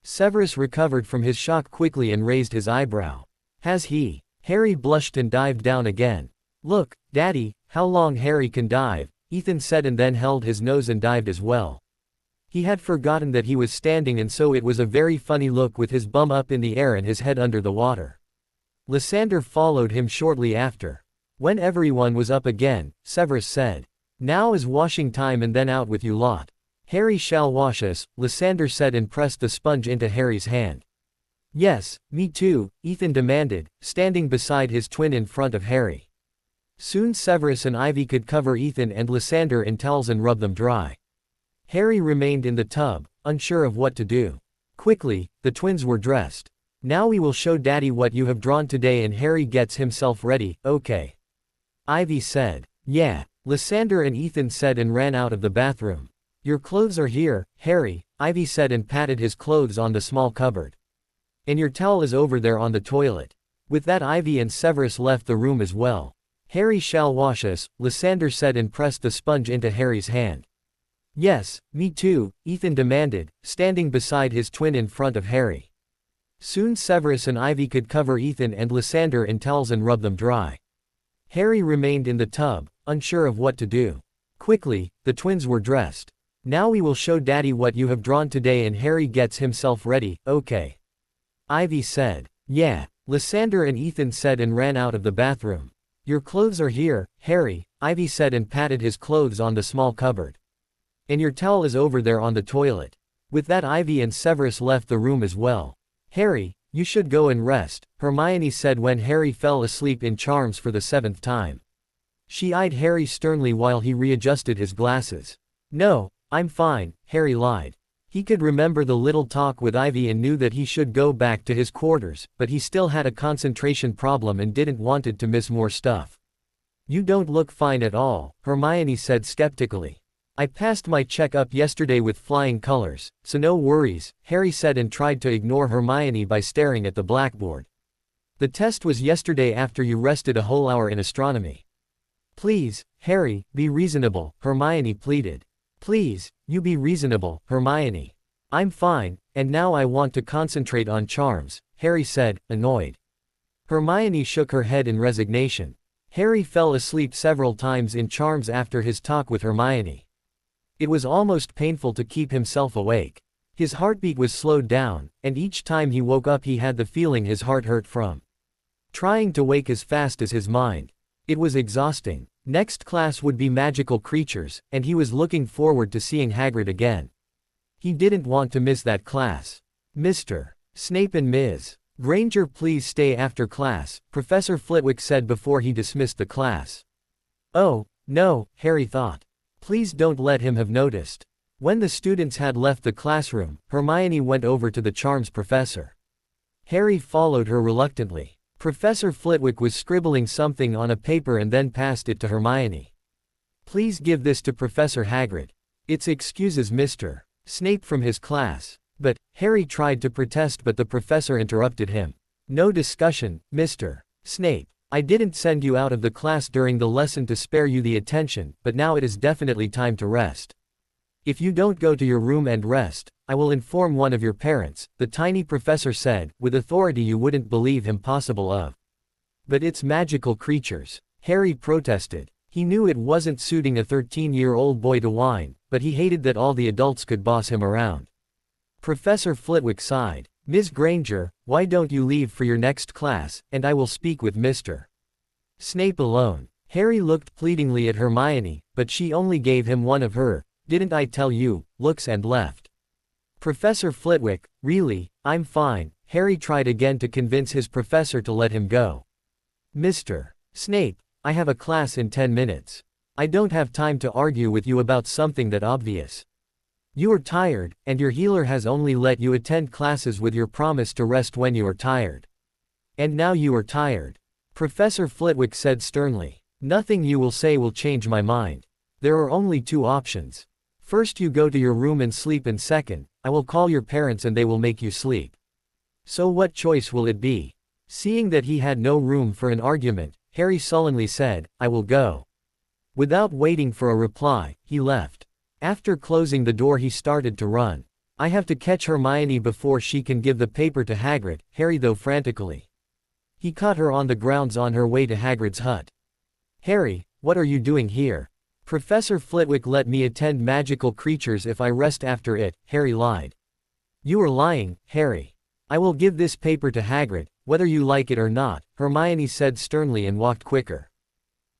Severus recovered from his shock quickly and raised his eyebrow. Has he? Harry blushed and dived down again. Look, Daddy, how long Harry can dive, Ethan said, and then held his nose and dived as well. He had forgotten that he was standing, and so it was a very funny look with his bum up in the air and his head under the water. Lysander followed him shortly after. When everyone was up again, Severus said, now is washing time, and then out with you lot. Harry shall wash us, Lysander said and pressed the sponge into Harry's hand. Yes, me too, Ethan demanded, standing beside his twin in front of Harry. Soon Severus and Ivy could cover Ethan and Lysander in towels and rub them dry. Harry remained in the tub, unsure of what to do. Quickly, the twins were dressed. Now we will show Daddy what you have drawn today, and Harry gets himself ready, okay? Ivy said. Yeah, Lysander and Ethan said and ran out of the bathroom. Your clothes are here, Harry, Ivy said and patted his clothes on the small cupboard. And your towel is over there on the toilet. With that, Ivy and Severus left the room as well. Harry shall wash us, Lysander said and pressed the sponge into Harry's hand. Yes, me too, Ethan demanded, standing beside his twin in front of Harry. Soon Severus and Ivy could cover Ethan and Lysander in towels and rub them dry. Harry remained in the tub, unsure of what to do. Quickly, the twins were dressed. Now we will show Daddy what you have drawn today, and Harry gets himself ready, okay? Ivy said. Yeah, Lysander and Ethan said and ran out of the bathroom. Your clothes are here, Harry, Ivy said and patted his clothes on the small cupboard. And your towel is over there on the toilet. With that, Ivy and Severus left the room as well. Harry, you should go and rest, Hermione said when Harry fell asleep in charms for the 7th time. She eyed Harry sternly while he readjusted his glasses. No, I'm fine, Harry lied. He could remember the little talk with Ivy and knew that he should go back to his quarters, but he still had a concentration problem and didn't want to miss more stuff. You don't look fine at all, Hermione said skeptically. I passed my checkup yesterday with flying colors, so no worries, Harry said and tried to ignore Hermione by staring at the blackboard. The test was yesterday after you rested a whole hour in astronomy. Please, Harry, be reasonable, Hermione pleaded. Please, you be reasonable, Hermione. I'm fine, and now I want to concentrate on charms, Harry said, annoyed. Hermione shook her head in resignation. Harry fell asleep several times in charms after his talk with Hermione. It was almost painful to keep himself awake. His heartbeat was slowed down, and each time he woke up he had the feeling his heart hurt from trying to wake as fast as his mind. It was exhausting. Next class would be magical creatures, and he was looking forward to seeing Hagrid again. He didn't want to miss that class. Mr. Snape and Ms. Granger, please stay after class, Professor Flitwick said before he dismissed the class. Oh, no, Harry thought. Please don't let him have noticed. When the students had left the classroom, Hermione went over to the charms professor. Harry followed her reluctantly. Professor Flitwick was scribbling something on a paper and then passed it to Hermione. Please give this to Professor Hagrid. It's excuses Mr. Snape from his class. But, Harry tried to protest but the professor interrupted him. No discussion, Mr. Snape. I didn't send you out of the class during the lesson to spare you the attention, but now it is definitely time to rest. If you don't go to your room and rest, I will inform one of your parents, the tiny professor said, with authority you wouldn't believe him possible of. But it's magical creatures. Harry protested. He knew it wasn't suiting a 13-year-old boy to whine, but he hated that all the adults could boss him around. Professor Flitwick sighed. Ms. Granger, why don't you leave for your next class, and I will speak with Mr. Snape alone. Harry looked pleadingly at Hermione, but she only gave him one of her, didn't I tell you, looks and left. Professor Flitwick, really, I'm fine. Harry tried again to convince his professor to let him go. Mr. Snape, I have a class in 10 minutes. I don't have time to argue with you about something that obvious. You are tired, and your healer has only let you attend classes with your promise to rest when you are tired. And now you are tired. Professor Flitwick said sternly. Nothing you will say will change my mind. There are only two options. First you go to your room and sleep, and second, I will call your parents and they will make you sleep. So what choice will it be? Seeing that he had no room for an argument, Harry sullenly said, I will go. Without waiting for a reply, he left. After closing the door he started to run. I have to catch Hermione before she can give the paper to Hagrid, Harry thought frantically. He caught her on the grounds on her way to Hagrid's hut. Harry, what are you doing here? Professor Flitwick let me attend magical creatures if I rest after it, Harry lied. You are lying, Harry. I will give this paper to Hagrid, whether you like it or not, Hermione said sternly and walked quicker.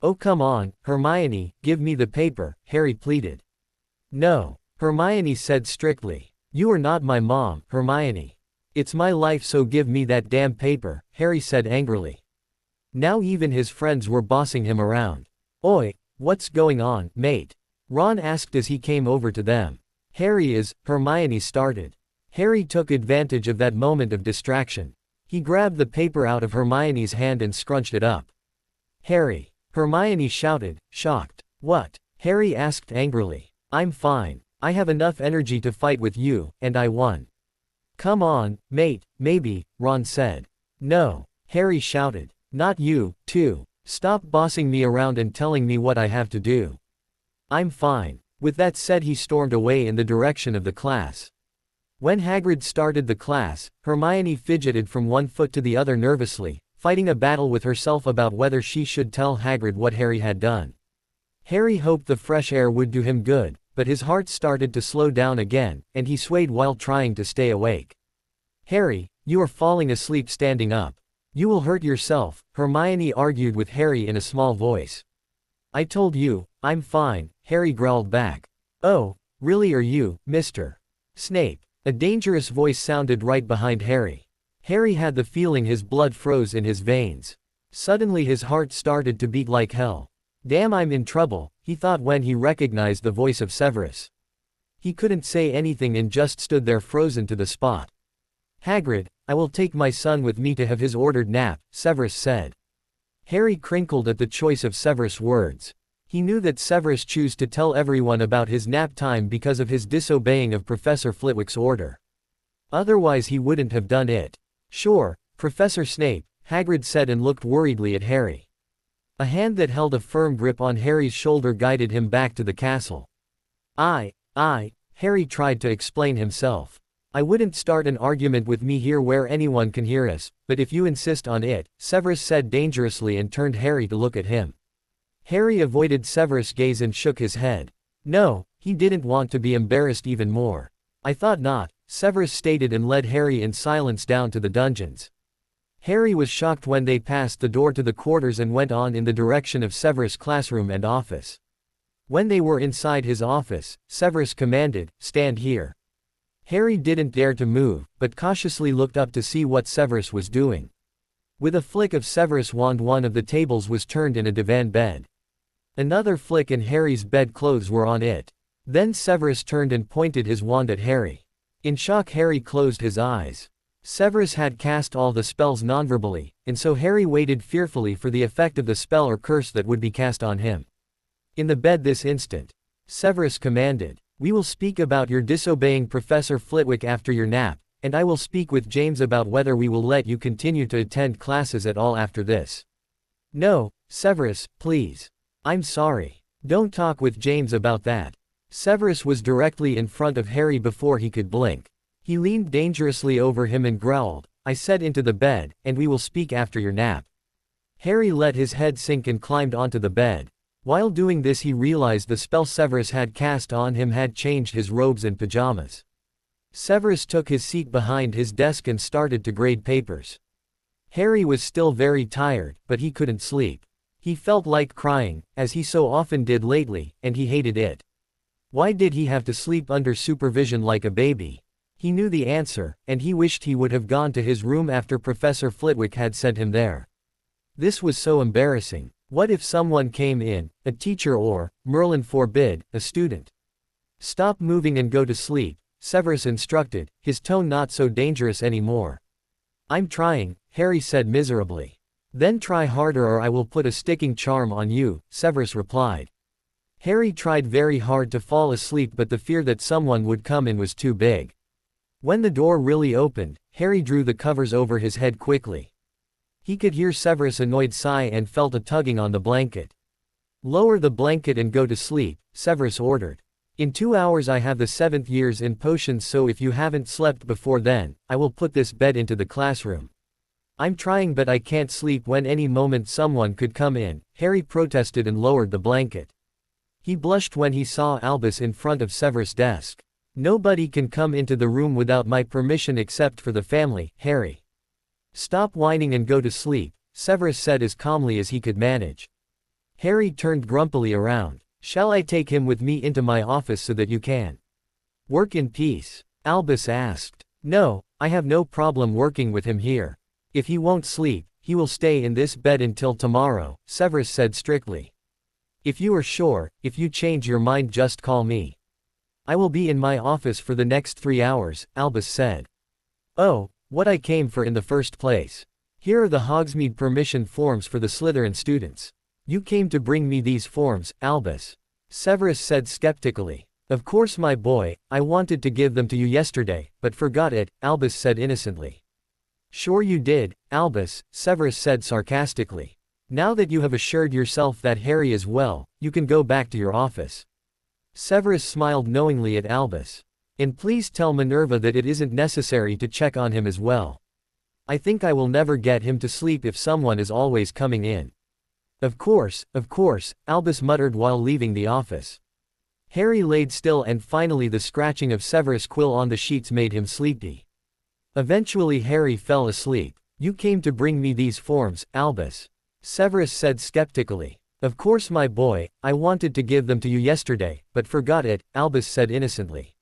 Oh come on, Hermione, give me the paper, Harry pleaded. No, Hermione said strictly. You are not my mom, Hermione. It's my life, so give me that damn paper, Harry said angrily. Now even his friends were bossing him around. Oi, what's going on, mate? Ron asked as he came over to them. Harry is, Hermione started. Harry took advantage of that moment of distraction. He grabbed the paper out of Hermione's hand and scrunched it up. Harry, Hermione shouted, shocked. What? Harry asked angrily. I'm fine. I have enough energy to fight with you, and I won. Come on, mate, maybe, Ron said. No, Harry shouted. Not you, too. Stop bossing me around and telling me what I have to do. I'm fine. With that said he stormed away in the direction of the class. When Hagrid started the class, Hermione fidgeted from one foot to the other nervously, fighting a battle with herself about whether she should tell Hagrid what Harry had done. Harry hoped the fresh air would do him good, but his heart started to slow down again, and he swayed while trying to stay awake. Harry, you are falling asleep standing up. You will hurt yourself, Hermione argued with Harry in a small voice. I told you, I'm fine, Harry growled back. Oh, really, are you, Mr. Snape? A dangerous voice sounded right behind Harry. Harry had the feeling his blood froze in his veins. Suddenly his heart started to beat like hell. Damn, I'm in trouble, he thought when he recognized the voice of Severus. He couldn't say anything and just stood there frozen to the spot. Hagrid, I will take my son with me to have his ordered nap, Severus said. Harry crinkled at the choice of Severus' words. He knew that Severus chose to tell everyone about his nap time because of his disobeying of Professor Flitwick's order. Otherwise he wouldn't have done it. Sure, Professor Snape, Hagrid said and looked worriedly at Harry. A hand that held a firm grip on Harry's shoulder guided him back to the castle. Harry tried to explain himself. I wouldn't start an argument with me here where anyone can hear us, but if you insist on it, Severus said dangerously and turned Harry to look at him. Harry avoided Severus' gaze and shook his head. No, he didn't want to be embarrassed even more. I thought not, Severus stated and led Harry in silence down to the dungeons. Harry was shocked when they passed the door to the quarters and went on in the direction of Severus' classroom and office. When they were inside his office, Severus commanded, "Stand here." Harry didn't dare to move, but cautiously looked up to see what Severus was doing. With a flick of Severus' wand, one of the tables was turned in a divan bed. Another flick and Harry's bedclothes were on it. Then Severus turned and pointed his wand at Harry. In shock, Harry closed his eyes. Severus had cast all the spells nonverbally, and so Harry waited fearfully for the effect of the spell or curse that would be cast on him. In the bed this instant, Severus commanded, "We will speak about your disobeying Professor Flitwick after your nap, and I will speak with James about whether we will let you continue to attend classes at all after this." "No, Severus, please. I'm sorry. Don't talk with James about that." Severus was directly in front of Harry before he could blink. He leaned dangerously over him and growled, "I said into the bed, and we will speak after your nap." Harry let his head sink and climbed onto the bed. While doing this, he realized the spell Severus had cast on him had changed his robes and pajamas. Severus took his seat behind his desk and started to grade papers. Harry was still very tired, but he couldn't sleep. He felt like crying, as he so often did lately, and he hated it. Why did he have to sleep under supervision like a baby? He knew the answer, and he wished he would have gone to his room after Professor Flitwick had sent him there. This was so embarrassing. What if someone came in, a teacher or, Merlin forbid, a student? "Stop moving and go to sleep," Severus instructed, his tone not so dangerous anymore. "I'm trying," Harry said miserably. "Then try harder or I will put a sticking charm on you," Severus replied. Harry tried very hard to fall asleep, but the fear that someone would come in was too big. When the door really opened, Harry drew the covers over his head quickly. He could hear Severus' annoyed sigh and felt a tugging on the blanket. "Lower the blanket and go to sleep," Severus ordered. "In 2 hours I have the 7th years in potions, so if you haven't slept before then, I will put this bed into the classroom." "I'm trying but I can't sleep, when any moment someone could come in," Harry protested and lowered the blanket. He blushed when he saw Albus in front of Severus' desk. "Nobody can come into the room without my permission except for the family, Harry." "Stop whining and go to sleep," Severus said as calmly as he could manage. Harry turned grumpily around. "Shall I take him with me into my office so that you can work in peace?" Albus asked. "No, I have no problem working with him here. If he won't sleep, he will stay in this bed until tomorrow," Severus said strictly. "If you are sure, if you change your mind just call me." "I will be in my office for the next 3 hours, Albus said. "Oh, what I came for in the first place. Here are the Hogsmeade permission forms for the Slytherin students." "You came to bring me these forms, Albus?" Severus said skeptically. "Of course my boy, I wanted to give them to you yesterday, but forgot it," Albus said innocently. "Sure you did, Albus," Severus said sarcastically. "Now that you have assured yourself that Harry is well, you can go back to your office." Severus smiled knowingly at Albus. "And please tell Minerva that it isn't necessary to check on him as well. I think I will never get him to sleep if someone is always coming in." Of course," Albus muttered while leaving the office. Harry laid still and finally the scratching of Severus' quill on the sheets made him sleepy. Eventually Harry fell asleep. "You came to bring me these forms, Albus?" Severus said skeptically. "Of course my boy, I wanted to give them to you yesterday, but forgot it," Albus said innocently.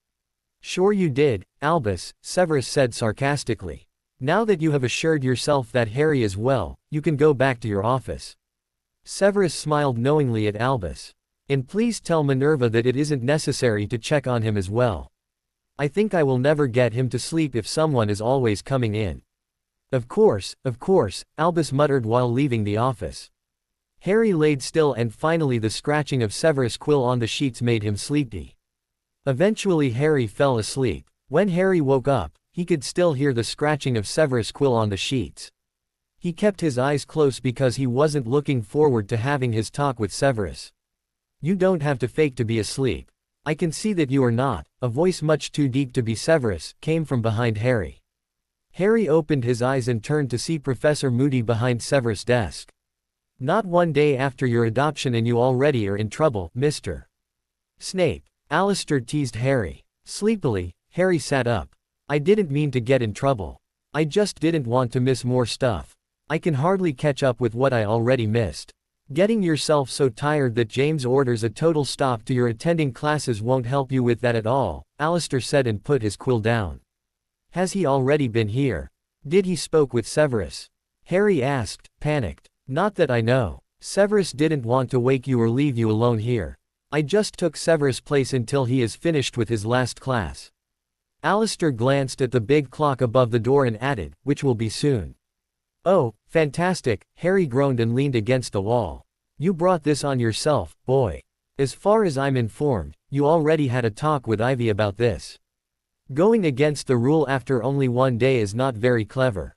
"Sure you did, Albus," Severus said sarcastically. "Now that you have assured yourself that Harry is well, you can go back to your office." Severus smiled knowingly at Albus. "And please tell Minerva that it isn't necessary to check on him as well. I think I will never get him to sleep if someone is always coming in." Of course," Albus muttered while leaving the office. Harry laid still and finally the scratching of Severus' quill on the sheets made him sleepy. Eventually Harry fell asleep. When Harry woke up, he could still hear the scratching of Severus' quill on the sheets. He kept his eyes closed because he wasn't looking forward to having his talk with Severus. "You don't have to fake to be asleep. I can see that you are not. A voice much too deep to be Severus came from behind Harry. Harry opened his eyes and turned to see Professor Moody behind Severus' desk. Not one day after your adoption and you already are in trouble, Mr. Snape. Alistair teased Harry. Sleepily, Harry sat up. I didn't mean to get in trouble. I just didn't want to miss more stuff. I can hardly catch up with what I already missed. Getting yourself so tired that James orders a total stop to your attending classes won't help you with that at all, Alistair said and put his quill down. Has he already been here? Did he spoke with Severus? Harry asked, panicked. Not that I know. Severus didn't want to wake you or leave you alone here. I just took Severus' place until he is finished with his last class. Alistair glanced at the big clock above the door and added, which will be soon. Oh, fantastic, Harry groaned and leaned against the wall. You brought this on yourself, boy. As far as I'm informed, you already had a talk with Ivy about this. Going against the rule after only one day is not very clever.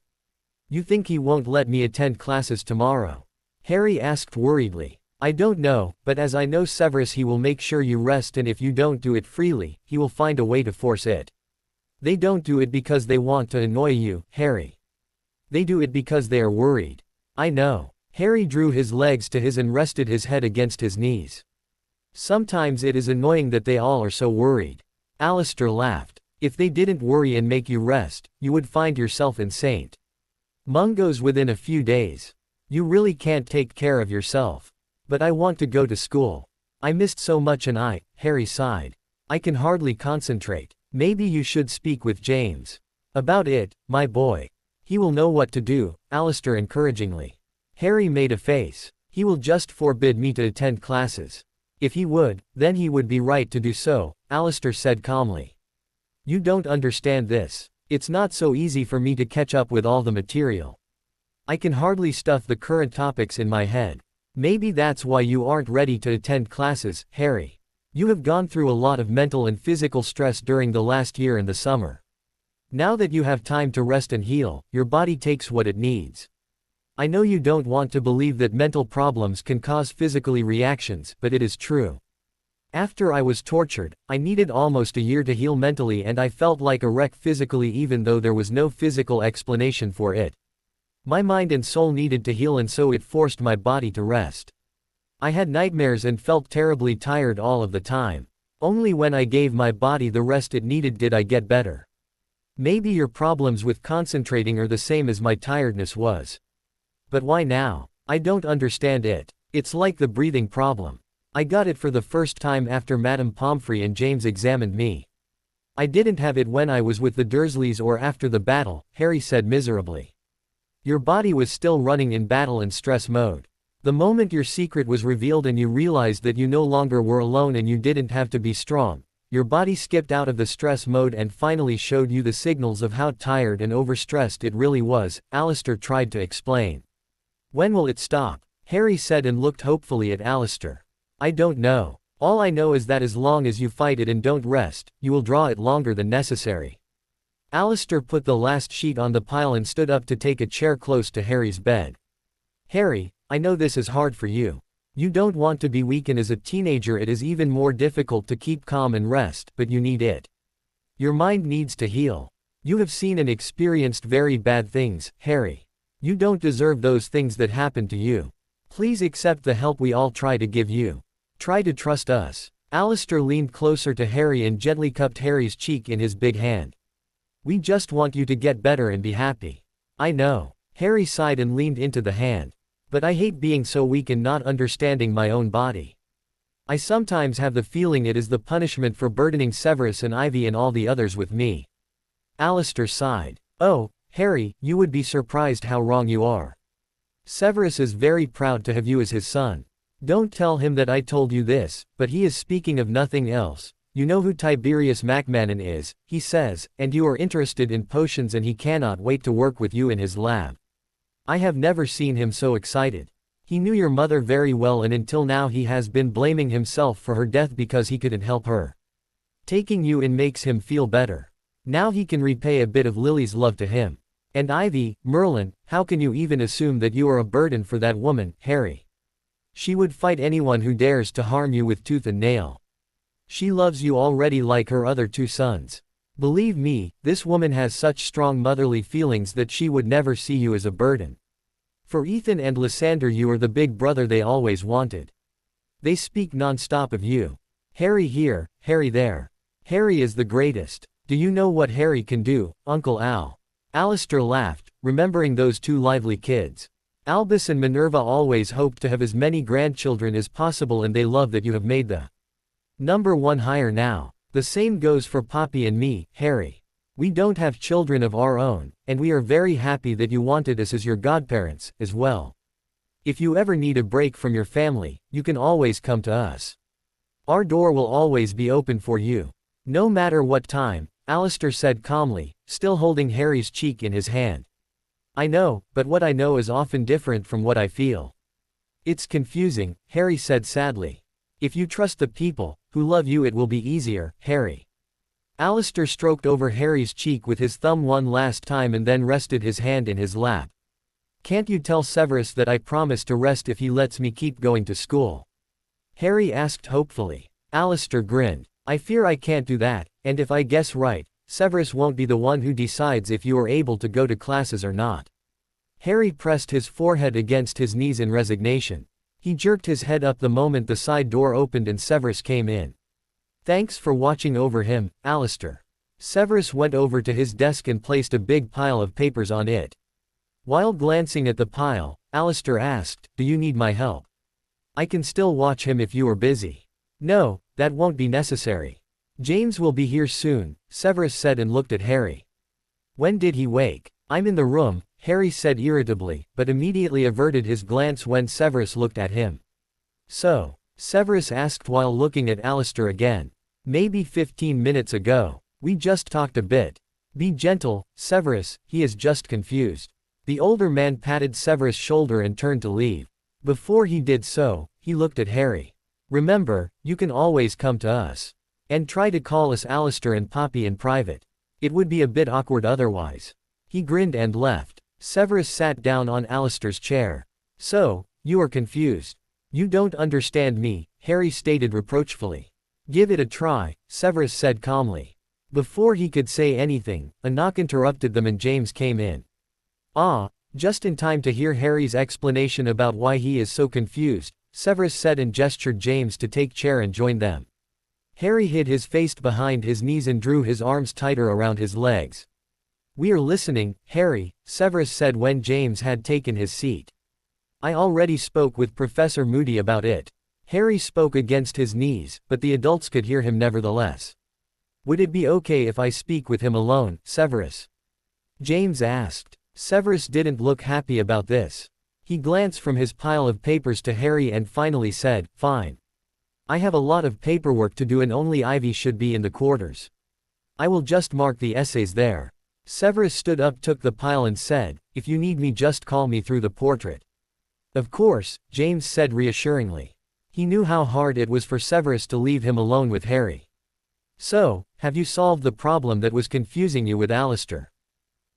You think he won't let me attend classes tomorrow? Harry asked worriedly. I don't know, but as I know Severus, he will make sure you rest, and if you don't do it freely, he will find a way to force it. They don't do it because they want to annoy you, Harry. They do it because they are worried. I know. Harry drew his legs to his and rested his head against his knees. Sometimes it is annoying that they all are so worried. Alistair laughed. If they didn't worry and make you rest, you would find yourself insane. Mungo's within a few days. You really can't take care of yourself. But I want to go to school. I missed so much and Harry sighed. I can hardly concentrate. Maybe you should speak with James about it, my boy. He will know what to do, Alistair encouragingly. Harry made a face. He will just forbid me to attend classes. If he would, then he would be right to do so, Alistair said calmly. You don't understand this. It's not so easy for me to catch up with all the material. I can hardly stuff the current topics in my head. Maybe that's why you aren't ready to attend classes, Harry. You have gone through a lot of mental and physical stress during the last year and the summer. Now that you have time to rest and heal, your body takes what it needs. I know you don't want to believe that mental problems can cause physically reactions, but it is true. After I was tortured, I needed almost a year to heal mentally, and I felt like a wreck physically even though there was no physical explanation for it. My mind and soul needed to heal, and so it forced my body to rest. I had nightmares and felt terribly tired all of the time. Only when I gave my body the rest it needed did I get better. Maybe your problems with concentrating are the same as my tiredness was. But why now? I don't understand it. It's like the breathing problem. I got it for the first time after Madame Pomfrey and James examined me. I didn't have it when I was with the Dursleys or after the battle, Harry said miserably. Your body was still running in battle and stress mode. The moment your secret was revealed and you realized that you no longer were alone and you didn't have to be strong, your body skipped out of the stress mode and finally showed you the signals of how tired and overstressed it really was, Alistair tried to explain. When will it stop? Harry said and looked hopefully at Alistair. I don't know. All I know is that as long as you fight it and don't rest, you will draw it longer than necessary. Alistair put the last sheet on the pile and stood up to take a chair close to Harry's bed. Harry, I know this is hard for you. You don't want to be weak, and as a teenager it is even more difficult to keep calm and rest, but you need it. Your mind needs to heal. You have seen and experienced very bad things, Harry. You don't deserve those things that happened to you. Please accept the help we all try to give you. Try to trust us. Alistair leaned closer to Harry and gently cupped Harry's cheek in his big hand. We just want you to get better and be happy. I know. Harry sighed and leaned into the hand. But I hate being so weak and not understanding my own body. I sometimes have the feeling it is the punishment for burdening Severus and Ivy and all the others with me. Alistair sighed. Oh, Harry, you would be surprised how wrong you are. Severus is very proud to have you as his son. Don't tell him that I told you this, but he is speaking of nothing else. You know who Tiberius Macmannon is, he says, and you are interested in potions and he cannot wait to work with you in his lab. I have never seen him so excited. He knew your mother very well, and until now he has been blaming himself for her death because he couldn't help her. Taking you in makes him feel better. Now he can repay a bit of Lily's love to him. And Ivy, Merlin, how can you even assume that you are a burden for that woman, Harry? She would fight anyone who dares to harm you with tooth and nail. She loves you already like her other two sons. Believe me, this woman has such strong motherly feelings that she would never see you as a burden. For Ethan and Lysander, you are the big brother they always wanted. They speak non-stop of you. Harry here, Harry there. Harry is the greatest. Do you know what Harry can do, Uncle Al? Alistair laughed, remembering those two lively kids. Albus and Minerva always hoped to have as many grandchildren as possible, and they love that you have made the number one higher now. The same goes for Poppy and me, Harry. We don't have children of our own, and we are very happy that you wanted us as your godparents, as well. If you ever need a break from your family, you can always come to us. Our door will always be open for you. No matter what time, Alistair said calmly, still holding Harry's cheek in his hand. I know, but what I know is often different from what I feel. It's confusing, Harry said sadly. If you trust the people who love you, it will be easier, Harry. Alistair stroked over Harry's cheek with his thumb one last time and then rested his hand in his lap. Can't you tell Severus that I promise to rest if he lets me keep going to school? Harry asked hopefully. Alistair grinned. I fear I can't do that, and if I guess right, Severus won't be the one who decides if you are able to go to classes or not. Harry pressed his forehead against his knees in resignation. He jerked his head up the moment the side door opened and Severus came in. Thanks for watching over him, Alistair. Severus went over to his desk and placed a big pile of papers on it. While glancing at the pile, Alistair asked, Do you need my help? I can still watch him if you are busy. No, that won't be necessary. James will be here soon, Severus said and looked at Harry. When did he wake? I'm in the room, Harry said irritably, but immediately averted his glance when Severus looked at him. So, Severus asked while looking at Alistair again. Maybe 15 minutes ago. We just talked a bit. Be gentle, Severus, he is just confused. The older man patted Severus' shoulder and turned to leave. Before he did so, he looked at Harry. Remember, you can always come to us. And try to call us Alistair and Poppy in private. It would be a bit awkward otherwise. He grinned and left. Severus sat down on Alistair's chair. So, you are confused. You don't understand me, Harry stated reproachfully. Give it a try, Severus said calmly. Before he could say anything, a knock interrupted them and James came in. Just in time to hear Harry's explanation about why he is so confused, Severus said and gestured James to take chair and join them. Harry hid his face behind his knees and drew his arms tighter around his legs. We are listening, Harry, Severus said when James had taken his seat. I already spoke with Professor Moody about it. Harry spoke against his knees, but the adults could hear him nevertheless. Would it be okay if I speak with him alone, Severus? James asked. Severus didn't look happy about this. He glanced from his pile of papers to Harry and finally said, Fine. I have a lot of paperwork to do and only Ivy should be in the quarters. I will just mark the essays there. Severus stood up, took the pile and said, If you need me just call me through the portrait. Of course, James said reassuringly. He knew how hard it was for Severus to leave him alone with Harry. So, have you solved the problem that was confusing you with Alistair?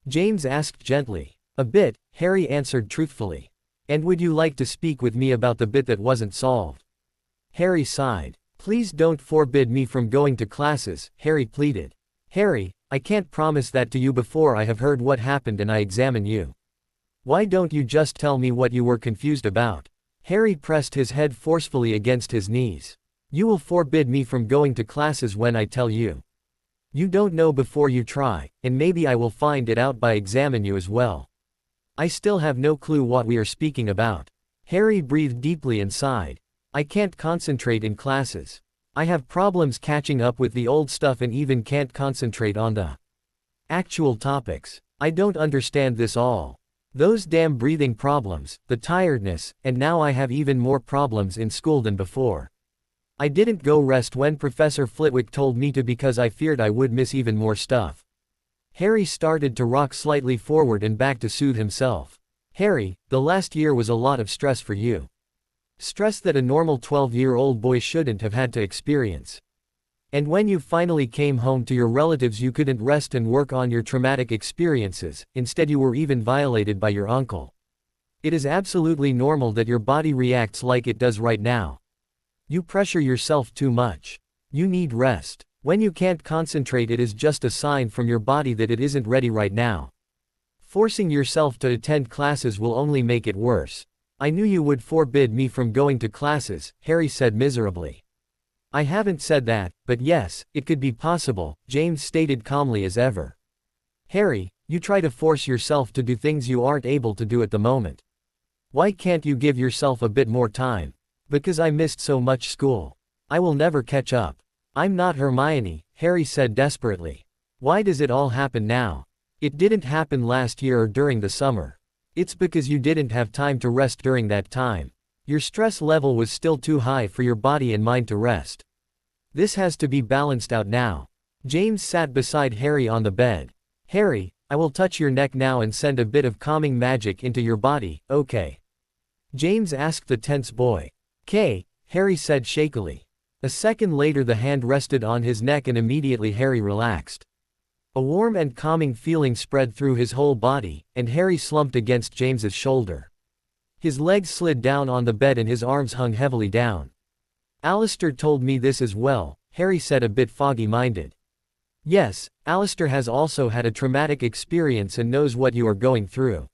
James asked gently. A bit, Harry answered truthfully. And would you like to speak with me about the bit that wasn't solved? Harry sighed. Please don't forbid me from going to classes, Harry pleaded. Harry, I can't promise that to you before I have heard what happened and I examine you. Why don't you just tell me what you were confused about? Harry pressed his head forcefully against his knees. You will forbid me from going to classes when I tell you. You don't know before you try, and maybe I will find it out by examine you as well. I still have no clue what we are speaking about. Harry breathed deeply and sighed. I can't concentrate in classes. I have problems catching up with the old stuff and even can't concentrate on the actual topics. I don't understand this all. Those damn breathing problems, the tiredness, and now I have even more problems in school than before. I didn't go rest when Professor Flitwick told me to because I feared I would miss even more stuff. Harry started to rock slightly forward and back to soothe himself. Harry, the last year was a lot of stress for you. Stress that a normal 12-year-old boy shouldn't have had to experience. And when you finally came home to your relatives, you couldn't rest and work on your traumatic experiences, instead you were even violated by your uncle. It is absolutely normal that your body reacts like it does right now. You pressure yourself too much. You need rest. When you can't concentrate, it is just a sign from your body that it isn't ready right now. Forcing yourself to attend classes will only make it worse. I knew you would forbid me from going to classes, Harry said miserably. I haven't said that, but yes, it could be possible, James stated calmly as ever. Harry, you try to force yourself to do things you aren't able to do at the moment. Why can't you give yourself a bit more time? Because I missed so much school. I will never catch up. I'm not Hermione, Harry said desperately. Why does it all happen now? It didn't happen last year or during the summer. It's because you didn't have time to rest during that time. Your stress level was still too high for your body and mind to rest. This has to be balanced out now. James sat beside Harry on the bed. Harry, I will touch your neck now and send a bit of calming magic into your body, okay? James asked the tense boy. "'Kay," Harry said shakily. A second later the hand rested on his neck and immediately Harry relaxed. A warm and calming feeling spread through his whole body, and Harry slumped against James's shoulder. His legs slid down on the bed and his arms hung heavily down. Alistair told me this as well, Harry said a bit foggy-minded. Yes, Alistair has also had a traumatic experience and knows what you are going through.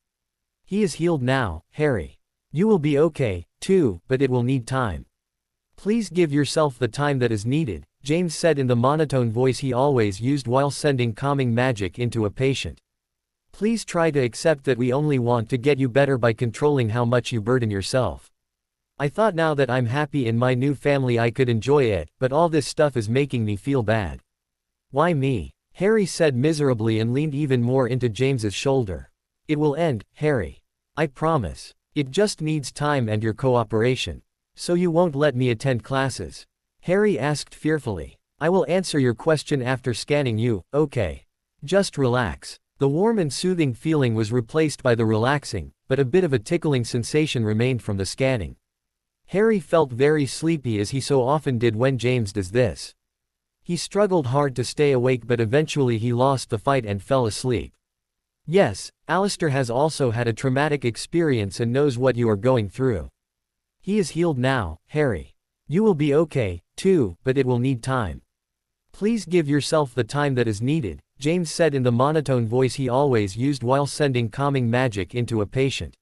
He is healed now, Harry. You will be okay, too, but it will need time. Please give yourself the time that is needed, James said in the monotone voice he always used while sending calming magic into a patient. Please try to accept that we only want to get you better by controlling how much you burden yourself. I thought now that I'm happy in my new family I could enjoy it, but all this stuff is making me feel bad. Why me? Harry said miserably and leaned even more into James's shoulder. It will end, Harry. I promise. It just needs time and your cooperation. So you won't let me attend classes? Harry asked fearfully. I will answer your question after scanning you, okay? Just relax. The warm and soothing feeling was replaced by the relaxing, but a bit of a tickling sensation remained from the scanning. Harry felt very sleepy as he so often did when James does this. He struggled hard to stay awake but eventually he lost the fight and fell asleep. Yes, Alistair has also had a traumatic experience and knows what you are going through. He is healed now, Harry. You will be okay, too, but it will need time. Please give yourself the time that is needed, James said in the monotone voice he always used while sending calming magic into a patient.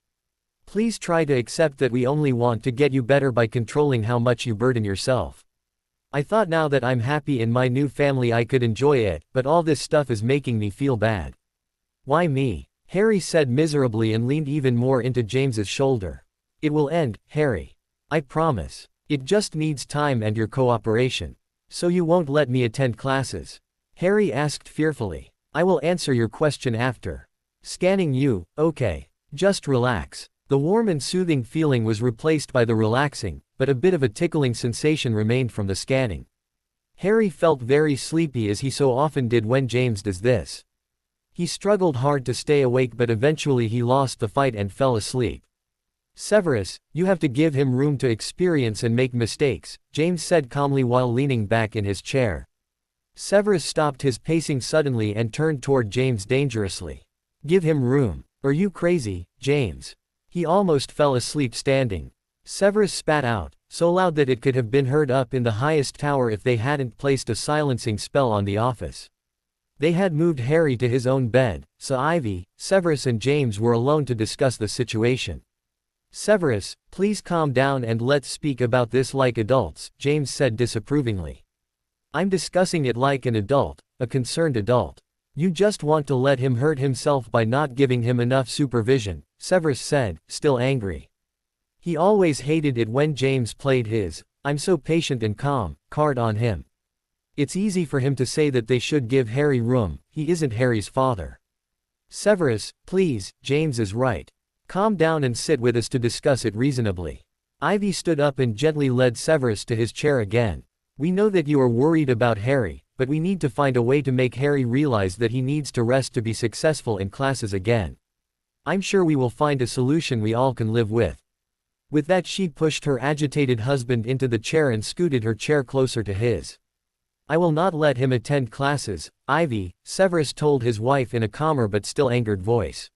Please try to accept that we only want to get you better by controlling how much you burden yourself. I thought now that I'm happy in my new family I could enjoy it, but all this stuff is making me feel bad. Why me? Harry said miserably and leaned even more into James's shoulder. It will end, Harry. I promise. It just needs time and your cooperation. So you won't let me attend classes? Harry asked fearfully. I will answer your question after scanning you, okay? Just relax. The warm and soothing feeling was replaced by the relaxing, but a bit of a tickling sensation remained from the scanning. Harry felt very sleepy as he so often did when James does this. He struggled hard to stay awake but eventually he lost the fight and fell asleep. Severus, you have to give him room to experience and make mistakes, James said calmly while leaning back in his chair. Severus stopped his pacing suddenly and turned toward James dangerously. Give him room. Are you crazy, James? He almost fell asleep standing. Severus spat out, so loud that it could have been heard up in the highest tower if they hadn't placed a silencing spell on the office. They had moved Harry to his own bed, so Ivy, Severus and James were alone to discuss the situation. Severus, please calm down and let's speak about this like adults, James said disapprovingly. I'm discussing it like an adult, a concerned adult. You just want to let him hurt himself by not giving him enough supervision, Severus said, still angry. He always hated it when James played his, I'm so patient and calm, card on him. It's easy for him to say that they should give Harry room, he isn't Harry's father. Severus, please, James is right. Calm down and sit with us to discuss it reasonably. Ivy stood up and gently led Severus to his chair again. We know that you are worried about Harry, but we need to find a way to make Harry realize that he needs to rest to be successful in classes again. I'm sure we will find a solution we all can live with. With that she pushed her agitated husband into the chair and scooted her chair closer to his. I will not let him attend classes, Ivy, Severus told his wife in a calmer but still angered voice.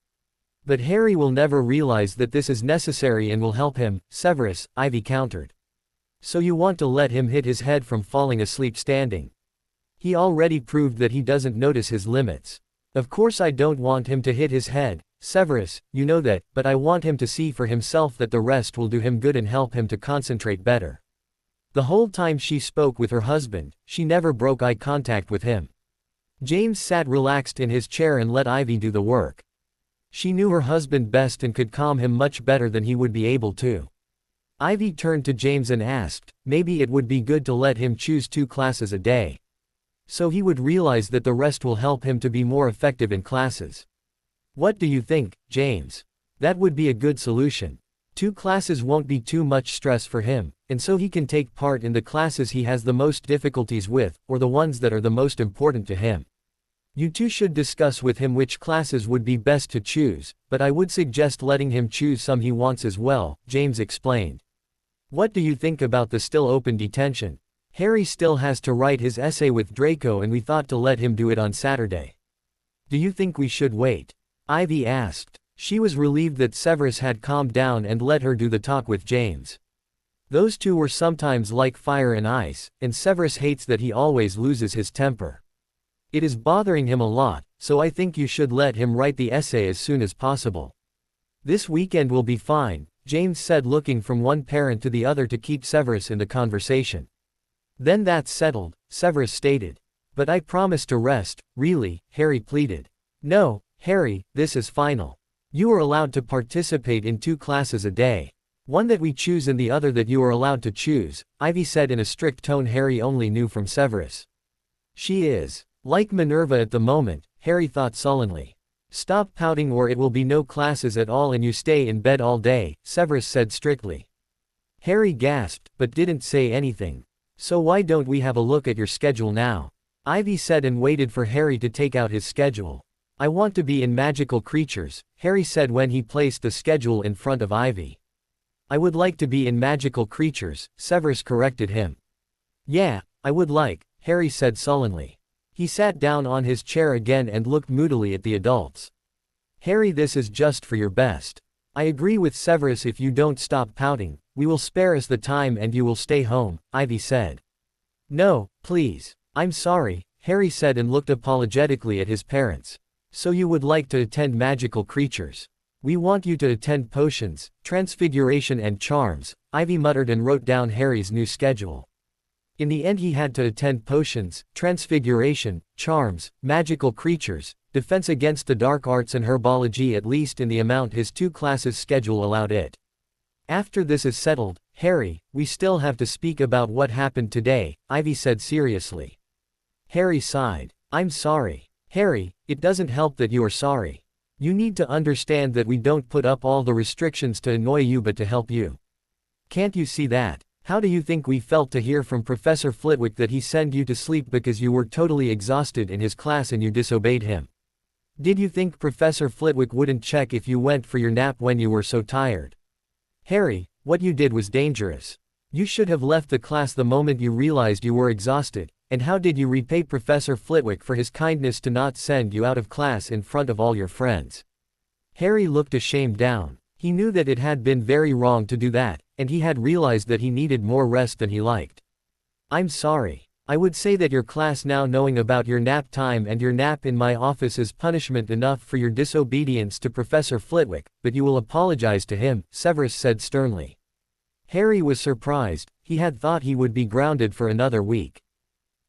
But Harry will never realize that this is necessary and will help him, Severus, Ivy countered. So you want to let him hit his head from falling asleep standing. He already proved that he doesn't notice his limits. Of course I don't want him to hit his head, Severus, you know that, but I want him to see for himself that the rest will do him good and help him to concentrate better. The whole time she spoke with her husband, she never broke eye contact with him. James sat relaxed in his chair and let Ivy do the work. She knew her husband best and could calm him much better than he would be able to. Ivy turned to James and asked, maybe it would be good to let him choose 2 classes a day. So he would realize that the rest will help him to be more effective in classes. What do you think, James? That would be a good solution. 2 classes won't be too much stress for him, and so he can take part in the classes he has the most difficulties with, or the ones that are the most important to him. You two should discuss with him which classes would be best to choose, but I would suggest letting him choose some he wants as well, James explained. What do you think about the still open detention? Harry still has to write his essay with Draco and we thought to let him do it on Saturday. Do you think we should wait? Ivy asked. She was relieved that Severus had calmed down and let her do the talk with James. Those two were sometimes like fire and ice, and Severus hates that he always loses his temper. It is bothering him a lot, so I think you should let him write the essay as soon as possible. This weekend will be fine, James said, looking from one parent to the other to keep Severus in the conversation. Then that's settled, Severus stated. But I promise to rest, really, Harry pleaded. No, Harry, this is final. You are allowed to participate in 2 classes a day. One that we choose and the other that you are allowed to choose, Ivy said in a strict tone Harry only knew from Severus. She is like Minerva at the moment, Harry thought sullenly. Stop pouting or it will be no classes at all and you stay in bed all day, Severus said strictly. Harry gasped, but didn't say anything. So why don't we have a look at your schedule now? Ivy said and waited for Harry to take out his schedule. I want to be in Magical Creatures, Harry said when he placed the schedule in front of Ivy. I would like to be in Magical Creatures, Severus corrected him. Yeah, I would like, Harry said sullenly. He sat down on his chair again and looked moodily at the adults. Harry, this is just for your best. I agree with Severus, if you don't stop pouting, we will spare us the time and you will stay home, Ivy said. No, please. I'm sorry, Harry said and looked apologetically at his parents. So you would like to attend Magical Creatures? We want you to attend Potions, Transfiguration and Charms, Ivy muttered and wrote down Harry's new schedule. In the end he had to attend Potions, Transfiguration, Charms, Magical Creatures, Defense Against the Dark Arts and Herbology, at least in the amount his 2 classes schedule allowed it. After this is settled, Harry, we still have to speak about what happened today, Ivy said seriously. Harry sighed. I'm sorry. Harry, it doesn't help that you are sorry. You need to understand that we don't put up all the restrictions to annoy you but to help you. Can't you see that? How do you think we felt to hear from Professor Flitwick that he sent you to sleep because you were totally exhausted in his class and you disobeyed him? Did you think Professor Flitwick wouldn't check if you went for your nap when you were so tired? Harry, what you did was dangerous. You should have left the class the moment you realized you were exhausted, and how did you repay Professor Flitwick for his kindness to not send you out of class in front of all your friends? Harry looked ashamed down. He knew that it had been very wrong to do that, and he had realized that he needed more rest than he liked. I'm sorry. I would say that your class now knowing about your nap time and your nap in my office is punishment enough for your disobedience to Professor Flitwick, but you will apologize to him, Severus said sternly. Harry was surprised. He had thought he would be grounded for another week.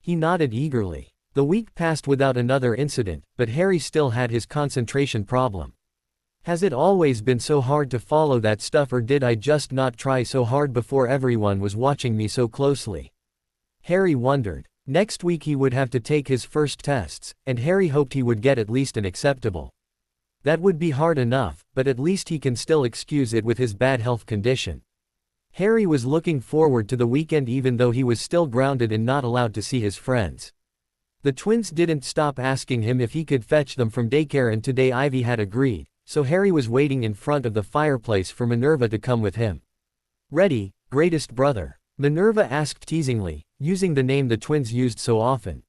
He nodded eagerly. The week passed without another incident, but Harry still had his concentration problem. Has it always been so hard to follow that stuff, or did I just not try so hard before everyone was watching me so closely? Harry wondered. Next week he would have to take his first tests, and Harry hoped he would get at least an acceptable. That would be hard enough, but at least he can still excuse it with his bad health condition. Harry was looking forward to the weekend even though he was still grounded and not allowed to see his friends. The twins didn't stop asking him if he could fetch them from daycare, and today Ivy had agreed, so Harry was waiting in front of the fireplace for Minerva to come with him. Ready, greatest brother? Minerva asked teasingly, using the name the twins used so often.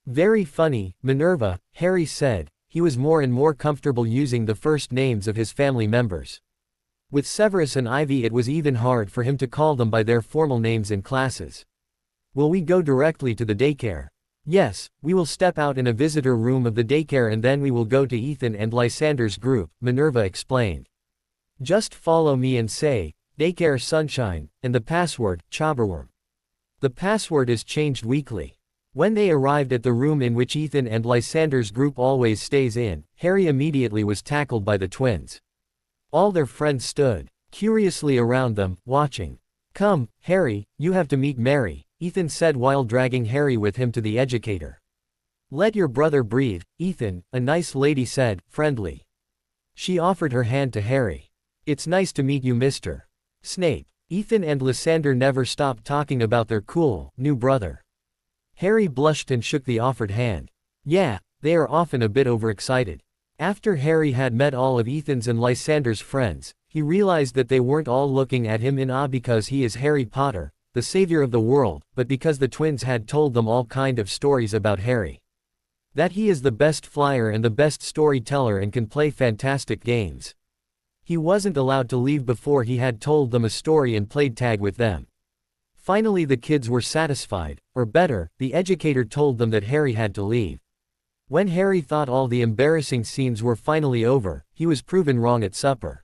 Very funny, Minerva, Harry said. He was more and more comfortable using the first names of his family members. With Severus and Ivy it was even hard for him to call them by their formal names in classes. Will we go directly to the daycare? Yes, we will step out in a visitor room of the daycare and then we will go to Ethan and Lysander's group, Minerva explained. Just follow me and say, Daycare Sunshine, and the password, Chobberworm. The password is changed weekly. When they arrived at the room in which Ethan and Lysander's group always stays in, Harry immediately was tackled by the twins. All their friends stood curiously around them, watching. Come, Harry, you have to meet Mary, Ethan said while dragging Harry with him to the educator. Let your brother breathe, Ethan, a nice lady said, friendly. She offered her hand to Harry. It's nice to meet you, Mr. Snape. Ethan and Lysander never stopped talking about their cool, new brother. Harry blushed and shook the offered hand. Yeah, they are often a bit overexcited. After Harry had met all of Ethan's and Lysander's friends, he realized that they weren't all looking at him in awe because he is Harry Potter, the savior of the world, but because the twins had told them all kind of stories about Harry. That he is the best flyer and the best storyteller and can play fantastic games. He wasn't allowed to leave before he had told them a story and played tag with them. Finally the kids were satisfied, or better, the educator told them that Harry had to leave. When Harry thought all the embarrassing scenes were finally over, he was proven wrong at supper.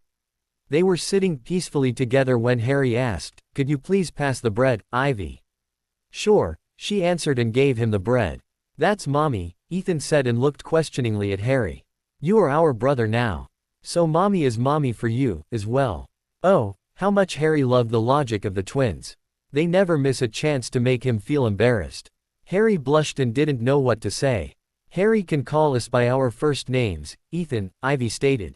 They were sitting peacefully together when Harry asked, could you please pass the bread, Ivy? Sure, she answered and gave him the bread. That's Mommy, Ethan said and looked questioningly at Harry. You are our brother now. So Mommy is Mommy for you, as well. Oh, how much Harry loved the logic of the twins. They never miss a chance to make him feel embarrassed. Harry blushed and didn't know what to say. Harry can call us by our first names, Ethan, Ivy stated.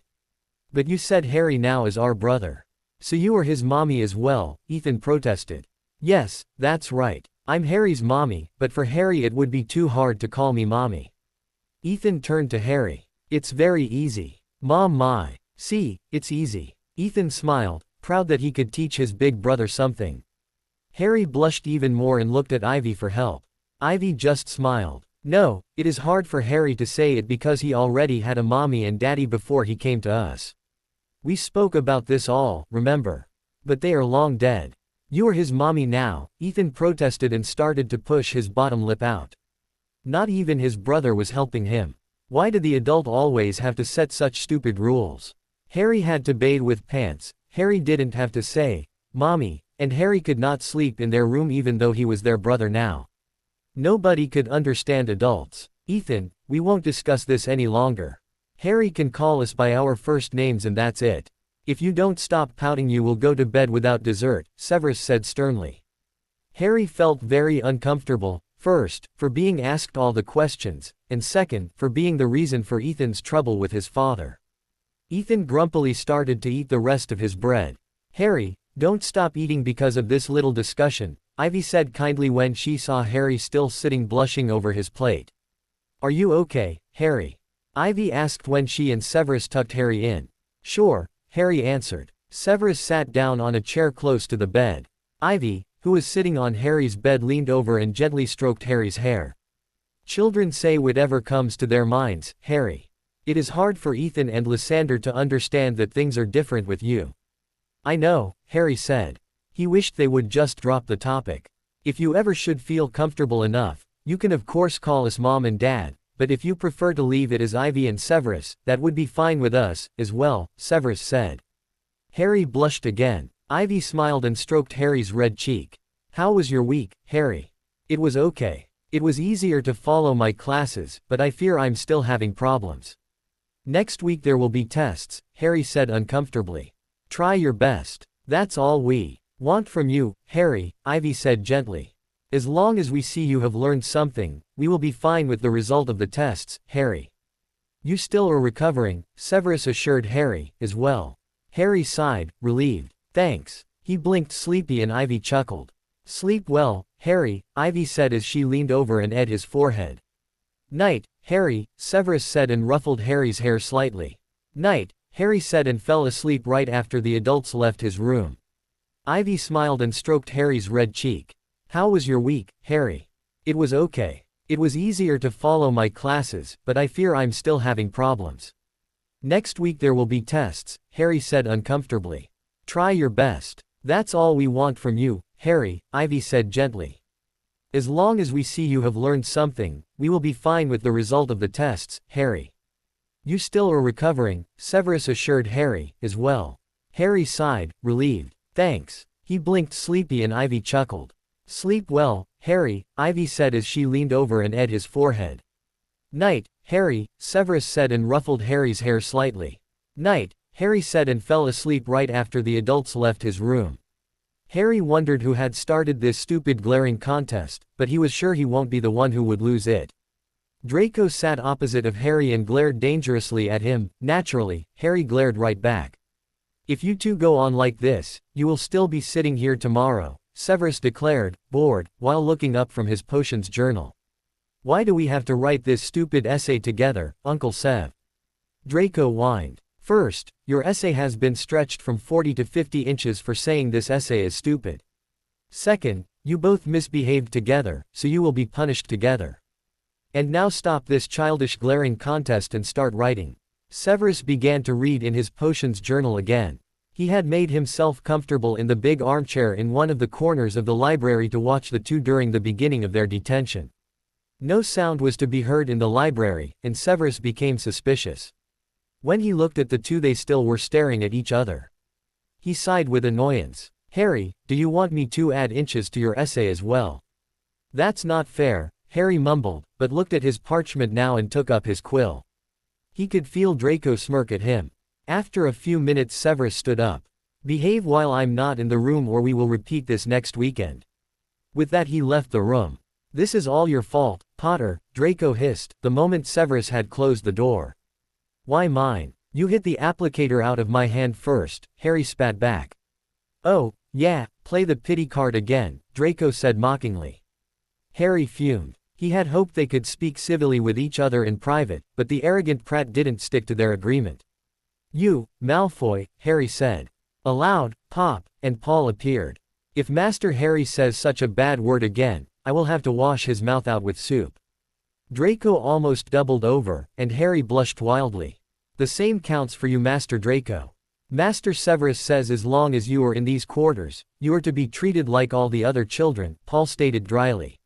But you said Harry now is our brother. So you are his mommy as well, Ethan protested. Yes, that's right. I'm Harry's mommy, but for Harry it would be too hard to call me mommy. Ethan turned to Harry. It's very easy. Mom my. See, it's easy. Ethan smiled, proud that he could teach his big brother something. Harry blushed even more and looked at Ivy for help. Ivy just smiled. No, it is hard for Harry to say it because he already had a mommy and daddy before he came to us. We spoke about this all, remember? But they are long dead. You are his mommy now, Ethan protested and started to push his bottom lip out. Not even his brother was helping him. Why did the adult always have to set such stupid rules? Harry had to bathe with pants, Harry didn't have to say, Mommy, and Harry could not sleep in their room even though he was their brother now. Nobody could understand adults. Ethan, we won't discuss this any longer. Harry can call us by our first names and that's it. If you don't stop pouting you will go to bed without dessert, Severus said sternly. Harry felt very uncomfortable, first, for being asked all the questions, and second, for being the reason for Ethan's trouble with his father. Ethan grumpily started to eat the rest of his bread. Harry, don't stop eating because of this little discussion, Ivy said kindly when she saw Harry still sitting blushing over his plate. Are you okay, Harry? Ivy asked when she and Severus tucked Harry in. Sure, Harry answered. Severus sat down on a chair close to the bed. Ivy, who was sitting on Harry's bed, leaned over and gently stroked Harry's hair. Children say whatever comes to their minds, Harry. It is hard for Ethan and Lysander to understand that things are different with you. I know, Harry said. He wished they would just drop the topic. If you ever should feel comfortable enough, you can of course call us Mom and Dad, but if you prefer to leave it as Ivy and Severus, that would be fine with us, as well, Severus said. Harry blushed again. Ivy smiled and stroked Harry's red cheek. How was your week, Harry? It was okay. It was easier to follow my classes, but I fear I'm still having problems. Next week there will be tests, Harry said uncomfortably. Try your best. That's all we want from you, Harry, Ivy said gently. As long as we see you have learned something, we will be fine with the result of the tests, Harry. You still are recovering, Severus assured Harry, as well. Harry sighed, relieved. Thanks. He blinked sleepy and Ivy chuckled. Sleep well, Harry, Ivy said as she leaned over and ate his forehead. Night, Harry, Severus said and ruffled Harry's hair slightly. Night, Harry said and fell asleep right after the adults left his room. Ivy smiled and stroked Harry's red cheek. How was your week, Harry? It was okay. It was easier to follow my classes, but I fear I'm still having problems. Next week there will be tests, Harry said uncomfortably. Try your best. That's all we want from you, Harry, Ivy said gently. As long as we see you have learned something, we will be fine with the result of the tests, Harry. You still are recovering, Severus assured Harry, as well. Harry sighed, relieved. Thanks. He blinked sleepy and Ivy chuckled. Sleep well, Harry, Ivy said as she leaned over and ate his forehead. Night, Harry, Severus said and ruffled Harry's hair slightly. Night, Harry said and fell asleep right after the adults left his room. Harry wondered who had started this stupid glaring contest, but he was sure he won't be the one who would lose it. Draco sat opposite of Harry and glared dangerously at him. Naturally, Harry glared right back. If you two go on like this, you will still be sitting here tomorrow, Severus declared, bored, while looking up from his potions journal. Why do we have to write this stupid essay together, Uncle Sev? Draco whined. First, your essay has been stretched from 40 to 50 inches for saying this essay is stupid. Second, you both misbehaved together, so you will be punished together. And now stop this childish glaring contest and start writing. Severus began to read in his potions journal again. He had made himself comfortable in the big armchair in one of the corners of the library to watch the two during the beginning of their detention. No sound was to be heard in the library, and Severus became suspicious. When he looked at the two, they still were staring at each other. He sighed with annoyance. Harry, do you want me to add inches to your essay as well? That's not fair, Harry mumbled, but looked at his parchment now and took up his quill. He could feel Draco smirk at him. After a few minutes Severus stood up. Behave while I'm not in the room or we will repeat this next weekend. With that he left the room. This is all your fault, Potter, Draco hissed, the moment Severus had closed the door. Why mine? You hit the applicator out of my hand first, Harry spat back. Oh, yeah, play the pity card again, Draco said mockingly. Harry fumed. He had hoped they could speak civilly with each other in private, but the arrogant prat didn't stick to their agreement. You, Malfoy, Harry said. Aloud, Pop, and Paul appeared. If Master Harry says such a bad word again, I will have to wash his mouth out with soup. Draco almost doubled over, and Harry blushed wildly. The same counts for you, Master Draco. Master Severus says as long as you are in these quarters, you are to be treated like all the other children, Paul stated dryly.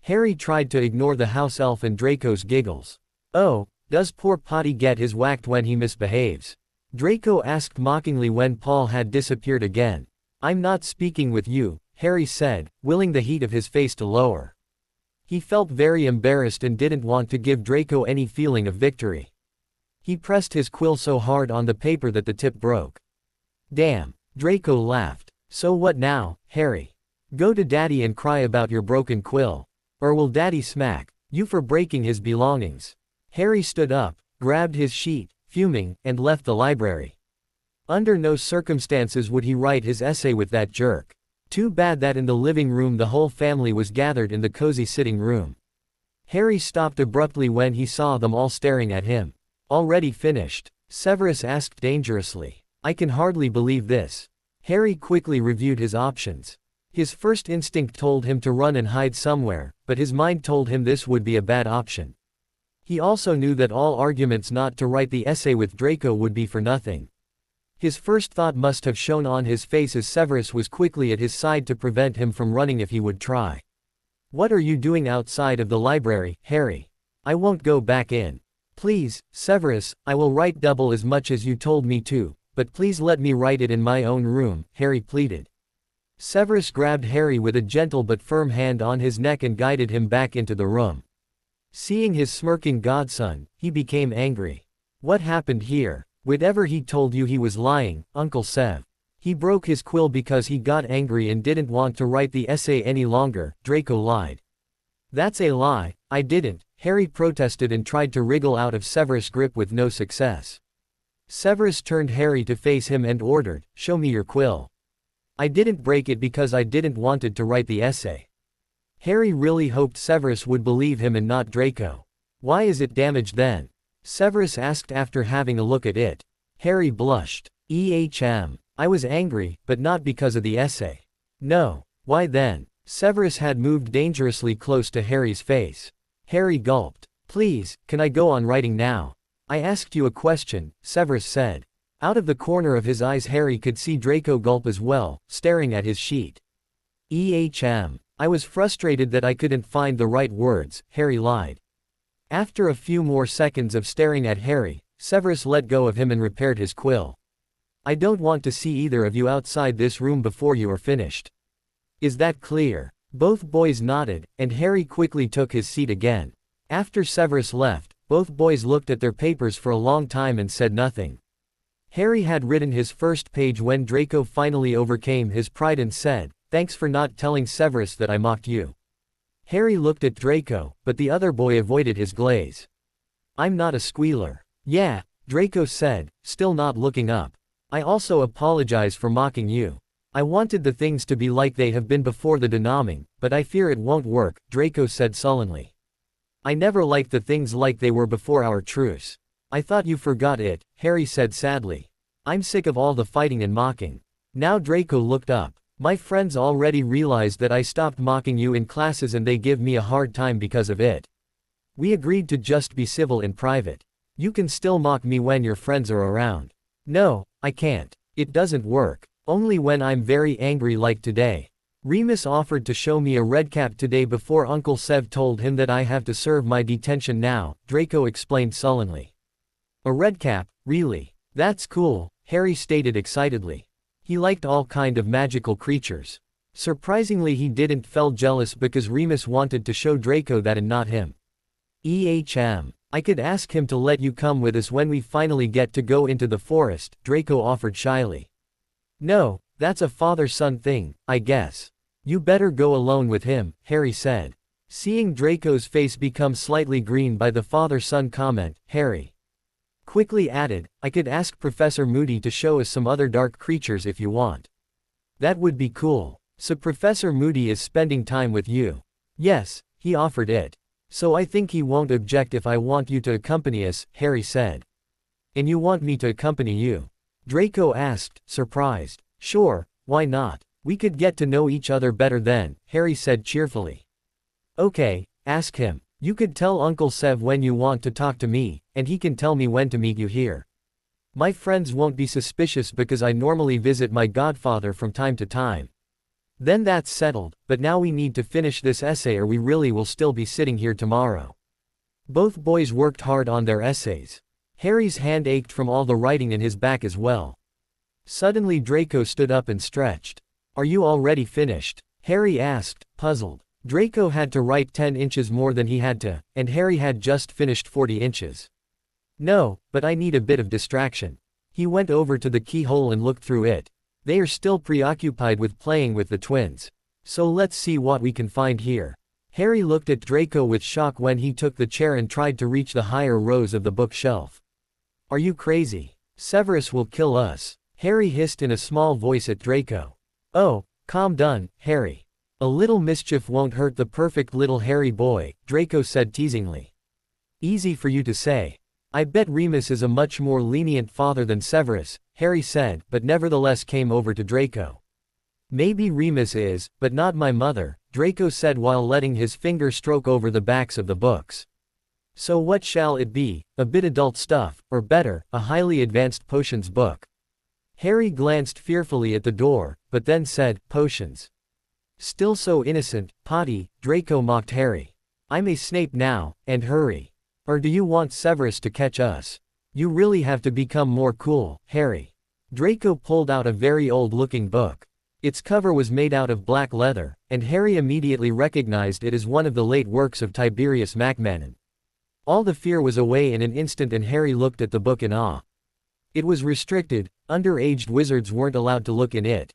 Harry tried to ignore the house elf and Draco's giggles. Oh, does poor Potty get his whacked when he misbehaves? Draco asked mockingly when Paul had disappeared again. I'm not speaking with you, Harry said, willing the heat of his face to lower. He felt very embarrassed and didn't want to give Draco any feeling of victory. He pressed his quill so hard on the paper that the tip broke. Damn, Draco laughed. So what now, Harry? Go to Daddy and cry about your broken quill. Or will Daddy smack you for breaking his belongings? Harry stood up, grabbed his sheet, fuming, and left the library. Under no circumstances would he write his essay with that jerk. Too bad that in the living room the whole family was gathered in the cozy sitting room. Harry stopped abruptly when he saw them all staring at him. Already finished? Severus asked dangerously. I can hardly believe this. Harry quickly reviewed his options. His first instinct told him to run and hide somewhere, but his mind told him this would be a bad option. He also knew that all arguments not to write the essay with Draco would be for nothing. His first thought must have shown on his face as Severus was quickly at his side to prevent him from running if he would try. What are you doing outside of the library, Harry? I won't go back in. Please, Severus, I will write double as much as you told me to, but please let me write it in my own room, Harry pleaded. Severus grabbed Harry with a gentle but firm hand on his neck and guided him back into the room. Seeing his smirking godson, he became angry. What happened here? Whatever he told you he was lying, Uncle Sev. He broke his quill because he got angry and didn't want to write the essay any longer, Draco lied. That's a lie, I didn't, Harry protested and tried to wriggle out of Severus' grip with no success. Severus turned Harry to face him and ordered, show me your quill. I didn't break it because I didn't wanted to write the essay. Harry really hoped Severus would believe him and not Draco. Why is it damaged then? Severus asked after having a look at it. Harry blushed. I was angry, but not because of the essay. No. Why then? Severus had moved dangerously close to Harry's face. Harry gulped. Please, can I go on writing now? I asked you a question, Severus said. Out of the corner of his eyes Harry could see Draco gulp as well, staring at his sheet. I was frustrated that I couldn't find the right words, Harry lied. After a few more seconds of staring at Harry, Severus let go of him and repaired his quill. I don't want to see either of you outside this room before you are finished. Is that clear? Both boys nodded, and Harry quickly took his seat again. After Severus left, both boys looked at their papers for a long time and said nothing. Harry had written his first page when Draco finally overcame his pride and said, "Thanks for not telling Severus that I mocked you." Harry looked at Draco, but the other boy avoided his glaze. "I'm not a squealer." "Yeah," Draco said, still not looking up. "I also apologize for mocking you. I wanted the things to be like they have been before the denaming, but I fear it won't work," Draco said sullenly. "I never liked the things like they were before our truce." "I thought you forgot it," Harry said sadly. "I'm sick of all the fighting and mocking." Now Draco looked up. "My friends already realized that I stopped mocking you in classes and they give me a hard time because of it. We agreed to just be civil in private. You can still mock me when your friends are around." "No, I can't. It doesn't work. Only when I'm very angry like today. Remus offered to show me a red cap today before Uncle Sev told him that I have to serve my detention now," Draco explained sullenly. "A red cap, really? That's cool," Harry stated excitedly. He liked all kind of magical creatures. Surprisingly he didn't feel jealous because Remus wanted to show Draco that and not him. I could ask him to let you come with us when we finally get to go into the forest," Draco offered shyly. "No, that's a father-son thing, I guess. You better go alone with him," Harry said. Seeing Draco's face become slightly green by the father-son comment, Harry quickly added, "I could ask Professor Moody to show us some other dark creatures if you want. That would be cool. So Professor Moody is spending time with you?" "Yes, he offered it. So I think he won't object if I want you to accompany us," Harry said. "And you want me to accompany you?" Draco asked, surprised. "Sure, why not? We could get to know each other better then," Harry said cheerfully. "Okay, ask him. You could tell Uncle Sev when you want to talk to me, and he can tell me when to meet you here. My friends won't be suspicious because I normally visit my godfather from time to time." "Then that's settled, but now we need to finish this essay or we really will still be sitting here tomorrow." Both boys worked hard on their essays. Harry's hand ached from all the writing in his back as well. Suddenly Draco stood up and stretched. "Are you already finished?" Harry asked, puzzled. Draco had to write 10 inches more than he had to, and Harry had just finished 40 inches. "No, but I need a bit of distraction." He went over to the keyhole and looked through it. They are still preoccupied with playing with the twins. So let's see what we can find here. Harry looked at Draco with shock when he took the chair and tried to reach the higher rows of the bookshelf. "Are you crazy? Severus will kill us," Harry hissed in a small voice at Draco. "Oh, calm down, Harry. A little mischief won't hurt the perfect little hairy boy," Draco said teasingly. "Easy for you to say. I bet Remus is a much more lenient father than Severus," Harry said, but nevertheless came over to Draco. "Maybe Remus is, but not my mother," Draco said while letting his finger stroke over the backs of the books. "So what shall it be, a bit adult stuff, or better, a highly advanced potions book?" Harry glanced fearfully at the door, but then said, "Potions. Still so innocent, Potty," Draco mocked Harry. "I'm a Snape now, and hurry. Or do you want Severus to catch us? You really have to become more cool, Harry." Draco pulled out a very old-looking book. Its cover was made out of black leather, and Harry immediately recognized it as one of the late works of Tiberius Macmannon. All the fear was away in an instant and Harry looked at the book in awe. It was restricted, underaged wizards weren't allowed to look in it.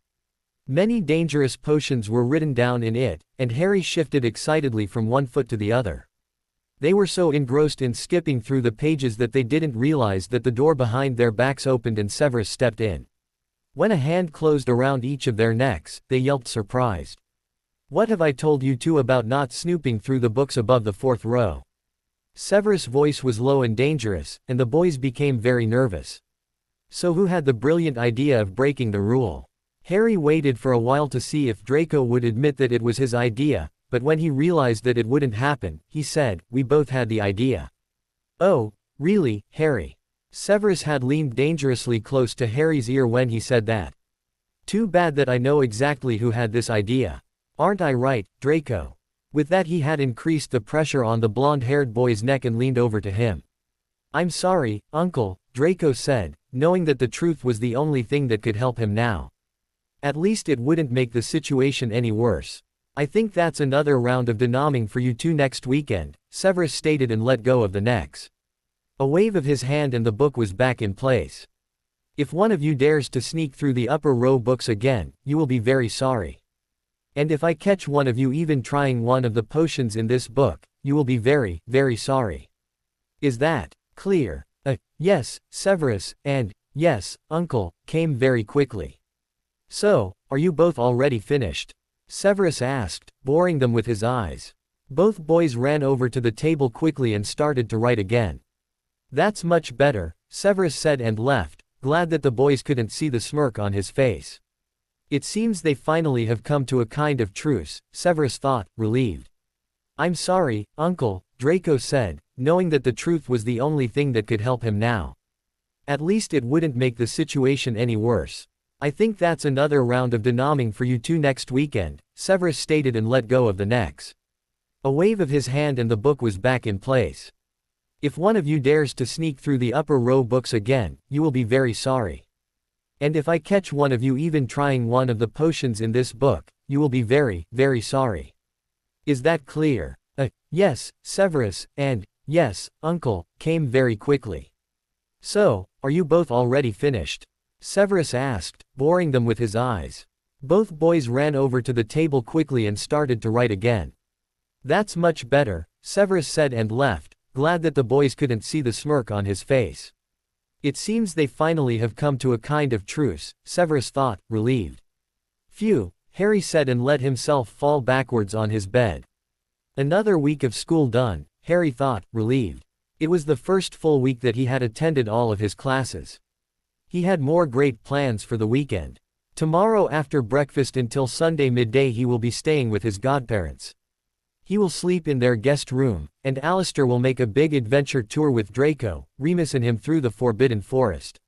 Many dangerous potions were written down in it, and Harry shifted excitedly from one foot to the other. They were so engrossed in skipping through the pages that they didn't realize that the door behind their backs opened and Severus stepped in. When a hand closed around each of their necks, they yelped surprised. "What have I told you two about not snooping through the books above the 4th row?" Severus' voice was low and dangerous, and the boys became very nervous. So who had the brilliant idea of breaking the rule? Harry waited for a while to see if Draco would admit that it was his idea, but when he realized that it wouldn't happen, he said, "We both had the idea." "Oh, really, Harry? Severus had leaned dangerously close to Harry's ear when he said that. Too bad that I know exactly who had this idea. Aren't I right, Draco? With that he had increased the pressure on the blonde-haired boy's neck and leaned over to him. I'm sorry, Uncle, Draco said, knowing that the truth was the only thing that could help him now. At least it wouldn't make the situation any worse. I think that's another round of denaming for you two next weekend, Severus stated and let go of the necks. A wave of his hand and the book was back in place. If one of you dares to sneak through the upper row books again, you will be very sorry. And if I catch one of you even trying one of the potions in this book, you will be very, very sorry. Is that clear? Yes, Severus, and, yes, Uncle, came very quickly. So, are you both already finished? Severus asked, boring them with his eyes. Both boys ran over to the table quickly and started to write again. That's much better, Severus said and left, glad that the boys couldn't see the smirk on his face. It seems they finally have come to a kind of truce, Severus thought, relieved. I'm sorry, Uncle, Draco said, knowing that the truth was the only thing that could help him now. At least it wouldn't make the situation any worse. I think that's another round of denaming for you two next weekend, Severus stated and let go of the necks. A wave of his hand and the book was back in place. If one of you dares to sneak through the upper row books again, you will be very sorry. And if I catch one of you even trying one of the potions in this book, you will be very, very sorry. Is that clear? Yes, Severus, and, yes, Uncle, came very quickly. So, are you both already finished? Severus asked, boring them with his eyes. Both boys ran over to the table quickly and started to write again. That's much better, Severus said and left, glad that the boys couldn't see the smirk on his face. It seems they finally have come to a kind of truce, Severus thought, relieved. Phew, Harry said and let himself fall backwards on his bed. Another week of school done, Harry thought, relieved. It was the first full week that he had attended all of his classes. He had more great plans for the weekend. Tomorrow after breakfast until Sunday midday he will be staying with his godparents. He will sleep in their guest room, and Alistair will make a big adventure tour with Draco, Remus and him through the Forbidden Forest.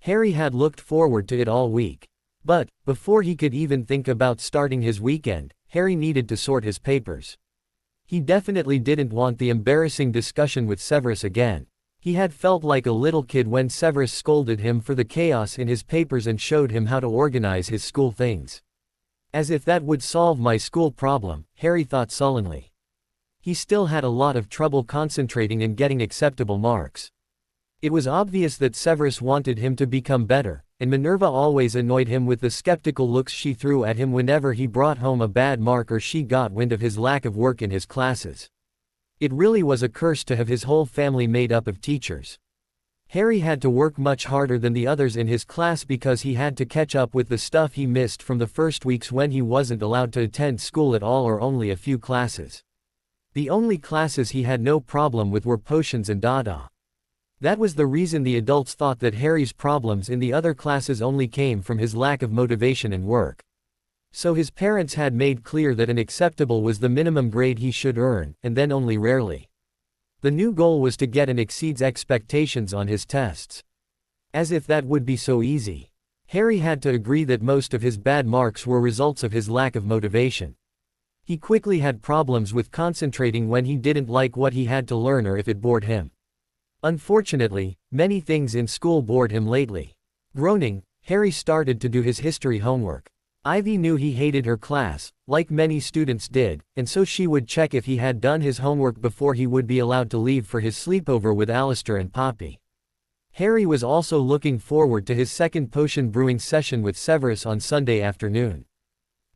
Harry had looked forward to it all week. But, before he could even think about starting his weekend, Harry needed to sort his papers. He definitely didn't want the embarrassing discussion with Severus again. He had felt like a little kid when Severus scolded him for the chaos in his papers and showed him how to organize his school things. As if that would solve my school problem, Harry thought sullenly. He still had a lot of trouble concentrating and getting acceptable marks. It was obvious that Severus wanted him to become better, and Minerva always annoyed him with the skeptical looks she threw at him whenever he brought home a bad mark or she got wind of his lack of work in his classes. It really was a curse to have his whole family made up of teachers. Harry had to work much harder than the others in his class because he had to catch up with the stuff he missed from the first weeks when he wasn't allowed to attend school at all or only a few classes. The only classes he had no problem with were potions and Dada. That was the reason the adults thought that Harry's problems in the other classes only came from his lack of motivation and work. So his parents had made clear that an acceptable was the minimum grade he should earn, and then only rarely. The new goal was to get and exceeds expectations on his tests. As if that would be so easy. Harry had to agree that most of his bad marks were results of his lack of motivation. He quickly had problems with concentrating when he didn't like what he had to learn or if it bored him. Unfortunately, many things in school bored him lately. Groaning, Harry started to do his history homework. Ivy knew he hated her class, like many students did, and so she would check if he had done his homework before he would be allowed to leave for his sleepover with Alistair and Poppy. Harry was also looking forward to his second potion brewing session with Severus on Sunday afternoon.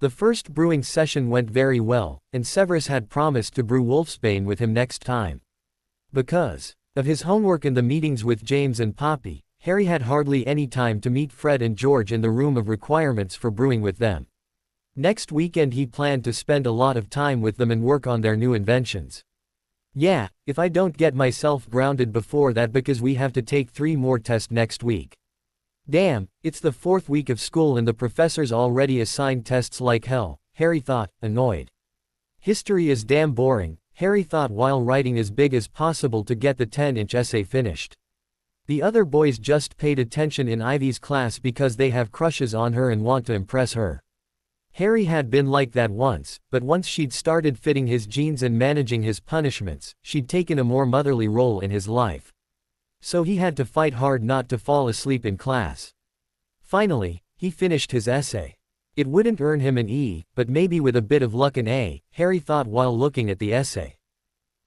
The first brewing session went very well, and Severus had promised to brew Wolfsbane with him next time. Because of his homework and the meetings with James and Poppy, Harry had hardly any time to meet Fred and George in the room of requirements for brewing with them. Next weekend he planned to spend a lot of time with them and work on their new inventions. Yeah, if I don't get myself grounded before that because we have to take 3 more tests next week. Damn, it's the 4th week of school and the professors already assigned tests like hell, Harry thought, annoyed. History is damn boring, Harry thought while writing as big as possible to get the 10-inch essay finished. The other boys just paid attention in Ivy's class because they have crushes on her and want to impress her. Harry had been like that once, but once she'd started fitting his jeans and managing his punishments, she'd taken a more motherly role in his life. So he had to fight hard not to fall asleep in class. Finally, he finished his essay. It wouldn't earn him an E, but maybe with a bit of luck an A, Harry thought while looking at the essay.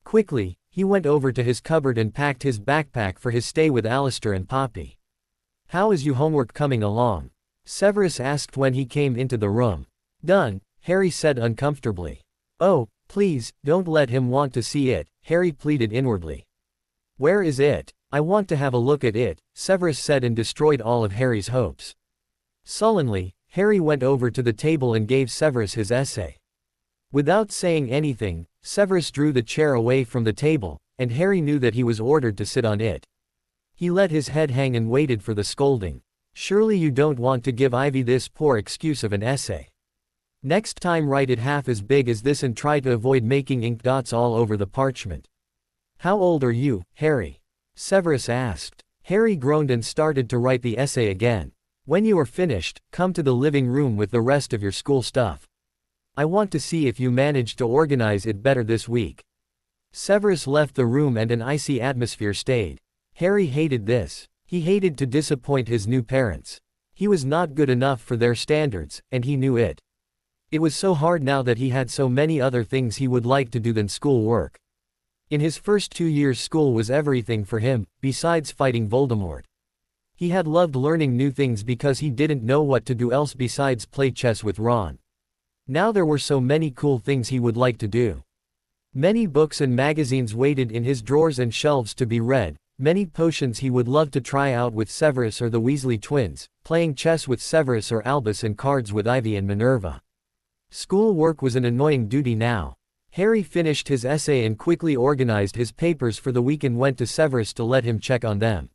Quickly, he went over to his cupboard and packed his backpack for his stay with Alistair and Poppy. "How is your homework coming along?" Severus asked when he came into the room. "Done," Harry said uncomfortably. "Oh, please, don't let him want to see it," Harry pleaded inwardly. "Where is it? I want to have a look at it," Severus said and destroyed all of Harry's hopes. Sullenly, Harry went over to the table and gave Severus his essay. Without saying anything, Severus drew the chair away from the table, and Harry knew that he was ordered to sit on it. He let his head hang and waited for the scolding. "Surely you don't want to give Ivy this poor excuse of an essay. Next time write it half as big as this and try to avoid making ink dots all over the parchment." "How old are you, Harry?" Severus asked. Harry groaned and started to write the essay again. "When you are finished, come to the living room with the rest of your school stuff. I want to see if you managed to organize it better this week." Severus left the room and an icy atmosphere stayed. Harry hated this. He hated to disappoint his new parents. He was not good enough for their standards, and he knew it. It was so hard now that he had so many other things he would like to do than school work. In his first 2 years school was everything for him, besides fighting Voldemort. He had loved learning new things because he didn't know what to do else besides play chess with Ron. Now there were so many cool things he would like to do. Many books and magazines waited in his drawers and shelves to be read, many potions he would love to try out with Severus or the Weasley twins, playing chess with Severus or Albus and cards with Ivy and Minerva. School work was an annoying duty now. Harry finished his essay and quickly organized his papers for the week and went to Severus to let him check on them.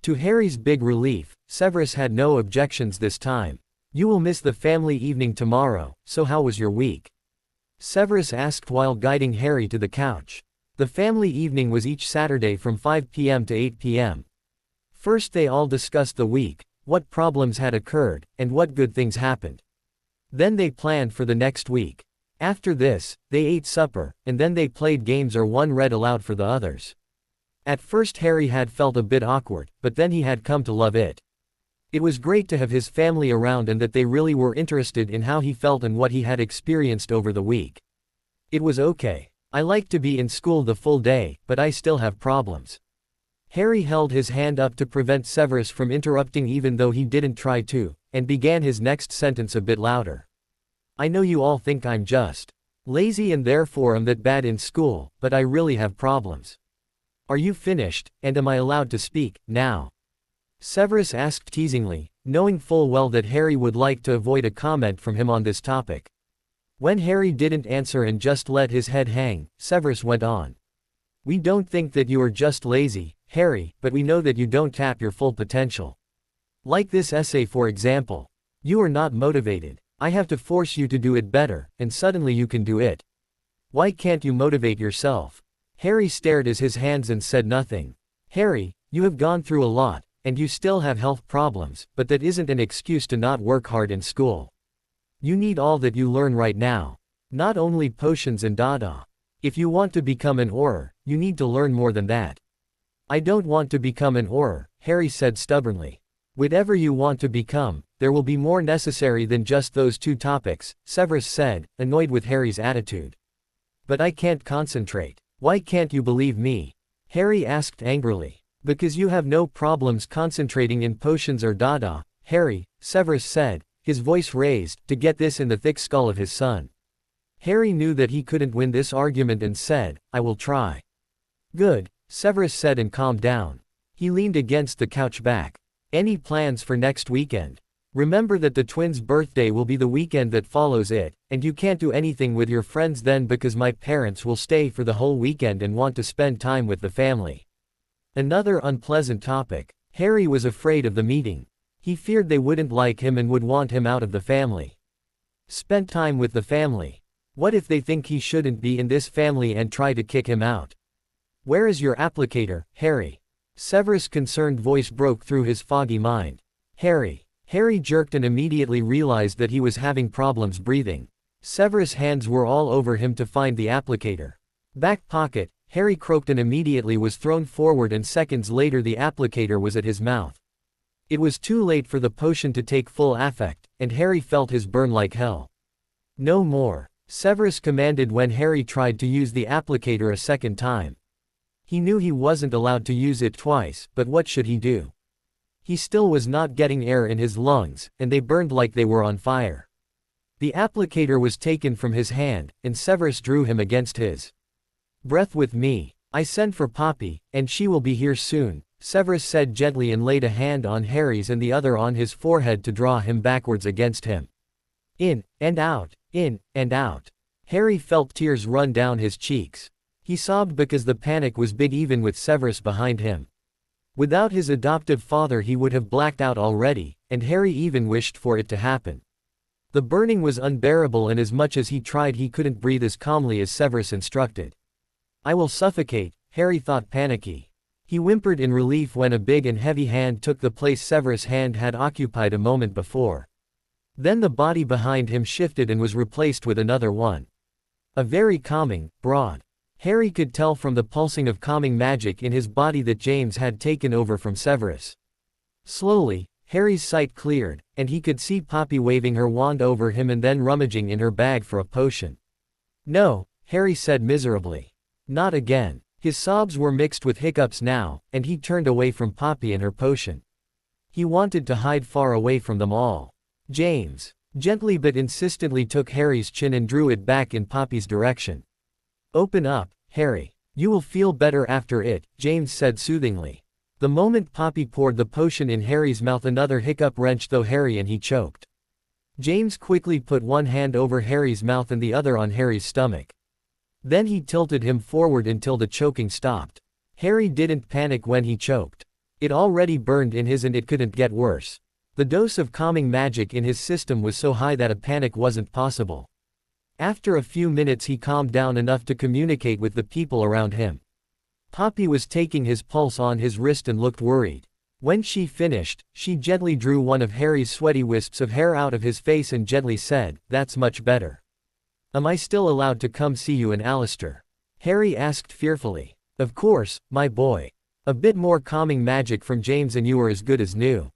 To Harry's big relief, Severus had no objections this time. "You will miss the family evening tomorrow, so how was your week?" Severus asked while guiding Harry to the couch. The family evening was each Saturday from 5 p.m. to 8 p.m. First they all discussed the week, what problems had occurred, and what good things happened. Then they planned for the next week. After this, they ate supper, and then they played games or one read aloud for the others. At first Harry had felt a bit awkward, but then he had come to love it. It was great to have his family around and that they really were interested in how he felt and what he had experienced over the week. It was okay. "I like to be in school the full day, but I still have problems." Harry held his hand up to prevent Severus from interrupting even though he didn't try to, and began his next sentence a bit louder. "I know you all think I'm just lazy and therefore am that bad in school, but I really have problems. Are you finished, and am I allowed to speak, now?" Severus asked teasingly, knowing full well that Harry would like to avoid a comment from him on this topic. When Harry didn't answer and just let his head hang, Severus went on. "We don't think that you are just lazy, Harry, but we know that you don't tap your full potential. Like this essay for example. You are not motivated. I have to force you to do it better, and suddenly you can do it. Why can't you motivate yourself?" Harry stared at his hands and said nothing. "Harry, you have gone through a lot, and you still have health problems, but that isn't an excuse to not work hard in school. You need all that you learn right now. Not only potions and dada. If you want to become an Auror, you need to learn more than that." "I don't want to become an Auror," Harry said stubbornly. "Whatever you want to become, there will be more necessary than just those 2 topics, Severus said, annoyed with Harry's attitude. "But I can't concentrate. Why can't you believe me?" Harry asked angrily. "Because you have no problems concentrating in potions or dada, Harry," Severus said, his voice raised, to get this in the thick skull of his son. Harry knew that he couldn't win this argument and said, "I will try." "Good," Severus said and calmed down. He leaned against the couch back. "Any plans for next weekend? Remember that the twins' birthday will be the weekend that follows it, and you can't do anything with your friends then because my parents will stay for the whole weekend and want to spend time with the family." Another unpleasant topic. Harry was afraid of the meeting. He feared they wouldn't like him and would want him out of the family. Spend time with the family. What if they think he shouldn't be in this family and try to kick him out? "Where is your applicator, Harry?" Severus' concerned voice broke through his foggy mind. Harry. Harry jerked and immediately realized that he was having problems breathing. Severus' hands were all over him to find the applicator. Back pocket, Harry croaked and immediately was thrown forward, and seconds later the applicator was at his mouth. It was too late for the potion to take full effect, and Harry felt his burn like hell. No more, Severus commanded when Harry tried to use the applicator a second time. He knew he wasn't allowed to use it twice, but what should he do? He still was not getting air in his lungs, and they burned like they were on fire. The applicator was taken from his hand, and Severus drew him against his breath with me. I sent for Poppy, and she will be here soon, Severus said gently and laid a hand on Harry's and the other on his forehead to draw him backwards against him. In and out, in and out. Harry felt tears run down his cheeks. He sobbed because the panic was big even with Severus behind him. Without his adoptive father he would have blacked out already, and Harry even wished for it to happen. The burning was unbearable, and as much as he tried he couldn't breathe as calmly as Severus instructed. I will suffocate, Harry thought, panicky. He whimpered in relief when a big and heavy hand took the place Severus' hand had occupied a moment before. Then the body behind him shifted and was replaced with another one. A very calming, broad. Harry could tell from the pulsing of calming magic in his body that James had taken over from Severus. Slowly, Harry's sight cleared, and he could see Poppy waving her wand over him and then rummaging in her bag for a potion. No, Harry said miserably. Not again. His sobs were mixed with hiccups now, and he turned away from Poppy and her potion. He wanted to hide far away from them all. James gently but insistently took Harry's chin and drew it back in Poppy's direction. Open up, Harry. You will feel better after it, James said soothingly. The moment Poppy poured the potion in Harry's mouth, another hiccup wrenched through Harry and he choked. James quickly put one hand over Harry's mouth and the other on Harry's stomach. Then he tilted him forward until the choking stopped. Harry didn't panic when he choked. It already burned in his and it couldn't get worse. The dose of calming magic in his system was so high that a panic wasn't possible. After a few minutes he calmed down enough to communicate with the people around him. Poppy was taking his pulse on his wrist and looked worried. When she finished, she gently drew one of Harry's sweaty wisps of hair out of his face and gently said, "That's much better." "Am I still allowed to come see you and Alistair?" Harry asked fearfully. "Of course, my boy. A bit more calming magic from James and you are as good as new."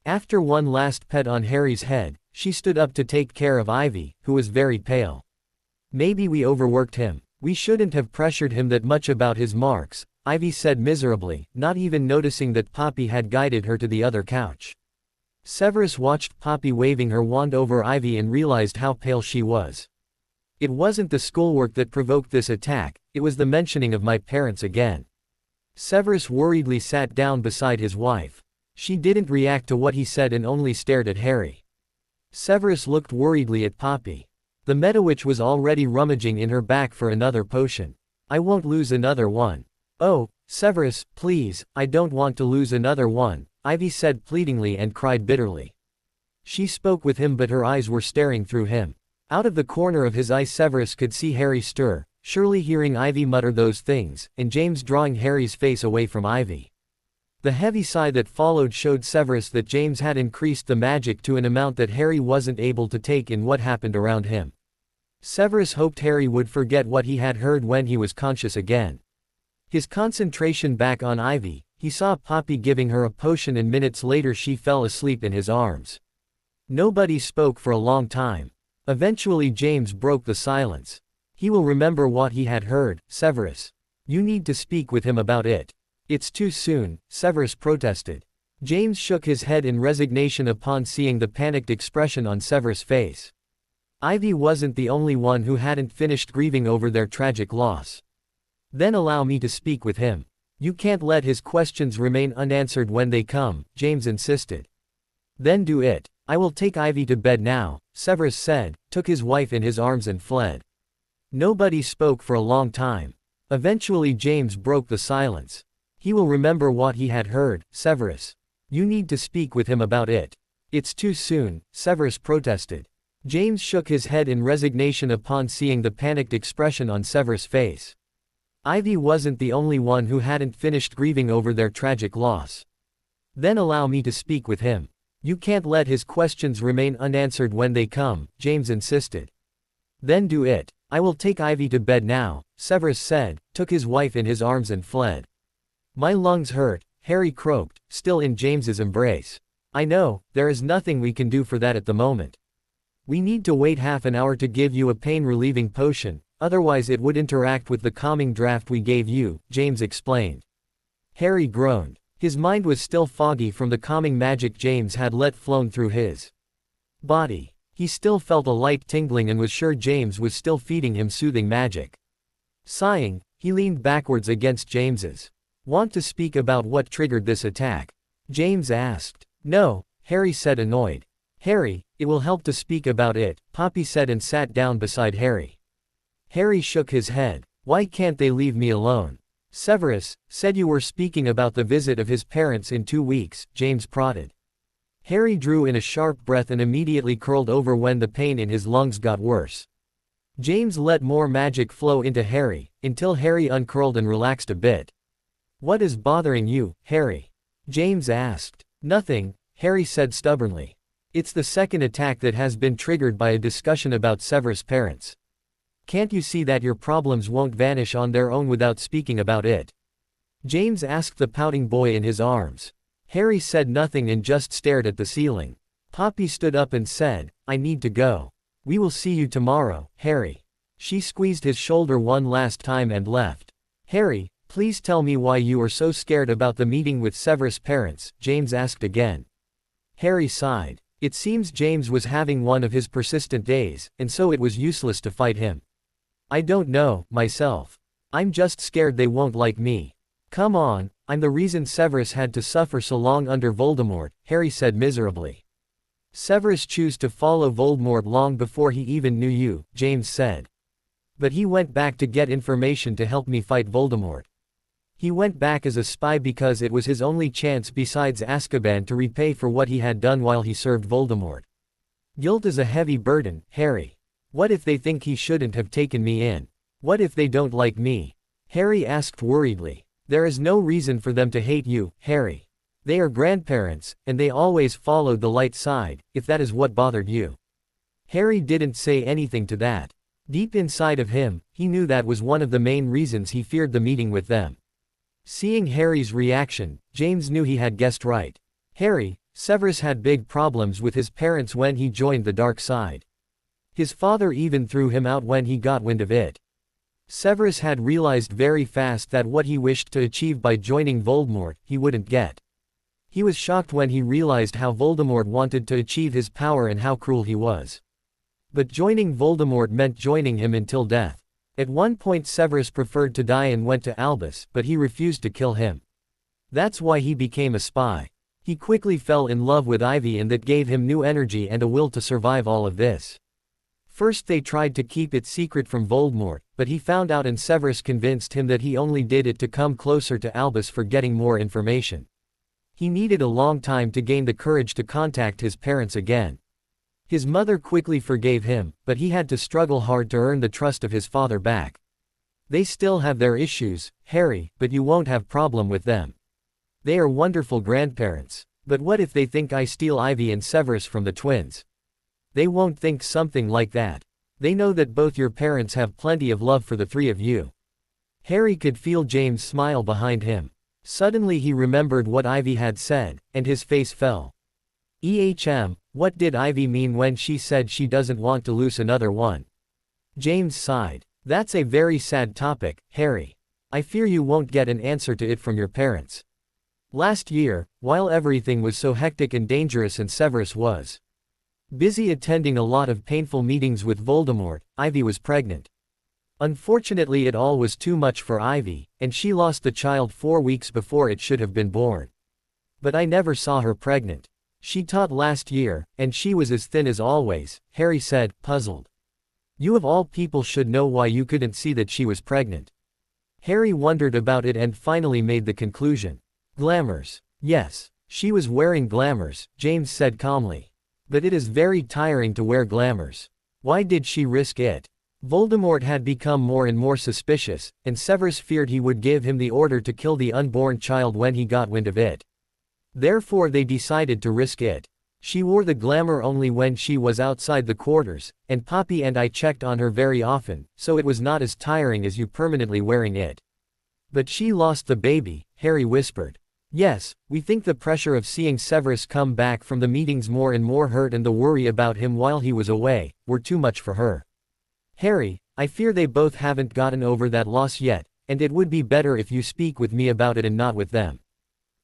After one last pet on Harry's head, she stood up to take care of Ivy, who was very pale. "Maybe we overworked him. We shouldn't have pressured him that much about his marks," Ivy said miserably, not even noticing that Poppy had guided her to the other couch. Severus watched Poppy waving her wand over Ivy and realized how pale she was. "It wasn't the schoolwork that provoked this attack, it was the mentioning of my parents again." Severus worriedly sat down beside his wife. She didn't react to what he said and only stared at Harry. Severus looked worriedly at Poppy. The Metawitch was already rummaging in her back for another potion. "I won't lose another one." "Oh, Severus, please, I don't want to lose another one," Ivy said pleadingly and cried bitterly. She spoke with him but her eyes were staring through him. Out of the corner of his eye Severus could see Harry stir, surely hearing Ivy mutter those things, and James drawing Harry's face away from Ivy. The heavy sigh that followed showed Severus that James had increased the magic to an amount that Harry wasn't able to take in what happened around him. Severus hoped Harry would forget what he had heard when he was conscious again. His concentration back on Ivy, he saw Poppy giving her a potion and minutes later she fell asleep in his arms. Nobody spoke for a long time. Eventually James broke the silence. "He will remember what he had heard, Severus. You need to speak with him about it." "It's too soon," Severus protested. James shook his head in resignation upon seeing the panicked expression on Severus' face. Ivy wasn't the only one who hadn't finished grieving over their tragic loss. "Then allow me to speak with him. You can't let his questions remain unanswered when they come," James insisted. "Then do it. I will take Ivy to bed now," Severus said, took his wife in his arms and fled. Nobody spoke for a long time. Eventually James broke the silence. "He will remember what he had heard, Severus. You need to speak with him about it." "It's too soon," Severus protested. James shook his head in resignation upon seeing the panicked expression on Severus' face. Ivy wasn't the only one who hadn't finished grieving over their tragic loss. Then allow me to speak with him. You can't let his questions remain unanswered when they come, James insisted. Then do it. I will take Ivy to bed now, Severus said, took his wife in his arms and fled. My lungs hurt, Harry croaked, still in James's embrace. I know, there is nothing we can do for that at the moment. We need to wait half an hour to give you a pain-relieving potion, otherwise it would interact with the calming draft we gave you, James explained. Harry groaned. His mind was still foggy from the calming magic James had let flow through his body. He still felt a light tingling and was sure James was still feeding him soothing magic. Sighing, he leaned backwards against James's. Want to speak about what triggered this attack? James asked. No, Harry said annoyed. Harry, it will help to speak about it, Poppy said and sat down beside Harry. Harry shook his head. Why can't they leave me alone? Severus said you were speaking about the visit of his parents in 2 weeks, James prodded. Harry drew in a sharp breath and immediately curled over when the pain in his lungs got worse. James let more magic flow into Harry, until Harry uncurled and relaxed a bit. What is bothering you, Harry? James asked. Nothing, Harry said stubbornly. It's the second attack that has been triggered by a discussion about Severus' parents. Can't you see that your problems won't vanish on their own without speaking about it? James asked the pouting boy in his arms. Harry said nothing and just stared at the ceiling. Poppy stood up and said, I need to go. We will see you tomorrow, Harry. She squeezed his shoulder one last time and left. Harry, please tell me why you are so scared about the meeting with Severus' parents, James asked again. Harry sighed. It seems James was having one of his persistent days, and so it was useless to fight him. I don't know, myself. I'm just scared they won't like me. Come on, I'm the reason Severus had to suffer so long under Voldemort, Harry said miserably. Severus chose to follow Voldemort long before he even knew you, James said. But he went back to get information to help me fight Voldemort. He went back as a spy because it was his only chance besides Azkaban to repay for what he had done while he served Voldemort. Guilt is a heavy burden, Harry. What if they think he shouldn't have taken me in? What if they don't like me? Harry asked worriedly. There is no reason for them to hate you, Harry. They are grandparents, and they always followed the light side, if that is what bothered you. Harry didn't say anything to that. Deep inside of him, he knew that was one of the main reasons he feared the meeting with them. Seeing Harry's reaction, James knew he had guessed right. Harry, Severus had big problems with his parents when he joined the dark side. His father even threw him out when he got wind of it. Severus had realized very fast that what he wished to achieve by joining Voldemort, he wouldn't get. He was shocked when he realized how Voldemort wanted to achieve his power and how cruel he was. But joining Voldemort meant joining him until death. At one point Severus preferred to die and went to Albus, but he refused to kill him. That's why he became a spy. He quickly fell in love with Ivy and that gave him new energy and a will to survive all of this. First they tried to keep it secret from Voldemort, but he found out and Severus convinced him that he only did it to come closer to Albus for getting more information. He needed a long time to gain the courage to contact his parents again. His mother quickly forgave him, but he had to struggle hard to earn the trust of his father back. They still have their issues, Harry, but you won't have problem with them. They are wonderful grandparents. But what if they think I steal Ivy and Severus from the twins? They won't think something like that. They know that both your parents have plenty of love for the three of you. Harry could feel James smile behind him. Suddenly he remembered what Ivy had said, and his face fell. What did Ivy mean when she said she doesn't want to lose another one? James sighed. That's a very sad topic, Harry. I fear you won't get an answer to it from your parents. Last year, while everything was so hectic and dangerous and Severus was busy attending a lot of painful meetings with Voldemort, Ivy was pregnant. Unfortunately it all was too much for Ivy, and she lost the child 4 weeks before it should have been born. But I never saw her pregnant. She taught last year, and she was as thin as always, Harry said, puzzled. You of all people should know why you couldn't see that she was pregnant. Harry wondered about it and finally made the conclusion. Glamours. Yes, she was wearing glamours, James said calmly. But it is very tiring to wear glamours. Why did she risk it? Voldemort had become more and more suspicious, and Severus feared he would give him the order to kill the unborn child when he got wind of it. Therefore they decided to risk it. She wore the glamour only when she was outside the quarters, and Poppy and I checked on her very often, so it was not as tiring as you permanently wearing it. But she lost the baby, Harry whispered. Yes, we think the pressure of seeing Severus come back from the meetings more and more hurt and the worry about him while he was away, were too much for her. Harry, I fear they both haven't gotten over that loss yet, and it would be better if you speak with me about it and not with them.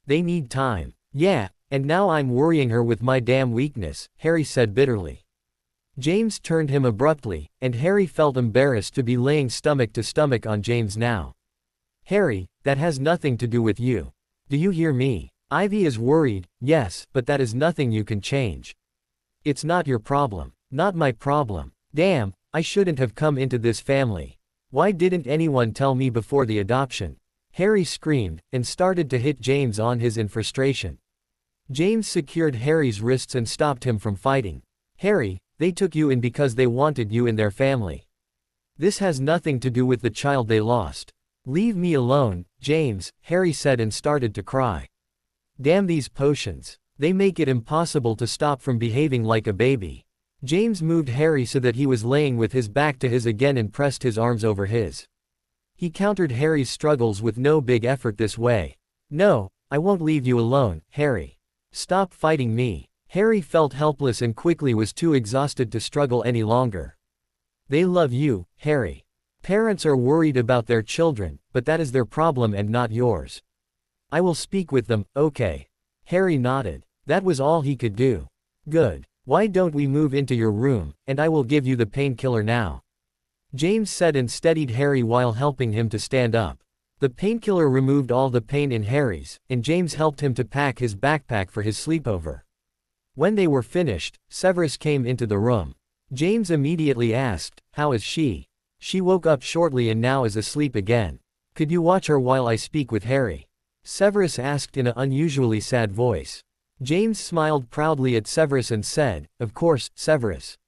They need time. Yeah, and now I'm worrying her with my damn weakness, Harry said bitterly. James turned him abruptly, and Harry felt embarrassed to be laying stomach to stomach on James now. Harry, that has nothing to do with you. Do you hear me? Ivy is worried, yes, but that is nothing you can change. It's not your problem. Not my problem. Damn, I shouldn't have come into this family. Why didn't anyone tell me before the adoption? Harry screamed, and started to hit James on his in frustration. James secured Harry's wrists and stopped him from fighting. Harry, they took you in because they wanted you in their family. This has nothing to do with the child they lost. Leave me alone, James, Harry said and started to cry. Damn these potions. They make it impossible to stop from behaving like a baby. James moved Harry so that he was laying with his back to his again and pressed his arms over his. He countered Harry's struggles with no big effort this way. No, I won't leave you alone, Harry. Stop fighting me. Harry felt helpless and quickly was too exhausted to struggle any longer. They love you, Harry. Parents are worried about their children, but that is their problem and not yours. I will speak with them, okay. Harry nodded. That was all he could do. Good. Why don't we move into your room, and I will give you the painkiller now. James said and steadied Harry while helping him to stand up. The painkiller removed all the pain in Harry's, and James helped him to pack his backpack for his sleepover. When they were finished, Severus came into the room. James immediately asked, "How is she?" She woke up shortly and now is asleep again. Could you watch her while I speak with Harry? Severus asked in an unusually sad voice. James smiled proudly at Severus and said, "Of course, Severus."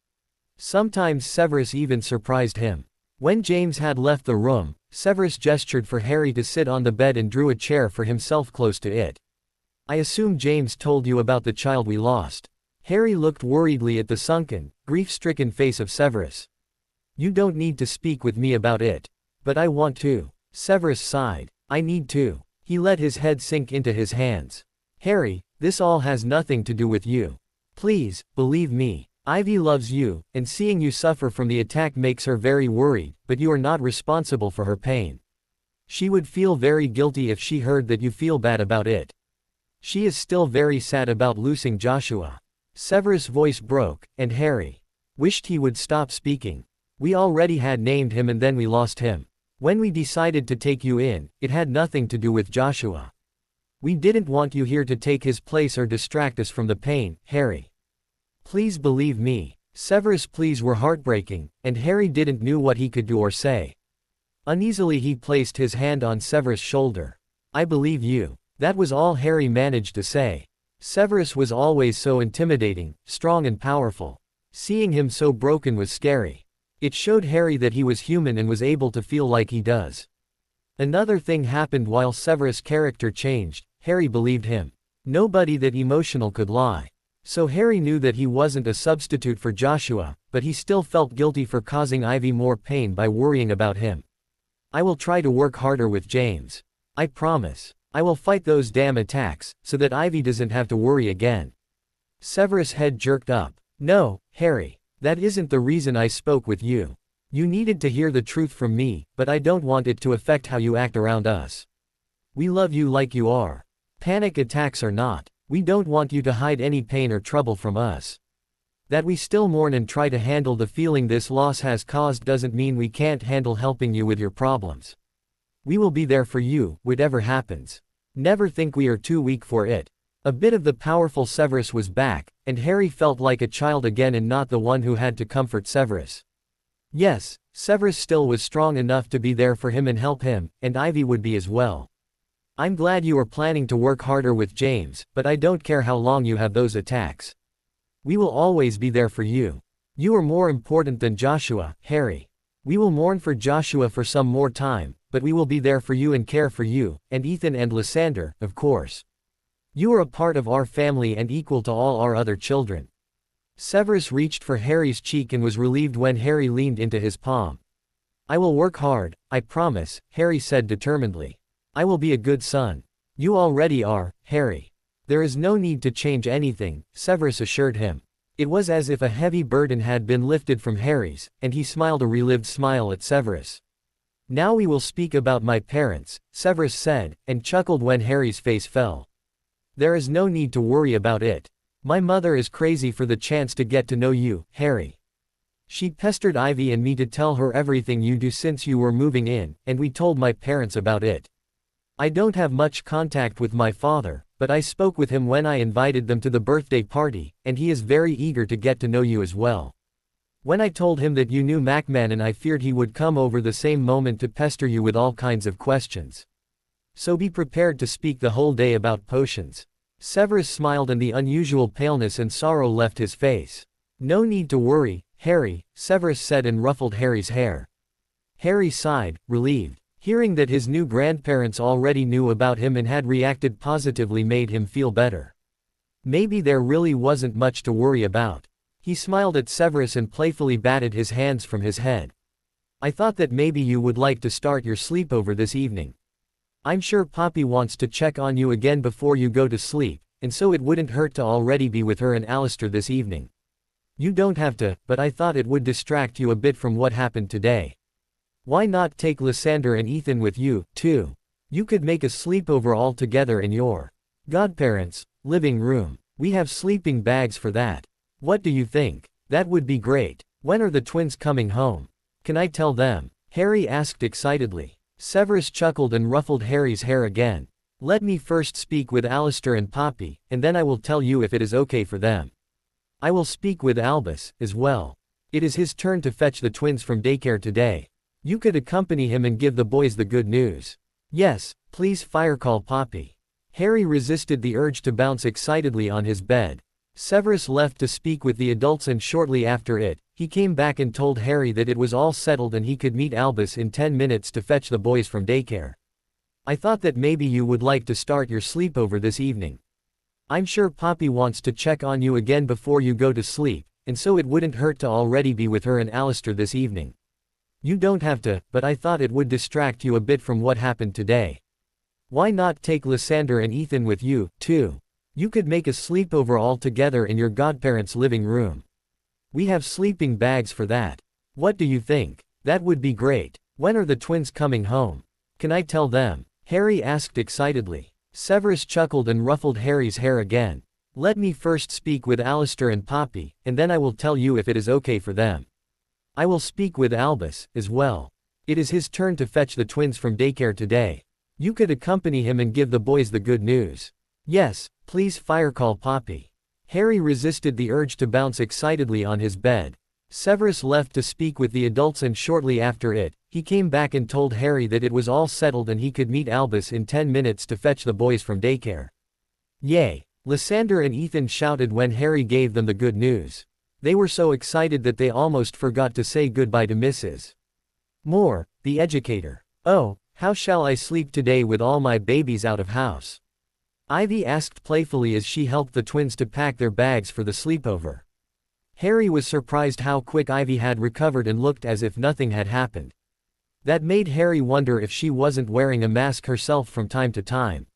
Sometimes Severus even surprised him. When James had left the room, Severus gestured for Harry to sit on the bed and drew a chair for himself close to it. I assume James told you about the child we lost. Harry looked worriedly at the sunken, grief-stricken face of Severus. You don't need to speak with me about it. But I want to. Severus sighed. I need to. He let his head sink into his hands. Harry, this all has nothing to do with you. Please, believe me. Ivy loves you, and seeing you suffer from the attack makes her very worried, but you are not responsible for her pain. She would feel very guilty if she heard that you feel bad about it. She is still very sad about losing Joshua. Severus' voice broke, and Harry wished he would stop speaking. We already had named him and then we lost him. When we decided to take you in, it had nothing to do with Joshua. We didn't want you here to take his place or distract us from the pain, Harry. Please believe me. Severus' pleas were heartbreaking, and Harry didn't know what he could do or say. Uneasily he placed his hand on Severus' shoulder. I believe you. That was all Harry managed to say. Severus was always so intimidating, strong and powerful. Seeing him so broken was scary. It showed Harry that he was human and was able to feel like he does. Another thing happened while Severus' character changed. Harry believed him. Nobody that emotional could lie. So Harry knew that he wasn't a substitute for Joshua, but he still felt guilty for causing Ivy more pain by worrying about him. I will try to work harder with James. I promise. I will fight those damn attacks, so that Ivy doesn't have to worry again. Severus' head jerked up. No, Harry. That isn't the reason I spoke with you. You needed to hear the truth from me, but I don't want it to affect how you act around us. We love you like you are. Panic attacks or not. We don't want you to hide any pain or trouble from us. That we still mourn and try to handle the feeling this loss has caused doesn't mean we can't handle helping you with your problems. We will be there for you, whatever happens. Never think we are too weak for it. A bit of the powerful Severus was back, and Harry felt like a child again and not the one who had to comfort Severus. Yes, Severus still was strong enough to be there for him and help him, and Ivy would be as well. I'm glad you are planning to work harder with James, but I don't care how long you have those attacks. We will always be there for you. You are more important than Joshua, Harry. We will mourn for Joshua for some more time, but we will be there for you and care for you, and Ethan and Lysander, of course. You are a part of our family and equal to all our other children. Severus reached for Harry's cheek and was relieved when Harry leaned into his palm. I will work hard, I promise, Harry said determinedly. I will be a good son. You already are, Harry. There is no need to change anything, Severus assured him. It was as if a heavy burden had been lifted from Harry's, and he smiled a relived smile at Severus. Now we will speak about my parents, Severus said, and chuckled when Harry's face fell. There is no need to worry about it. My mother is crazy for the chance to get to know you, Harry. She pestered Ivy and me to tell her everything you do since you were moving in, and we told my parents about it. I don't have much contact with my father, but I spoke with him when I invited them to the birthday party, and he is very eager to get to know you as well. When I told him that you knew Macmannon, I feared he would come over the same moment to pester you with all kinds of questions. So be prepared to speak the whole day about potions. Severus smiled and the unusual paleness and sorrow left his face. No need to worry, Harry, Severus said and ruffled Harry's hair. Harry sighed, relieved. Hearing that his new grandparents already knew about him and had reacted positively made him feel better. Maybe there really wasn't much to worry about. He smiled at Severus and playfully batted his hands from his head. I thought that maybe you would like to start your sleepover this evening. I'm sure Poppy wants to check on you again before you go to sleep, and so it wouldn't hurt to already be with her and Alistair this evening. You don't have to, but I thought it would distract you a bit from what happened today. Why not take Lysander and Ethan with you, too? You could make a sleepover all together in your godparents' living room. We have sleeping bags for that. What do you think? That would be great. When are the twins coming home? Can I tell them? Harry asked excitedly. Severus chuckled and ruffled Harry's hair again. Let me first speak with Alistair and Poppy, and then I will tell you if it is okay for them. I will speak with Albus, as well. It is his turn to fetch the twins from daycare today. You could accompany him and give the boys the good news. Yes, please call Poppy. Harry resisted the urge to bounce excitedly on his bed. Severus left to speak with the adults and shortly after it, he came back and told Harry that it was all settled and he could meet Albus in 10 minutes to fetch the boys from daycare. I thought that maybe you would like to start your sleepover this evening. I'm sure Poppy wants to check on you again before you go to sleep, and so it wouldn't hurt to already be with her and Alistair this evening. You don't have to, but I thought it would distract you a bit from what happened today. Why not take Lysander and Ethan with you, too? You could make a sleepover all together in your godparents' living room. We have sleeping bags for that. What do you think? That would be great. When are the twins coming home? Can I tell them? Harry asked excitedly. Severus chuckled and ruffled Harry's hair again. Let me first speak with Alistair and Poppy, and then I will tell you if it is okay for them. I will speak with Albus, as well. It is his turn to fetch the twins from daycare today. You could accompany him and give the boys the good news. Yes, please call Poppy. Harry resisted the urge to bounce excitedly on his bed. Severus left to speak with the adults and shortly after it, he came back and told Harry that it was all settled and he could meet Albus in 10 minutes to fetch the boys from daycare. Yay! Lysander and Ethan shouted when Harry gave them the good news. They were so excited that they almost forgot to say goodbye to Mrs. Moore, the educator. Oh, how shall I sleep today with all my babies out of house? Ivy asked playfully as she helped the twins to pack their bags for the sleepover. Harry was surprised how quick Ivy had recovered and looked as if nothing had happened. That made Harry wonder if she wasn't wearing a mask herself from time to time.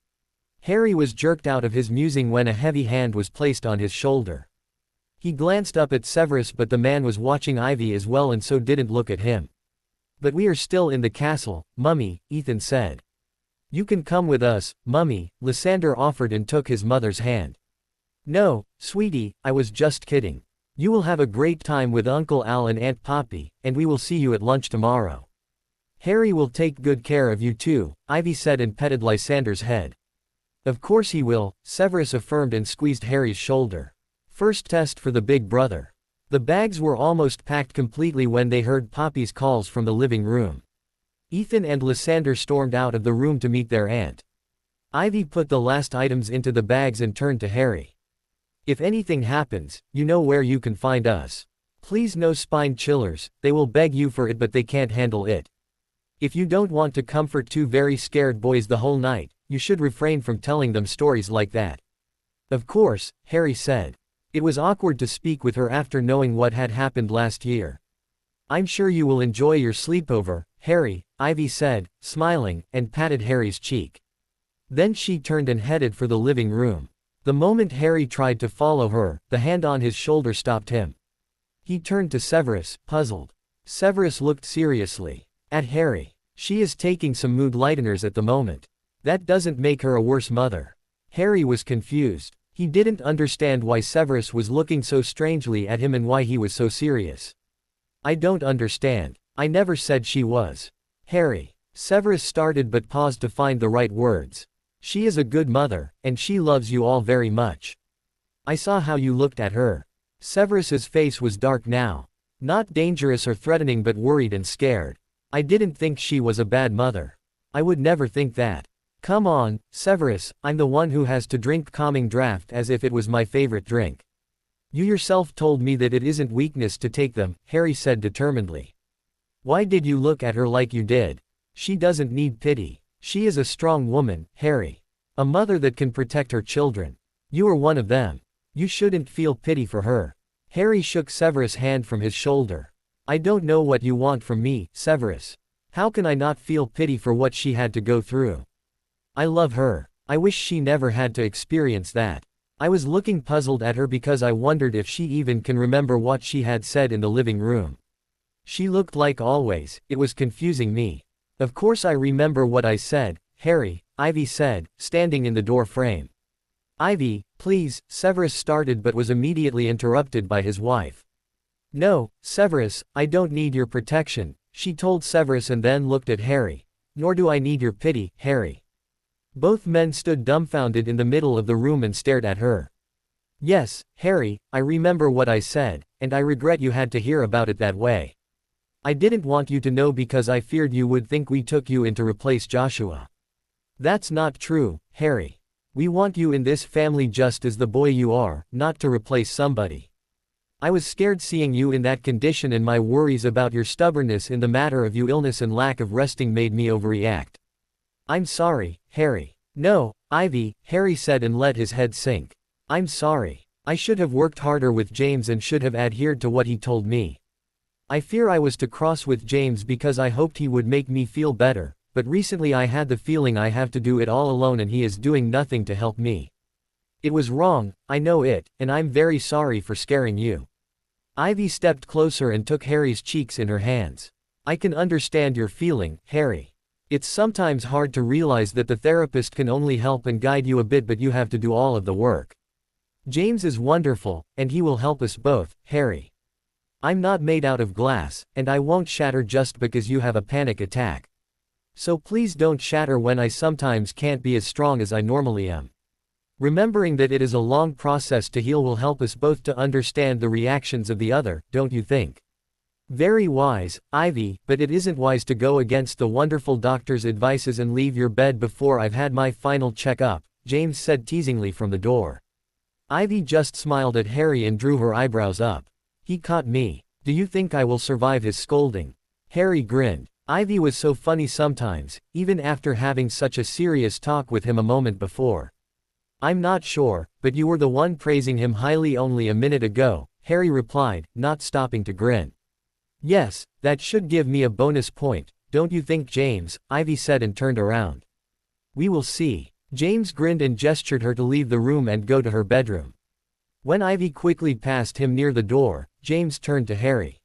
Harry was jerked out of his musing when a heavy hand was placed on his shoulder. He glanced up at Severus, but the man was watching Ivy as well and so didn't look at him. But we are still in the castle, Mummy, Ethan said. You can come with us, Mummy, Lysander offered and took his mother's hand. No, sweetie, I was just kidding. You will have a great time with Uncle Al and Aunt Poppy, and we will see you at lunch tomorrow. Harry will take good care of you too, Ivy said and petted Lysander's head. Of course he will, Severus affirmed and squeezed Harry's shoulder. First test for the big brother. The bags were almost packed completely when they heard Poppy's calls from the living room. Ethan and Lysander stormed out of the room to meet their aunt. Ivy put the last items into the bags and turned to Harry. If anything happens, you know where you can find us. Please no spine chillers, they will beg you for it but they can't handle it. If you don't want to comfort two very scared boys the whole night, you should refrain from telling them stories like that. Of course, Harry said. It was awkward to speak with her after knowing what had happened last year. I'm sure you will enjoy your sleepover, Harry, Ivy said, smiling, and patted Harry's cheek. Then she turned and headed for the living room. The moment Harry tried to follow her, the hand on his shoulder stopped him. He turned to Severus, puzzled. Severus looked seriously at Harry. She is taking some mood lighteners at the moment. That doesn't make her a worse mother. Harry was confused. He didn't understand why Severus was looking so strangely at him and why he was so serious. I don't understand. I never said she was. Harry. Severus started but paused to find the right words. She is a good mother, and she loves you all very much. I saw how you looked at her. Severus's face was dark now. Not dangerous or threatening but worried and scared. I didn't think she was a bad mother. I would never think that. Come on, Severus, I'm the one who has to drink calming draft as if it was my favorite drink. You yourself told me that it isn't weakness to take them, Harry said determinedly. Why did you look at her like you did? She doesn't need pity. She is a strong woman, Harry. A mother that can protect her children. You are one of them. You shouldn't feel pity for her. Harry shook Severus' hand from his shoulder. I don't know what you want from me, Severus. How can I not feel pity for what she had to go through? I love her. I wish she never had to experience that. I was looking puzzled at her because I wondered if she even can remember what she had said in the living room. She looked like always, it was confusing me. Of course I remember what I said, Harry, Ivy said, standing in the door frame. Ivy, please, Severus started but was immediately interrupted by his wife. No, Severus, I don't need your protection, she told Severus and then looked at Harry. Nor do I need your pity, Harry. Both men stood dumbfounded in the middle of the room and stared at her. Yes, Harry, I remember what I said, and I regret you had to hear about it that way. I didn't want you to know because I feared you would think we took you in to replace Joshua. That's not true, Harry. We want you in this family just as the boy you are, not to replace somebody. I was scared seeing you in that condition and my worries about your stubbornness in the matter of your illness and lack of resting made me overreact. I'm sorry, Harry. No, Ivy, Harry said and let his head sink. I'm sorry. I should have worked harder with James and should have adhered to what he told me. I fear I was too cross with James because I hoped he would make me feel better, but recently I had the feeling I have to do it all alone and he is doing nothing to help me. It was wrong, I know it, and I'm very sorry for scaring you. Ivy stepped closer and took Harry's cheeks in her hands. I can understand your feeling, Harry. It's sometimes hard to realize that the therapist can only help and guide you a bit but you have to do all of the work. James is wonderful, and he will help us both, Harry. I'm not made out of glass, and I won't shatter just because you have a panic attack. So please don't shatter when I sometimes can't be as strong as I normally am. Remembering that it is a long process to heal will help us both to understand the reactions of the other, don't you think? Very wise, Ivy, but it isn't wise to go against the wonderful doctor's advices and leave your bed before I've had my final check-up, James said teasingly from the door. Ivy just smiled at Harry and drew her eyebrows up. He caught me. Do you think I will survive his scolding? Harry grinned. Ivy was so funny sometimes, even after having such a serious talk with him a moment before. I'm not sure, but you were the one praising him highly only a minute ago, Harry replied, not stopping to grin. Yes, that should give me a bonus point, don't you think, James? Ivy said and turned around. We will see. James grinned and gestured her to leave the room and go to her bedroom. When Ivy quickly passed him near the door, James turned to Harry.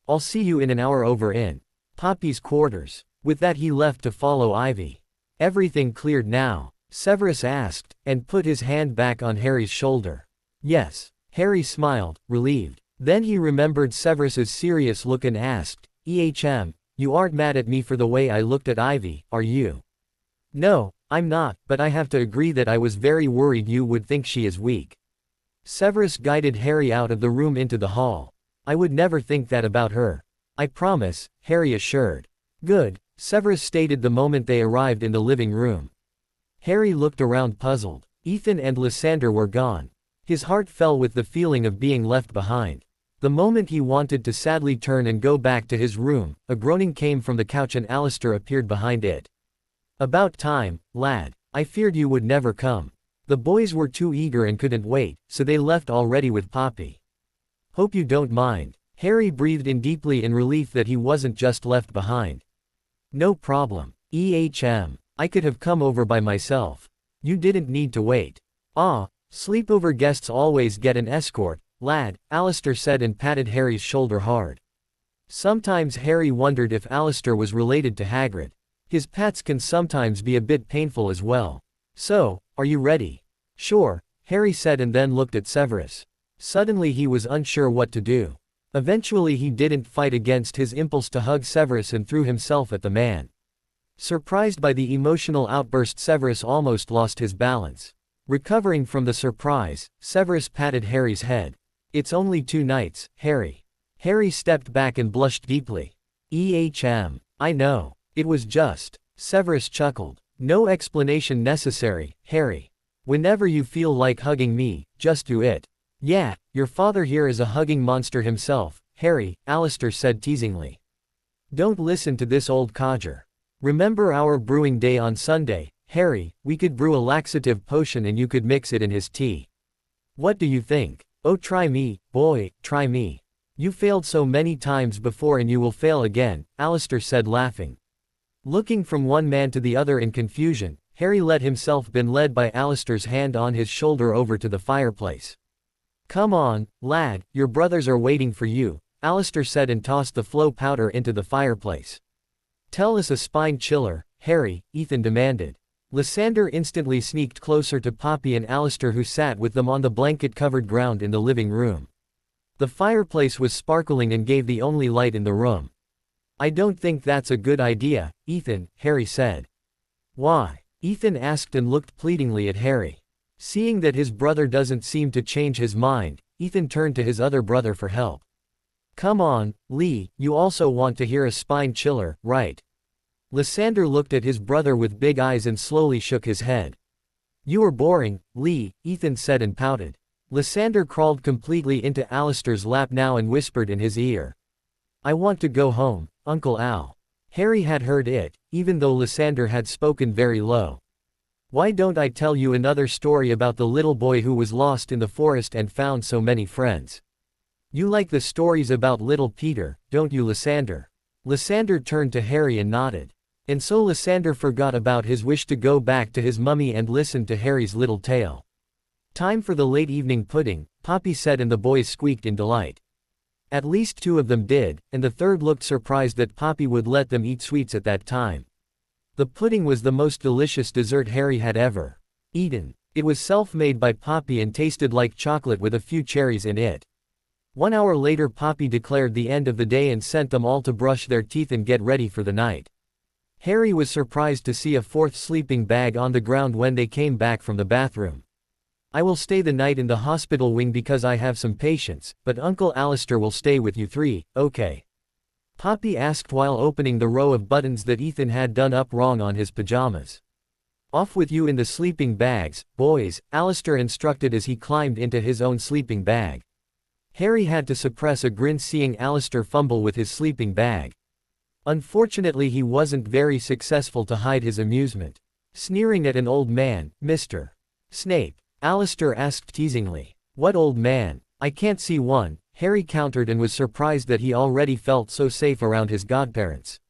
I'll see you in an hour over in Poppy's quarters. With that he left to follow Ivy. Everything cleared now? Severus asked, and put his hand back on Harry's shoulder. Yes. Harry smiled, relieved. Then he remembered Severus's serious look and asked, you aren't mad at me for the way I looked at Ivy, are you? No, I'm not, but I have to agree that I was very worried you would think she is weak. Severus guided Harry out of the room into the hall. I would never think that about her. I promise, Harry assured. Good, Severus stated the moment they arrived in the living room. Harry looked around puzzled. Ethan and Lysander were gone. His heart fell with the feeling of being left behind. The moment he wanted to sadly turn and go back to his room, a groaning came from the couch and Alistair appeared behind it. "About time, lad. I feared you would never come." The boys were too eager and couldn't wait, so they left already with Poppy. "Hope you don't mind." Harry breathed in deeply in relief that he wasn't just left behind. "No problem. I could have come over by myself. You didn't need to wait." "Ah, sleepover guests always get an escort, lad," Alistair said and patted Harry's shoulder hard. Sometimes Harry wondered if Alistair was related to Hagrid. His pats can sometimes be a bit painful as well. "So, are you ready?" "Sure," Harry said and then looked at Severus. Suddenly he was unsure what to do. Eventually he didn't fight against his impulse to hug Severus and threw himself at the man. Surprised by the emotional outburst, Severus almost lost his balance. Recovering from the surprise, Severus patted Harry's head. "It's only 2 nights, Harry." Harry stepped back and blushed deeply. I know. It was just." Severus chuckled. "No explanation necessary, Harry. Whenever you feel like hugging me, just do it." "Yeah, your father here is a hugging monster himself, Harry," Alistair said teasingly. "Don't listen to this old codger. Remember our brewing day on Sunday, Harry? We could brew a laxative potion and you could mix it in his tea. What do you think?" "Oh, try me, boy, try me. You failed so many times before and you will fail again," Alistair said laughing. Looking from one man to the other in confusion, Harry let himself been led by Alistair's hand on his shoulder over to the fireplace. "Come on, lad, your brothers are waiting for you," Alistair said and tossed the flow powder into the fireplace. "Tell us a spine chiller, Harry," Ethan demanded. Lysander instantly sneaked closer to Poppy and Alistair, who sat with them on the blanket-covered ground in the living room. The fireplace was sparkling and gave the only light in the room. "I don't think that's a good idea, Ethan," Harry said. "Why?" Ethan asked and looked pleadingly at Harry. Seeing that his brother doesn't seem to change his mind, Ethan turned to his other brother for help. "Come on, Lee, you also want to hear a spine chiller, right?" Lysander looked at his brother with big eyes and slowly shook his head. "You are boring, Lee," Ethan said and pouted. Lysander crawled completely into Alistair's lap now and whispered in his ear. "I want to go home, Uncle Al." Harry had heard it, even though Lysander had spoken very low. "Why don't I tell you another story about the little boy who was lost in the forest and found so many friends? You like the stories about little Peter, don't you, Lysander?" Lysander turned to Harry and nodded. And so Lysander forgot about his wish to go back to his mummy and listened to Harry's little tale. "Time for the late evening pudding," Poppy said, and the boys squeaked in delight. At least 2 of them did, and the third looked surprised that Poppy would let them eat sweets at that time. The pudding was the most delicious dessert Harry had ever eaten. It was self-made by Poppy and tasted like chocolate with a few cherries in it. 1 hour later Poppy declared the end of the day and sent them all to brush their teeth and get ready for the night. Harry was surprised to see a 4th sleeping bag on the ground when they came back from the bathroom. "I will stay the night in the hospital wing because I have some patients, but Uncle Alistair will stay with you 3, okay?" Poppy asked while opening the row of buttons that Ethan had done up wrong on his pajamas. "Off with you in the sleeping bags, boys," Alistair instructed as he climbed into his own sleeping bag. Harry had to suppress a grin seeing Alistair fumble with his sleeping bag. Unfortunately he wasn't very successful to hide his amusement. "Sneering at an old man, Mr. Snape?" Alistair asked teasingly. "What old man? I can't see one," Harry countered and was surprised that he already felt so safe around his godparents.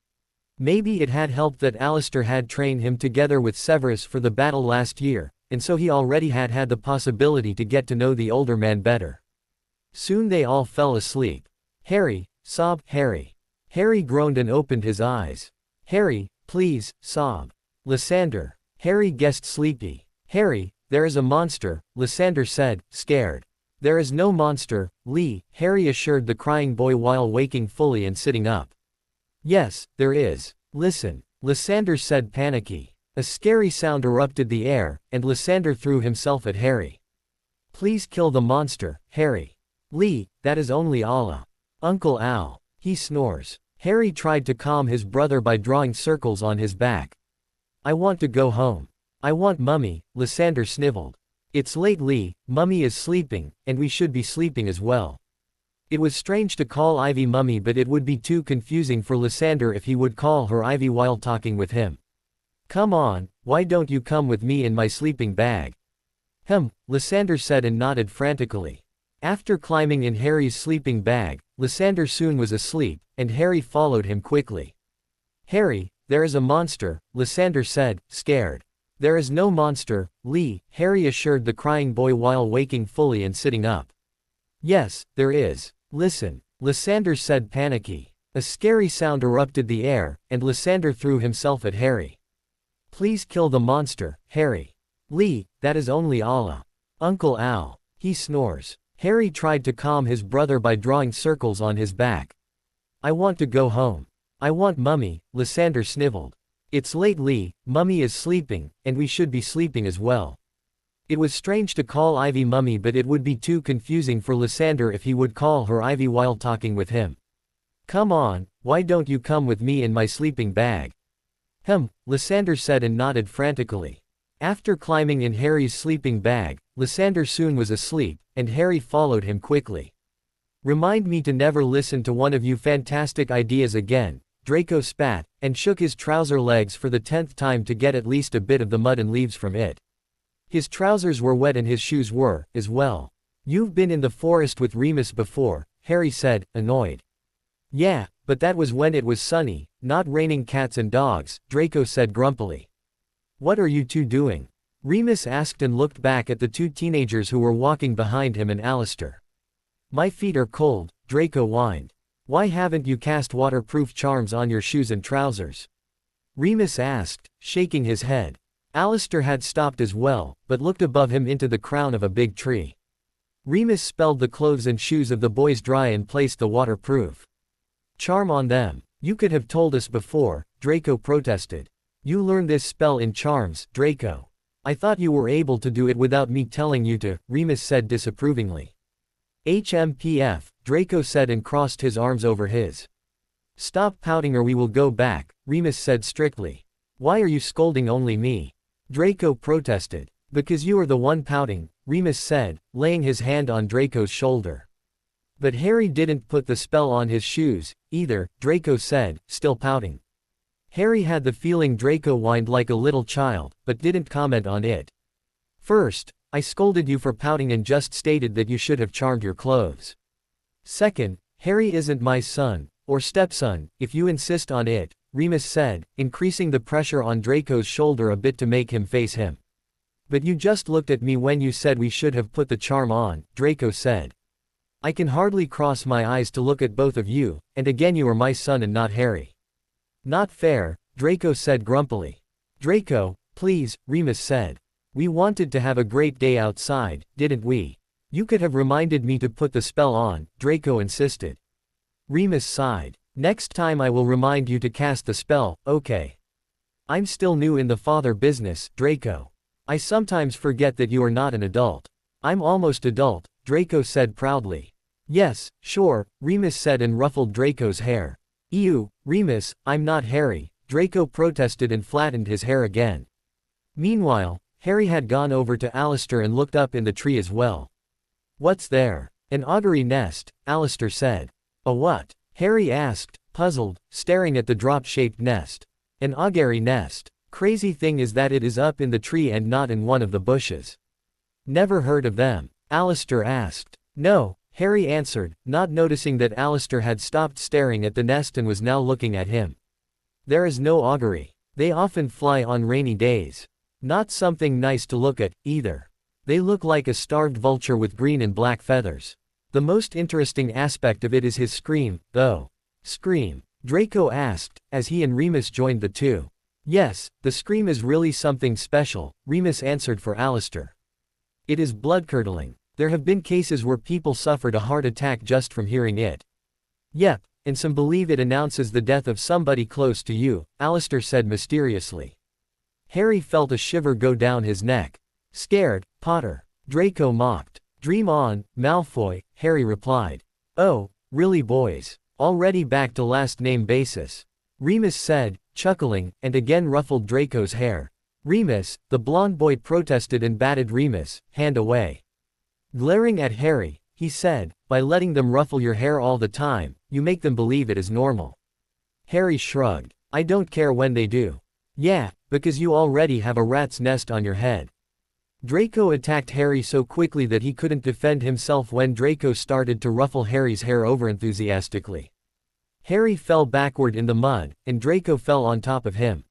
Maybe it had helped that Alistair had trained him together with Severus for the battle last year, and so he already had the possibility to get to know the older man better. Soon they all fell asleep. "Harry," sobbed Harry. Harry groaned and opened his eyes. "Harry, please," sobbed Lysander. Harry guessed sleepy. "Harry, there is a monster," Lysander said, scared. "There is no monster, Lee," Harry assured the crying boy while waking fully and sitting up. "Yes, there is. Listen," Lysander said panicky. A scary sound erupted the air, and Lysander threw himself at Harry. "Please kill the monster, Harry." "Lee, that is only Allah. Uncle Al. He snores." Harry tried to calm his brother by drawing circles on his back. "I want to go home. I want Mummy," Lysander sniveled. "It's late, Lee, Mummy is sleeping, and we should be sleeping as well." It was strange to call Ivy Mummy, but it would be too confusing for Lysander if he would call her Ivy while talking with him. Come on, why don't you come with me in my sleeping bag? Lysander said and nodded frantically. After climbing in Harry's sleeping bag, Lysander soon was asleep, and Harry followed him quickly. Harry, there is a monster, Lysander said, scared. There is no monster, Lee, Harry assured the crying boy while waking fully and sitting up. Yes, there is. Listen, Lysander said panicky. A scary sound erupted the air, and Lysander threw himself at Harry. Please kill the monster, Harry. Lee, that is only Allah. Uncle Al. He snores. Harry tried to calm his brother by drawing circles on his back. I want to go home. I want Mummy, Lysander sniveled. It's late, Lee, Mummy is sleeping, and we should be sleeping as well. It was strange to call Ivy Mummy, but it would be too confusing for Lysander if he would call her Ivy while talking with him. Come on, why don't you come with me in my sleeping bag? Lysander said and nodded frantically. After climbing in Harry's sleeping bag, Lysander soon was asleep, and Harry followed him quickly. Remind me to never listen to one of you fantastic ideas again, Draco spat, and shook his trouser legs for the 10th time to get at least a bit of the mud and leaves from it. His trousers were wet and his shoes were, as well. You've been in the forest with Remus before, Harry said, annoyed. Yeah, but that was when it was sunny, not raining cats and dogs, Draco said grumpily. What are you two doing? Remus asked and looked back at the two teenagers who were walking behind him and Alistair. My feet are cold, Draco whined. Why haven't you cast waterproof charms on your shoes and trousers? Remus asked, shaking his head. Alistair had stopped as well, but looked above him into the crown of a big tree. Remus spelled the clothes and shoes of the boys dry and placed the waterproof charm on them. You could have told us before, Draco protested. You learned this spell in charms, Draco. I thought you were able to do it without me telling you to, Remus said disapprovingly. HMPF, Draco said and crossed his arms over his. Stop pouting or we will go back, Remus said strictly. Why are you scolding only me? Draco protested. Because you are the one pouting, Remus said, laying his hand on Draco's shoulder. But Harry didn't put the spell on his shoes, either, Draco said, still pouting. Harry had the feeling Draco whined like a little child, but didn't comment on it. First, I scolded you for pouting and just stated that you should have charmed your clothes. Second, Harry isn't my son, or stepson, if you insist on it, Remus said, increasing the pressure on Draco's shoulder a bit to make him face him. But you just looked at me when you said we should have put the charm on, Draco said. I can hardly cross my eyes to look at both of you, and again you are my son and not Harry. Not fair, Draco said grumpily. Draco, please, Remus said. We wanted to have a great day outside, didn't we? You could have reminded me to put the spell on, Draco insisted. Remus sighed. Next time I will remind you to cast the spell, okay? I'm still new in the father business, Draco. I sometimes forget that you are not an adult. I'm almost adult, Draco said proudly. Yes, sure, Remus said and ruffled Draco's hair. Ew, Remus, I'm not Harry, Draco protested and flattened his hair again. Meanwhile, Harry had gone over to Alistair and looked up in the tree as well. What's there? An augury nest, Alistair said. A what? Harry asked, puzzled, staring at the drop-shaped nest. An augury nest. Crazy thing is that it is up in the tree and not in one of the bushes. Never heard of them? Alistair asked. No, Harry answered, not noticing that Alistair had stopped staring at the nest and was now looking at him. There is no augury. They often fly on rainy days. Not something nice to look at, either. They look like a starved vulture with green and black feathers. The most interesting aspect of it is his scream, though. Scream? Draco asked, as he and Remus joined the two. Yes, the scream is really something special, Remus answered for Alistair. It is blood-curdling. There have been cases where people suffered a heart attack just from hearing it. Yep, and some believe it announces the death of somebody close to you, Alistair said mysteriously. Harry felt a shiver go down his neck. Scared, Potter? Draco mocked. Dream on, Malfoy, Harry replied. Oh, really boys? Already back to last name basis? Remus said, chuckling, and again ruffled Draco's hair. Remus, the blonde boy protested and batted Remus, hand away. Glaring at Harry, he said, By letting them ruffle your hair all the time, you make them believe it is normal. Harry shrugged. I don't care when they do. Yeah, because you already have a rat's nest on your head. Draco attacked Harry so quickly that he couldn't defend himself when Draco started to ruffle Harry's hair overenthusiastically. Harry fell backward in the mud, and Draco fell on top of him.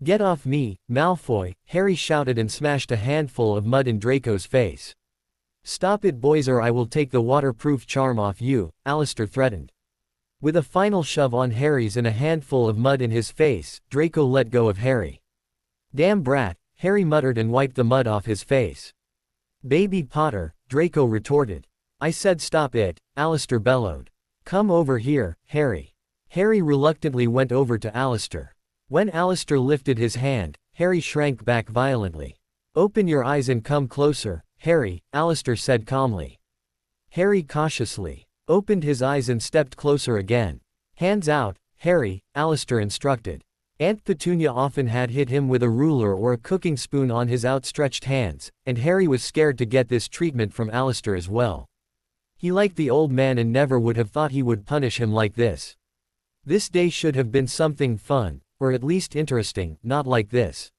Get off me, Malfoy, Harry shouted and smashed a handful of mud in Draco's face. Stop it boys or I will take the waterproof charm off you, Alistair threatened. With a final shove on Harry's and a handful of mud in his face, Draco let go of Harry. Damn brat, Harry muttered and wiped the mud off his face. Baby Potter, Draco retorted. I said stop it, Alistair bellowed. Come over here, Harry. Harry reluctantly went over to Alistair. When Alistair lifted his hand, Harry shrank back violently. Open your eyes and come closer, Harry, Alistair said calmly. Harry cautiously opened his eyes and stepped closer again. Hands out, Harry, Alistair instructed. Aunt Petunia often had hit him with a ruler or a cooking spoon on his outstretched hands, and Harry was scared to get this treatment from Alistair as well. He liked the old man and never would have thought he would punish him like this. This day should have been something fun, or at least interesting, not like this.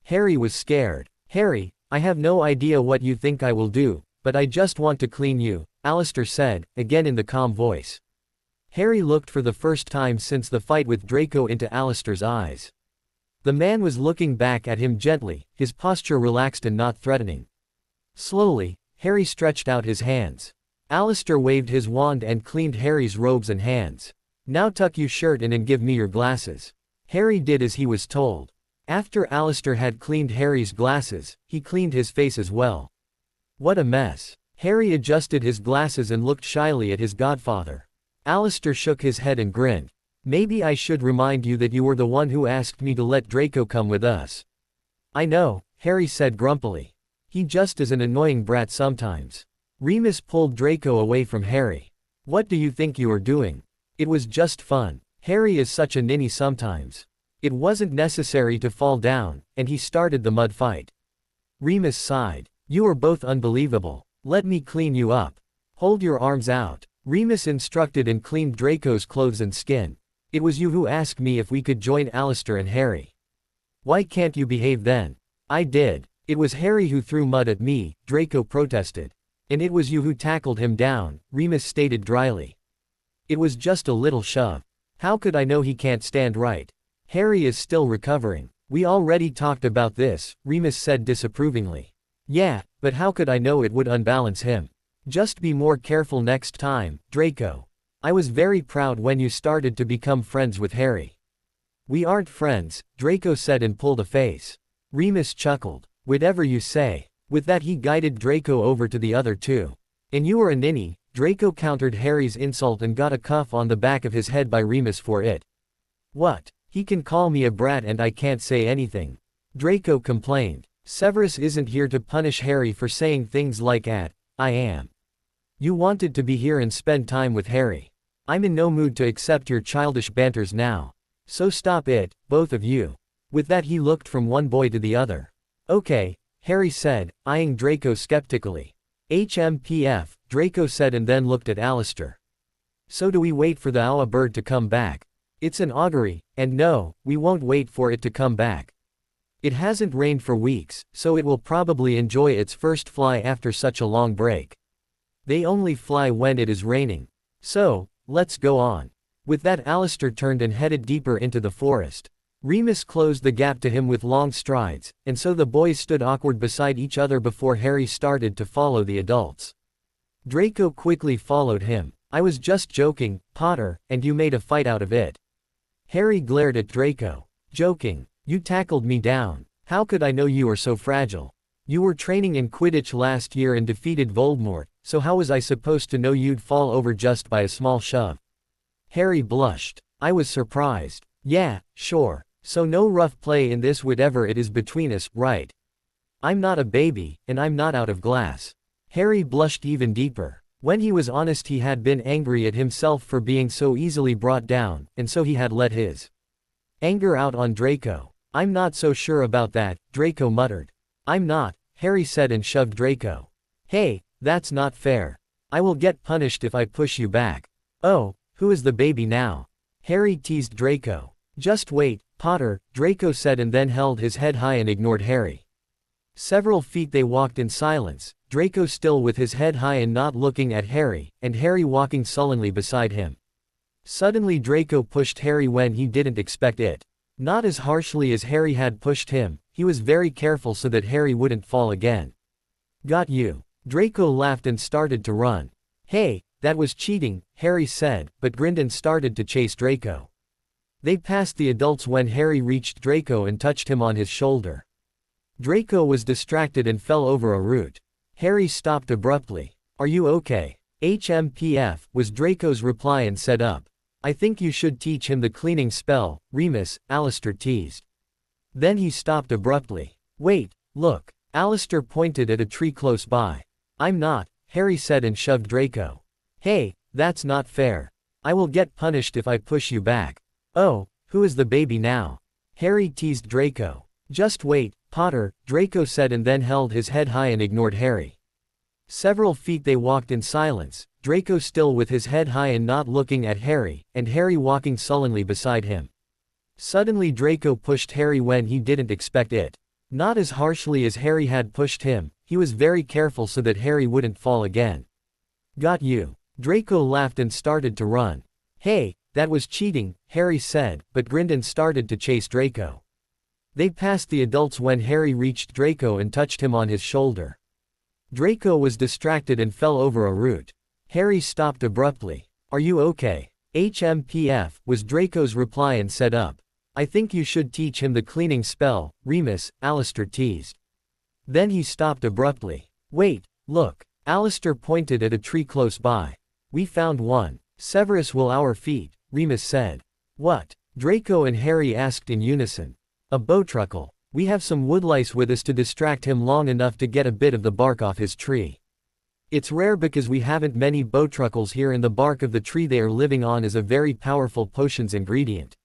Harry was scared. Harry, I have no idea what you think I will do, but I just want to clean you, Alistair said, again in the calm voice. Harry looked for the first time since the fight with Draco into Alistair's eyes. The man was looking back at him gently, his posture relaxed and not threatening. Slowly, Harry stretched out his hands. Alistair waved his wand and cleaned Harry's robes and hands. Now tuck your shirt in and give me your glasses. Harry did as he was told. After Alistair had cleaned Harry's glasses, he cleaned his face as well. What a mess. Harry adjusted his glasses and looked shyly at his godfather. Alistair shook his head and grinned. Maybe I should remind you that you were the one who asked me to let Draco come with us. I know, Harry said grumpily. He just is an annoying brat sometimes. Remus pulled Draco away from Harry. What do you think you are doing? It was just fun. Harry is such a ninny sometimes. It wasn't necessary to fall down, and he started the mud fight. Remus sighed. You are both unbelievable. Let me clean you up. Hold your arms out. Remus instructed and cleaned Draco's clothes and skin. It was you who asked me if we could join Alistair and Harry. Why can't you behave then? I did. It was Harry who threw mud at me, Draco protested. And it was you who tackled him down, Remus stated dryly. It was just a little shove. How could I know he can't stand right? Harry is still recovering. We already talked about this, Remus said disapprovingly. Yeah, but how could I know it would unbalance him? Just be more careful next time, Draco. I was very proud when you started to become friends with Harry. We aren't friends, Draco said and pulled a face. Remus chuckled. Whatever you say. With that he guided Draco over to the other two. And you are a ninny, Draco countered Harry's insult and got a cuff on the back of his head by Remus for it. What? He can call me a brat and I can't say anything. Draco complained. Severus isn't here to punish Harry for saying things like that. I am. You wanted to be here and spend time with Harry. I'm in no mood to accept your childish banters now. So stop it, both of you. With that he looked from one boy to the other. Okay, Harry said, eyeing Draco skeptically. HMPF, Draco said and then looked at Alistair. So do we wait for the owl bird to come back? It's an augury, and no, we won't wait for it to come back. It hasn't rained for weeks, so it will probably enjoy its first fly after such a long break. They only fly when it is raining. So, let's go on. With that Alistair turned and headed deeper into the forest. Remus closed the gap to him with long strides, and so the boys stood awkward beside each other before Harry started to follow the adults. Draco quickly followed him. I was just joking, Potter, and you made a fight out of it. Harry glared at Draco. Joking. You tackled me down. How could I know you are so fragile? You were training in Quidditch last year and defeated Voldemort, so how was I supposed to know you'd fall over just by a small shove? Harry blushed. I was surprised. Yeah, sure. So no rough play in this whatever it is between us, right? I'm not a baby, and I'm not out of glass. Harry blushed even deeper. When he was honest he had been angry at himself for being so easily brought down, and so he had let his anger out on Draco. I'm not so sure about that, Draco muttered. I'm not, Harry said and shoved Draco. Hey, that's not fair. I will get punished if I push you back. Oh, who is the baby now? Harry teased Draco. Just wait, Potter, Draco said and then held his head high and ignored Harry. Several feet they walked in silence, Draco still with his head high and not looking at Harry, and Harry walking sullenly beside him. Suddenly Draco pushed Harry when he didn't expect it. Not as harshly as Harry had pushed him, he was very careful so that Harry wouldn't fall again. Got you. Draco laughed and started to run. Hey, that was cheating, Harry said, but grinned and started to chase Draco. They passed the adults when Harry reached Draco and touched him on his shoulder. Draco was distracted and fell over a root. Harry stopped abruptly. Are you okay? HMPF, was Draco's reply and said up. I think you should teach him the cleaning spell, Remus, Alistair teased. Then he stopped abruptly. Wait, look. Alistair pointed at a tree close by. I'm not, Harry said and shoved Draco. Hey, that's not fair. I will get punished if I push you back. Oh, who is the baby now? Harry teased Draco. Just wait, Potter, Draco said and then held his head high and ignored Harry. Several feet they walked in silence, Draco still with his head high and not looking at Harry, and Harry walking sullenly beside him. Suddenly Draco pushed Harry when he didn't expect it. Not as harshly as Harry had pushed him, he was very careful so that Harry wouldn't fall again. Got you. Draco laughed and started to run. Hey, that was cheating, Harry said, but grinned and started to chase Draco. They passed the adults when Harry reached Draco and touched him on his shoulder. Draco was distracted and fell over a root. Harry stopped abruptly. Are you okay? HMPF, was Draco's reply and said up. I think you should teach him the cleaning spell, Remus, Alistair teased. Then he stopped abruptly. Wait, look. Alistair pointed at a tree close by. We found one. Severus will our feet, Remus said. What? Draco and Harry asked in unison. A bowtruckle. We have some woodlice with us to distract him long enough to get a bit of the bark off his tree. It's rare because we haven't many bowtruckles here and the bark of the tree they are living on is a very powerful potions ingredient.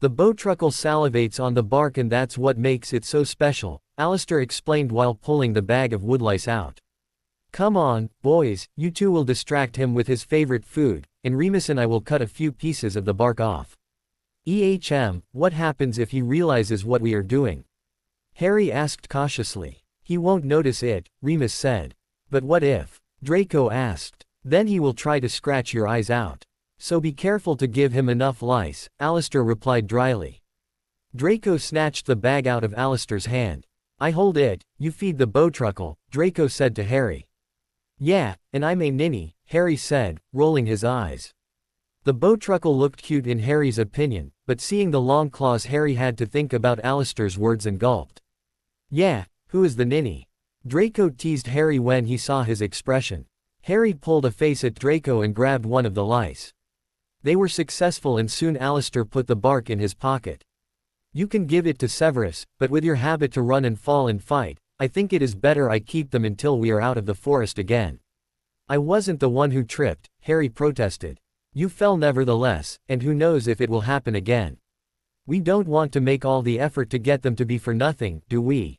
The bowtruckle salivates on the bark and that's what makes it so special, Alistair explained while pulling the bag of woodlice out. Come on, boys, you two will distract him with his favorite food, and Remus and I will cut a few pieces of the bark off. What happens if he realizes what we are doing? Harry asked cautiously. He won't notice it, Remus said. But what if? Draco asked. Then he will try to scratch your eyes out. So be careful to give him enough lice, Alistair replied dryly. Draco snatched the bag out of Alistair's hand. I hold it, you feed the bowtruckle, Draco said to Harry. Yeah, and I'm a ninny, Harry said, rolling his eyes. The bowtruckle looked cute in Harry's opinion, but seeing the long claws Harry had to think about Alistair's words and gulped. Yeah, who is the ninny? Draco teased Harry when he saw his expression. Harry pulled a face at Draco and grabbed one of the lice. They were successful and soon Alistair put the bark in his pocket. You can give it to Severus, but with your habit to run and fall and fight, I think it is better I keep them until we are out of the forest again. I wasn't the one who tripped, Harry protested. You fell nevertheless, and who knows if it will happen again. We don't want to make all the effort to get them to be for nothing, do we?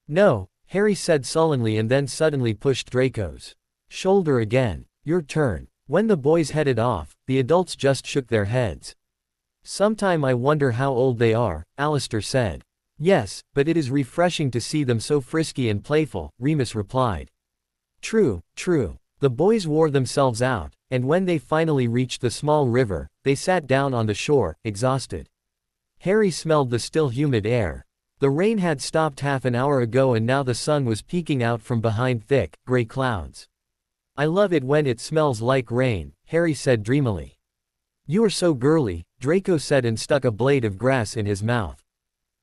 No, Harry said sullenly and then suddenly pushed Draco's shoulder again. Your turn. When the boys headed off, the adults just shook their heads. Sometime I wonder how old they are, Alistair said. Yes, but it is refreshing to see them so frisky and playful, Remus replied. True, true. The boys wore themselves out, and when they finally reached the small river, they sat down on the shore, exhausted. Harry smelled the still humid air. The rain had stopped half an hour ago and now the sun was peeking out from behind thick, gray clouds. I love it when it smells like rain, Harry said dreamily. You are so girly, Draco said and stuck a blade of grass in his mouth.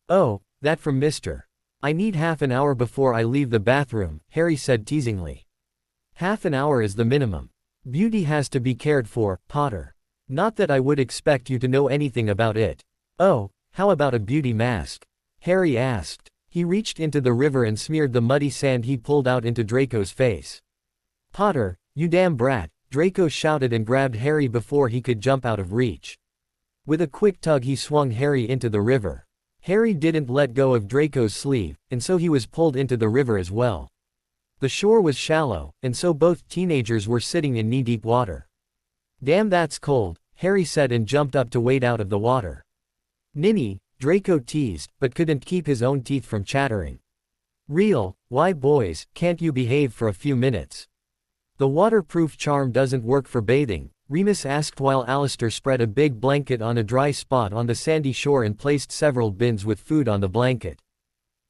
Oh, that from Mr. I need half an hour before I leave the bathroom, Harry said teasingly. Half an hour is the minimum. Beauty has to be cared for, Potter. Not that I would expect you to know anything about it. Oh, how about a beauty mask? Harry asked. He reached into the river and smeared the muddy sand he pulled out into Draco's face. Potter, you damn brat, Draco shouted and grabbed Harry before he could jump out of reach. With a quick tug he swung Harry into the river. Harry didn't let go of Draco's sleeve, and so he was pulled into the river as well. The shore was shallow, and so both teenagers were sitting in knee-deep water. "Damn, that's cold," Harry said and jumped up to wade out of the water. "Ninny," Draco teased, but couldn't keep his own teeth from chattering. Why boys, can't you behave for a few minutes?" "The waterproof charm doesn't work for bathing," Remus asked while Alistair spread a big blanket on a dry spot on the sandy shore and placed several bins with food on the blanket.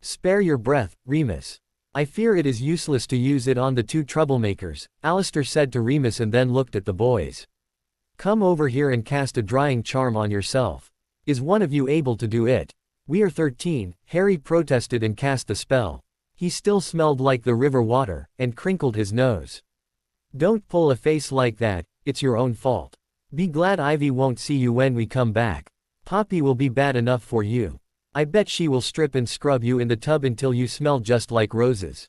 "Spare your breath, Remus. I fear it is useless to use it on the two troublemakers," Alistair said to Remus and then looked at the boys. "Come over here and cast a drying charm on yourself. Is one of you able to do it?" "We are 13, Harry protested and cast the spell. He still smelled like the river water, and crinkled his nose. "Don't pull a face like that, it's your own fault. Be glad Ivy won't see you when we come back. Poppy will be bad enough for you. I bet she will strip and scrub you in the tub until you smell just like roses."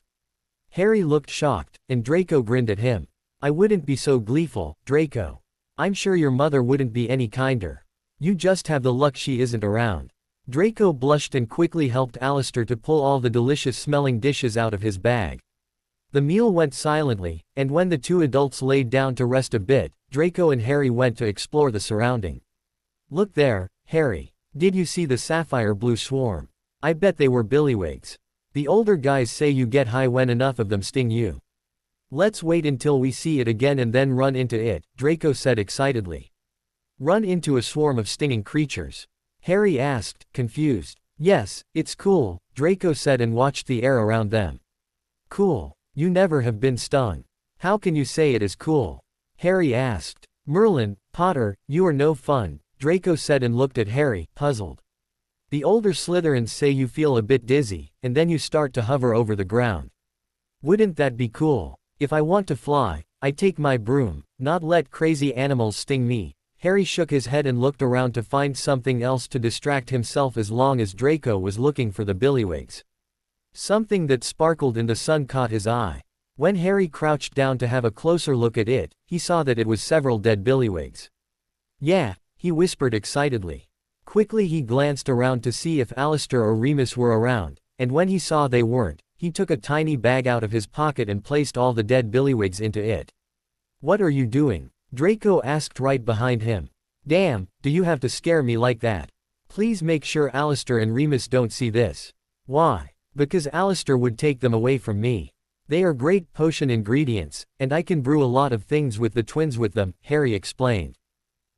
Harry looked shocked, and Draco grinned at him. "I wouldn't be so gleeful, Draco. I'm sure your mother wouldn't be any kinder. You just have the luck she isn't around." Draco blushed and quickly helped Alistair to pull all the delicious-smelling dishes out of his bag. The meal went silently, and when the two adults laid down to rest a bit, Draco and Harry went to explore the surrounding. "Look there, Harry. Did you see the sapphire blue swarm? I bet they were billywigs. The older guys say you get high when enough of them sting you." "Let's wait until we see it again and then run into it," Draco said excitedly. "Run into a swarm of stinging creatures?" Harry asked, confused. "Yes, it's cool," Draco said and watched the air around them. "Cool. You never have been stung. How can you say it is cool?" Harry asked. "Merlin, Potter, you are no fun," Draco said and looked at Harry, puzzled. "The older Slytherins say you feel a bit dizzy, and then you start to hover over the ground. Wouldn't that be cool? If I want to fly, I take my broom, not let crazy animals sting me." Harry shook his head and looked around to find something else to distract himself as long as Draco was looking for the billywigs. Something that sparkled in the sun caught his eye. When Harry crouched down to have a closer look at it, he saw that it was several dead billywigs. "Yeah," he whispered excitedly. Quickly he glanced around to see if Alistair or Remus were around, and when he saw they weren't, he took a tiny bag out of his pocket and placed all the dead billywigs into it. "What are you doing?" Draco asked right behind him. "Damn, do you have to scare me like that? Please make sure Alistair and Remus don't see this." "Why?" "Because Alistair would take them away from me. They are great potion ingredients, and I can brew a lot of things with the twins with them," Harry explained.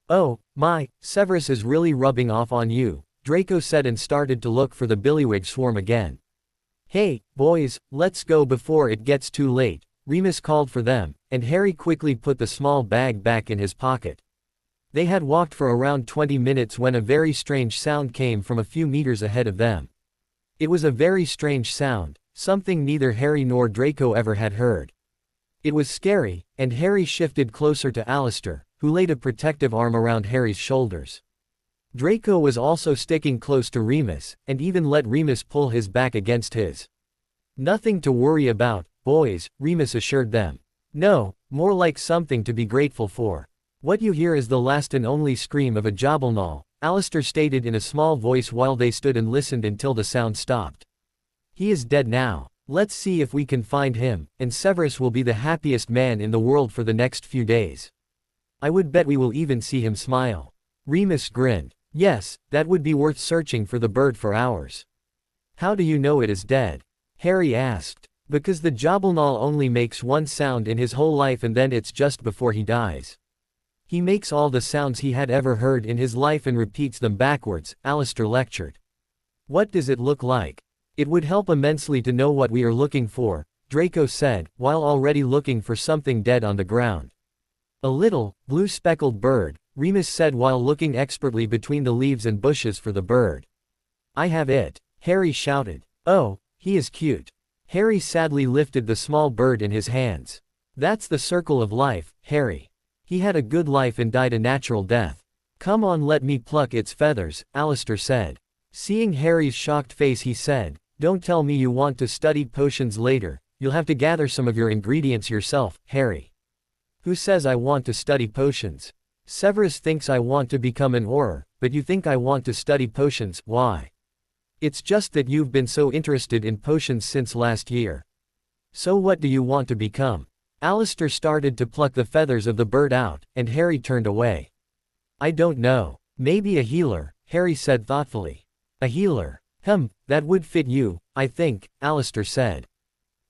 "Oh, my, Severus is really rubbing off on you," Draco said and started to look for the billywig swarm again. "Hey, boys, let's go before it gets too late," Remus called for them, and Harry quickly put the small bag back in his pocket. They had walked for around 20 minutes when a very strange sound came from a few meters ahead of them. It was a very strange sound, something neither Harry nor Draco ever had heard. It was scary, and Harry shifted closer to Alistair, who laid a protective arm around Harry's shoulders. Draco was also sticking close to Remus, and even let Remus pull his back against his. "Nothing to worry about, boys," Remus assured them. "No, more like something to be grateful for. What you hear is the last and only scream of a Jobelnall," Alistair stated in a small voice while they stood and listened until the sound stopped. "He is dead now. Let's see if we can find him, and Severus will be the happiest man in the world for the next few days. I would bet we will even see him smile." Remus grinned. "Yes, that would be worth searching for the bird for hours." "How do you know it is dead?" Harry asked. "Because the Jobelnall only makes one sound in his whole life and then it's just before he dies. He makes all the sounds he had ever heard in his life and repeats them backwards," Alistair lectured. "What does it look like?" "It would help immensely to know what we are looking for," Draco said, while already looking for something dead on the ground. "A little, blue-speckled bird," Remus said while looking expertly between the leaves and bushes for the bird. "I have it," Harry shouted. "Oh, he is cute." Harry sadly lifted the small bird in his hands. "That's the circle of life, Harry. He had a good life and died a natural death. Come on, let me pluck its feathers," Alistair said. Seeing Harry's shocked face he said, "Don't tell me you want to study potions later, you'll have to gather some of your ingredients yourself, Harry." "Who says I want to study potions? Severus thinks I want to become an Auror, but you think I want to study potions, why?" "It's just that you've been so interested in potions since last year." So what do you want to become? Alistair started to pluck the feathers of the bird out, and Harry turned away. I don't know. Maybe a healer, Harry said thoughtfully. A healer? That would fit you, I think, Alistair said.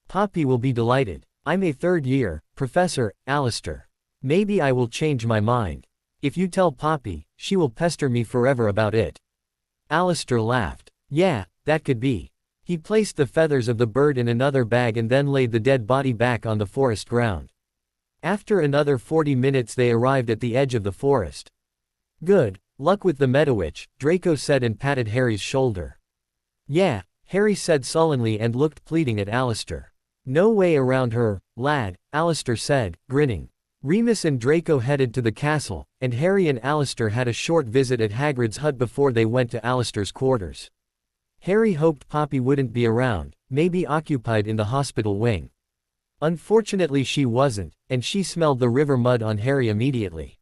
Poppy will be delighted. I'm a third year, Professor, Alistair. Maybe I will change my mind. If you tell Poppy, she will pester me forever about it. Alistair laughed. Yeah, that could be. He placed the feathers of the bird in another bag and then laid the dead body back on the forest ground. After another 40 minutes they arrived at the edge of the forest. Good luck with the Meadowitch, Draco said and patted Harry's shoulder. Yeah, Harry said sullenly and looked pleading at Alistair. No way around her, lad, Alistair said, grinning. Remus and Draco headed to the castle, and Harry and Alistair had a short visit at Hagrid's hut before they went to Alistair's quarters. Harry hoped Poppy wouldn't be around, maybe occupied in the hospital wing. Unfortunately she wasn't, and she smelled the river mud on Harry immediately.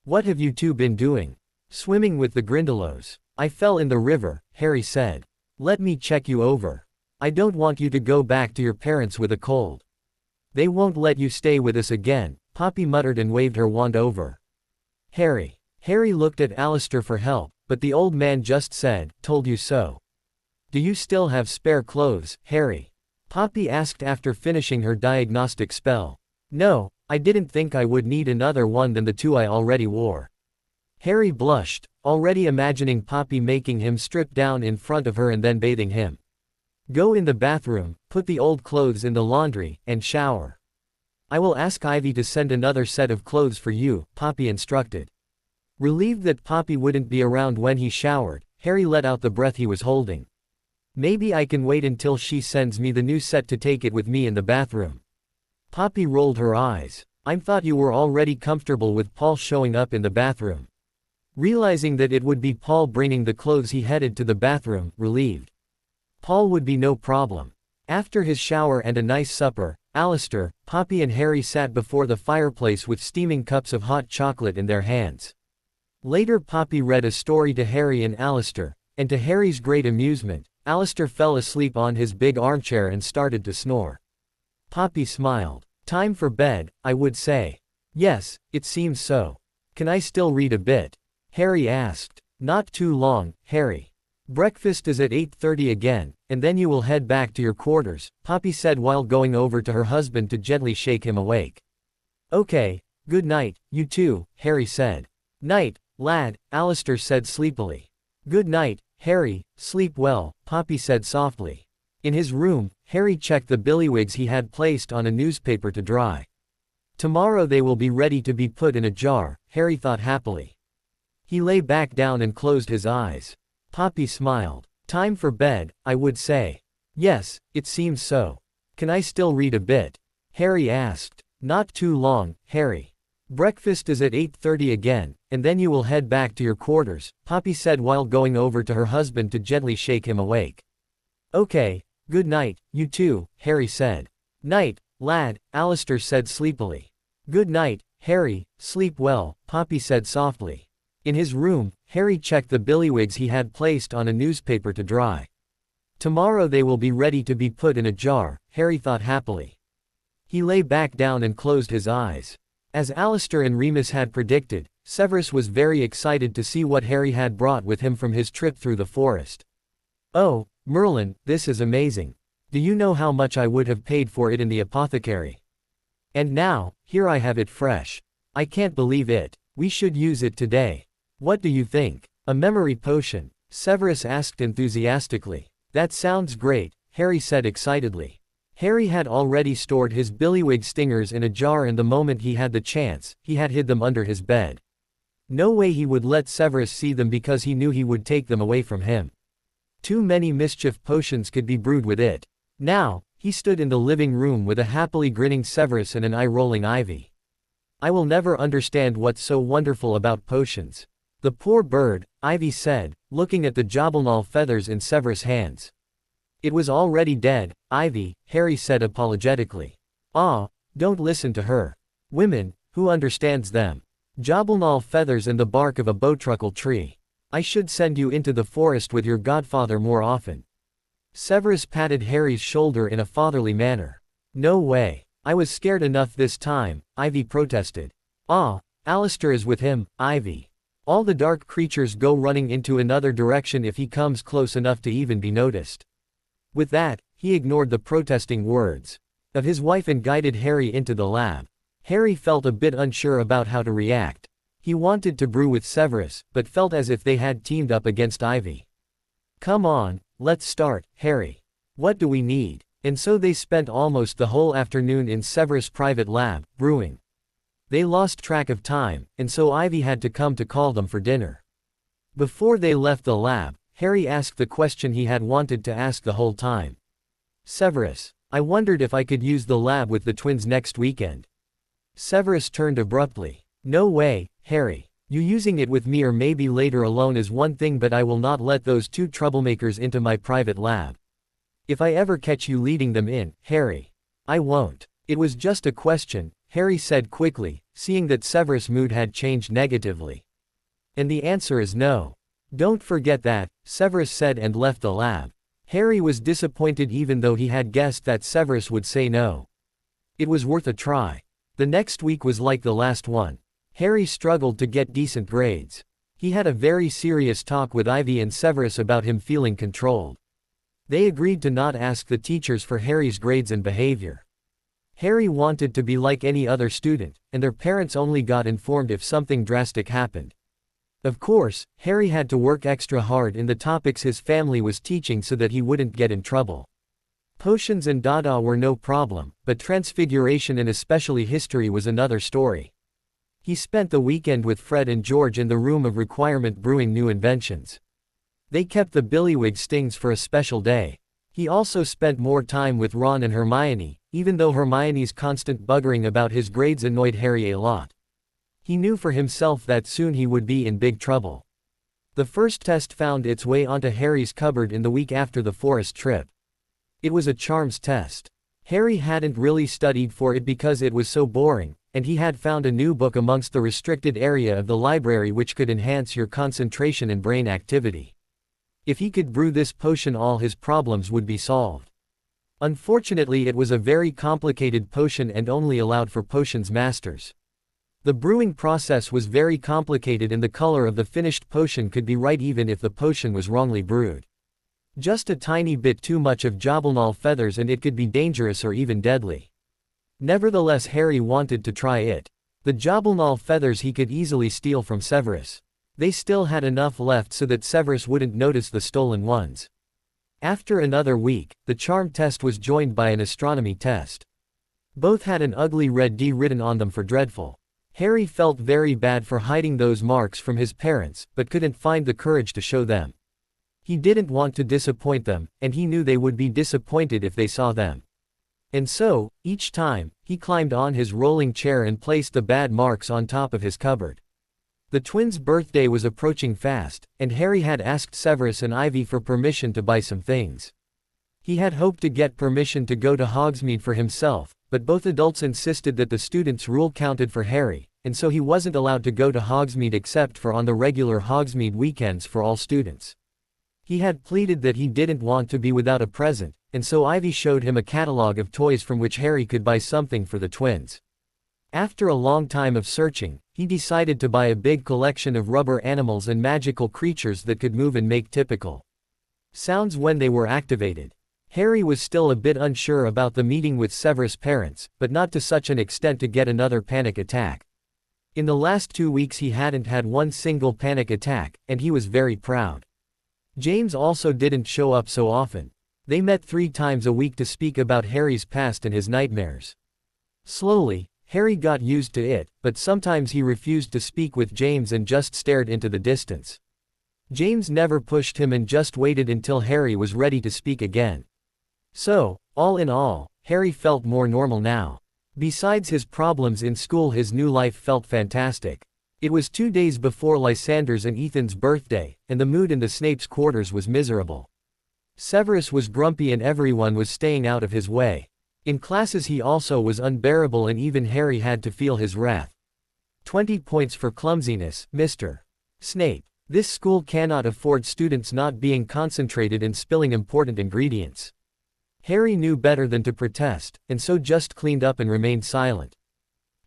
What have you two been doing? Swimming with the Grindylows. I fell in the river, Harry said. Let me check you over. I don't want you to go back to your parents with a cold. They won't let you stay with us again, Poppy muttered and waved her wand over. Harry looked at Alistair for help, but the old man just said, told you so. Do you still have spare clothes, Harry? Poppy asked after finishing her diagnostic spell. No, I didn't think I would need another one than the two I already wore. Harry blushed, already imagining Poppy making him strip down in front of her and then bathing him. Go in the bathroom, put the old clothes in the laundry, and shower. I will ask Ivy to send another set of clothes for you, Poppy instructed. Relieved that Poppy wouldn't be around when he showered, Harry let out the breath he was holding. Maybe I can wait until she sends me the new set to take it with me in the bathroom. Poppy rolled her eyes. I thought you were already comfortable with Paul showing up in the bathroom. Realizing that it would be Paul bringing the clothes, he headed to the bathroom, relieved. Paul would be no problem. After his shower and a nice supper, Alistair, Poppy and Harry sat before the fireplace with steaming cups of hot chocolate in their hands. Later Poppy read a story to Harry and Alistair, and to Harry's great amusement, Alistair fell asleep on his big armchair and started to snore. Poppy smiled. Time for bed, I would say. Yes, it seems so. Can I still read a bit? Harry asked. Not too long, Harry. Breakfast is at 8:30 again, and then you will head back to your quarters, Poppy said while going over to her husband to gently shake him awake. Okay, good night, you two, Harry said. Night, lad, Alistair said sleepily. Good night, Harry, sleep well, Poppy said softly. In his room, Harry checked the billywigs he had placed on a newspaper to dry. Tomorrow they will be ready to be put in a jar, Harry thought happily. He lay back down and closed his eyes. Poppy smiled. Time for bed, I would say. Yes, it seems so. Can I still read a bit? Harry asked. Not too long, Harry. Breakfast is at 8:30 again, and then you will head back to your quarters, Poppy said while going over to her husband to gently shake him awake. Okay, good night, you two, Harry said. Night, lad, Alistair said sleepily. Good night, Harry, sleep well, Poppy said softly. In his room, Harry checked the billywigs he had placed on a newspaper to dry. Tomorrow they will be ready to be put in a jar, Harry thought happily. He lay back down and closed his eyes. As Alistair and Remus had predicted, Severus was very excited to see what Harry had brought with him from his trip through the forest. Oh, Merlin, this is amazing. Do you know how much I would have paid for it in the apothecary? And now, here I have it fresh. I can't believe it. We should use it today. What do you think? A memory potion? Severus asked enthusiastically. That sounds great, Harry said excitedly. Harry had already stored his billywig stingers in a jar, and the moment he had the chance, he had hid them under his bed. No way he would let Severus see them because he knew he would take them away from him. Too many mischief potions could be brewed with it. Now, he stood in the living room with a happily grinning Severus and an eye-rolling Ivy. I will never understand what's so wonderful about potions. The poor bird, Ivy said, looking at the Jobelnal feathers in Severus' hands. It was already dead, Ivy, Harry said apologetically. Ah, don't listen to her. Women, who understands them? Jobelnal feathers and the bark of a bowtruckle tree. I should send you into the forest with your godfather more often. Severus patted Harry's shoulder in a fatherly manner. No way. I was scared enough this time, Ivy protested. Ah, Alistair is with him, Ivy. All the dark creatures go running into another direction if he comes close enough to even be noticed. With that, he ignored the protesting words of his wife and guided Harry into the lab. Harry felt a bit unsure about how to react. He wanted to brew with Severus, but felt as if they had teamed up against Ivy. Come on, let's start, Harry. What do we need? And so they spent almost the whole afternoon in Severus' private lab, brewing. They lost track of time, and so Ivy had to come to call them for dinner. Before they left the lab, Harry asked the question he had wanted to ask the whole time. Severus, I wondered if I could use the lab with the twins next weekend. Severus turned abruptly. No way, Harry. You using it with me or maybe later alone is one thing, but I will not let those two troublemakers into my private lab. If I ever catch you leading them in, Harry. I won't. It was just a question, Harry said quickly, seeing that Severus' mood had changed negatively. And the answer is no. Don't forget that, Severus said and left the lab. Harry was disappointed even though he had guessed that Severus would say no. It was worth a try. The next week was like the last one. Harry struggled to get decent grades. He had a very serious talk with Ivy and Severus about him feeling controlled. They agreed to not ask the teachers for Harry's grades and behavior. Harry wanted to be like any other student, and their parents only got informed if something drastic happened. Of course, Harry had to work extra hard in the topics his family was teaching so that he wouldn't get in trouble. Potions and Dada were no problem, but Transfiguration and especially history was another story. He spent the weekend with Fred and George in the room of requirement brewing new inventions. They kept the billywig stings for a special day. He also spent more time with Ron and Hermione, even though Hermione's constant buggering about his grades annoyed Harry a lot. He knew for himself that soon he would be in big trouble. The first test found its way onto Harry's cupboard in the week after the forest trip. It was a charms test. Harry hadn't really studied for it because it was so boring, and he had found a new book amongst the restricted area of the library which could enhance your concentration and brain activity. If he could brew this potion, all his problems would be solved. Unfortunately, it was a very complicated potion and only allowed for potions masters. The brewing process was very complicated and the color of the finished potion could be right even if the potion was wrongly brewed. Just a tiny bit too much of Jobelnal feathers and it could be dangerous or even deadly. Nevertheless, Harry wanted to try it. The Jobelnal feathers he could easily steal from Severus. They still had enough left so that Severus wouldn't notice the stolen ones. After another week, the charm test was joined by an astronomy test. Both had an ugly red D written on them for dreadful. Harry felt very bad for hiding those marks from his parents, but couldn't find the courage to show them. He didn't want to disappoint them, and he knew they would be disappointed if they saw them. And so, each time, he climbed on his rolling chair and placed the bad marks on top of his cupboard. The twins' birthday was approaching fast, and Harry had asked Severus and Ivy for permission to buy some things. He had hoped to get permission to go to Hogsmeade for himself, but both adults insisted that the students' rule counted for Harry, and so he wasn't allowed to go to Hogsmeade except for on the regular Hogsmeade weekends for all students. He had pleaded that he didn't want to be without a present, and so Ivy showed him a catalog of toys from which Harry could buy something for the twins. After a long time of searching, he decided to buy a big collection of rubber animals and magical creatures that could move and make typical sounds when they were activated. Harry was still a bit unsure about the meeting with Severus' parents, but not to such an extent to get another panic attack. In the last 2 weeks he hadn't had one single panic attack, and he was very proud. James also didn't show up so often. They met 3 times a week to speak about Harry's past and his nightmares. Slowly, Harry got used to it, but sometimes he refused to speak with James and just stared into the distance. James never pushed him and just waited until Harry was ready to speak again. So, all in all, Harry felt more normal now. Besides his problems in school, his new life felt fantastic. It was 2 days before Lysander's and Ethan's birthday, and the mood in the Snape's quarters was miserable. Severus was grumpy and everyone was staying out of his way. In classes he also was unbearable and even Harry had to feel his wrath. 20 points for clumsiness, Mr. Snape. This school cannot afford students not being concentrated and spilling important ingredients. Harry knew better than to protest, and so just cleaned up and remained silent.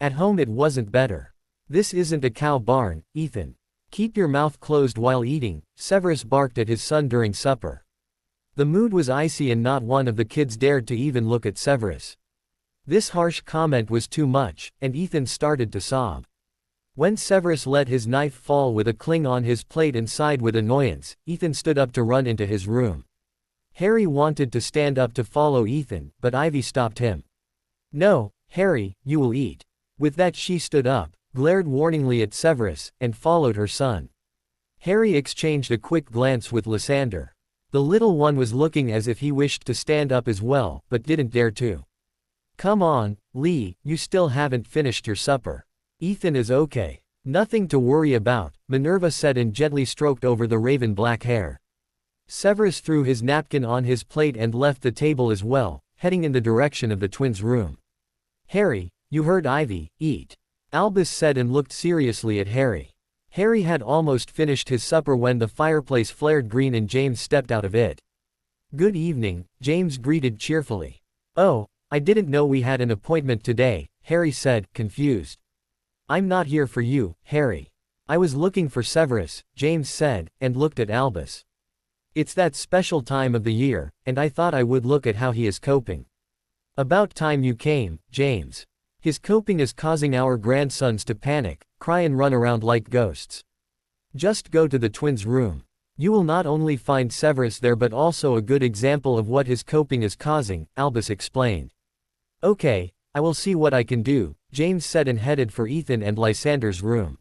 At home it wasn't better. This isn't a cow barn, Ethan. Keep your mouth closed while eating, Severus barked at his son during supper. The mood was icy and not one of the kids dared to even look at Severus. This harsh comment was too much, and Ethan started to sob. When Severus let his knife fall with a cling on his plate and sighed with annoyance, Ethan stood up to run into his room. Harry wanted to stand up to follow Ethan, but Ivy stopped him. No, Harry, you will eat. With that she stood up, glared warningly at Severus, and followed her son. Harry exchanged a quick glance with Lysander. The little one was looking as if he wished to stand up as well, but didn't dare to. Come on, Lee, you still haven't finished your supper. Ethan is okay. Nothing to worry about, Minerva said and gently stroked over the raven black hair. Severus threw his napkin on his plate and left the table as well, heading in the direction of the twins' room. Harry, you heard Ivy, eat. Albus said and looked seriously at Harry. Harry had almost finished his supper when the fireplace flared green and James stepped out of it. Good evening, James greeted cheerfully. Oh, I didn't know we had an appointment today, Harry said, confused. I'm not here for you, Harry. I was looking for Severus, James said, and looked at Albus. It's that special time of the year, and I thought I would look at how he is coping. About time you came, James. His coping is causing our grandsons to panic, cry and run around like ghosts. Just go to the twins' room. You will not only find Severus there but also a good example of what his coping is causing, Albus explained. Okay, I will see what I can do, James said and headed for Ethan and Lysander's room.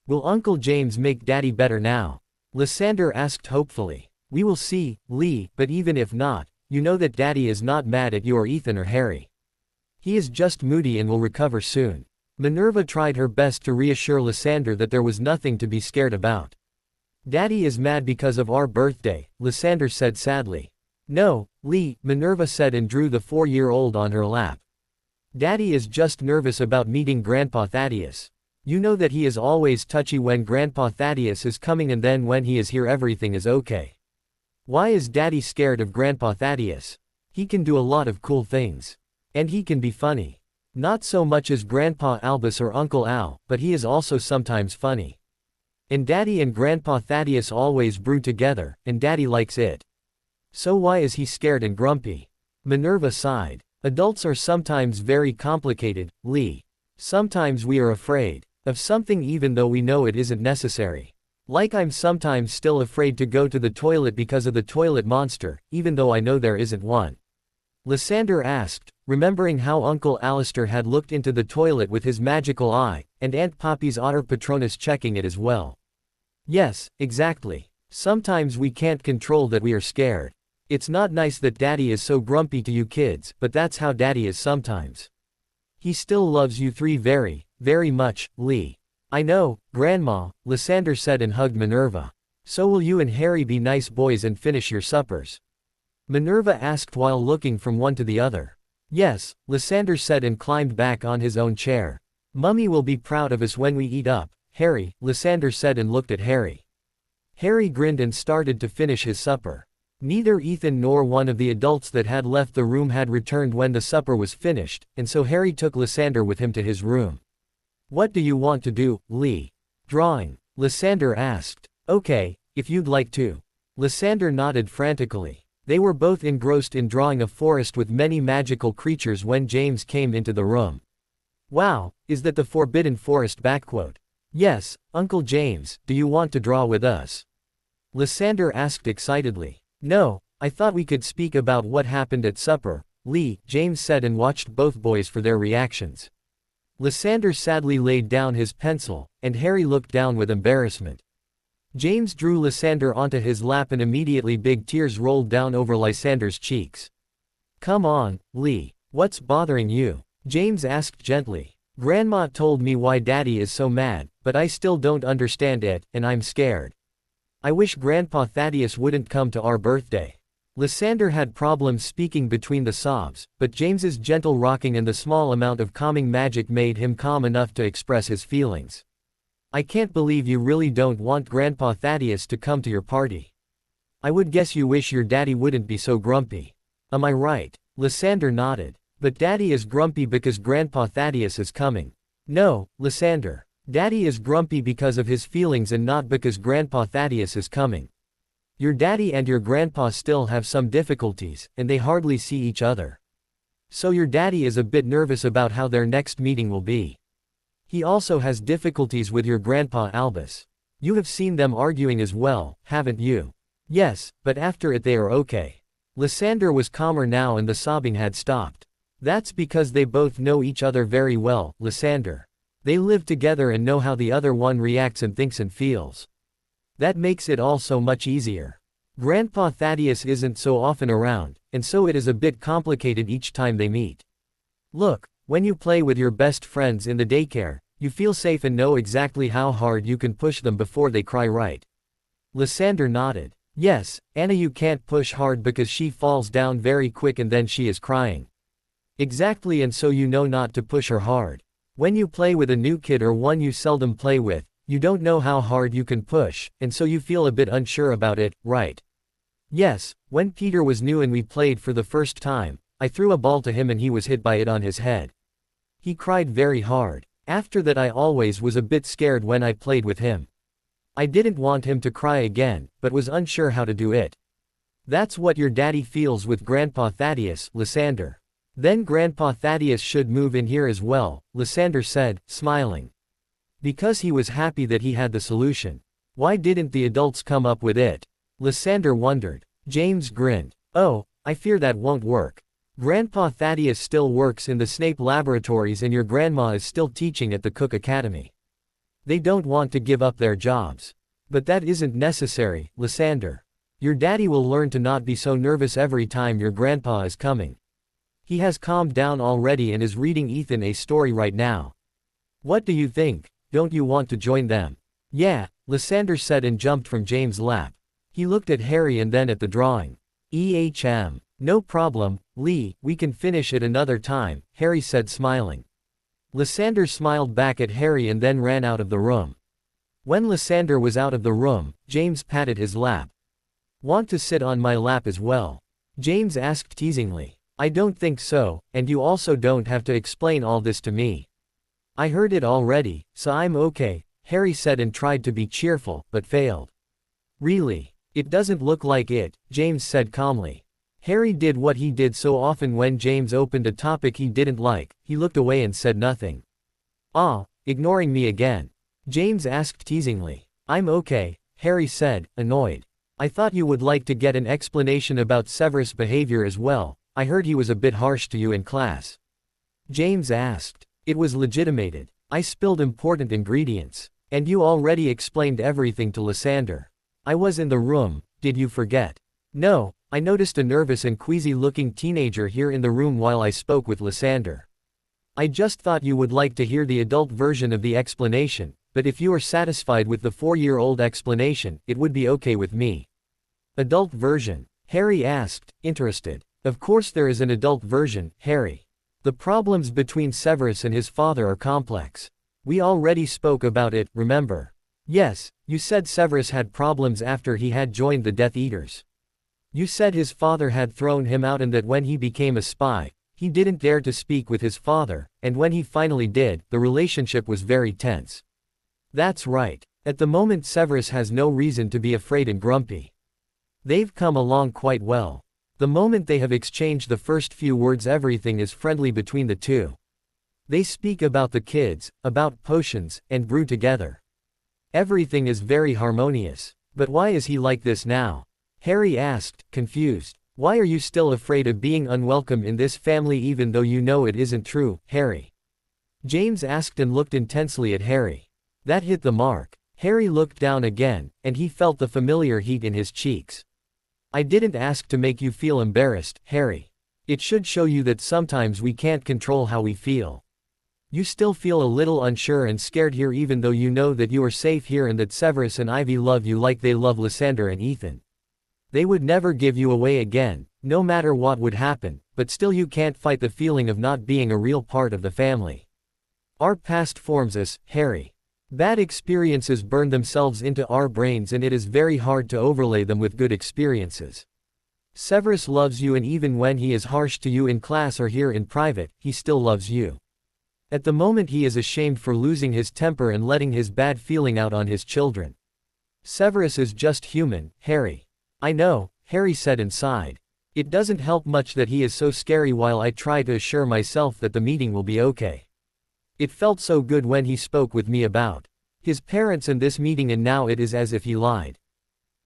Will Uncle James make Daddy better now? Lysander asked hopefully. We will see, Lee, but even if not, you know that Daddy is not mad at you or Ethan or Harry. He is just moody and will recover soon. Minerva tried her best to reassure Lysander that there was nothing to be scared about. Daddy is mad because of our birthday, Lysander said sadly. No, Lee, Minerva said and drew the 4-year-old on her lap. Daddy is just nervous about meeting Grandpa Thaddeus. You know that he is always touchy when Grandpa Thaddeus is coming and then when he is here everything is okay. Why is Daddy scared of Grandpa Thaddeus? He can do a lot of cool things. And he can be funny. Not so much as Grandpa Albus or Uncle Al, but he is also sometimes funny. And Daddy and Grandpa Thaddeus always brew together, and Daddy likes it. So why is he scared and grumpy? Minerva sighed. Adults are sometimes very complicated, Lee. Sometimes we are afraid of something even though we know it isn't necessary. Like I'm sometimes still afraid to go to the toilet because of the toilet monster, even though I know there isn't one. Lysander asked, remembering how Uncle Alistair had looked into the toilet with his magical eye, and Aunt Poppy's otter Patronus checking it as well. Yes, exactly. Sometimes we can't control that we are scared. It's not nice that Daddy is so grumpy to you kids, but that's how Daddy is sometimes. He still loves you three very, very much, Lee. I know, Grandma, Lysander said and hugged Minerva. So will you and Harry be nice boys and finish your suppers? Minerva asked while looking from one to the other. Yes, Lysander said and climbed back on his own chair. Mummy will be proud of us when we eat up, Harry, Lysander said and looked at Harry. Harry grinned and started to finish his supper. Neither Ethan nor one of the adults that had left the room had returned when the supper was finished, and so Harry took Lysander with him to his room. What do you want to do, Lee? Drawing, Lysander asked. Okay, if you'd like to. Lysander nodded frantically. They were both engrossed in drawing a forest with many magical creatures when James came into the room. Wow, is that the Forbidden Forest ? Yes, Uncle James, do you want to draw with us? Lysander asked excitedly. No, I thought we could speak about what happened at supper, Lee, James said and watched both boys for their reactions. Lysander sadly laid down his pencil, and Harry looked down with embarrassment. James drew Lysander onto his lap and immediately big tears rolled down over Lysander's cheeks. Come on, Lee, what's bothering you? James asked gently. Grandma told me why Daddy is so mad, but I still don't understand it, and I'm scared. I wish Grandpa Thaddeus wouldn't come to our birthday. Lysander had problems speaking between the sobs, but James's gentle rocking and the small amount of calming magic made him calm enough to express his feelings. I can't believe you really don't want Grandpa Thaddeus to come to your party. I would guess you wish your daddy wouldn't be so grumpy. Am I right? Lysander nodded. But Daddy is grumpy because Grandpa Thaddeus is coming. No, Lysander. Daddy is grumpy because of his feelings and not because Grandpa Thaddeus is coming. Your daddy and your grandpa still have some difficulties, and they hardly see each other. So your daddy is a bit nervous about how their next meeting will be. He also has difficulties with your grandpa Albus. You have seen them arguing as well, haven't you? Yes, but after it they are okay. Lysander was calmer now and the sobbing had stopped. That's because they both know each other very well, Lysander. They live together and know how the other one reacts and thinks and feels. That makes it all so much easier. Grandpa Thaddeus isn't so often around, and so it is a bit complicated each time they meet. Look, when you play with your best friends in the daycare, you feel safe and know exactly how hard you can push them before they cry, right? Lysander nodded. Yes, Anna, you can't push hard because she falls down very quick and then she is crying. Exactly, and so you know not to push her hard. When you play with a new kid or one you seldom play with, you don't know how hard you can push, and so you feel a bit unsure about it, right? Yes, when Peter was new and we played for the first time, I threw a ball to him and he was hit by it on his head. He cried very hard. After that I always was a bit scared when I played with him. I didn't want him to cry again, but was unsure how to do it. That's what your daddy feels with Grandpa Thaddeus, Lysander. Then Grandpa Thaddeus should move in here as well, Lysander said, smiling. Because he was happy that he had the solution. Why didn't the adults come up with it? Lysander wondered. James grinned. Oh, I fear that won't work. Grandpa Thaddeus still works in the Snape laboratories and your grandma is still teaching at the Cook Academy. They don't want to give up their jobs. But that isn't necessary, Lysander. Your daddy will learn to not be so nervous every time your grandpa is coming. He has calmed down already and is reading Ethan a story right now. What do you think? Don't you want to join them? Yeah, Lysander said and jumped from James' lap. He looked at Harry and then at the drawing. No problem, Lee, we can finish it another time, Harry said smiling. Lysander smiled back at Harry and then ran out of the room. When Lysander was out of the room, James patted his lap. Want to sit on my lap as well? James asked teasingly. I don't think so, and you also don't have to explain all this to me. I heard it already, so I'm okay, Harry said and tried to be cheerful, but failed. Really? It doesn't look like it, James said calmly. Harry did what he did so often when James opened a topic he didn't like, he looked away and said nothing. Ah, ignoring me again? James asked teasingly. I'm okay, Harry said, annoyed. I thought you would like to get an explanation about Severus' behavior as well. I heard he was a bit harsh to you in class. James asked. It was legitimated. I spilled important ingredients. And you already explained everything to Lysander. I was in the room, did you forget? No, I noticed a nervous and queasy-looking teenager here in the room while I spoke with Lysander. I just thought you would like to hear the adult version of the explanation, but if you are satisfied with the 4-year-old explanation, it would be okay with me. Adult version? Harry asked, interested. Of course there is an adult version, Harry. The problems between Severus and his father are complex. We already spoke about it, remember? Yes, you said Severus had problems after he had joined the Death Eaters. You said his father had thrown him out and that when he became a spy, he didn't dare to speak with his father, and when he finally did, the relationship was very tense. That's right. At the moment Severus has no reason to be afraid and grumpy. They've come along quite well. The moment they have exchanged the first few words everything is friendly between the two. They speak about the kids, about potions, and brew together. Everything is very harmonious. But why is he like this now? Harry asked, confused. Why are you still afraid of being unwelcome in this family even though you know it isn't true, Harry? James asked and looked intensely at Harry. That hit the mark. Harry looked down again, and he felt the familiar heat in his cheeks. I didn't ask to make you feel embarrassed, Harry. It should show you that sometimes we can't control how we feel. You still feel a little unsure and scared here even though you know that you are safe here and that Severus and Ivy love you like they love Lysander and Ethan. They would never give you away again, no matter what would happen, but still you can't fight the feeling of not being a real part of the family. Our past forms us, Harry. Bad experiences burn themselves into our brains and it is very hard to overlay them with good experiences. Severus loves you, and even when he is harsh to you in class or here in private, he still loves you. At the moment he is ashamed for losing his temper and letting his bad feeling out on his children. Severus is just human, Harry. I know, Harry said inside. It doesn't help much that he is so scary while I try to assure myself that the meeting will be okay. It felt so good when he spoke with me about his parents and this meeting, and now it is as if he lied.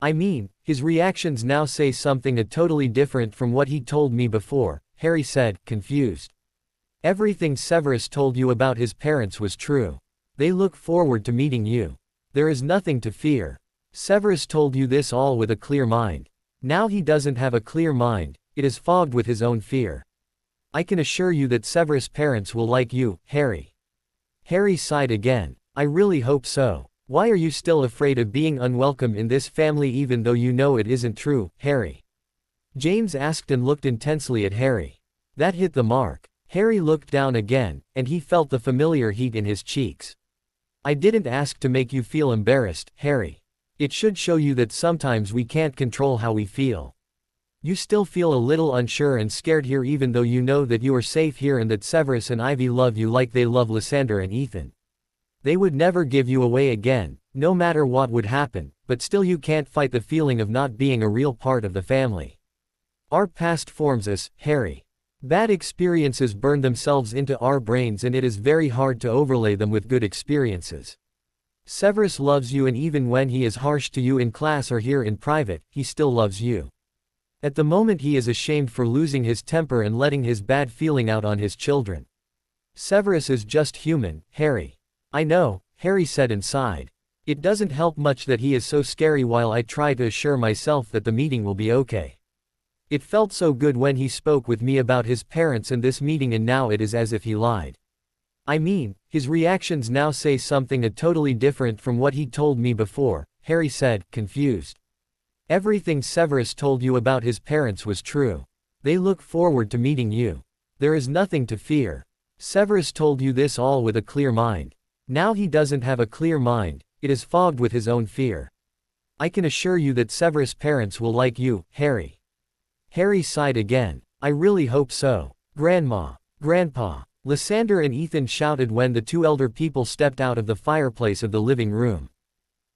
I mean, his reactions now say something totally different from what he told me before, Harry said, confused. Everything Severus told you about his parents was true. They look forward to meeting you. There is nothing to fear. Severus told you this all with a clear mind. Now he doesn't have a clear mind, it is fogged with his own fear. I can assure you that Severus' parents will like you, Harry. Harry sighed again. I really hope so. Why are you still afraid of being unwelcome in this family even though you know it isn't true, Harry? James asked and looked intensely at Harry. That hit the mark. Harry looked down again, and he felt the familiar heat in his cheeks. I didn't ask to make you feel embarrassed, Harry. It should show you that sometimes we can't control how we feel. You still feel a little unsure and scared here even though you know that you are safe here and that Severus and Ivy love you like they love Lysander and Ethan. They would never give you away again, no matter what would happen, but still you can't fight the feeling of not being a real part of the family. Our past forms us, Harry. Bad experiences burn themselves into our brains and it is very hard to overlay them with good experiences. Severus loves you, and even when he is harsh to you in class or here in private, he still loves you. At the moment he is ashamed for losing his temper and letting his bad feeling out on his children. Severus is just human, Harry. I know, Harry said inside. It doesn't help much that he is so scary while I try to assure myself that the meeting will be okay. It felt so good when he spoke with me about his parents and this meeting, and now it is as if he lied. I mean, his reactions now say something totally different from what he told me before, Harry said, confused. Everything Severus told you about his parents was true. They look forward to meeting you. There is nothing to fear. Severus told you this all with a clear mind. Now he doesn't have a clear mind, it is fogged with his own fear. I can assure you that Severus' parents will like you, Harry. Harry sighed again. I really hope so. Grandma. Grandpa. Lysander and Ethan shouted when the two elder people stepped out of the fireplace of the living room.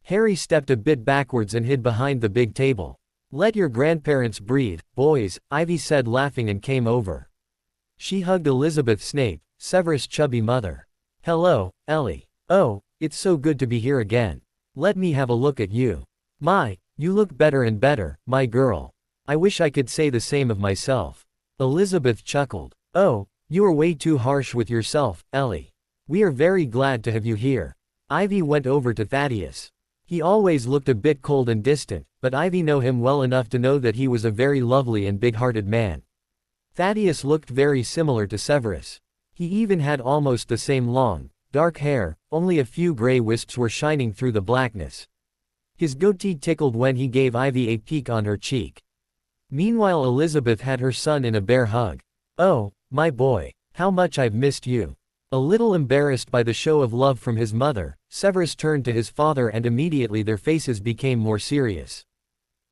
Harry stepped a bit backwards and hid behind the big table. Let your grandparents breathe, boys, Ivy said laughing and came over. She hugged Elizabeth Snape, Severus' chubby mother. Hello, Ellie. Oh, it's so good to be here again. Let me have a look at you. My, you look better and better, my girl. I wish I could say the same of myself. Elizabeth chuckled. Oh, you are way too harsh with yourself, Ellie. We are very glad to have you here. Ivy went over to Thaddeus. He always looked a bit cold and distant, but Ivy knew him well enough to know that he was a very lovely and big-hearted man. Thaddeus looked very similar to Severus. He even had almost the same long, dark hair, only a few gray wisps were shining through the blackness. His goatee tickled when he gave Ivy a peek on her cheek. Meanwhile Elizabeth had her son in a bear hug. Oh, my boy, how much I've missed you. A little embarrassed by the show of love from his mother, Severus turned to his father and immediately their faces became more serious.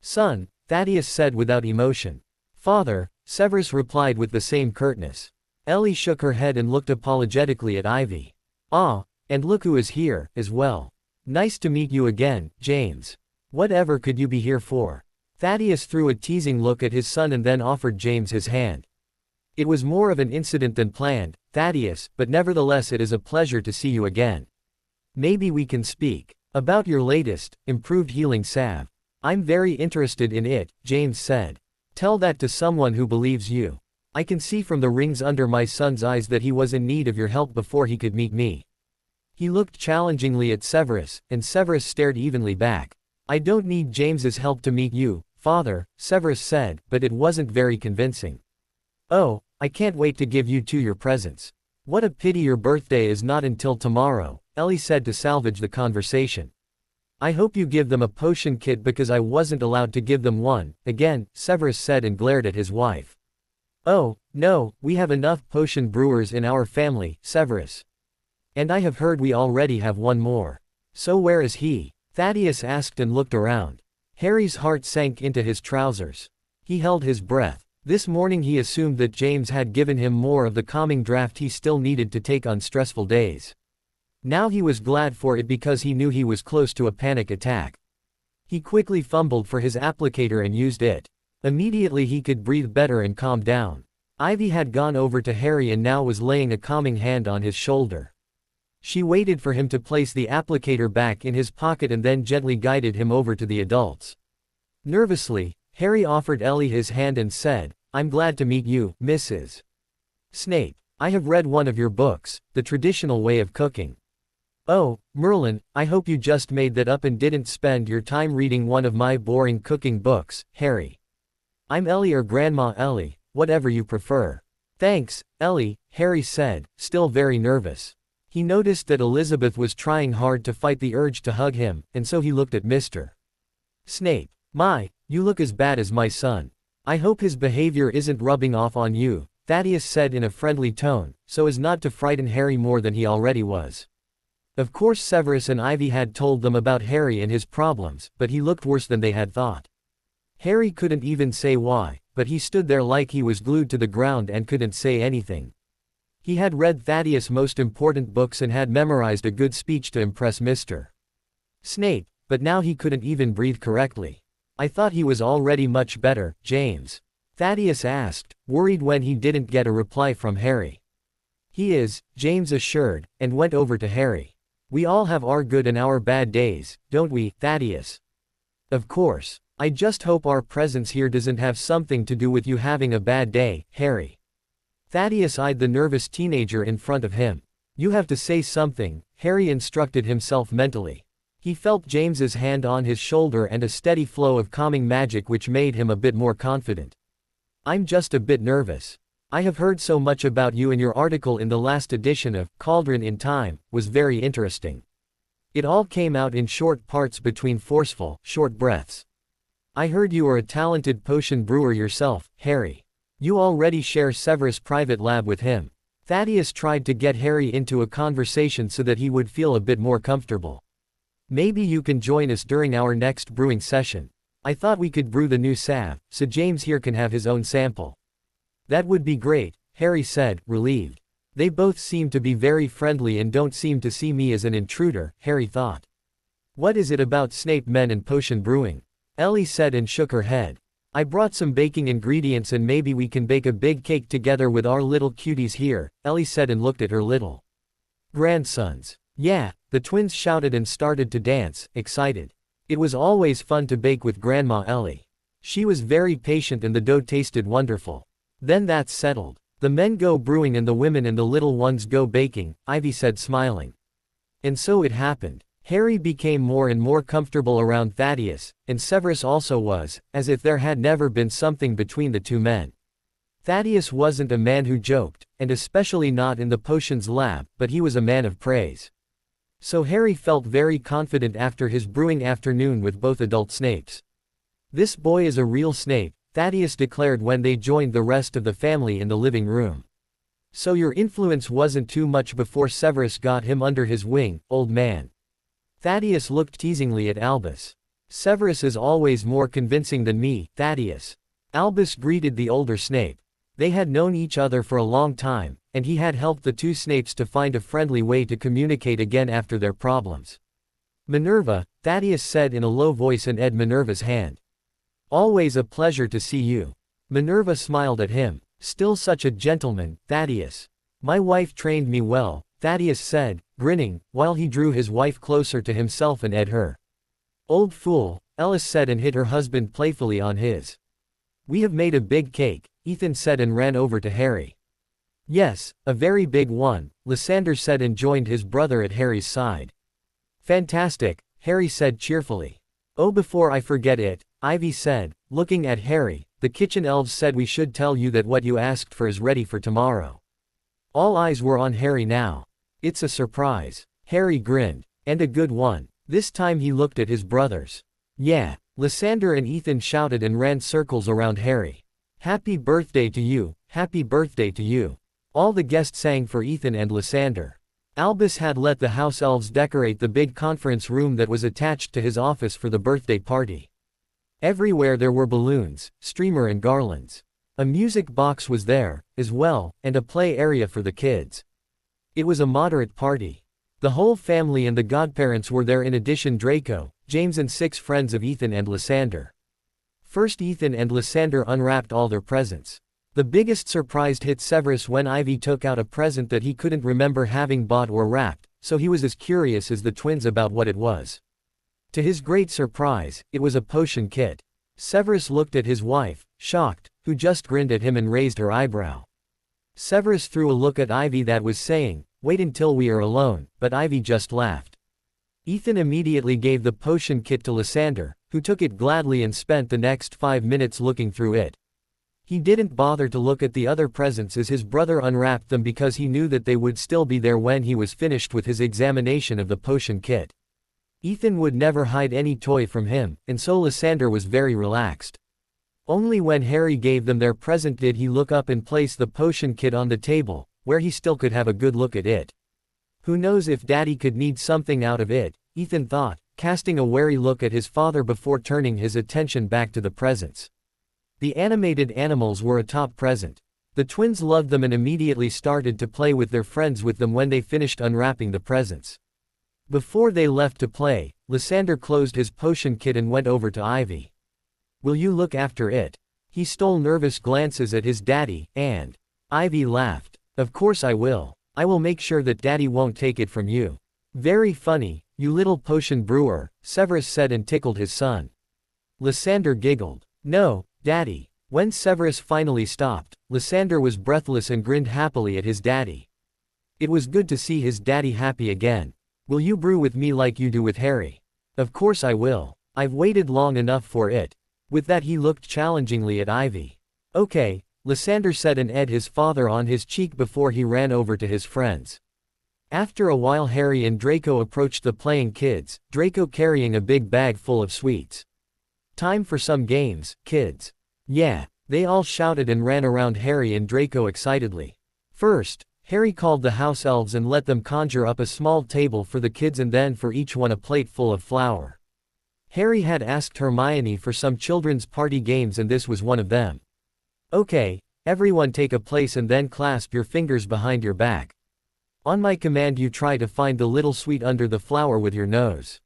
Son, Thaddeus said without emotion. Father, Severus replied with the same curtness. Ellie shook her head and looked apologetically at Ivy. Ah, and look who is here, as well. Nice to meet you again, James. Whatever could you be here for? Thaddeus threw a teasing look at his son and then offered James his hand. It was more of an incident than planned, Thaddeus, but nevertheless it is a pleasure to see you again. Maybe we can speak about your latest, improved healing salve. I'm very interested in it, James said. Tell that to someone who believes you. I can see from the rings under my son's eyes that he was in need of your help before he could meet me. He looked challengingly at Severus, and Severus stared evenly back. I don't need James's help to meet you, father, Severus said, but it wasn't very convincing. Oh, I can't wait to give you two your presents. What a pity your birthday is not until tomorrow, Ellie said to salvage the conversation. I hope you give them a potion kit because I wasn't allowed to give them one, again, Severus said and glared at his wife. Oh, no, we have enough potion brewers in our family, Severus. And I have heard we already have one more. So where is he? Thaddeus asked and looked around. Harry's heart sank into his trousers. He held his breath. This morning he assumed that James had given him more of the calming draft he still needed to take on stressful days. Now he was glad for it because he knew he was close to a panic attack. He quickly fumbled for his applicator and used it. Immediately he could breathe better and calm down. Ivy had gone over to Harry and now was laying a calming hand on his shoulder. She waited for him to place the applicator back in his pocket and then gently guided him over to the adults. Nervously, Harry offered Ellie his hand and said, "I'm glad to meet you, Mrs. Snape. I have read one of your books, The Traditional Way of Cooking." "Oh, Merlin, I hope you just made that up and didn't spend your time reading one of my boring cooking books, Harry." "I'm Ellie or Grandma Ellie, whatever you prefer." "Thanks, Ellie," Harry said, still very nervous. He noticed that Elizabeth was trying hard to fight the urge to hug him, and so he looked at Mr. Snape. "My, you look as bad as my son. I hope his behavior isn't rubbing off on you," Thaddeus said in a friendly tone, so as not to frighten Harry more than he already was. Of course Severus and Ivy had told them about Harry and his problems, but he looked worse than they had thought. Harry couldn't even say why, but he stood there like he was glued to the ground and couldn't say anything. He had read Thaddeus' most important books and had memorized a good speech to impress Mr. Snape, but now he couldn't even breathe correctly. "I thought he was already much better, James?" Thaddeus asked, worried when he didn't get a reply from Harry. "He is," James assured, and went over to Harry. "We all have our good and our bad days, don't we, Thaddeus?" "Of course. I just hope our presence here doesn't have something to do with you having a bad day, Harry." Thaddeus eyed the nervous teenager in front of him. "You have to say something," Harry instructed himself mentally. He felt James's hand on his shoulder and a steady flow of calming magic which made him a bit more confident. "I'm just a bit nervous. I have heard so much about you, and your article in the last edition of Cauldron in Time was very interesting. It all came out in short parts between forceful, short breaths. I heard you are a talented potion brewer yourself, Harry. You already share Severus' private lab with him." Thaddeus tried to get Harry into a conversation so that he would feel a bit more comfortable. "Maybe you can join us during our next brewing session. I thought we could brew the new salve, so James here can have his own sample." "That would be great," Harry said, relieved. "They both seem to be very friendly and don't seem to see me as an intruder," Harry thought. "What is it about Snape men and potion brewing?" Ellie said and shook her head. "I brought some baking ingredients and maybe we can bake a big cake together with our little cuties here," Ellie said and looked at her little grandsons. "Yeah," the twins shouted and started to dance, excited. It was always fun to bake with Grandma Ellie. She was very patient and the dough tasted wonderful. "Then that's settled. The men go brewing and the women and the little ones go baking," Ivy said smiling. And so it happened. Harry became more and more comfortable around Thaddeus, and Severus also was, as if there had never been something between the two men. Thaddeus wasn't a man who joked, and especially not in the potions lab, but he was a man of praise. So Harry felt very confident after his brewing afternoon with both adult Snapes. "This boy is a real Snape," Thaddeus declared when they joined the rest of the family in the living room. "So your influence wasn't too much before Severus got him under his wing, old man." Thaddeus looked teasingly at Albus. "Severus is always more convincing than me, Thaddeus." Albus greeted the older Snape. They had known each other for a long time, and he had helped the two Snapes to find a friendly way to communicate again after their problems. "Minerva," Thaddeus said in a low voice and edged Minerva's hand. "Always a pleasure to see you." Minerva smiled at him. "Still such a gentleman, Thaddeus." "My wife trained me well," Thaddeus said, grinning, while he drew his wife closer to himself and edged her. "Old fool," Ellis said and hit her husband playfully on his. "We have made a big cake," Ethan said and ran over to Harry. "Yes, a very big one," Lysander said and joined his brother at Harry's side. "Fantastic," Harry said cheerfully. "Oh, before I forget it," Ivy said, looking at Harry, "the kitchen elves said we should tell you that what you asked for is ready for tomorrow." All eyes were on Harry now. "It's a surprise." Harry grinned. "And a good one." This time he looked at his brothers. "Yeah." Lysander and Ethan shouted and ran circles around Harry. "Happy birthday to you, happy birthday to you." All the guests sang for Ethan and Lysander. Albus had let the house elves decorate the big conference room that was attached to his office for the birthday party. Everywhere there were balloons, streamer and garlands. A music box was there, as well, and a play area for the kids. It was a moderate party. The whole family and the godparents were there, in addition Draco, James and 6 friends of Ethan and Lysander. First Ethan and Lysander unwrapped all their presents. The biggest surprise hit Severus when Ivy took out a present that he couldn't remember having bought or wrapped, so he was as curious as the twins about what it was. To his great surprise, it was a potion kit. Severus looked at his wife, shocked, who just grinned at him and raised her eyebrow. Severus threw a look at Ivy that was saying, "Wait until we are alone," but Ivy just laughed. Ethan immediately gave the potion kit to Lysander, who took it gladly and spent the next 5 minutes looking through it. He didn't bother to look at the other presents as his brother unwrapped them because he knew that they would still be there when he was finished with his examination of the potion kit. Ethan would never hide any toy from him, and so Lysander was very relaxed. Only when Harry gave them their present did he look up and place the potion kit on the table, where he still could have a good look at it. Who knows if Daddy could need something out of it, Ethan thought, casting a wary look at his father before turning his attention back to the presents. The animated animals were a top present. The twins loved them and immediately started to play with their friends with them when they finished unwrapping the presents. Before they left to play, Lysander closed his potion kit and went over to Ivy. "Will you look after it?" He stole nervous glances at his daddy, and Ivy laughed. "Of course I will. I will make sure that Daddy won't take it from you." "Very funny, you little potion brewer," Severus said and tickled his son. Lysander giggled. "No, Daddy." When Severus finally stopped, Lysander was breathless and grinned happily at his daddy. It was good to see his daddy happy again. "Will you brew with me like you do with Harry?" "Of course I will. I've waited long enough for it." With that he looked challengingly at Ivy. "Okay," Lysander said and ed his father on his cheek before he ran over to his friends. After a while Harry and Draco approached the playing kids, Draco carrying a big bag full of sweets. "Time for some games, kids." "Yeah," they all shouted and ran around Harry and Draco excitedly. First, Harry called the house elves and let them conjure up a small table for the kids and then for each one a plate full of flour. Harry had asked Hermione for some children's party games and this was one of them. "Okay, everyone take a place and then clasp your fingers behind your back. On my command you try to find the little sweet under the flour with your nose.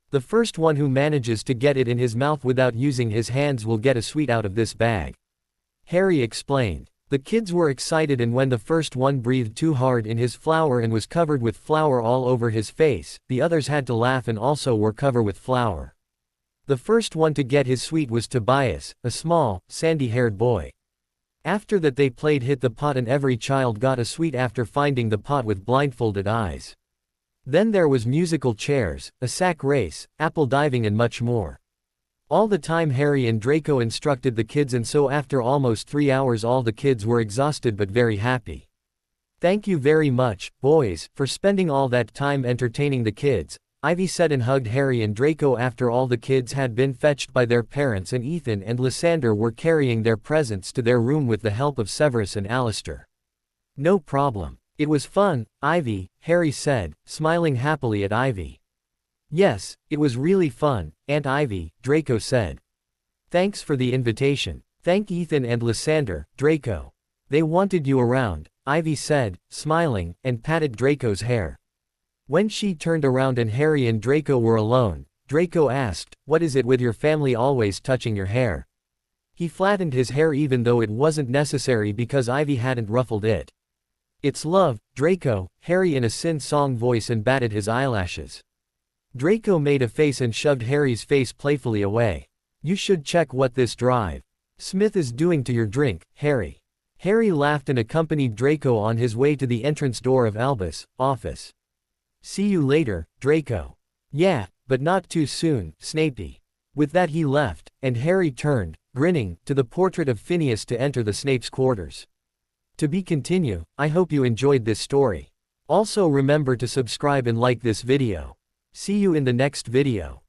The first one who manages to get it in his mouth without using his hands will get a sweet out of this bag," Harry explained. The kids were excited and when the first one breathed too hard in his flour and was covered with flour all over his face, the others had to laugh and also were covered with flour. The first one to get his sweet was Tobias, a small, sandy-haired boy. After that they played hit the pot and every child got a sweet after finding the pot with blindfolded eyes. Then there was musical chairs, a sack race, apple diving and much more. All the time Harry and Draco instructed the kids and so after almost 3 hours all the kids were exhausted but very happy. "Thank you very much, boys, for spending all that time entertaining the kids," Ivy said and hugged Harry and Draco after all the kids had been fetched by their parents and Ethan and Lysander were carrying their presents to their room with the help of Severus and Alistair. "No problem. It was fun, Ivy," Harry said, smiling happily at Ivy. "Yes, it was really fun, Aunt Ivy," Draco said. "Thanks for the invitation. Thank Ethan and Lysander, Draco. They wanted you around," Ivy said, smiling, and patted Draco's hair. When she turned around and Harry and Draco were alone, Draco asked, "What is it with your family always touching your hair?" He flattened his hair even though it wasn't necessary because Ivy hadn't ruffled it. "It's love, Draco," Harry in a sing-song voice and batted his eyelashes. Draco made a face and shoved Harry's face playfully away. "You should check what this drive Smith is doing to your drink, Harry." Harry laughed and accompanied Draco on his way to the entrance door of Albus' office. "See you later, Draco." "Yeah, but not too soon, Snapey." With that he left, and Harry turned, grinning, to the portrait of Phineas to enter the Snape's quarters. To be continue. I hope you enjoyed this story. Also remember to subscribe and like this video. See you in the next video.